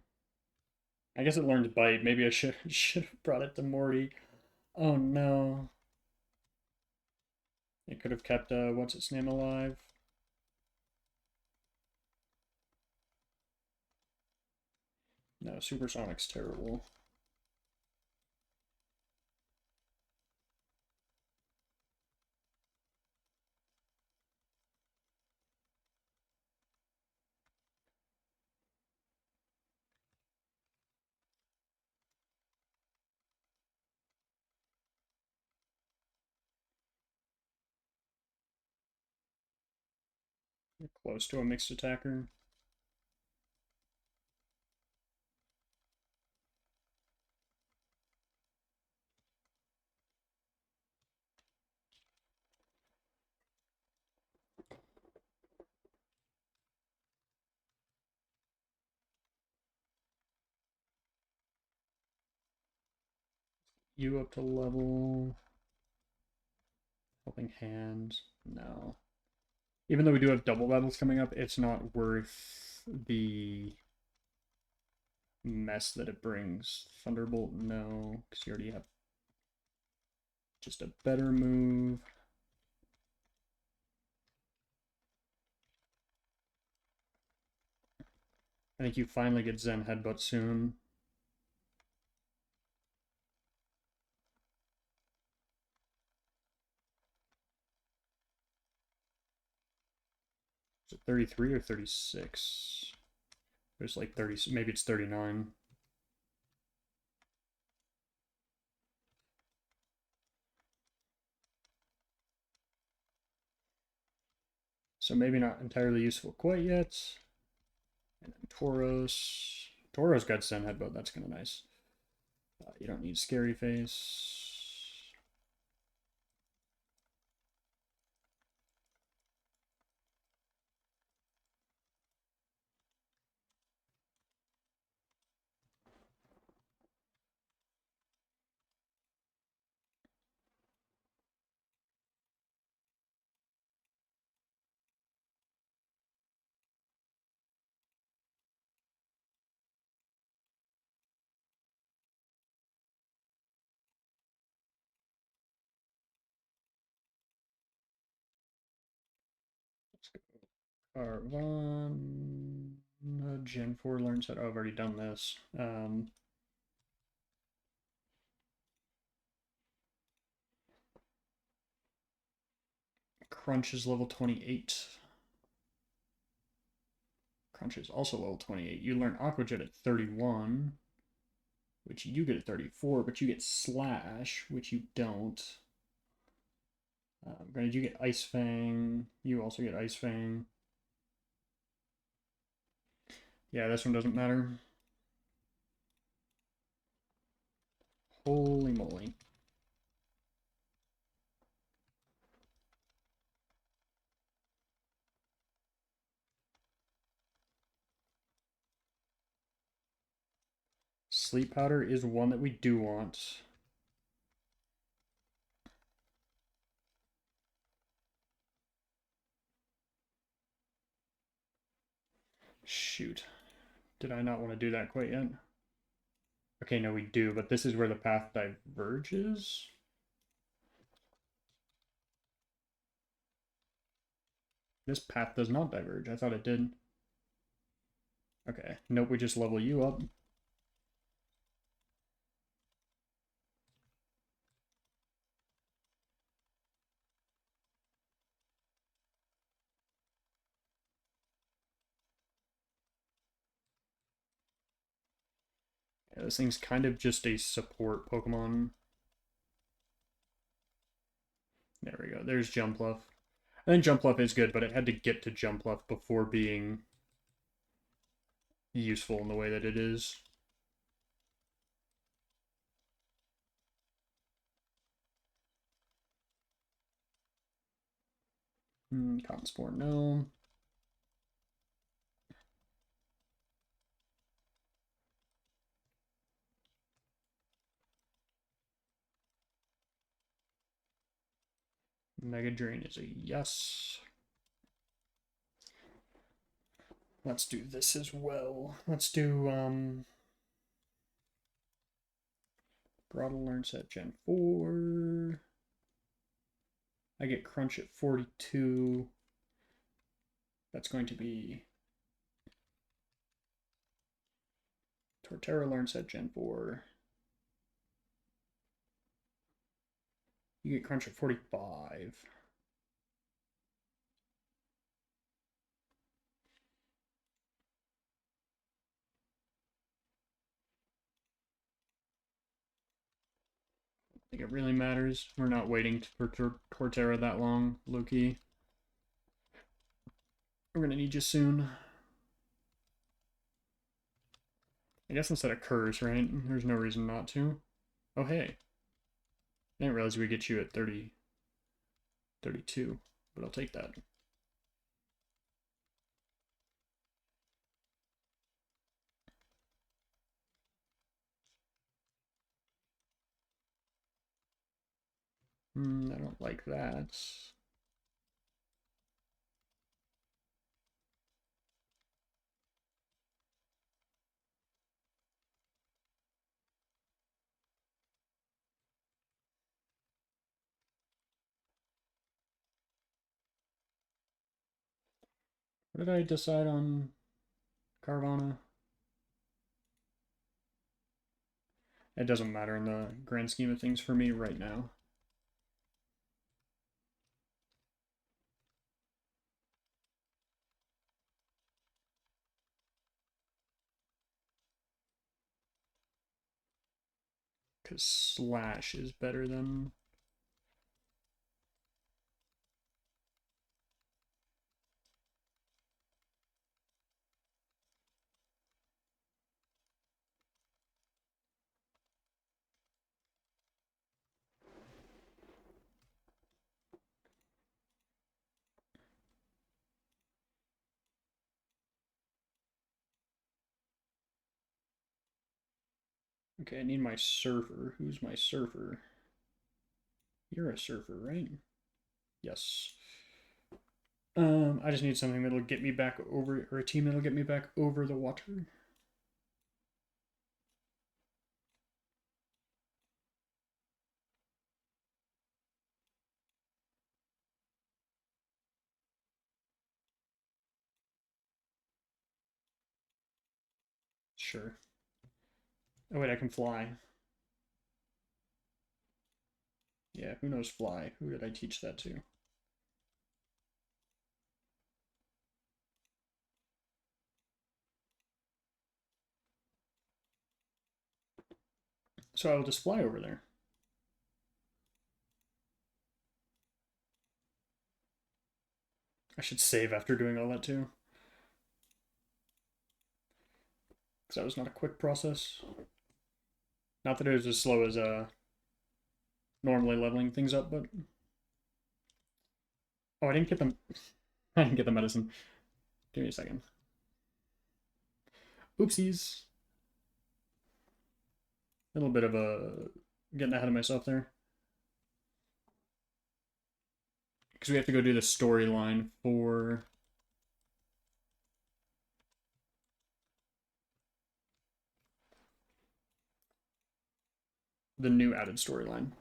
I guess it learned bite. Maybe I should have brought it to Morty. Oh no. It could have kept what's its name alive. No, Supersonic's terrible. You're close to a mixed attacker. You up to level. Helping Hand. No. Even though we do have double battles coming up, it's not worth the mess that it brings. Thunderbolt, no, because you already have just a better move. I think you finally get Zen Headbutt soon. Is it 33 or 36? There's like 30, maybe it's 39. So maybe not entirely useful quite yet. And then Tauros. Tauros got Zen Headbutt, that's kind of nice. You don't need Scary Face. Let's go. Carvon. Gen 4 learns how to. Oh, I've already done this. Crunch is level 28. Crunch is also level 28. You learn Aqua Jet at 31, which you get at 34, but you get Slash, which you don't. Granted, you get Ice Fang. You also get Ice Fang. Yeah, this one doesn't matter. Holy moly. Sleep Powder is one that we do want. Shoot. Did I not want to do that quite yet? Okay, no, we do, but this is where the path diverges. This path does not diverge. I thought it did. Okay, nope, we just level you up. Yeah, this thing's kind of just a support Pokemon. There we go. There's Jumpluff. I think Jumpluff is good, but it had to get to Jumpluff before being useful in the way that it is. Cotton Spore, no. Mega Drain is a yes. Let's do this as well. Let's do Throttle learn set Gen 4. I get crunch at 42. That's going to be Torterra learn set Gen 4. You get crunch at 45. I think it really matters. We're not waiting for Torterra that long, Loki. We're gonna need you soon. I guess instead of curse, right? There's no reason not to. Oh, hey. I didn't realize we get you at 30, 32, but I'll take that. I don't like that. What did I decide on Carvana? It doesn't matter in the grand scheme of things for me right now. Because slash is better than... Okay, I need my surfer. Who's my surfer? You're a surfer, right? Yes. I just need something that'll get me back over, or a team that'll get me back over the water. Sure. Oh wait, I can fly. Yeah, who knows fly? Who did I teach that to? So I will just fly over there. I should save after doing all that too. Because that was not a quick process. Not that it was as slow as normally leveling things up, but... Oh, I didn't get them. I didn't get the medicine. Give me a second. Oopsies. A little bit of a... getting ahead of myself there. Because we have to go do the storyline for... the new added storyline.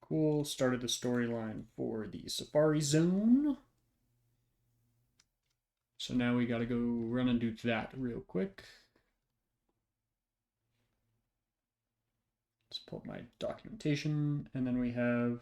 Cool. Started the storyline for the Safari Zone. So now we gotta go run and do that real quick. Let's pull up my documentation, and then we have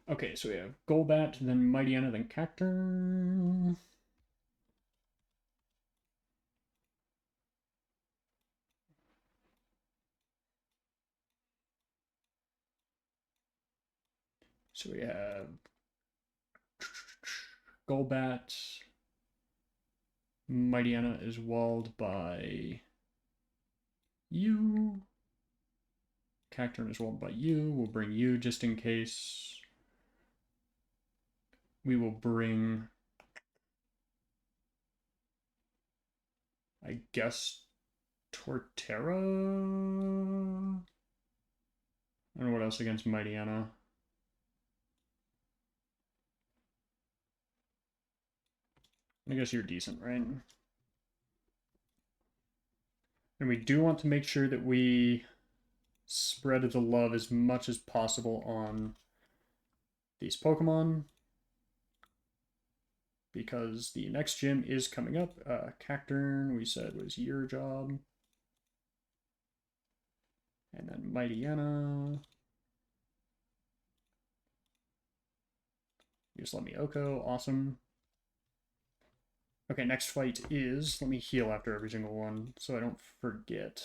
Okay, so we have Golbat, then Mightyena, then Cacturn. So we have Golbat. Mightyena is walled by you. Cacturn is walled by you. We'll bring you just in case. We will bring, I guess, Torterra? I don't know what else against Mightyena. I guess you're decent, right? And we do want to make sure that we spread the love as much as possible on these Pokemon, because the next gym is coming up. Cacturn, we said, was your job. And then Mightyena. You just let me Oko, awesome. Okay, next fight is, let me heal after every single one so I don't forget.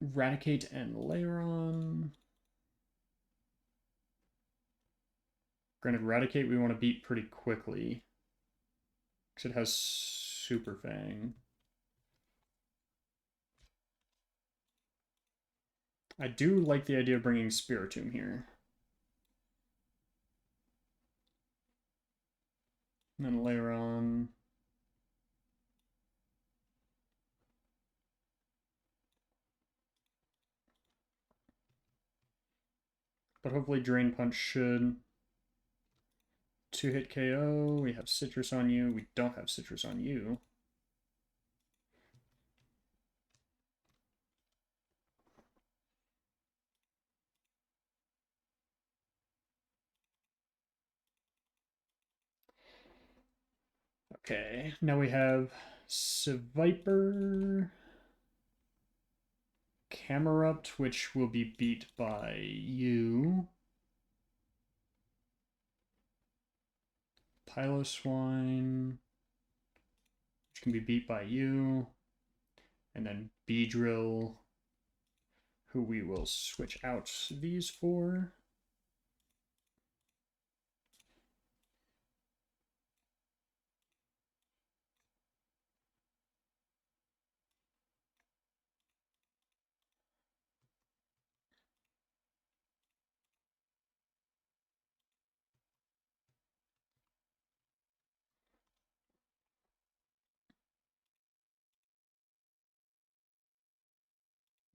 Eradicate and Lairon. Granted, Eradicate we want to beat pretty quickly, because it has Super Fang. I do like the idea of bringing Spiritomb here. And then Lairon. But hopefully Drain Punch should 2-hit KO. We have Citrus on you. We don't have Citrus on you. Okay, now we have Seviper, Camerupt, which will be beat by you. Piloswine, which can be beat by you. And then Beedrill, who we will switch out these for.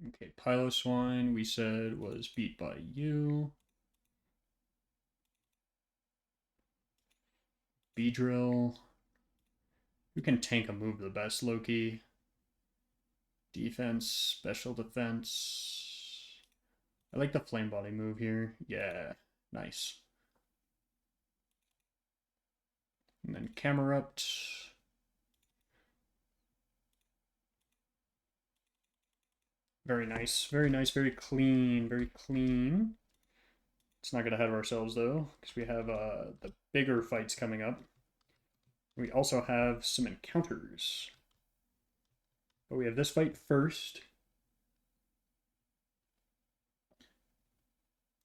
Okay, Piloswine, we said, was beat by you. Beedrill. Who can tank a move the best, Loki? Defense, special defense. I like the Flame Body move here. Yeah, nice. And then Camerupt. Very nice, very nice, very clean, very clean. Let's not get ahead of ourselves though, because we have the bigger fights coming up. We also have some encounters. But we have this fight first,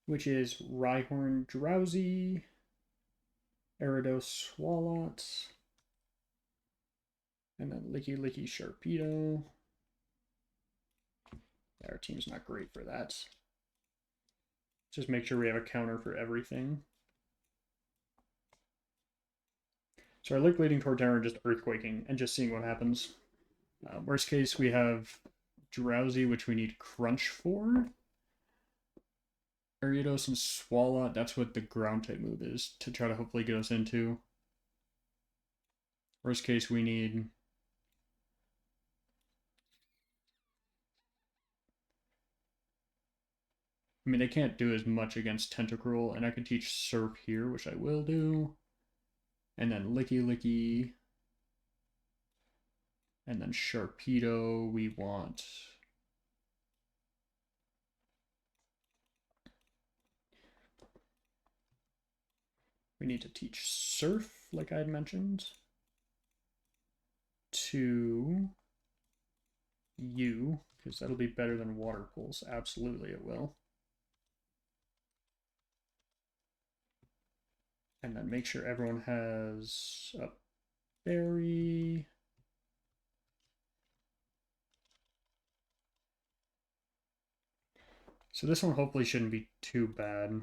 which is Rhyhorn Drowsy, Gyarados Swalot, and then Licky Licky Sharpedo. Yeah, our team's not great for that. Just make sure we have a counter for everything. So I like leading toward Terra and just Earthquaking and just seeing what happens. Worst case, we have Drowsy, which we need Crunch for. Gyarados and Swalot, that's what the ground type move is, to try to hopefully get us into. Worst case, we need... I mean, they can't do as much against Tentacruel, and I can teach Surf here, which I will do. And then Licky Licky. And then Sharpedo, we want... we need to teach Surf, like I had mentioned, to you, because that'll be better than Water Pulse. Absolutely it will. And then make sure everyone has a berry. So this one hopefully shouldn't be too bad.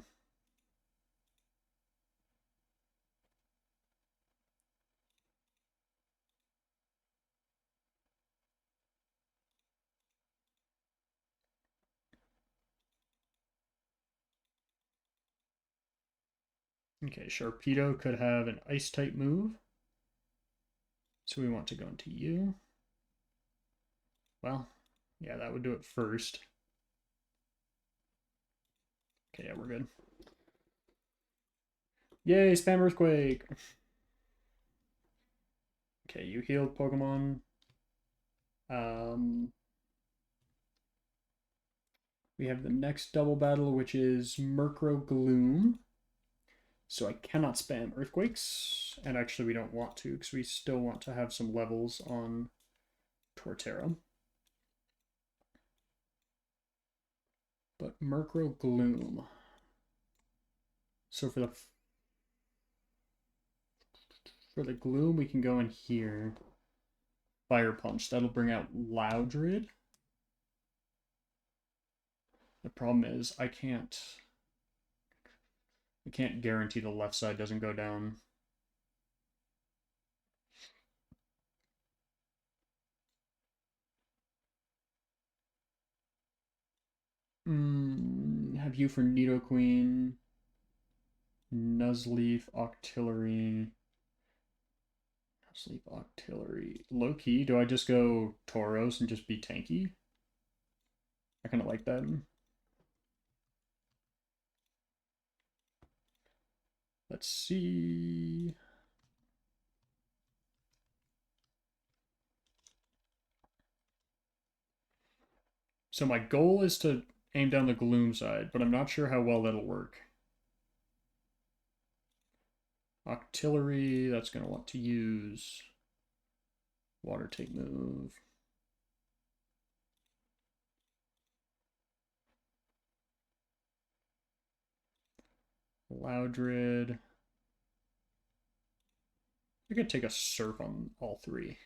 Okay, Sharpedo could have an ice type move. So we want to go into you. Well, yeah, that would do it first. Okay, yeah, we're good. Yay, spam Earthquake! Okay, you healed Pokemon. We have the next double battle, which is Murkrow Gloom. So I cannot spam Earthquakes. And actually, we don't want to, because we still want to have some levels on Torterra. But Murkrow Gloom. So for the Gloom, we can go in here. Fire Punch. That'll bring out Loudred. The problem is I can't guarantee the left side doesn't go down. Have you for Nidoqueen, Nuzleaf, Octillery. Nuzleaf, Octillery. Low key, do I just go Tauros and just be tanky? I kind of like that. Let's see. So my goal is to aim down the Gloom side, but I'm not sure how well that'll work. Octillery, that's going to want to use Water Take move. Loudred. I could take a Surf on all three.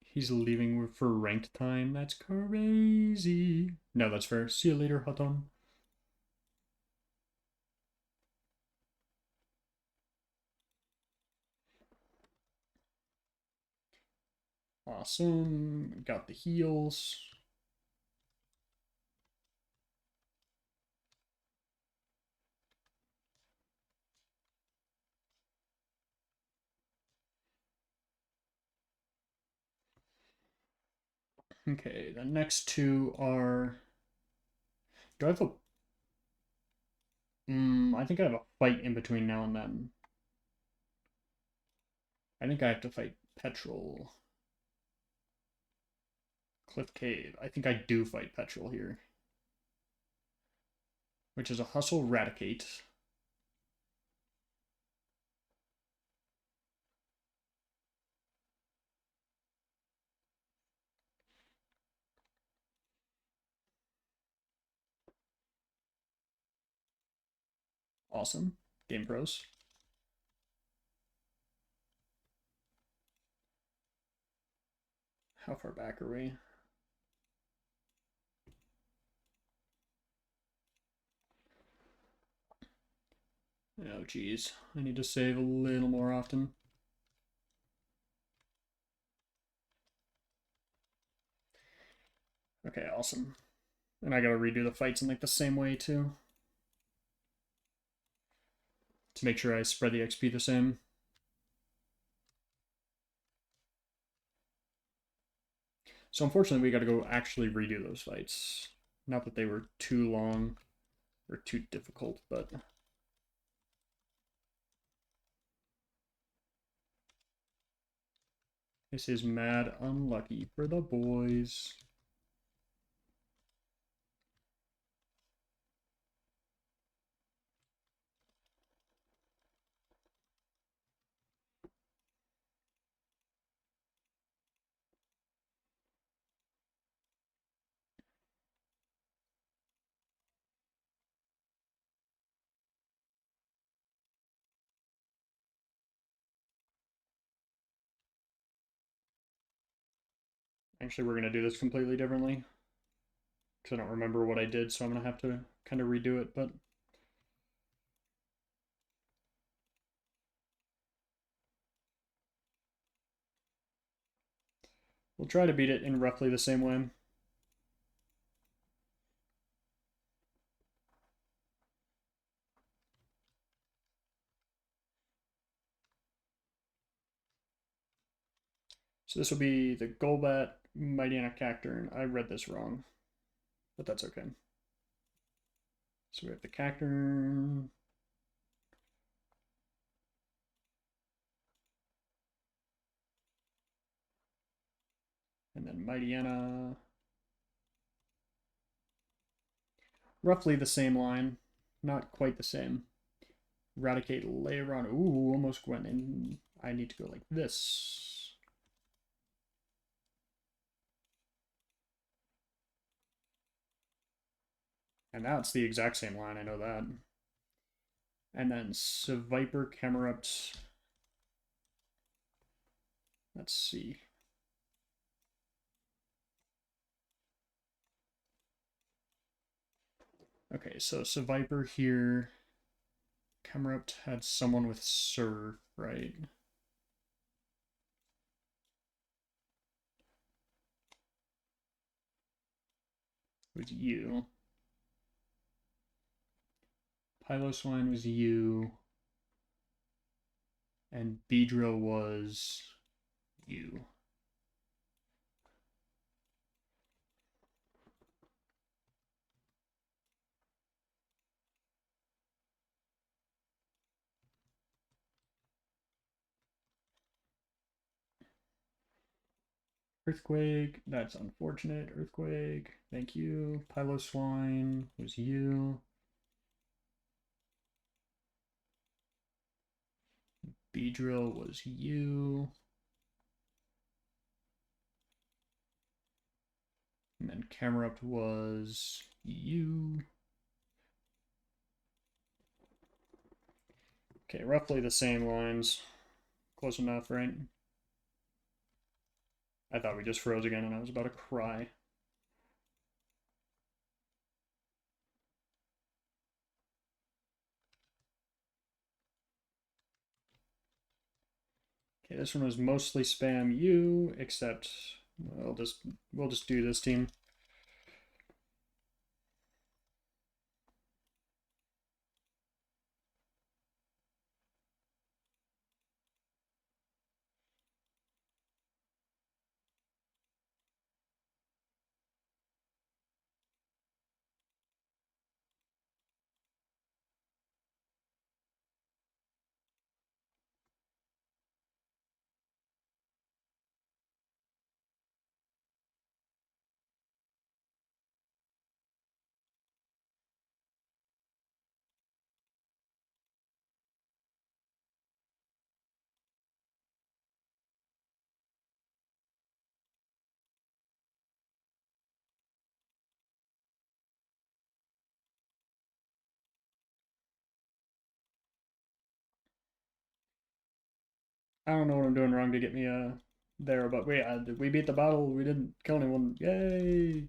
He's leaving for ranked time. That's crazy. No, that's fair. See you later, Haton. Awesome. Got the heals. Okay, the next two are... Do I have a... I think I have a fight in between now and then. I think I have to fight Petrol. Cliff Cave. I think I do fight Petrol here. Which is a Hustle Raticate. Awesome. Game Pros. How far back are we? Oh, geez. I need to save a little more often. Okay, awesome. And I gotta redo the fights in like the same way too. To make sure I spread the XP the same. So unfortunately we gotta go actually redo those fights. Not that they were too long. or too difficult, but this is mad unlucky for the boys. Actually, we're going to do this completely differently because I don't remember what I did, so I'm going to have to kind of redo it, but we'll try to beat it in roughly the same way. So this will be the Golbat, Mightyena Cacturne. I read this wrong, but that's okay. So we have the Cacturne. And then Mightyena. Roughly the same line. Not quite the same. Eradicate Leiron. Ooh, almost went in. I need to go like this. And now it's the exact same line, I know that. And then Seviper, Camerupt. Let's see. Okay, so Seviper here. Camerupt had someone with Surf, right? It was you. Piloswine was you. And Beedrill was you. Earthquake, that's unfortunate. Earthquake, thank you. Piloswine was you. Beedrill was you. And then Camerupt was you. Okay, roughly the same lines. Close enough, right? I thought we just froze again and I was about to cry. Okay, this one was mostly spam you, except we'll just do this team. I don't know what I'm doing wrong to get me there, but we beat the battle. We didn't kill anyone. Yay!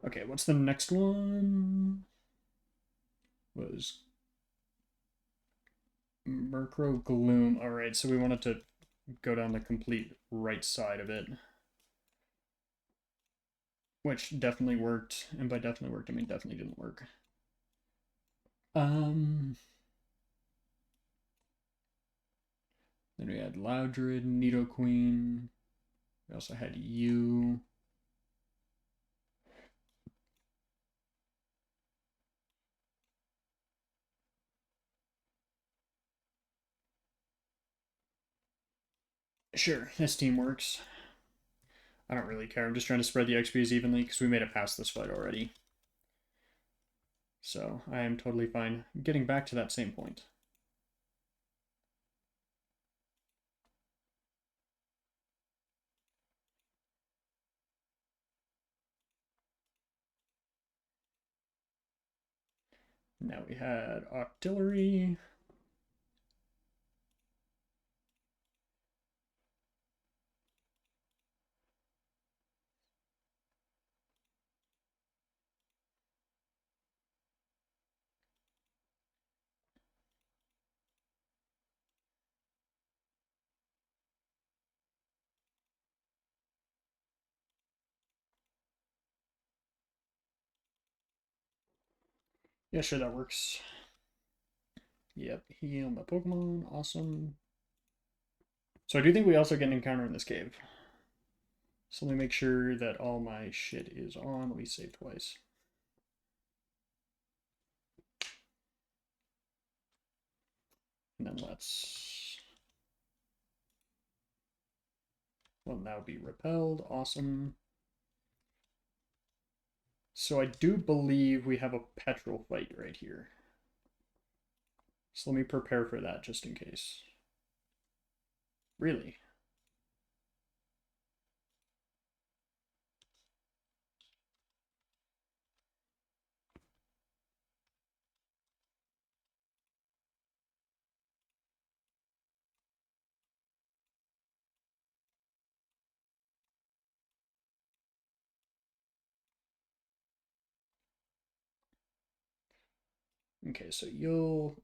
Okay, what's the next one? Was Murkrow Gloom. Alright, so we wanted to go down the complete right side of it. Which definitely worked. And by definitely worked, I mean definitely didn't work. Then we had Loudred, Nidoqueen. We also had you. Sure, this team works. I don't really care. I'm just trying to spread the XPs evenly because we made it past this fight already. So I am totally fine getting back to that same point. Now we had Octillery. Yeah, sure, that works. Yep, heal my Pokemon. Awesome. So I do think we also get an encounter in this cave. So let me make sure that all my shit is on. Let me save twice. And then let's... Well, now be repelled. Awesome. So I do believe we have a petrol fight right here. So let me prepare for that just in case. Really? Okay, so you'll...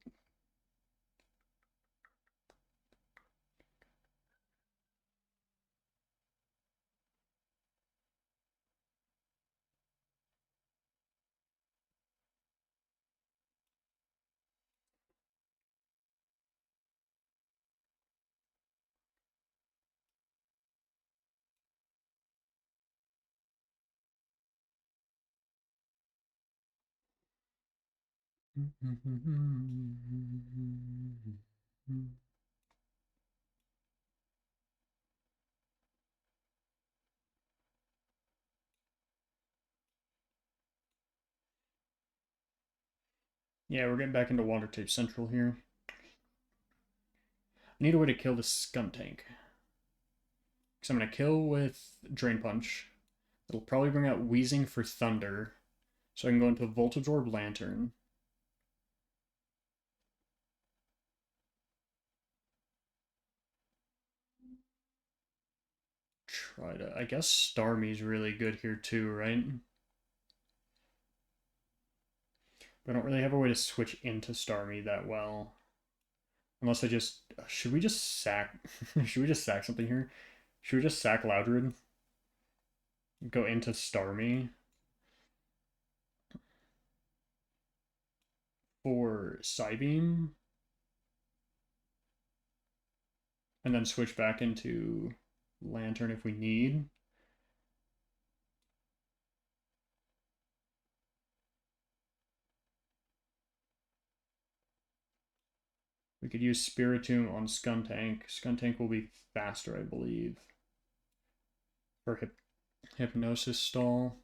Yeah, we're getting back into Water Type Central here. I need a way to kill this Skuntank. Because I'm going to kill with Drain Punch. It'll probably bring out Wheezing for Thunder. So I can go into Voltage Orb Lantern. Try to... I guess Starmie's really good here too, right? But I don't really have a way to switch into Starmie that well. Unless I just... Should we just sack... Should we just sack something here? Should we just sack Loudred? Go into Starmie? For Psybeam? And then switch back into Lantern if we need. We could use Spiritomb on Skuntank. Skuntank will be faster, I believe. For Hypnosis Stall.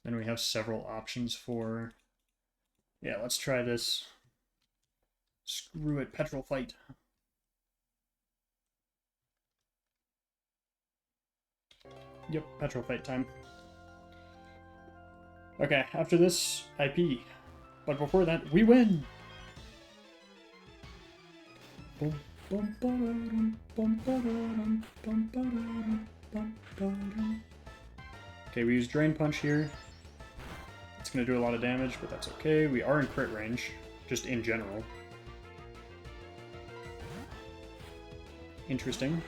Then we have several options for... Yeah, let's try this. Screw it, Petrol Fight. Yep, Petrol Fight time. Okay, after this, I pee. But before that, we win! Okay, we use Drain Punch here. It's going to do a lot of damage, but that's okay. We are in crit range, just in general. Interesting.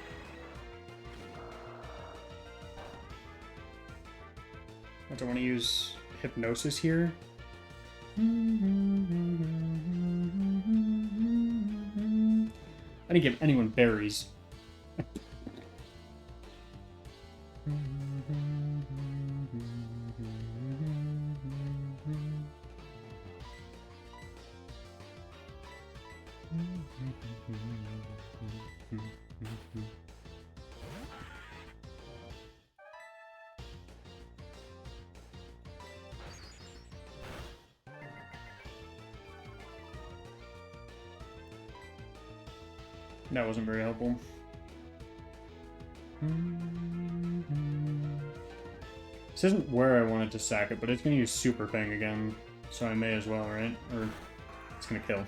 I don't want to use Hypnosis here. I didn't give anyone berries. That wasn't very helpful. This isn't where I wanted to sack it, but it's going to use Super Fang again, so I may as well, right? Or it's going to kill.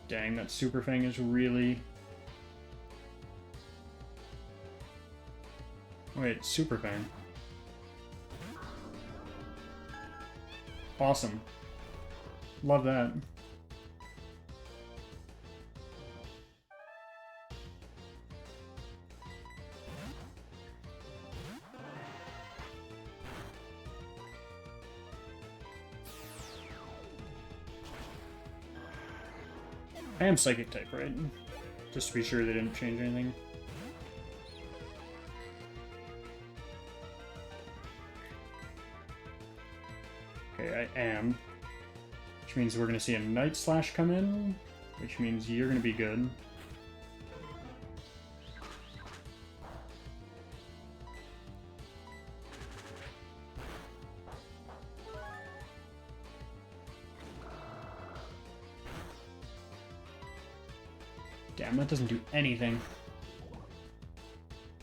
Dang, that Super Fang is really... Wait, Super Fang. Awesome. Love that. I am Psychic type, right? Just to be sure they didn't change anything. Okay, I am. Which means we're going to see a Night Slash come in, which means you're going to be good. Damn, that doesn't do anything.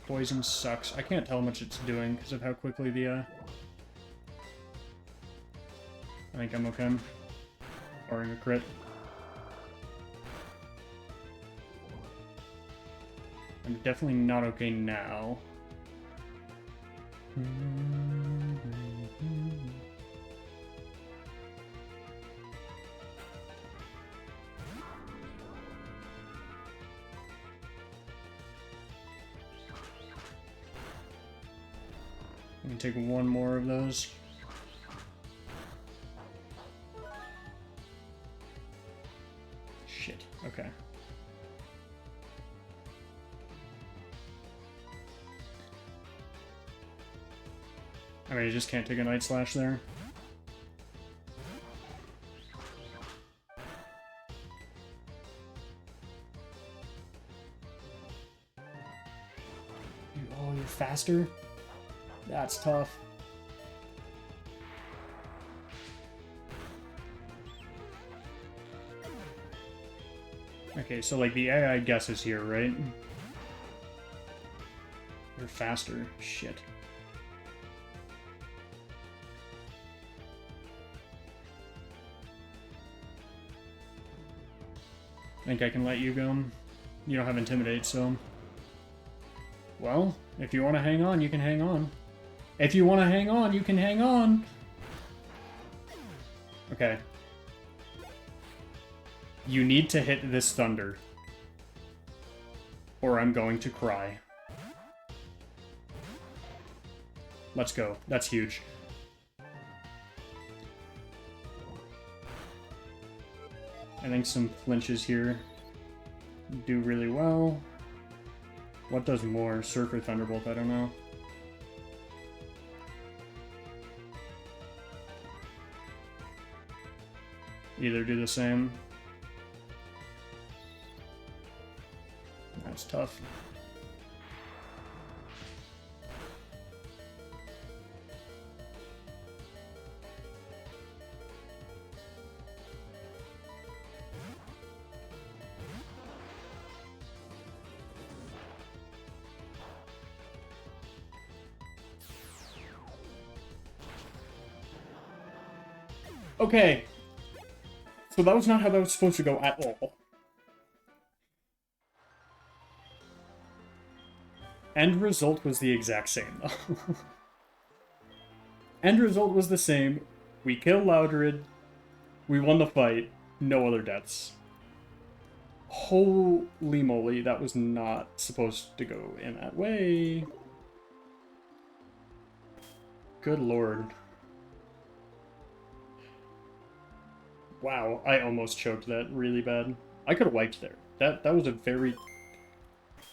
Poison sucks. I can't tell how much it's doing because of how quickly the, I think I'm okay. Barring a crit. I'm definitely not okay now. I can take one more of those. Shit, okay. I mean, I just can't take a Night Slash there. Oh, you're faster? That's tough. Okay, so like the AI guesses here, right? You're faster. Shit. I think I can let you go. You don't have Intimidate, so... Well, if you want to hang on, you can hang on. If you want to hang on, you can hang on! Okay. You need to hit this thunder. Or I'm going to cry. Let's go. That's huge. I think some flinches here do really well. What does more? Surf or Thunderbolt? I don't know. Either do the same. That's tough. Okay. So that was not how that was supposed to go at all. End result was the exact same, though. End result was the same. We killed Loudred. We won the fight. No other deaths. Holy moly, that was not supposed to go in that way. Good lord. Wow, I almost choked that really bad. I could have wiped there. That was a very...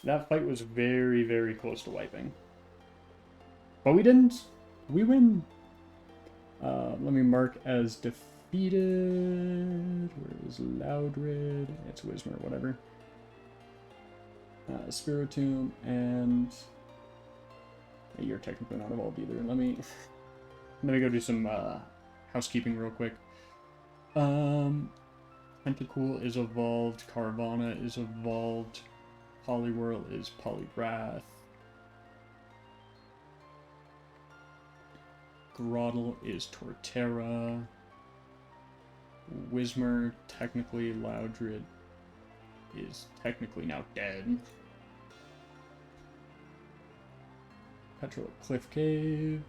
That fight was very, very close to wiping. But we didn't. We win. Let me mark as defeated. Where is Loudred? It's Wismer, whatever. Spiritomb, and... You're technically not evolved either. Let me go do some housekeeping real quick. Tentacool is evolved. Carvana is evolved. Poliwhirl is Poliwrath. Groddle is Torterra. Wismer, technically Loudred, is technically now dead. Petrol at Cliff Cave.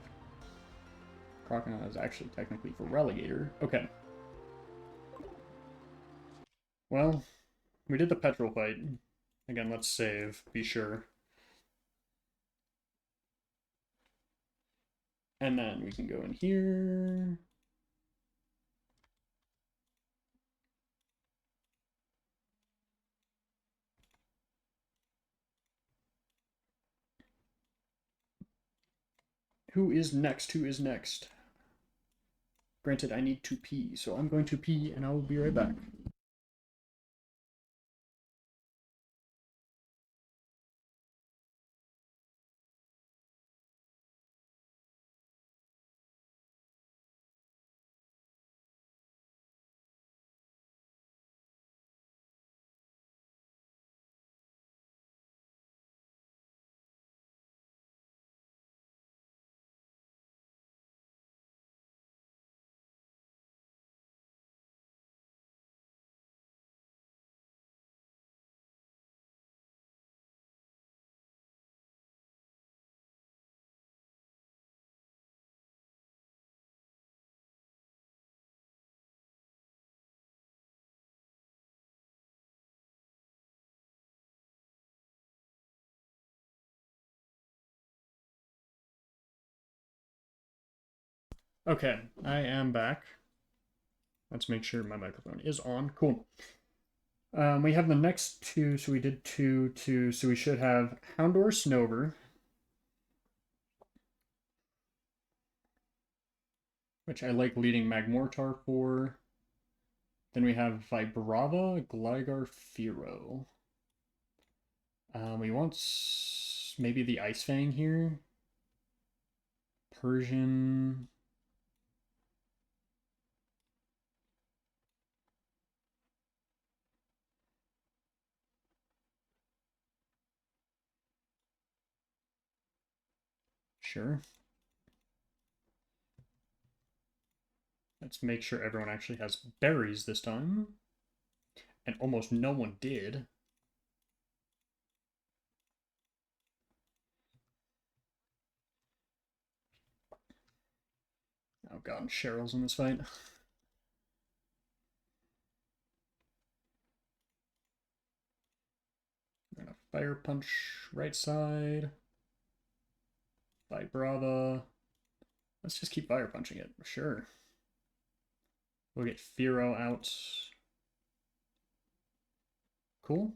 Crocodile is actually technically for Relegator. Okay. Well, we did the petrol fight. Again, let's save, be sure. And then we can go in here. Who is next? Who is next? Granted, I need to pee, so I'm going to pee and I will be right back. Okay, I am back. Let's make sure my microphone is on. Cool. We have the next two, so we did two, so we should have Houndour Snover, which I like leading Magmortar for. Then we have Vibrava, Gligar, Fearow. We want maybe the Ice Fang here. Persian. Sure. Let's make sure everyone actually has berries this time. And almost no one did. Oh god, Cheryl's in this fight. I'm gonna Fire Punch right side. Vibrava. Let's just keep Fire Punching it, sure. We'll get Fearow out. Cool.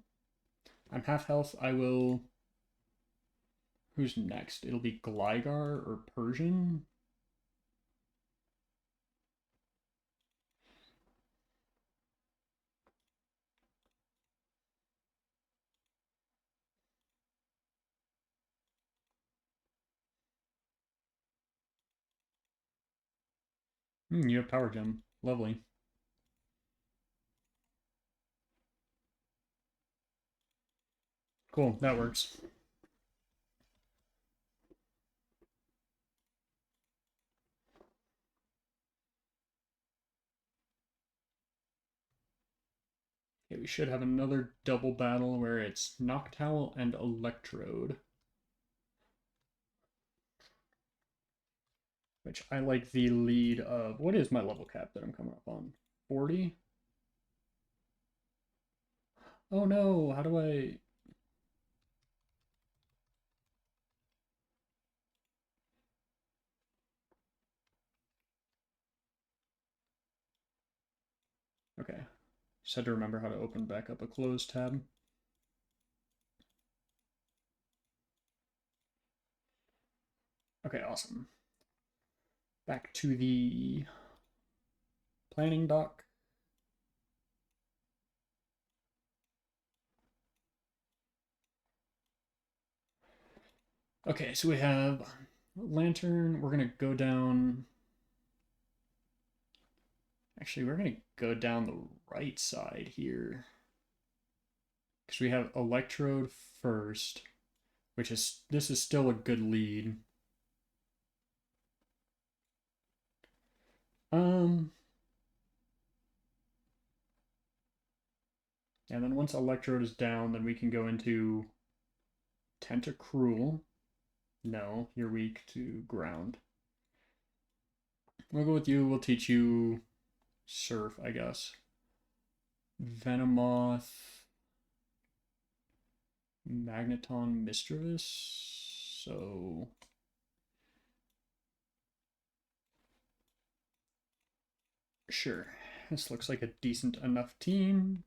I'm half health. I will... Who's next? It'll be Gligar or Persian? You have Power Gem. Lovely. Cool, that works. Okay, we should have another double battle where it's Noctowl and Electrode. Which I like the lead of... What is my level cap that I'm coming up on? 40? Oh no, how do I... Just had to remember how to open back up a closed tab. Okay, awesome. Back to the planning doc. Okay, so we have lantern. We're going to go down. Actually, we're going to go down the right side here. Because we have electrode first, which is, this is still a good lead. And then once electrode is down, then we can go into tentacruel. No, you're weak to ground. We'll go with you. We'll teach you surf, I guess. Venomoth. Magneton Mischievous. So sure. This looks like a decent enough team.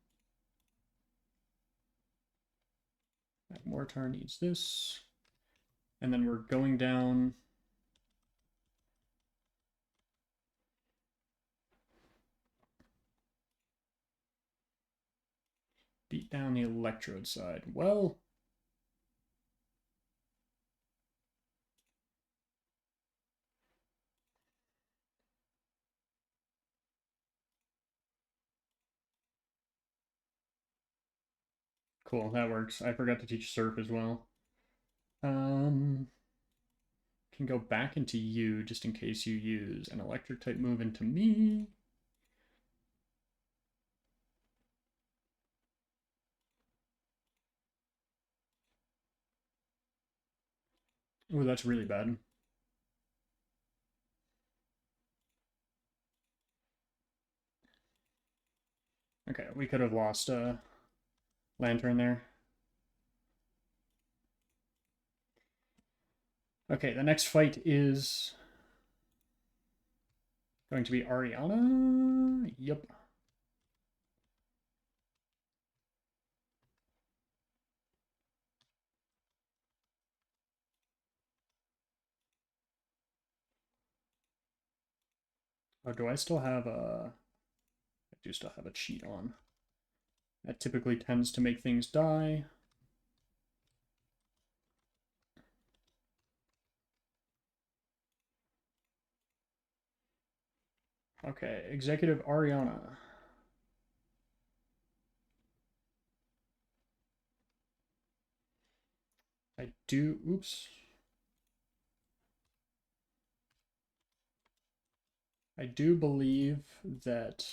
Mortar needs this. And then we're going down. Beat down the electrode side. Well, cool, that works. I forgot to teach surf as well. Can go back into you just in case you use an electric type move into me. Oh, that's really bad. Okay, we could have lost a lantern there. Okay, the next fight is going to be Ariana. Yep. Oh, do I still have a... I do still have a cheat on. That typically tends to make things die. Okay, Executive Ariana. I do... Oops. I do believe that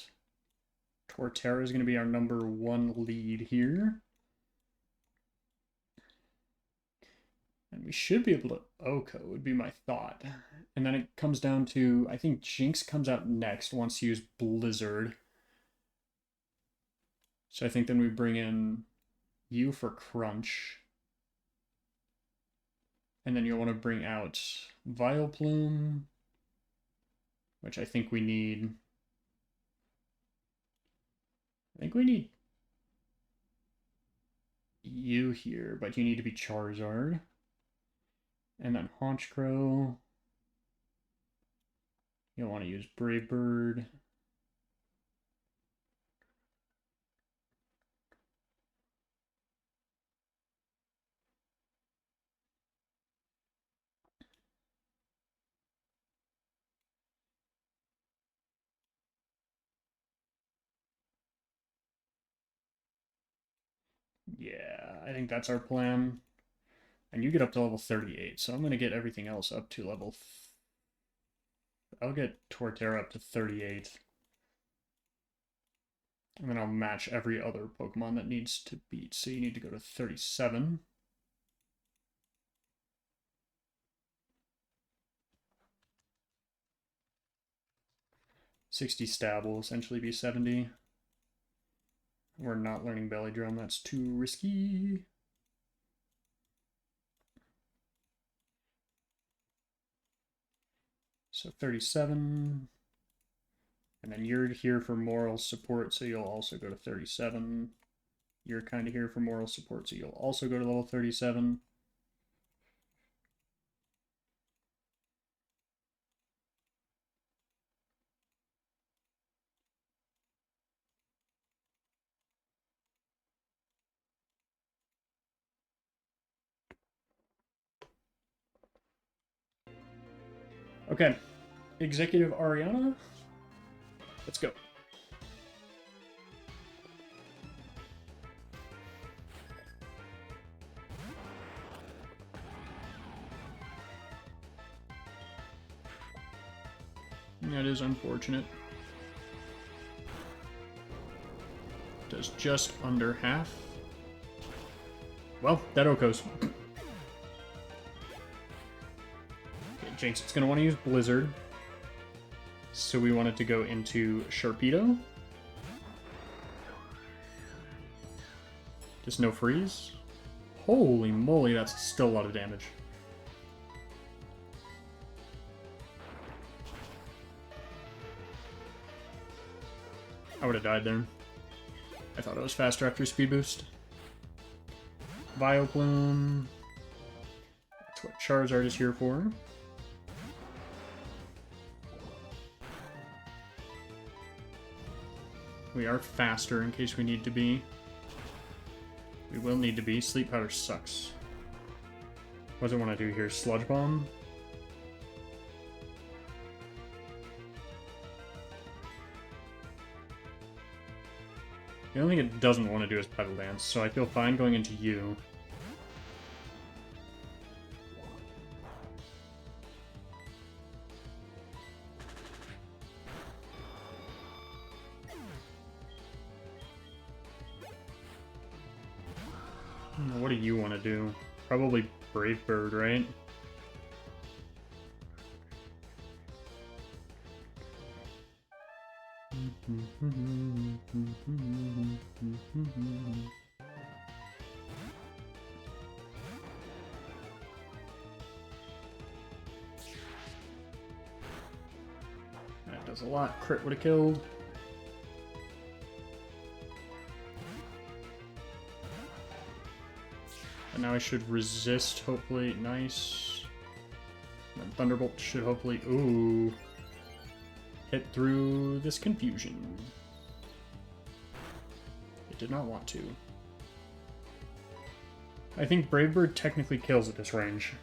Torterra is going to be our #1 lead here. And we should be able to Oko, would be my thought. And then it comes down to, I think Jinx comes out next once you use Blizzard. So I think then we bring in you for Crunch. And then you'll want to bring out Vileplume, which I think we need. I think we need you here, but you need to be Charizard. And then Honchkrow. You'll want to use Brave Bird. Yeah, I think that's our plan. And you get up to level 38, so I'm going to get everything else up to level... I'll get Torterra up to 38. And then I'll match every other Pokemon that needs to beat. So you need to go to 37. '60 stab will essentially be 70. We're not learning Belly Drum, that's too risky. So 37. And then you're here for moral support, so you'll also go to 37. You're kind of here for moral support, so you'll also go to level 37. Okay, Executive Ariana, let's go. That is unfortunate. Does just under half. Well, that Oko's. Okay, Jinx, it's going to want to use Blizzard. So we want it to go into Sharpedo. Just no freeze. Holy moly, that's still a lot of damage. I would have died there. I thought it was faster after speed boost. Vileplume. That's what Charizard is here for. We are faster in case we need to be. We will need to be. Sleep Powder sucks. What does it want to do here? Sludge Bomb? The only thing it doesn't want to do is Petal Dance, so I feel fine going into you. What do you want to do? Probably Brave Bird, right? That does a lot. Crit would have killed. And now I should resist, hopefully. Nice. And Thunderbolt should hopefully... Ooh. Hit through this confusion. It did not want to. I think Brave Bird technically kills at this range.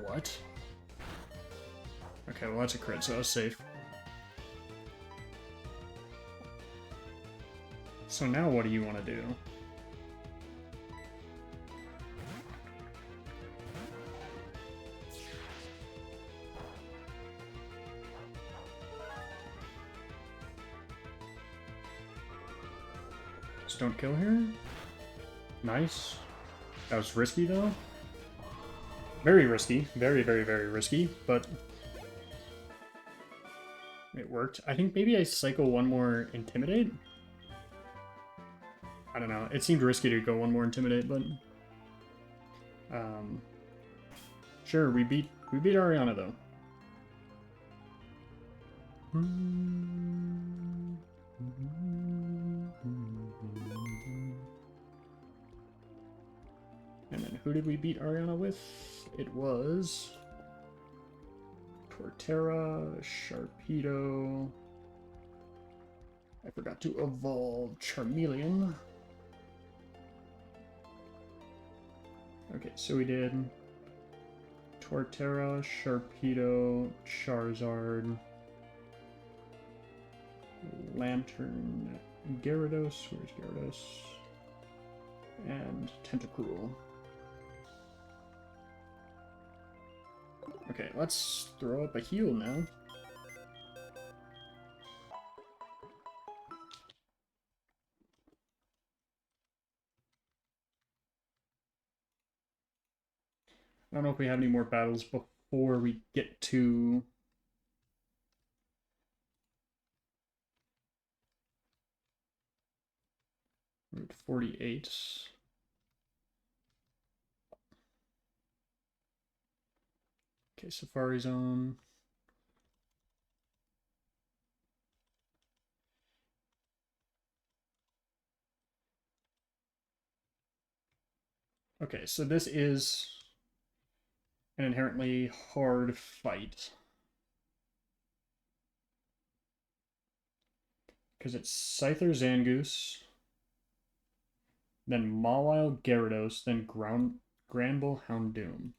What? Okay, well that's a crit, so I was safe. So now what do you want to do? Just don't kill here? Nice. That was risky though. Very risky. Very, very, very risky, but it worked. I think maybe I cycle one more Intimidate. I don't know. It seemed risky to go one more Intimidate, but sure, we beat Ariana though. And then who did we beat Ariana with? It was Torterra, Sharpedo. I forgot to evolve Charmeleon. Okay, so we did Torterra, Sharpedo, Charizard, Lantern, Gyarados, where's Gyarados? And Tentacruel. Okay, let's throw up a heal now. I don't know if we have any more battles before we get to... Route 48. Okay, Safari Zone. Okay, so this is an inherently hard fight. Because it's Scyther Zangoose, then Mawile Gyarados, then Granbull Houndoom.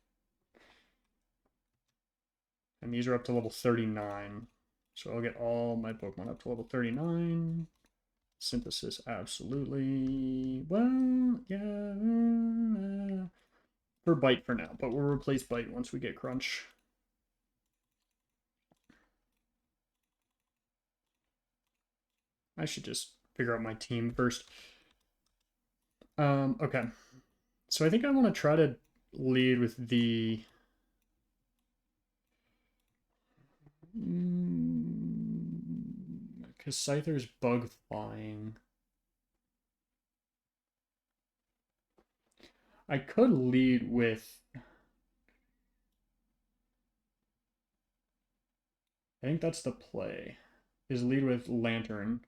And these are up to level 39. So I'll get all my Pokemon up to level 39. Synthesis, absolutely. Well, yeah. For Bite for now, but we'll replace Bite once we get Crunch. I should just figure out my team first. Okay. So I think I want to try to lead with the... Because Scyther's Bug Flying. I could lead with... I think that's the play. Is lead with Lantern.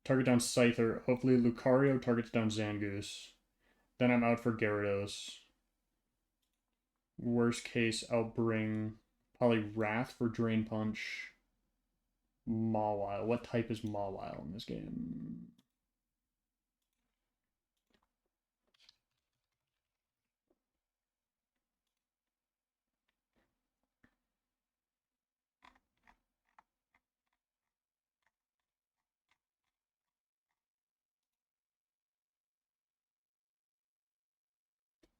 Target down Scyther. Hopefully Lucario targets down Zangoose. Then I'm out for Gyarados. Worst case, I'll bring probably Wrath for Drain Punch. Mawile. What type is Mawile in this game?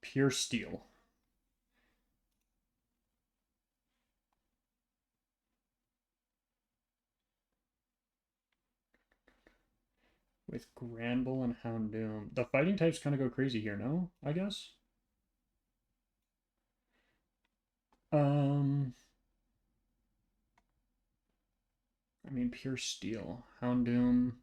Pure Steel. With Granbull and Houndoom. The fighting types kind of go crazy here, no? I guess? I mean, Pure Steel. Houndoom.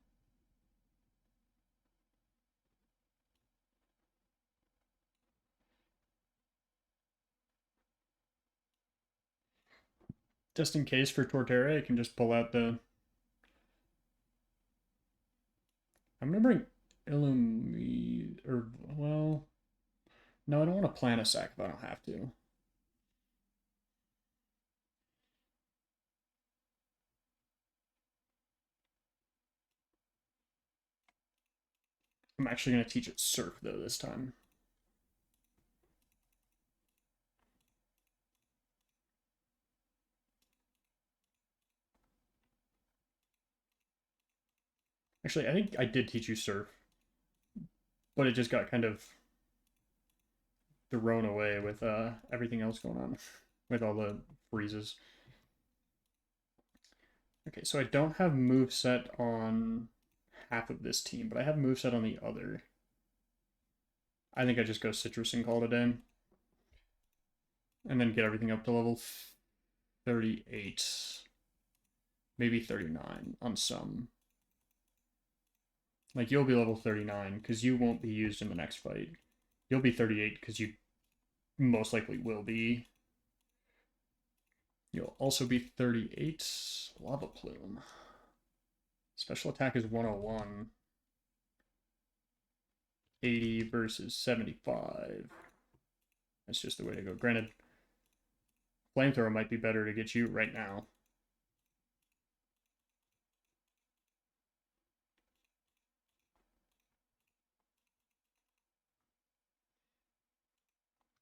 Just in case for Torterra, I can just pull out the... I'm going to bring Illumi... Or, well... No, I don't want to plan a sack if I don't have to. I'm actually going to teach it Surf, though, this time. Actually, I think I did teach you Surf. But it just got kind of thrown away with everything else going on. With all the freezes. Okay, so I don't have moveset on half of this team, but I have moveset on the other. I think I just go Citrus and call it a day. And then get everything up to level 38. Maybe 39 on some. Like, you'll be level 39 because you won't be used in the next fight. You'll be 38 because you most likely will be. You'll also be 38. Lava Plume. Special attack is 101. 80 versus 75. That's just the way to go. Granted, Flamethrower might be better to get you right now.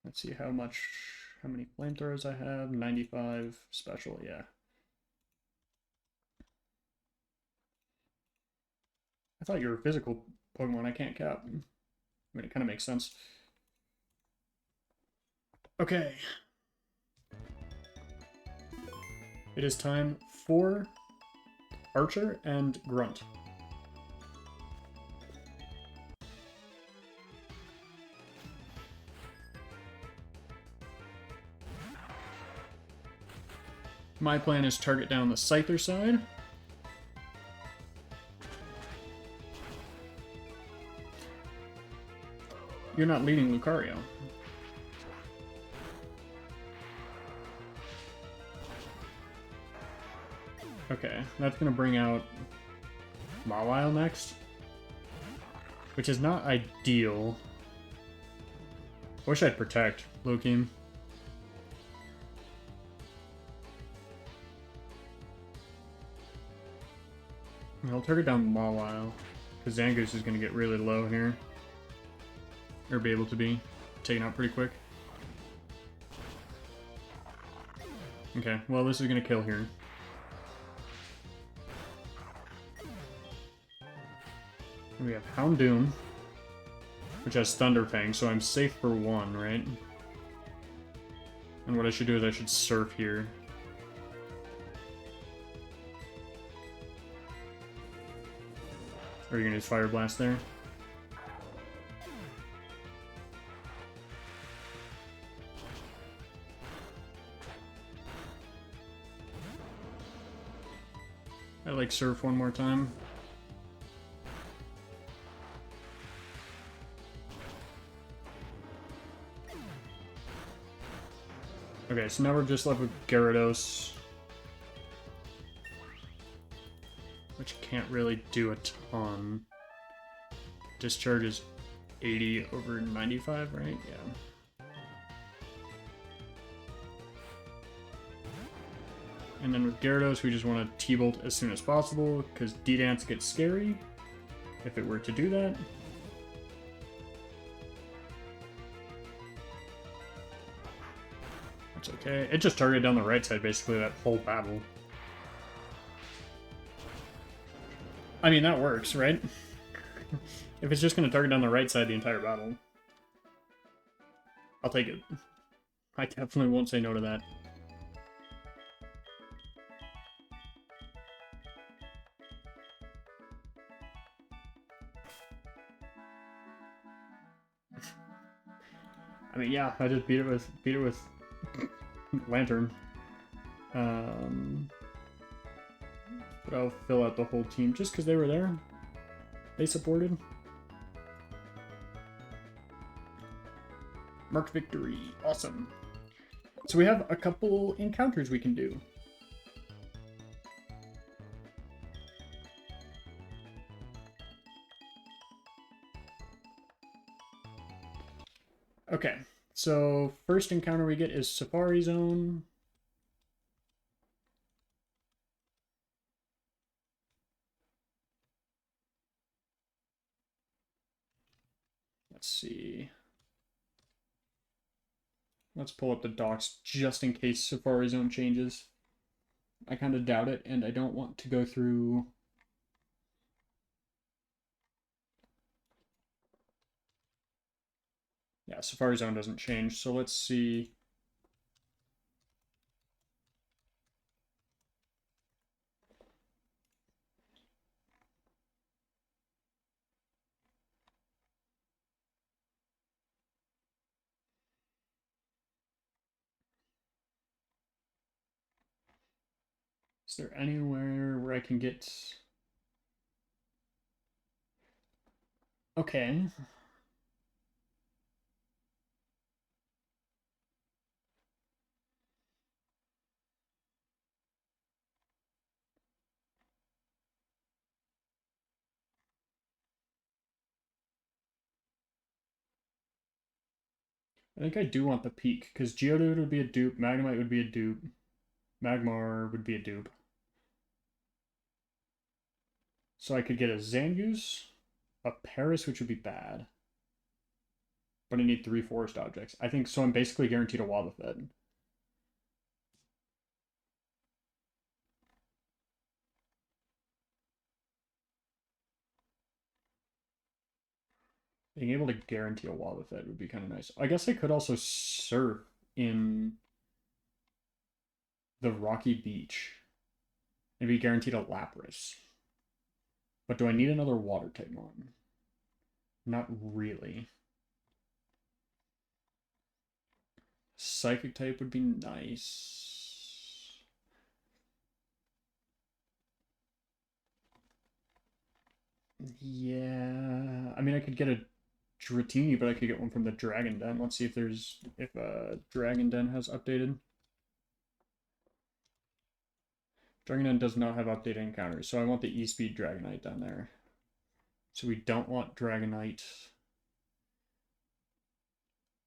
Let's see how many flamethrowers I have. 95 special, yeah. I thought you were a physical Pokemon I can't cap. I mean, it kind of makes sense. Okay. It is time for Archer and Grunt. My plan is target down the Scyther side. You're not leading Lucario. Okay, that's gonna bring out Mawile next, which is not ideal. I wish I'd protect Loki. I'll target down Mawile, because Zangoose is going to get really low here. Or be able to be taken out pretty quick. Okay, well this is going to kill here. And we have Houndoom, which has Thunder Fang, so I'm safe for one, right? And what I should do is I should Surf here. Are you gonna use Fire Blast there? I like Surf one more time. Okay, so now we're just left with Gyarados, which can't really do a ton. Discharge is 80 over 95, right? Yeah. And then with Gyarados, we just want to T-Bolt as soon as possible, because D-Dance gets scary if it were to do that. That's okay. It just targeted down the right side, basically, that whole battle. I mean, that works, right? If it's just going to target down the right side the entire battle, I'll take it. I definitely won't say no to that. I mean, yeah, I just beat it with Lantern. But I'll fill out the whole team just because they were there. They supported. Mark victory. Awesome. So we have a couple encounters we can do. Okay, so first encounter we get is Safari Zone. Let's see. Let's pull up the docs just in case Safari Zone changes. I kind of doubt it, and I don't want to go through... Yeah, Safari Zone doesn't change, so let's see. Is there anywhere where I can get... Okay. I think I do want the peak, because Geodude would be a dupe, Magnemite would be a dupe, Magmar would be a dupe. So I could get a Zangoose, a Paris, which would be bad. But I need 3 forest objects. I think so. I'm basically guaranteed a Wobbuffet. Being able to guarantee a Wobbuffet would be kind of nice. I guess I could also surf in the Rocky Beach and be guaranteed a Lapras. But do I need another water type one? Not really. Psychic type would be nice. Yeah, I mean, I could get a Dratini, but I could get one from the Dragon Den. Let's see if Dragon Den has updated. Dragon Den does not have updated encounters, so I want the E-Speed Dragonite down there. So we don't want Dragonite.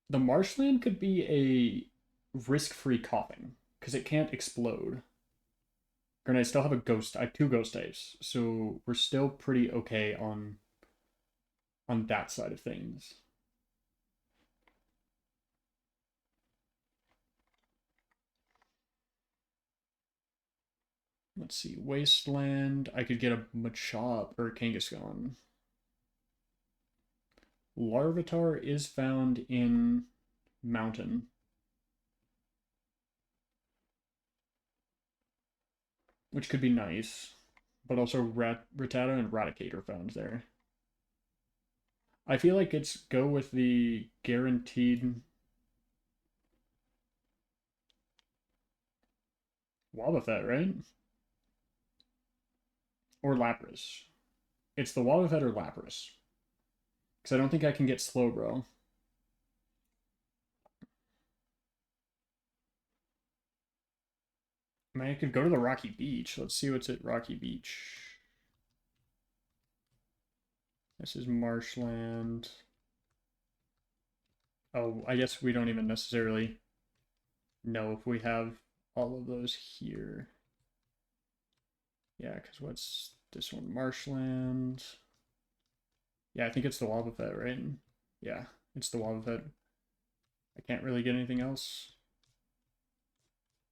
The Marshland could be a risk-free coughing, because it can't explode. Granted, I still have I have 2 ghost types, so we're still pretty okay on that side of things. Let's see, Wasteland. I could get a Machop or a Kangaskhan. Larvitar is found in Mountain. Which could be nice. But also Rattata and Raticate are found there. I feel like it's go with the guaranteed Wobbuffet, right? Or Lapras. It's the Wobbuffet or Lapras. Because I don't think I can get Slowbro. I mean, I could go to the Rocky Beach. Let's see what's at Rocky Beach. This is Marshland. Oh, I guess we don't even necessarily know if we have all of those here. Yeah, because what's this one? Marshland. Yeah, I think it's the Wobbuffet, right? Yeah, it's the Wobbuffet. I can't really get anything else.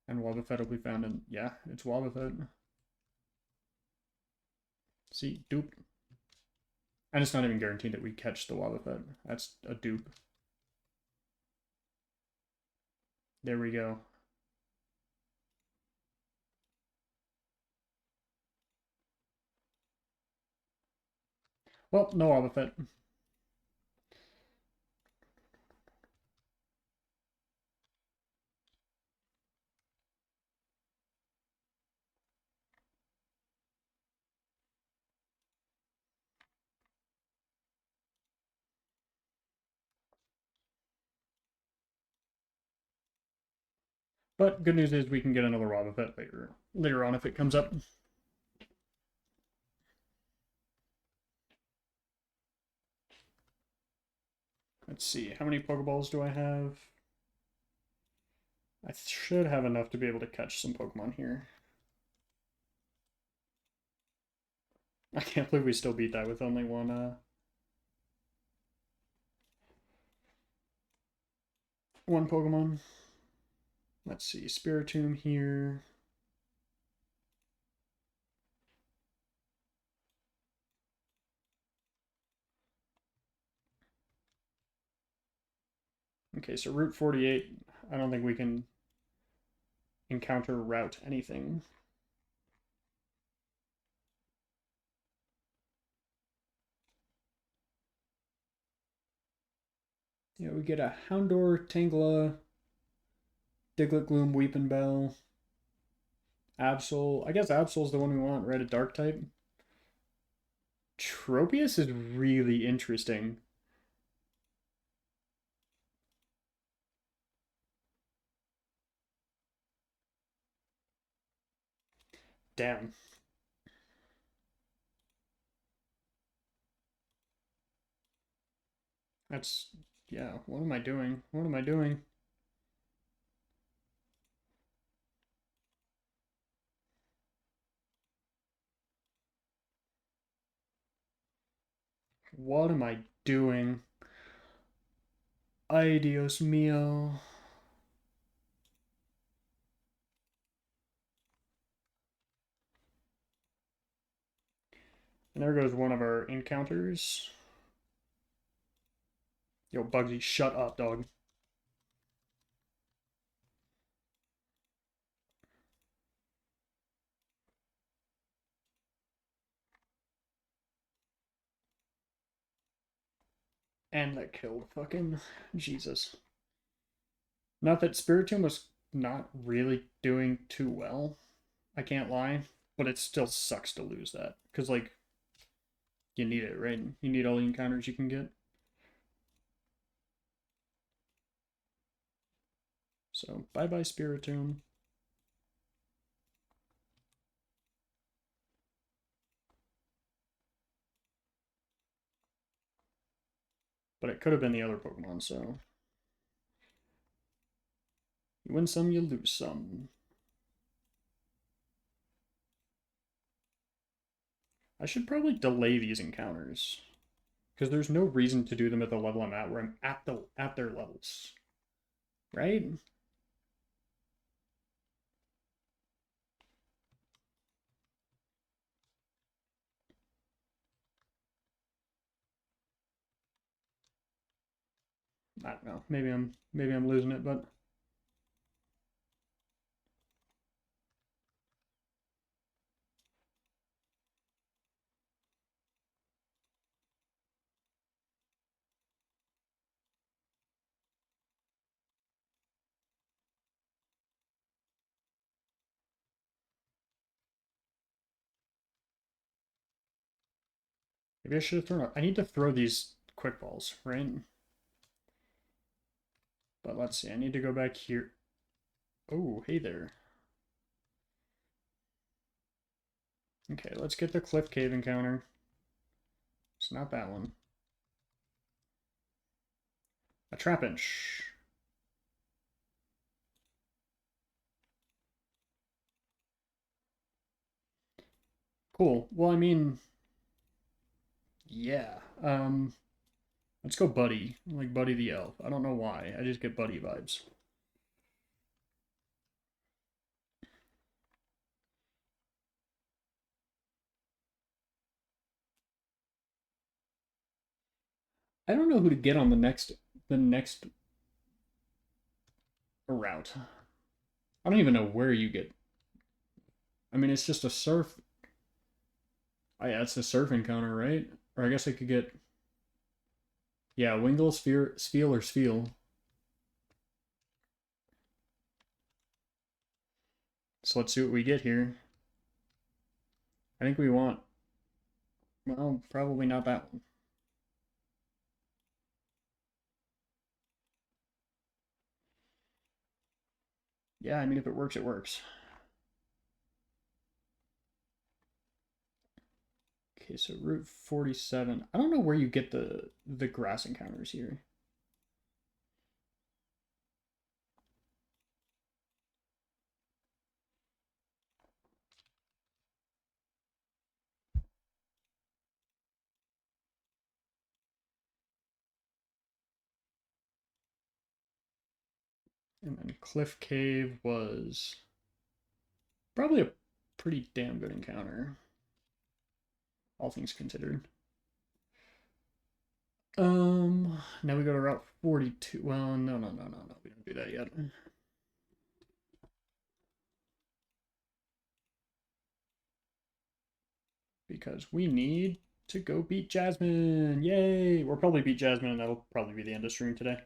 And Wobbuffet will be found in... Yeah, it's Wobbuffet. See, dupe. And it's not even guaranteed that we catch the Wobbuffet. That's a dupe. There we go. Well, no Wobbuffet. But good news is we can get another Wobbuffet later on if it comes up. Let's see, how many Pokeballs do I have? I should have enough to be able to catch some Pokemon here. I can't believe we still beat that with only one Pokemon. Let's see, Spiritomb here. Okay, so Route 48, I don't think we can encounter route anything. Yeah, we get a Houndour, Tangela, Diglett, Gloom, Weepinbell, Absol. I guess Absol's the one we want, right? A Dark type. Tropius is really interesting. Damn. That's... yeah, what am I doing? What am I doing? What am I doing? Ay, Dios mío. And there goes one of our encounters. Yo, Bugsy, shut up, dog. And that killed fucking Jesus. Not that Spiritomb was not really doing too well. I can't lie. But it still sucks to lose that. Because, like, you need it, right? You need all the encounters you can get. So bye-bye Spiritomb. But it could have been the other Pokemon, so... You win some, you lose some. I should probably delay these encounters. Because there's no reason to do them at the level I'm at, where I'm at their levels. Right? I don't know. Maybe I'm losing it, but maybe I should have thrown it. I need to throw these quick balls, right? But let's see. I need to go back here. Oh, hey there. Okay, let's get the Cliff Cave encounter. It's not that one. A Trapinch. Cool. Well, I mean, yeah. Let's go Buddy. Like Buddy the Elf. I don't know why. I just get Buddy vibes. I don't know who to get on the next route. I don't even know where you get. I mean, it's just a surf. Oh, yeah, it's a surf encounter, right? Or I guess I could get. Yeah, Wingull, Sphere, or Spheal. So let's see what we get here. I think we want. Well, probably not that one. Yeah, I mean, if it works, it works. Okay, so Route 47. I don't know where you get the grass encounters here. And then Cliff Cave was probably a pretty damn good encounter, all things considered. Now we go to Route 42. Well, no. We don't do that yet. Because we need to go beat Jasmine. Yay! We'll probably beat Jasmine, and that'll probably be the end of stream today.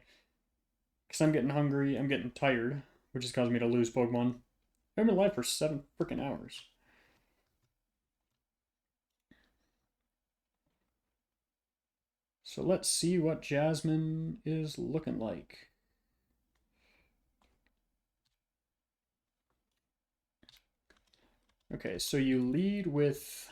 Because I'm getting hungry, I'm getting tired, which is causing me to lose Pokemon. I've been live for 7 freaking hours. So let's see what Jasmine is looking like. Okay, so you lead with...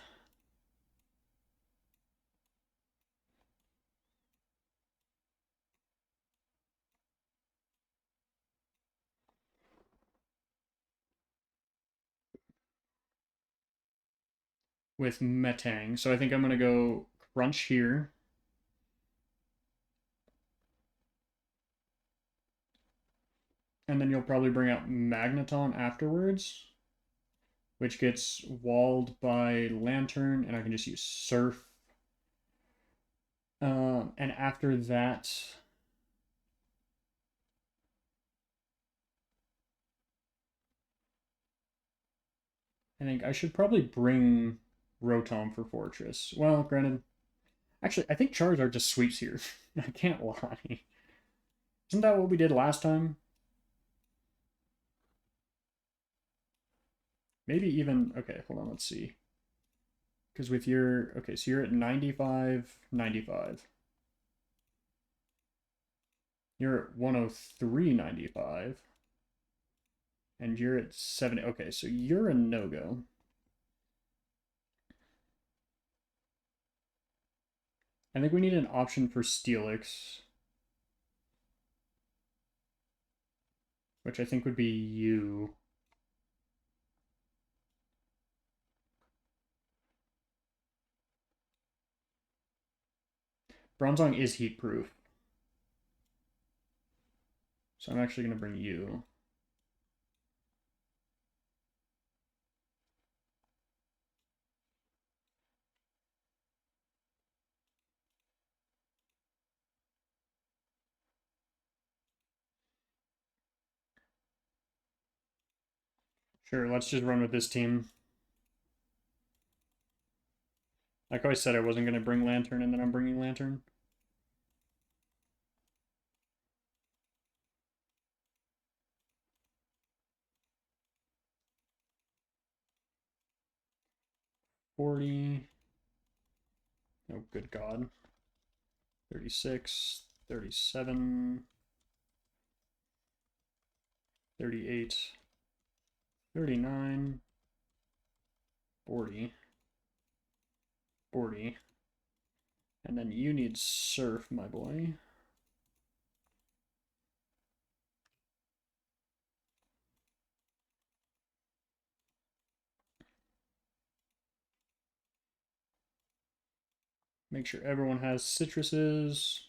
with Metang. So I think I'm going to go Crunch here. And then you'll probably bring out Magneton afterwards, which gets walled by Lantern, and I can just use Surf. And after that, I think I should probably bring Rotom for Fortress. Well, granted, actually, I think Charizard just sweeps here. I can't lie. Isn't that what we did last time? Maybe even, okay, hold on, let's see. Because with your, okay, so you're at 95, 95. You're at 103.95. And you're at 70. Okay, so you're a no-go. I think we need an option for Steelix, which I think would be you. Bronzong is heat proof. So I'm actually going to bring you. Sure, let's just run with this team. Like I said, I wasn't going to bring Lantern, and then I'm bringing Lantern. $40. Oh, good God. 36, 37, 38, 39, 40, 40. And then you need Surf, my boy. Make sure everyone has citruses.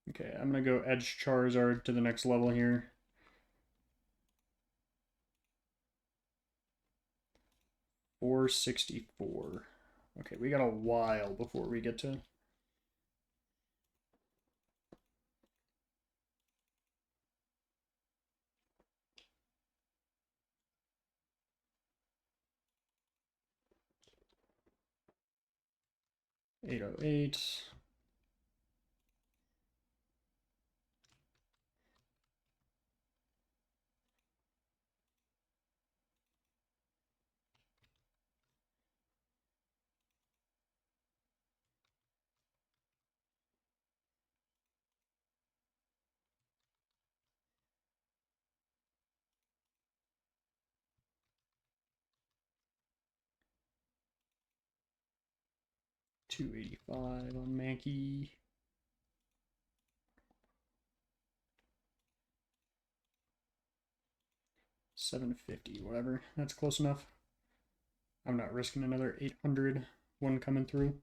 Okay, I'm gonna go Edge Charizard to the next level here. $464. Okay, we got a while before we get to... $808. $285 on Mankey. $750, whatever. That's close enough. I'm not risking another 800 one coming through.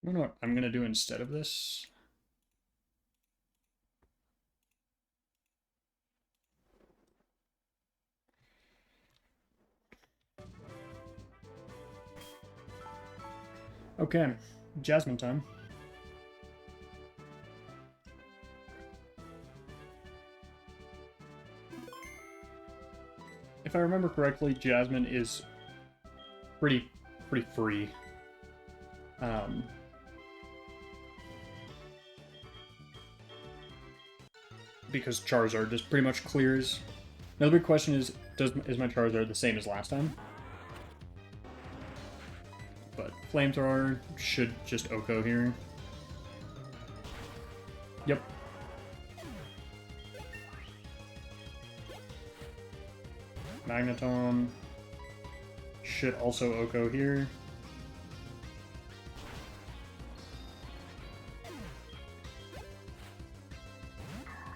I don't know what I'm gonna do instead of this. Okay, Jasmine time. If I remember correctly, Jasmine is pretty free. Because Charizard just pretty much clears. Another big question is my Charizard the same as last time? But Flamethrower should just Oko here. Yep. Magneton should also Oko here.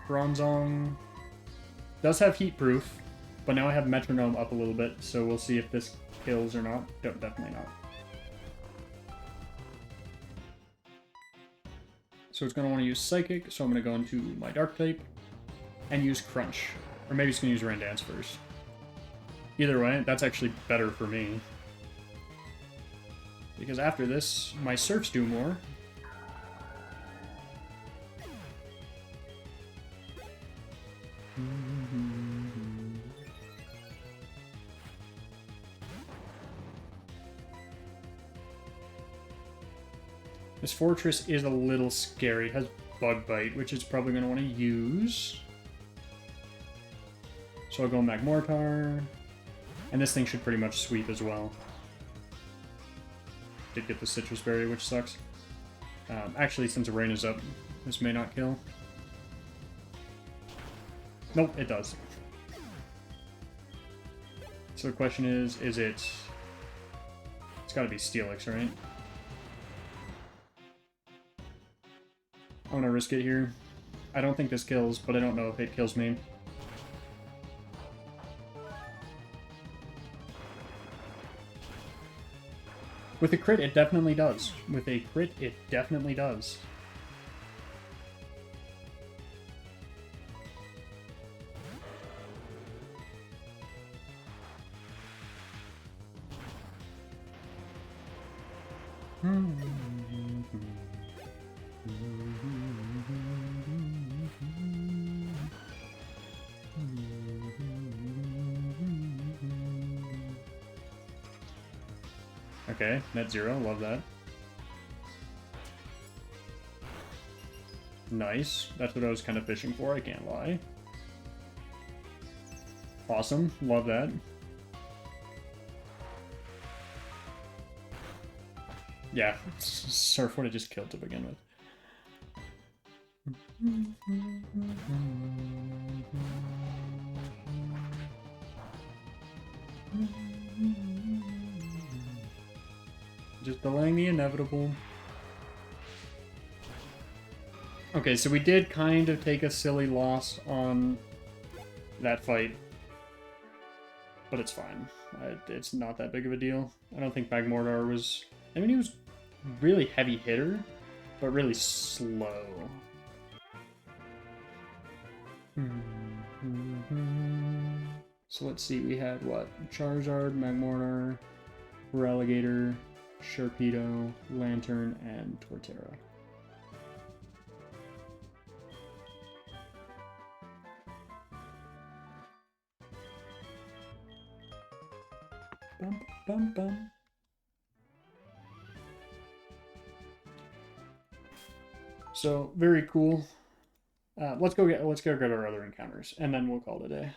Bronzong does have heat proof, but now I have Metronome up a little bit, so we'll see if this kills or not. Definitely not. So it's going to want to use Psychic, so I'm going to go into my Dark type and use Crunch. Or maybe it's going to use Rain Dance first. Either way, that's actually better for me. Because after this, my Surfs do more. This Fortress is a little scary. It has Bug Bite, which it's probably going to want to use. So I'll go Magmortar. And this thing should pretty much sweep as well. Did get the Citrus Berry, which sucks. Actually, since the rain is up, this may not kill. Nope, it does. So the question is it... It's gotta be Steelix, right? I'm gonna risk it here. I don't think this kills, but I don't know if it kills me. With a crit, it definitely does. With a crit, it definitely does. Okay, net zero, love that. Nice, that's what I was kind of fishing for, I can't lie. Awesome, love that. Yeah, Surf would have just killed to begin with. Just delaying the inevitable. Okay, so we did kind of take a silly loss on that fight. But it's fine. It's not that big of a deal. I don't think Magmortar was... I mean, he was really heavy hitter, but really slow. So let's see, we had what? Charizard, Magmortar, Relegator, Sharpedo, Lantern, and Torterra. Bum, bum, bum. So very cool. Let's go get our other encounters, and then we'll call it a day.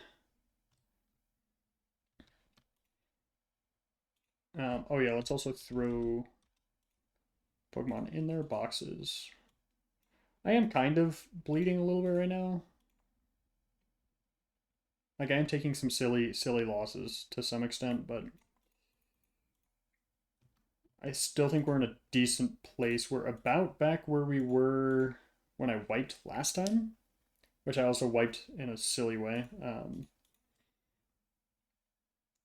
Oh yeah, let's also throw Pokemon in their boxes. I am kind of bleeding a little bit right now. Like I am taking some silly losses to some extent, but I still think we're in a decent place. We're about back where we were when I wiped last time, which I also wiped in a silly way,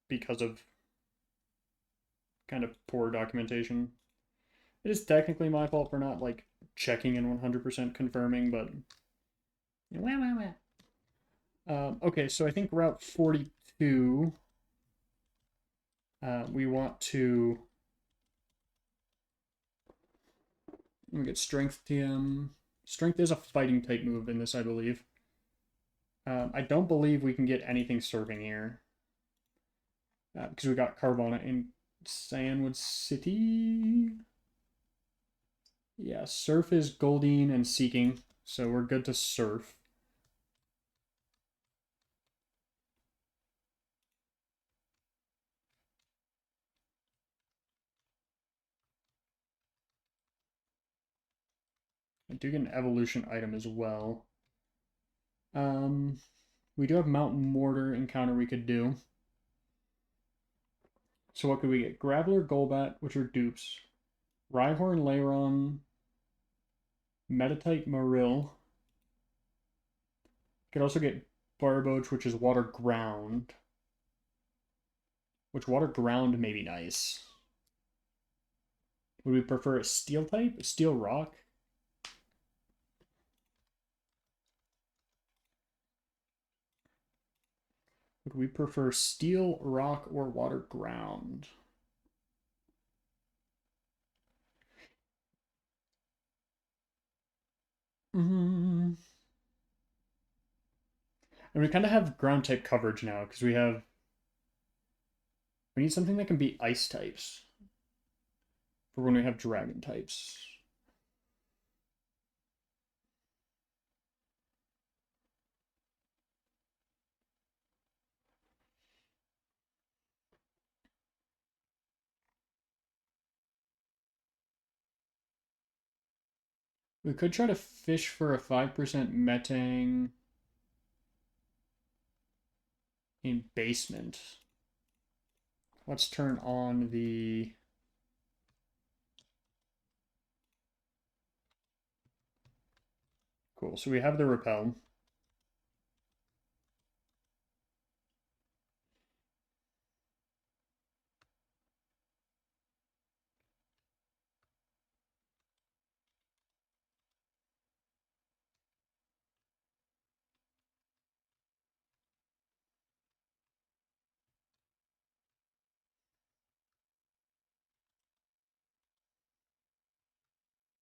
because of kind of poor documentation. It is technically my fault for not, like, checking and 100% confirming, but... okay, so I think Route 42, we want to... Let me get Strength TM. Strength is a fighting type move in this, I believe. I don't believe we can get anything surfing here. Because we got Carvana in Sandwood City. Yeah, Surf is Goldeen and Seeking, so we're good to surf. I do get an evolution item as well. We do have Mountain Mortar encounter we could do. So what could we get? Graveler, Golbat, which are dupes. Rhyhorn, Lairon, Metatite, Marill. Could also get Barboach, which is Water Ground. Which Water Ground may be nice. Would we prefer a Steel type? A Steel Rock? Would we prefer Steel, Rock, or Water Ground? And we kind of have ground type coverage now because we need something that can be ice types for when we have dragon types. We could try to fish for a 5% metang in basement. Let's turn on the... Cool, so we have the repel.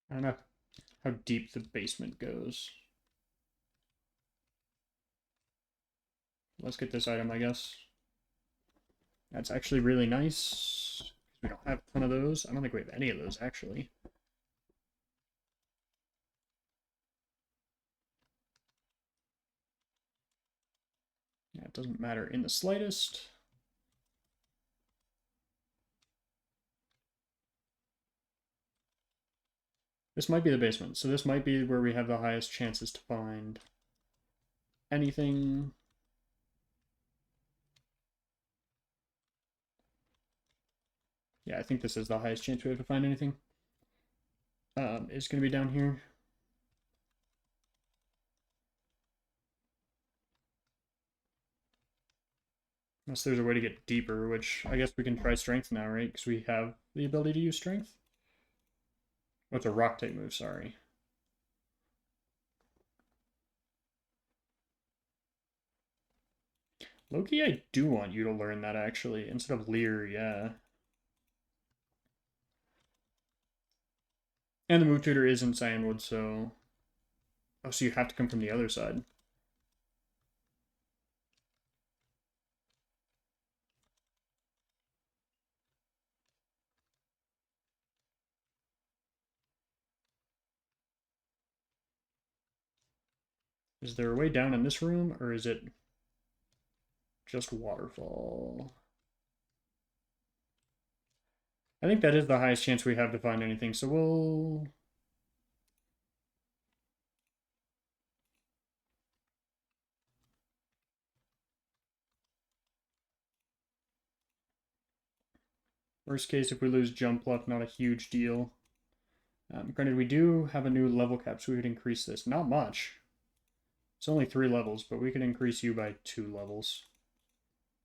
I don't know how deep the basement goes. Let's get this item, I guess. That's actually really nice. We don't have a ton of those. I don't think we have any of those, actually. Yeah, it doesn't matter in the slightest. This might be the basement, so this might be where we have the highest chances to find anything. Yeah, I think this is the highest chance we have to find anything. Is going to be down here. Unless there's a way to get deeper, which I guess we can try strength now, right? Because we have the ability to use strength. Oh, it's a rock type move, sorry. Loki, I do want you to learn that, actually. Instead of Leer, yeah. And the move tutor is in Cyanwood, so... Oh, so you have to come from the other side. Is there a way down in this room, or is it just waterfall? I think that is the highest chance we have to find anything, so we'll... Worst case, if we lose jump luck, not a huge deal. Granted, we do have a new level cap, so we could increase this. Not much. It's only 3 levels, but we could increase you by 2 levels.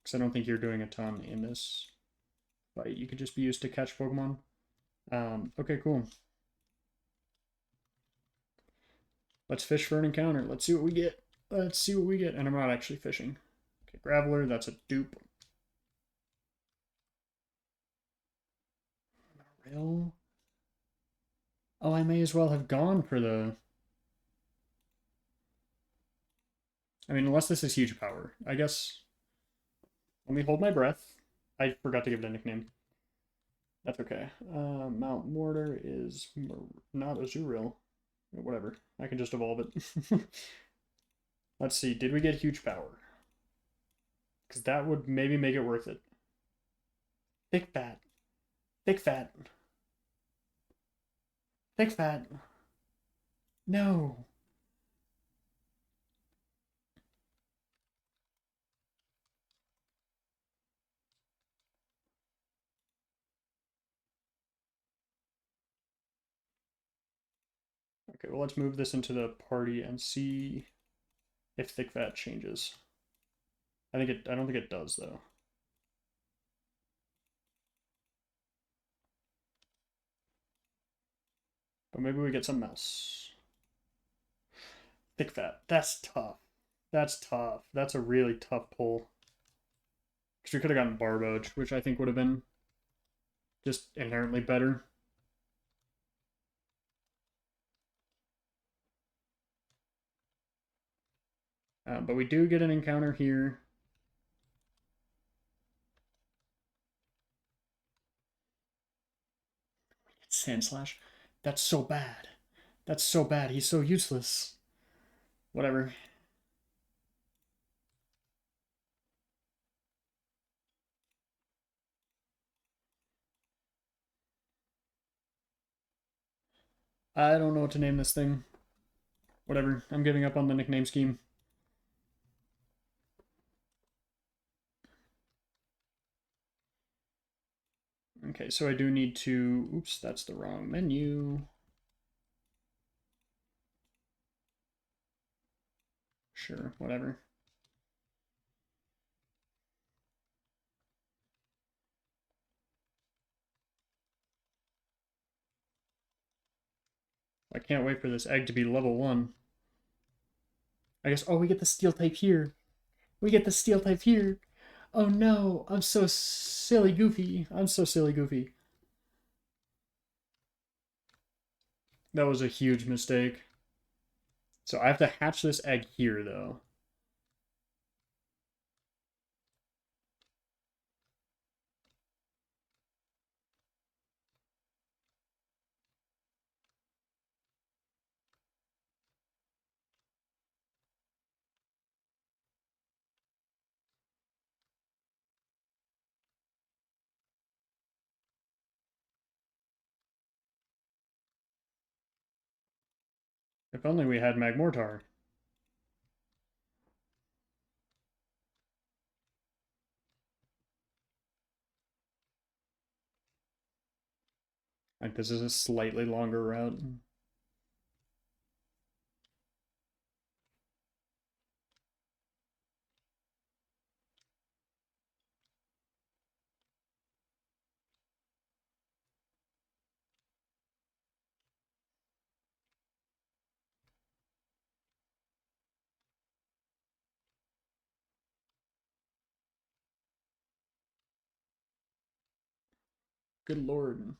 Because I don't think you're doing a ton in this fight. You could just be used to catch Pokemon. Okay, cool. Let's fish for an encounter. Let's see what we get. Let's see what we get. And I'm not actually fishing. Okay, Graveler, that's a dupe. Rail. Oh, I may as well have gone for the... I mean, unless this is huge power. I guess... Let me hold my breath. I forgot to give it a nickname. That's okay. Mount Mortar is not Azurill. Whatever. I can just evolve it. Let's see. Did we get huge power? Because that would maybe make it worth it. Thick fat. Thick fat. Thick fat. No. Okay, well, let's move this into the party and see if thick fat changes. I don't think it does, though. But maybe we get something else. Thick fat. That's tough. That's tough. That's a really tough pull. Because we could have gotten Barboach, which I think would have been just inherently better. But we do get an encounter here. Sand Slash. That's so bad. That's so bad. He's so useless. Whatever. I don't know what to name this thing. Whatever. I'm giving up on the nickname scheme. Okay, so I do need to... Oops, that's the wrong menu. Sure, whatever. I can't wait for this egg to be level 1. I guess... Oh, we get the steel type here. We get the steel type here. Oh no, I'm so silly goofy. I'm so silly goofy. That was a huge mistake. So I have to hatch this egg here, though. If only we had Magmortar. Like, this is a slightly longer route. Good lord.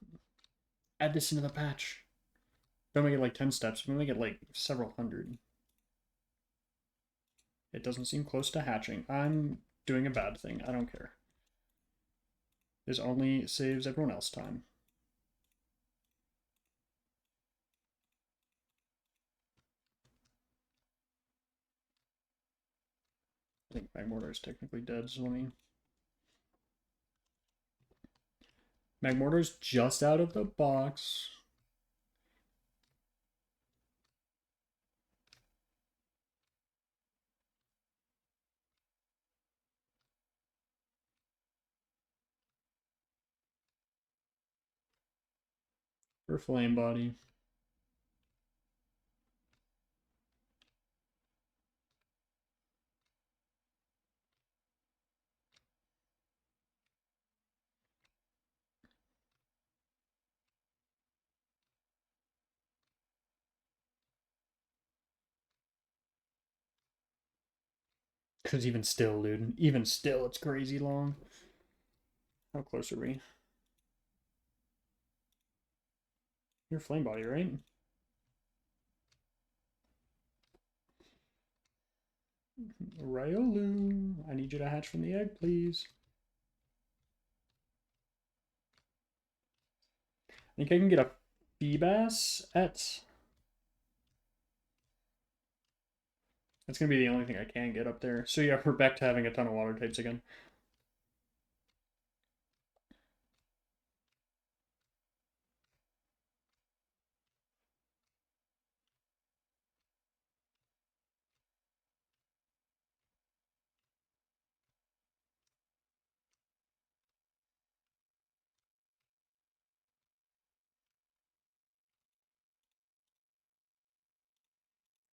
Add this into the patch. Don't make it like 10 steps, but make it like several hundred. It doesn't seem close to hatching. I'm doing a bad thing. I don't care. This only saves everyone else time. I think Magmortar is technically dead, so let me... Magmortar's just out of the box. For Flame Body. Because even still, dude. Even still, it's crazy long. How close are we? You're Flame Body, right? Riolu, I need you to hatch from the egg, please. I think I can get a Feebas at... That's going to be the only thing I can get up there. So yeah, we're back to having a ton of water types again.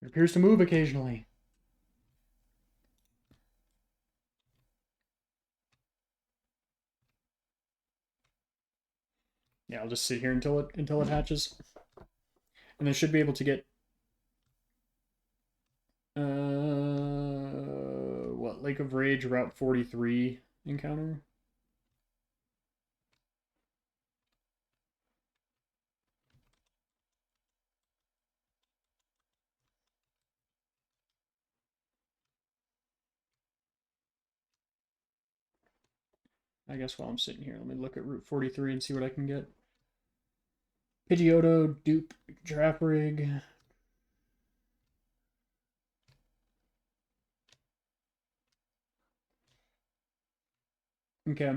It appears to move occasionally. Yeah, I'll just sit here until it hatches. And then should be able to get what, Lake of Rage Route 43 encounter? I guess while I'm sitting here, let me look at Route 43 and see what I can get. Pidgeotto, Dupe, Giraffe Rig. Okay.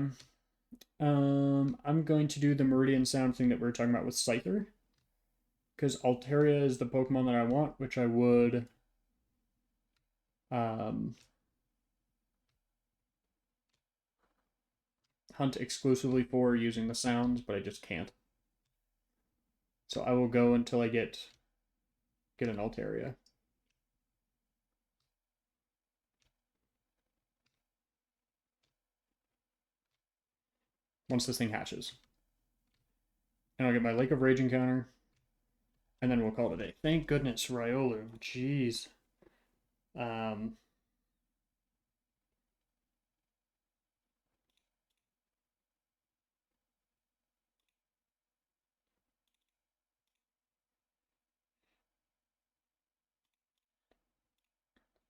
I'm going to do the Meridian Sound thing that we were talking about with Scyther. because Altaria is the Pokemon that I want, which I would hunt exclusively for using the sounds, but I just can't. So I will go until I get an Altaria. Once this thing hatches. And I'll get my Lake of Rage encounter. And then we'll call it a day. Thank goodness, Riolu. Jeez.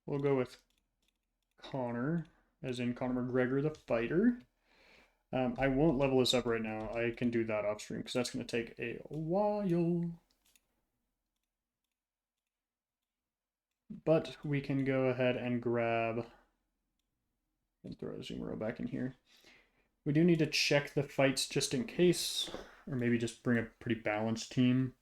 We'll go with Connor, as in Conor McGregor the fighter. I won't level this up right now. I can do that off stream because that's going to take a while. But we can go ahead and grab and throw a Zumaro back in here. We do need to check the fights just in case, or maybe just bring a pretty balanced team.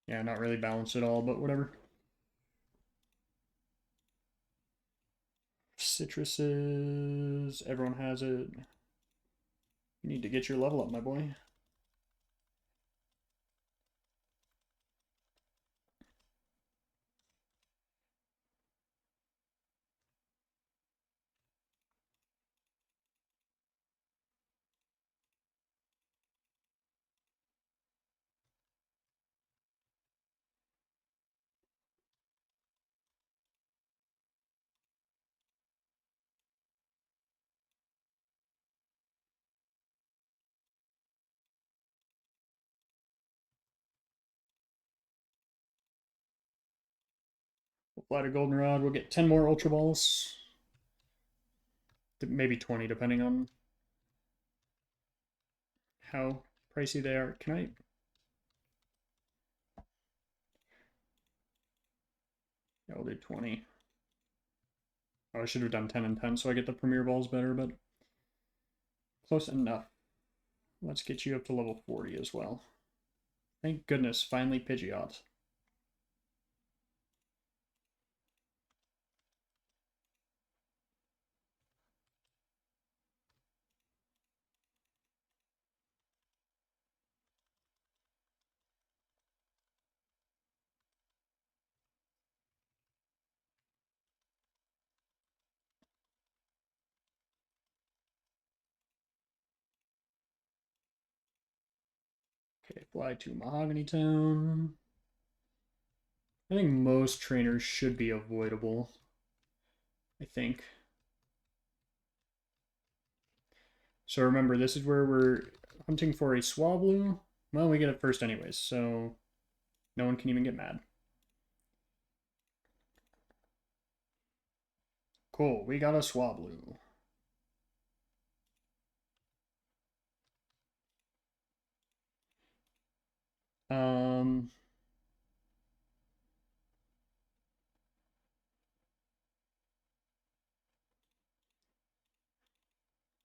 Yeah, not really balanced at all, but whatever. Citruses, everyone has it. You need to get your level up, my boy. We'll fly to Goldenrod. We'll get 10 more Ultra Balls. Maybe 20, depending on how pricey they are. Can I? Yeah, I'll do 20. Oh, I should have done 10 and 10 so I get the Premier Balls better, but close enough. Let's get you up to level 40 as well. Thank goodness, finally Pidgeot. Okay, fly to Mahogany Town. I think most trainers should be avoidable. I think. So remember, this is where we're hunting for a Swablu. Well, we get it first anyways, so no one can even get mad. Cool, we got a Swablu.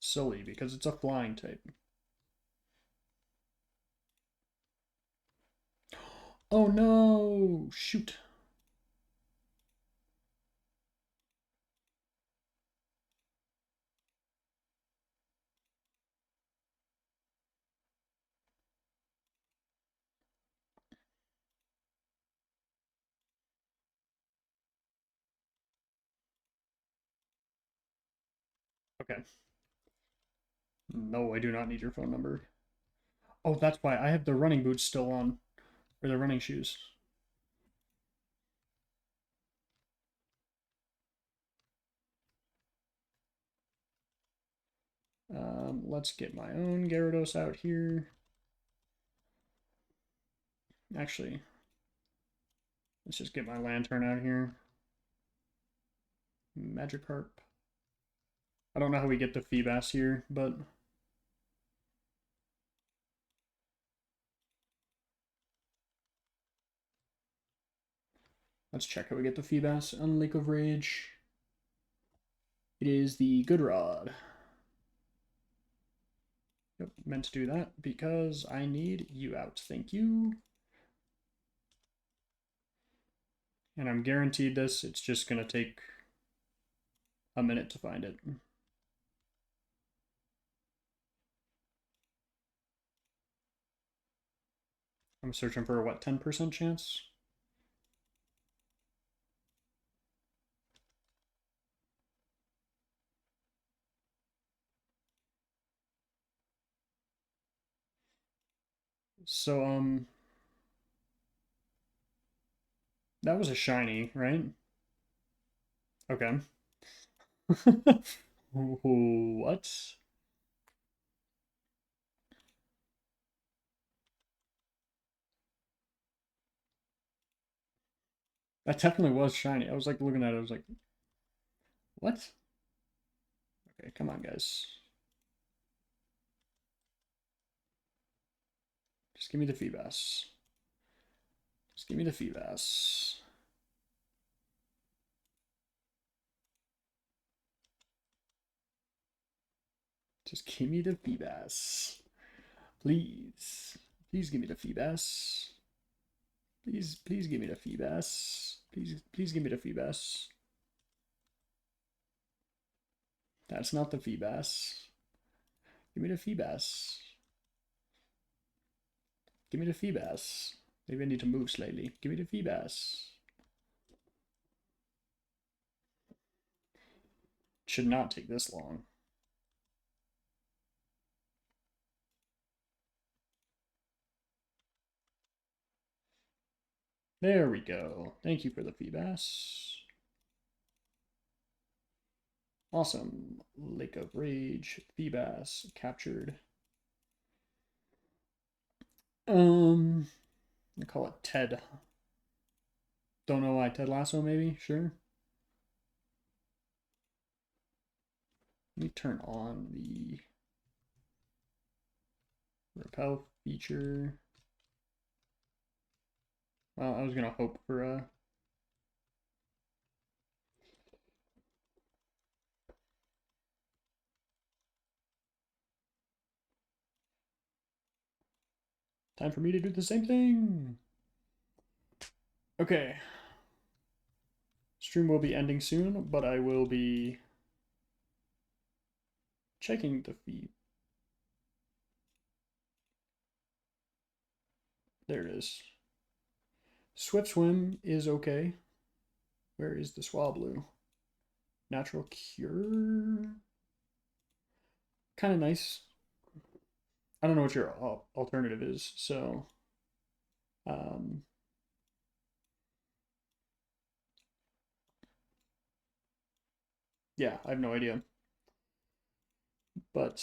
Silly, because it's a flying type. Oh no! Shoot. Okay. No, I do not need your phone number. Oh, that's why I have the running boots still on. Or the running shoes. Let's get my own Gyarados out here. Actually, let's just get my Lantern out here. Magikarp. I don't know how we get the Feebas here, but let's check how we get the Feebas on Lake of Rage. It is the good rod. Yep, meant to do that because I need you out. Thank you. And I'm guaranteed this. It's just going to take a minute to find it. I'm searching for a, what, 10% chance? So, that was a shiny, right? Okay. What? That definitely was shiny. I was like looking at it, I was like, what? Okay, come on, guys. Just give me the Feebas. Just give me the Feebas. Just give me the Feebas. Please. Please give me the Feebas. Please give me the Feebas. Please give me the Feebas. That's not the Feebas. Give me the Feebas. Give me the Feebas. Maybe I need to move slightly. Give me the Feebas. Should not take this long. There we go. Thank you for the Feebas. Awesome. Lake of Rage. Feebas captured. I call it Ted. Don't know why. Ted Lasso, maybe? Sure. Let me turn on the repel feature. Well, I was gonna hope for a time for me to do the same thing. Okay. Stream will be ending soon, but I will be checking the feed. There it is. Swift Swim is okay. Where is the Swablu? Natural Cure? Kind of nice. I don't know what your alternative is, so um, yeah, I have no idea. But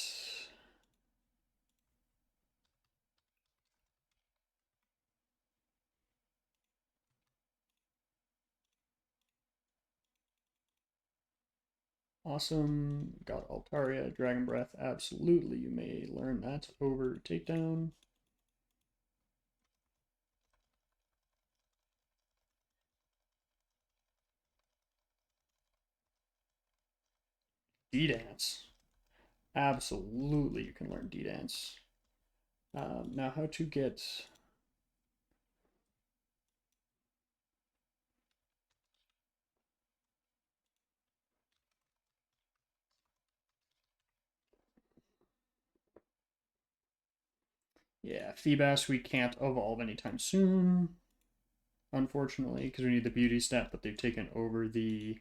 awesome. Got Altaria, Dragon Breath. Absolutely, you may learn that over Takedown. D-Dance. Absolutely, you can learn D-Dance. Now, how to get... Yeah, Feebas we can't evolve anytime soon, unfortunately, because we need the beauty stat, but they've taken over the...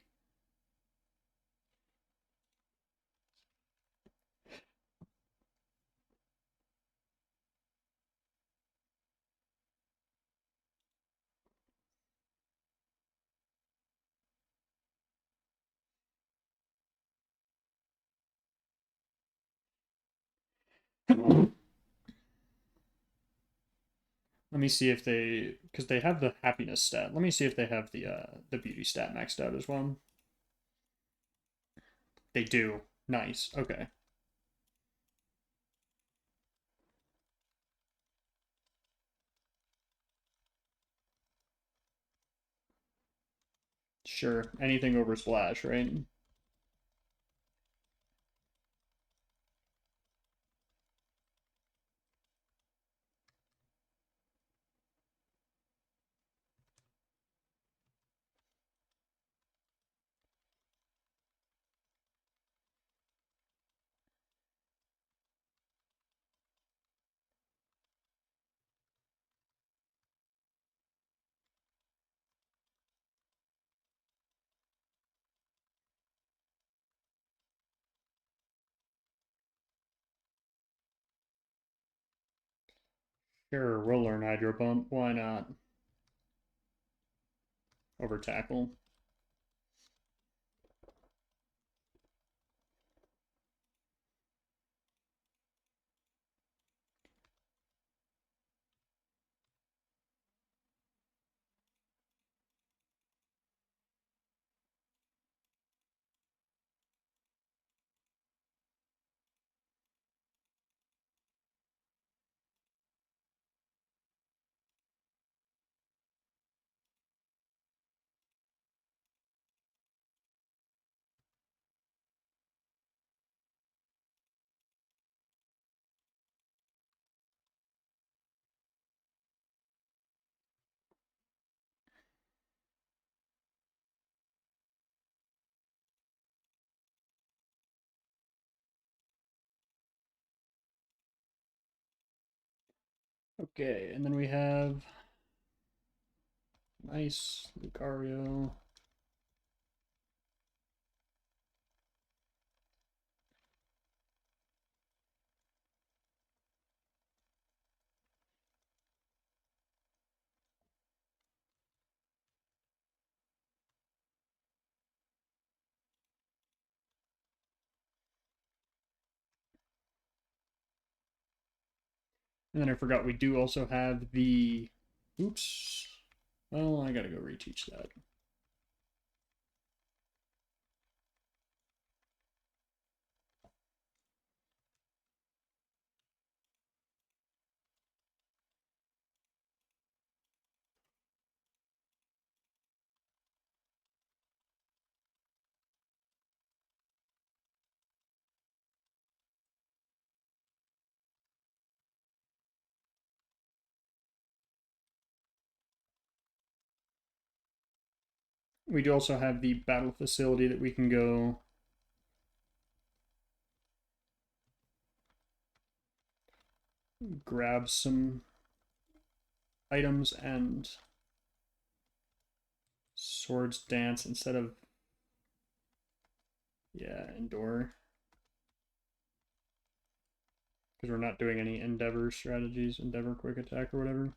Let me see if they, because they have the happiness stat. Let me see if they have the beauty stat maxed out as well. They do. Nice. Okay. Sure. Anything over splash, right? Sure, we'll learn Hydro Pump. Why not? Over Tackle. Okay, and then we have nice Lucario. And then I forgot we do also have the. Oops. Well, I gotta go reteach that. We do also have the battle facility that we can go grab some items and swords dance instead of, yeah, endure. Because we're not doing any endeavor strategies, endeavor quick attack or whatever.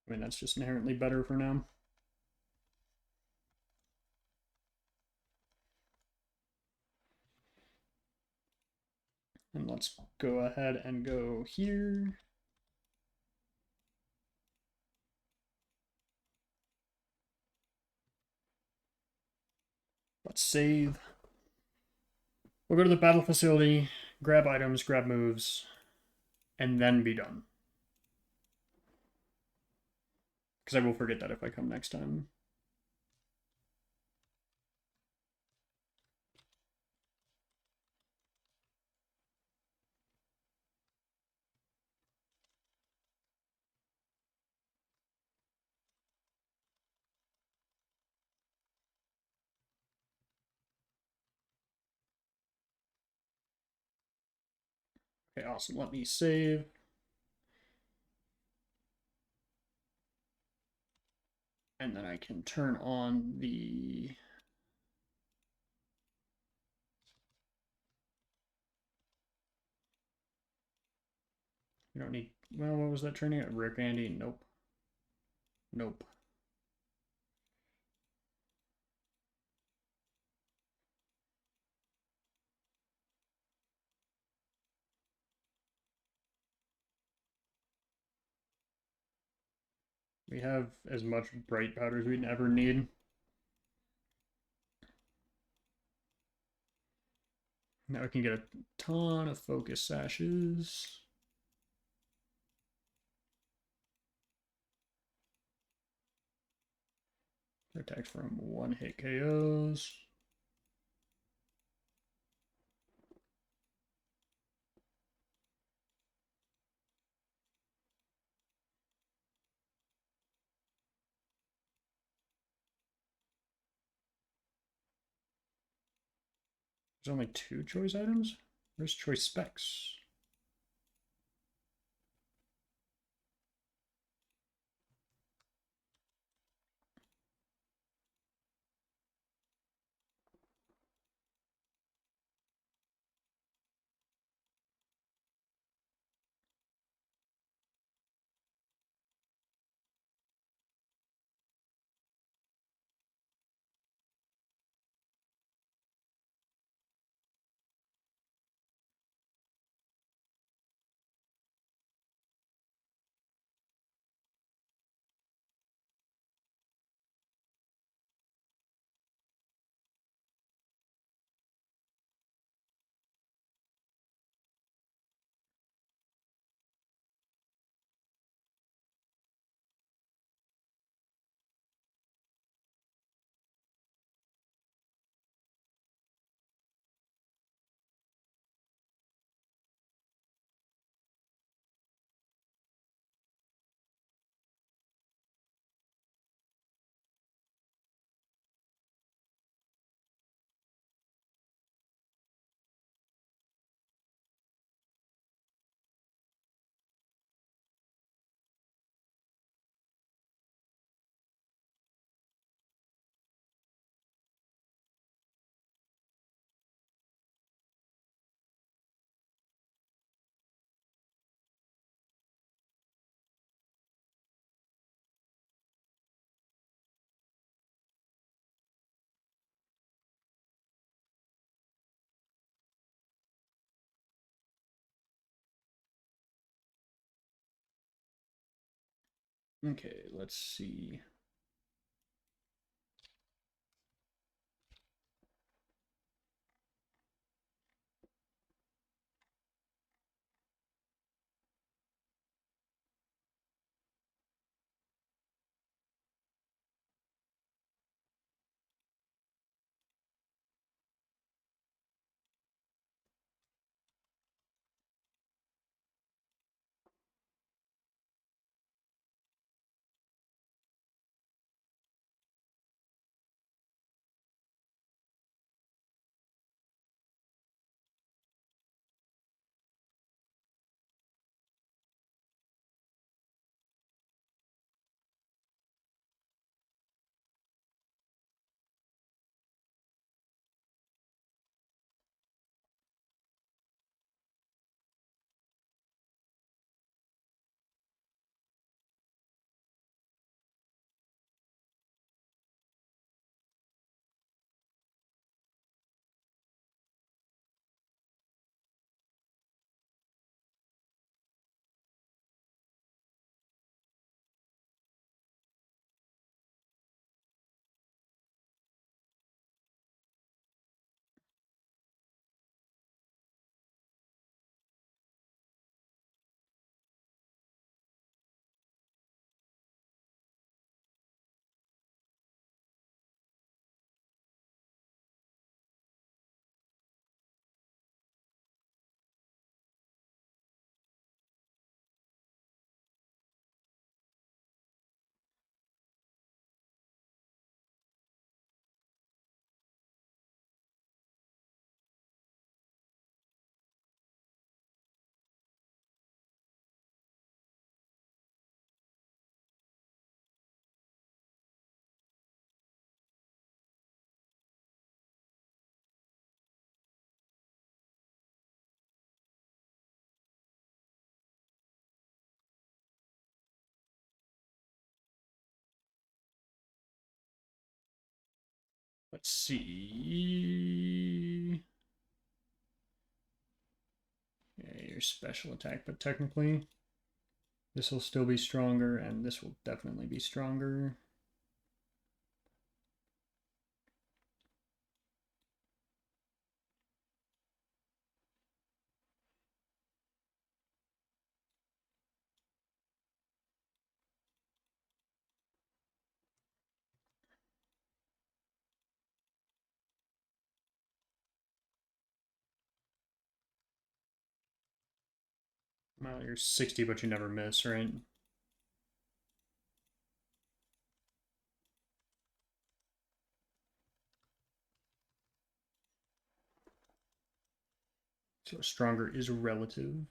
I mean, that's just inherently better for now. And let's go ahead and go here. Let's save. We'll go to the battle facility, grab items, grab moves, and then be done. Because I will forget that if I come next time. Okay, awesome. Let me save. And then I can turn on the... You don't need... Well, what was that training at? Rare Candy? Nope. Nope. We have as much bright powder as we'd ever need. Now we can get a ton of focus sashes. Attacks from one hit KOs. There's only 2 choice items? Where's choice specs? Okay, let's see. Let's see. Yeah, your special attack, but technically this will still be stronger, and this will definitely be stronger. Well, you're 60, but you never miss, right? So stronger is relative.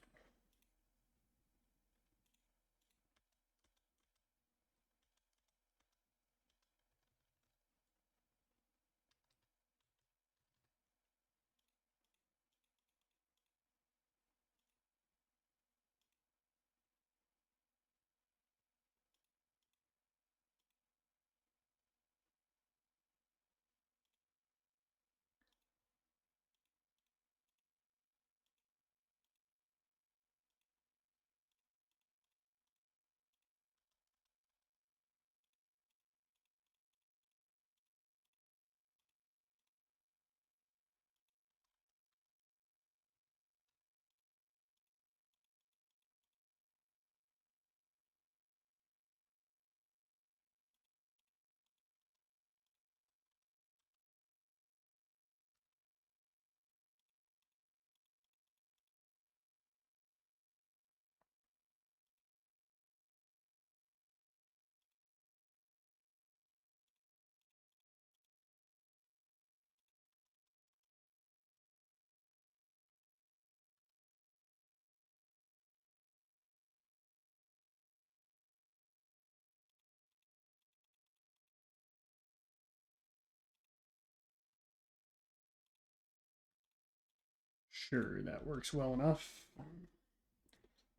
Sure, that works well enough.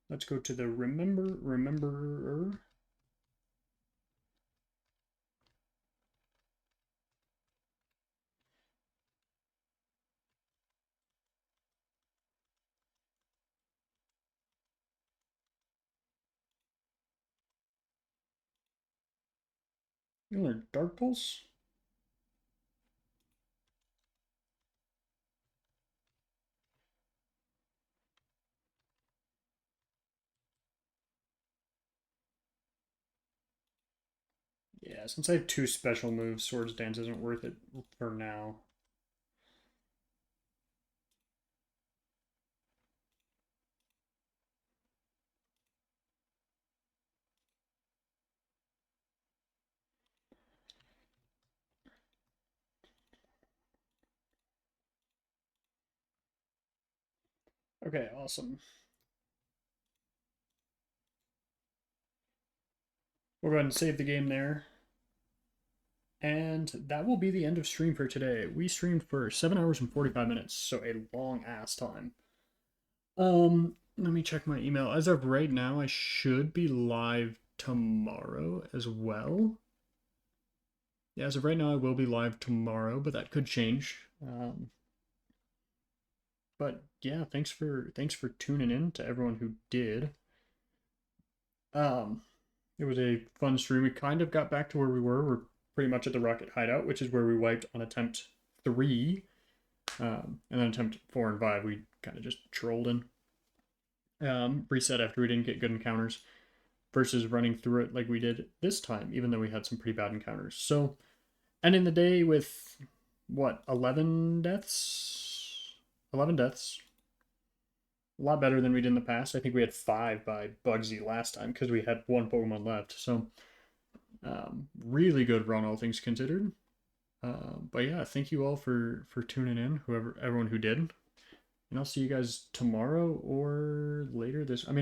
Let's go to the rememberer. You learn Dark Pulse? Yeah, since I have two special moves, Swords Dance isn't worth it for now. Okay, awesome. We'll go ahead and save the game there. And that will be the end of stream for today. We streamed for 7 hours and 45 minutes, so a long ass time. Let me check my email. As of right now, I should be live tomorrow as well. Yeah, as of right now, I will be live tomorrow, but that could change. But yeah, thanks for tuning in to everyone who did. Um, it was a fun stream. We kind of got back to where we were. We're pretty much at the rocket hideout, which is where we wiped on attempt 3. And then attempt 4 and 5, we kind of just trolled in. Reset after we didn't get good encounters versus running through it like we did this time, even though we had some pretty bad encounters. So, ending the day with what, 11 deaths? 11 deaths. A lot better than we did in the past. I think we had 5 by Bugsy last time because we had 1 Pokemon left. So, really good run, all things considered. But yeah, thank you all for tuning in, everyone who did. And I'll see you guys tomorrow or later this. I mean,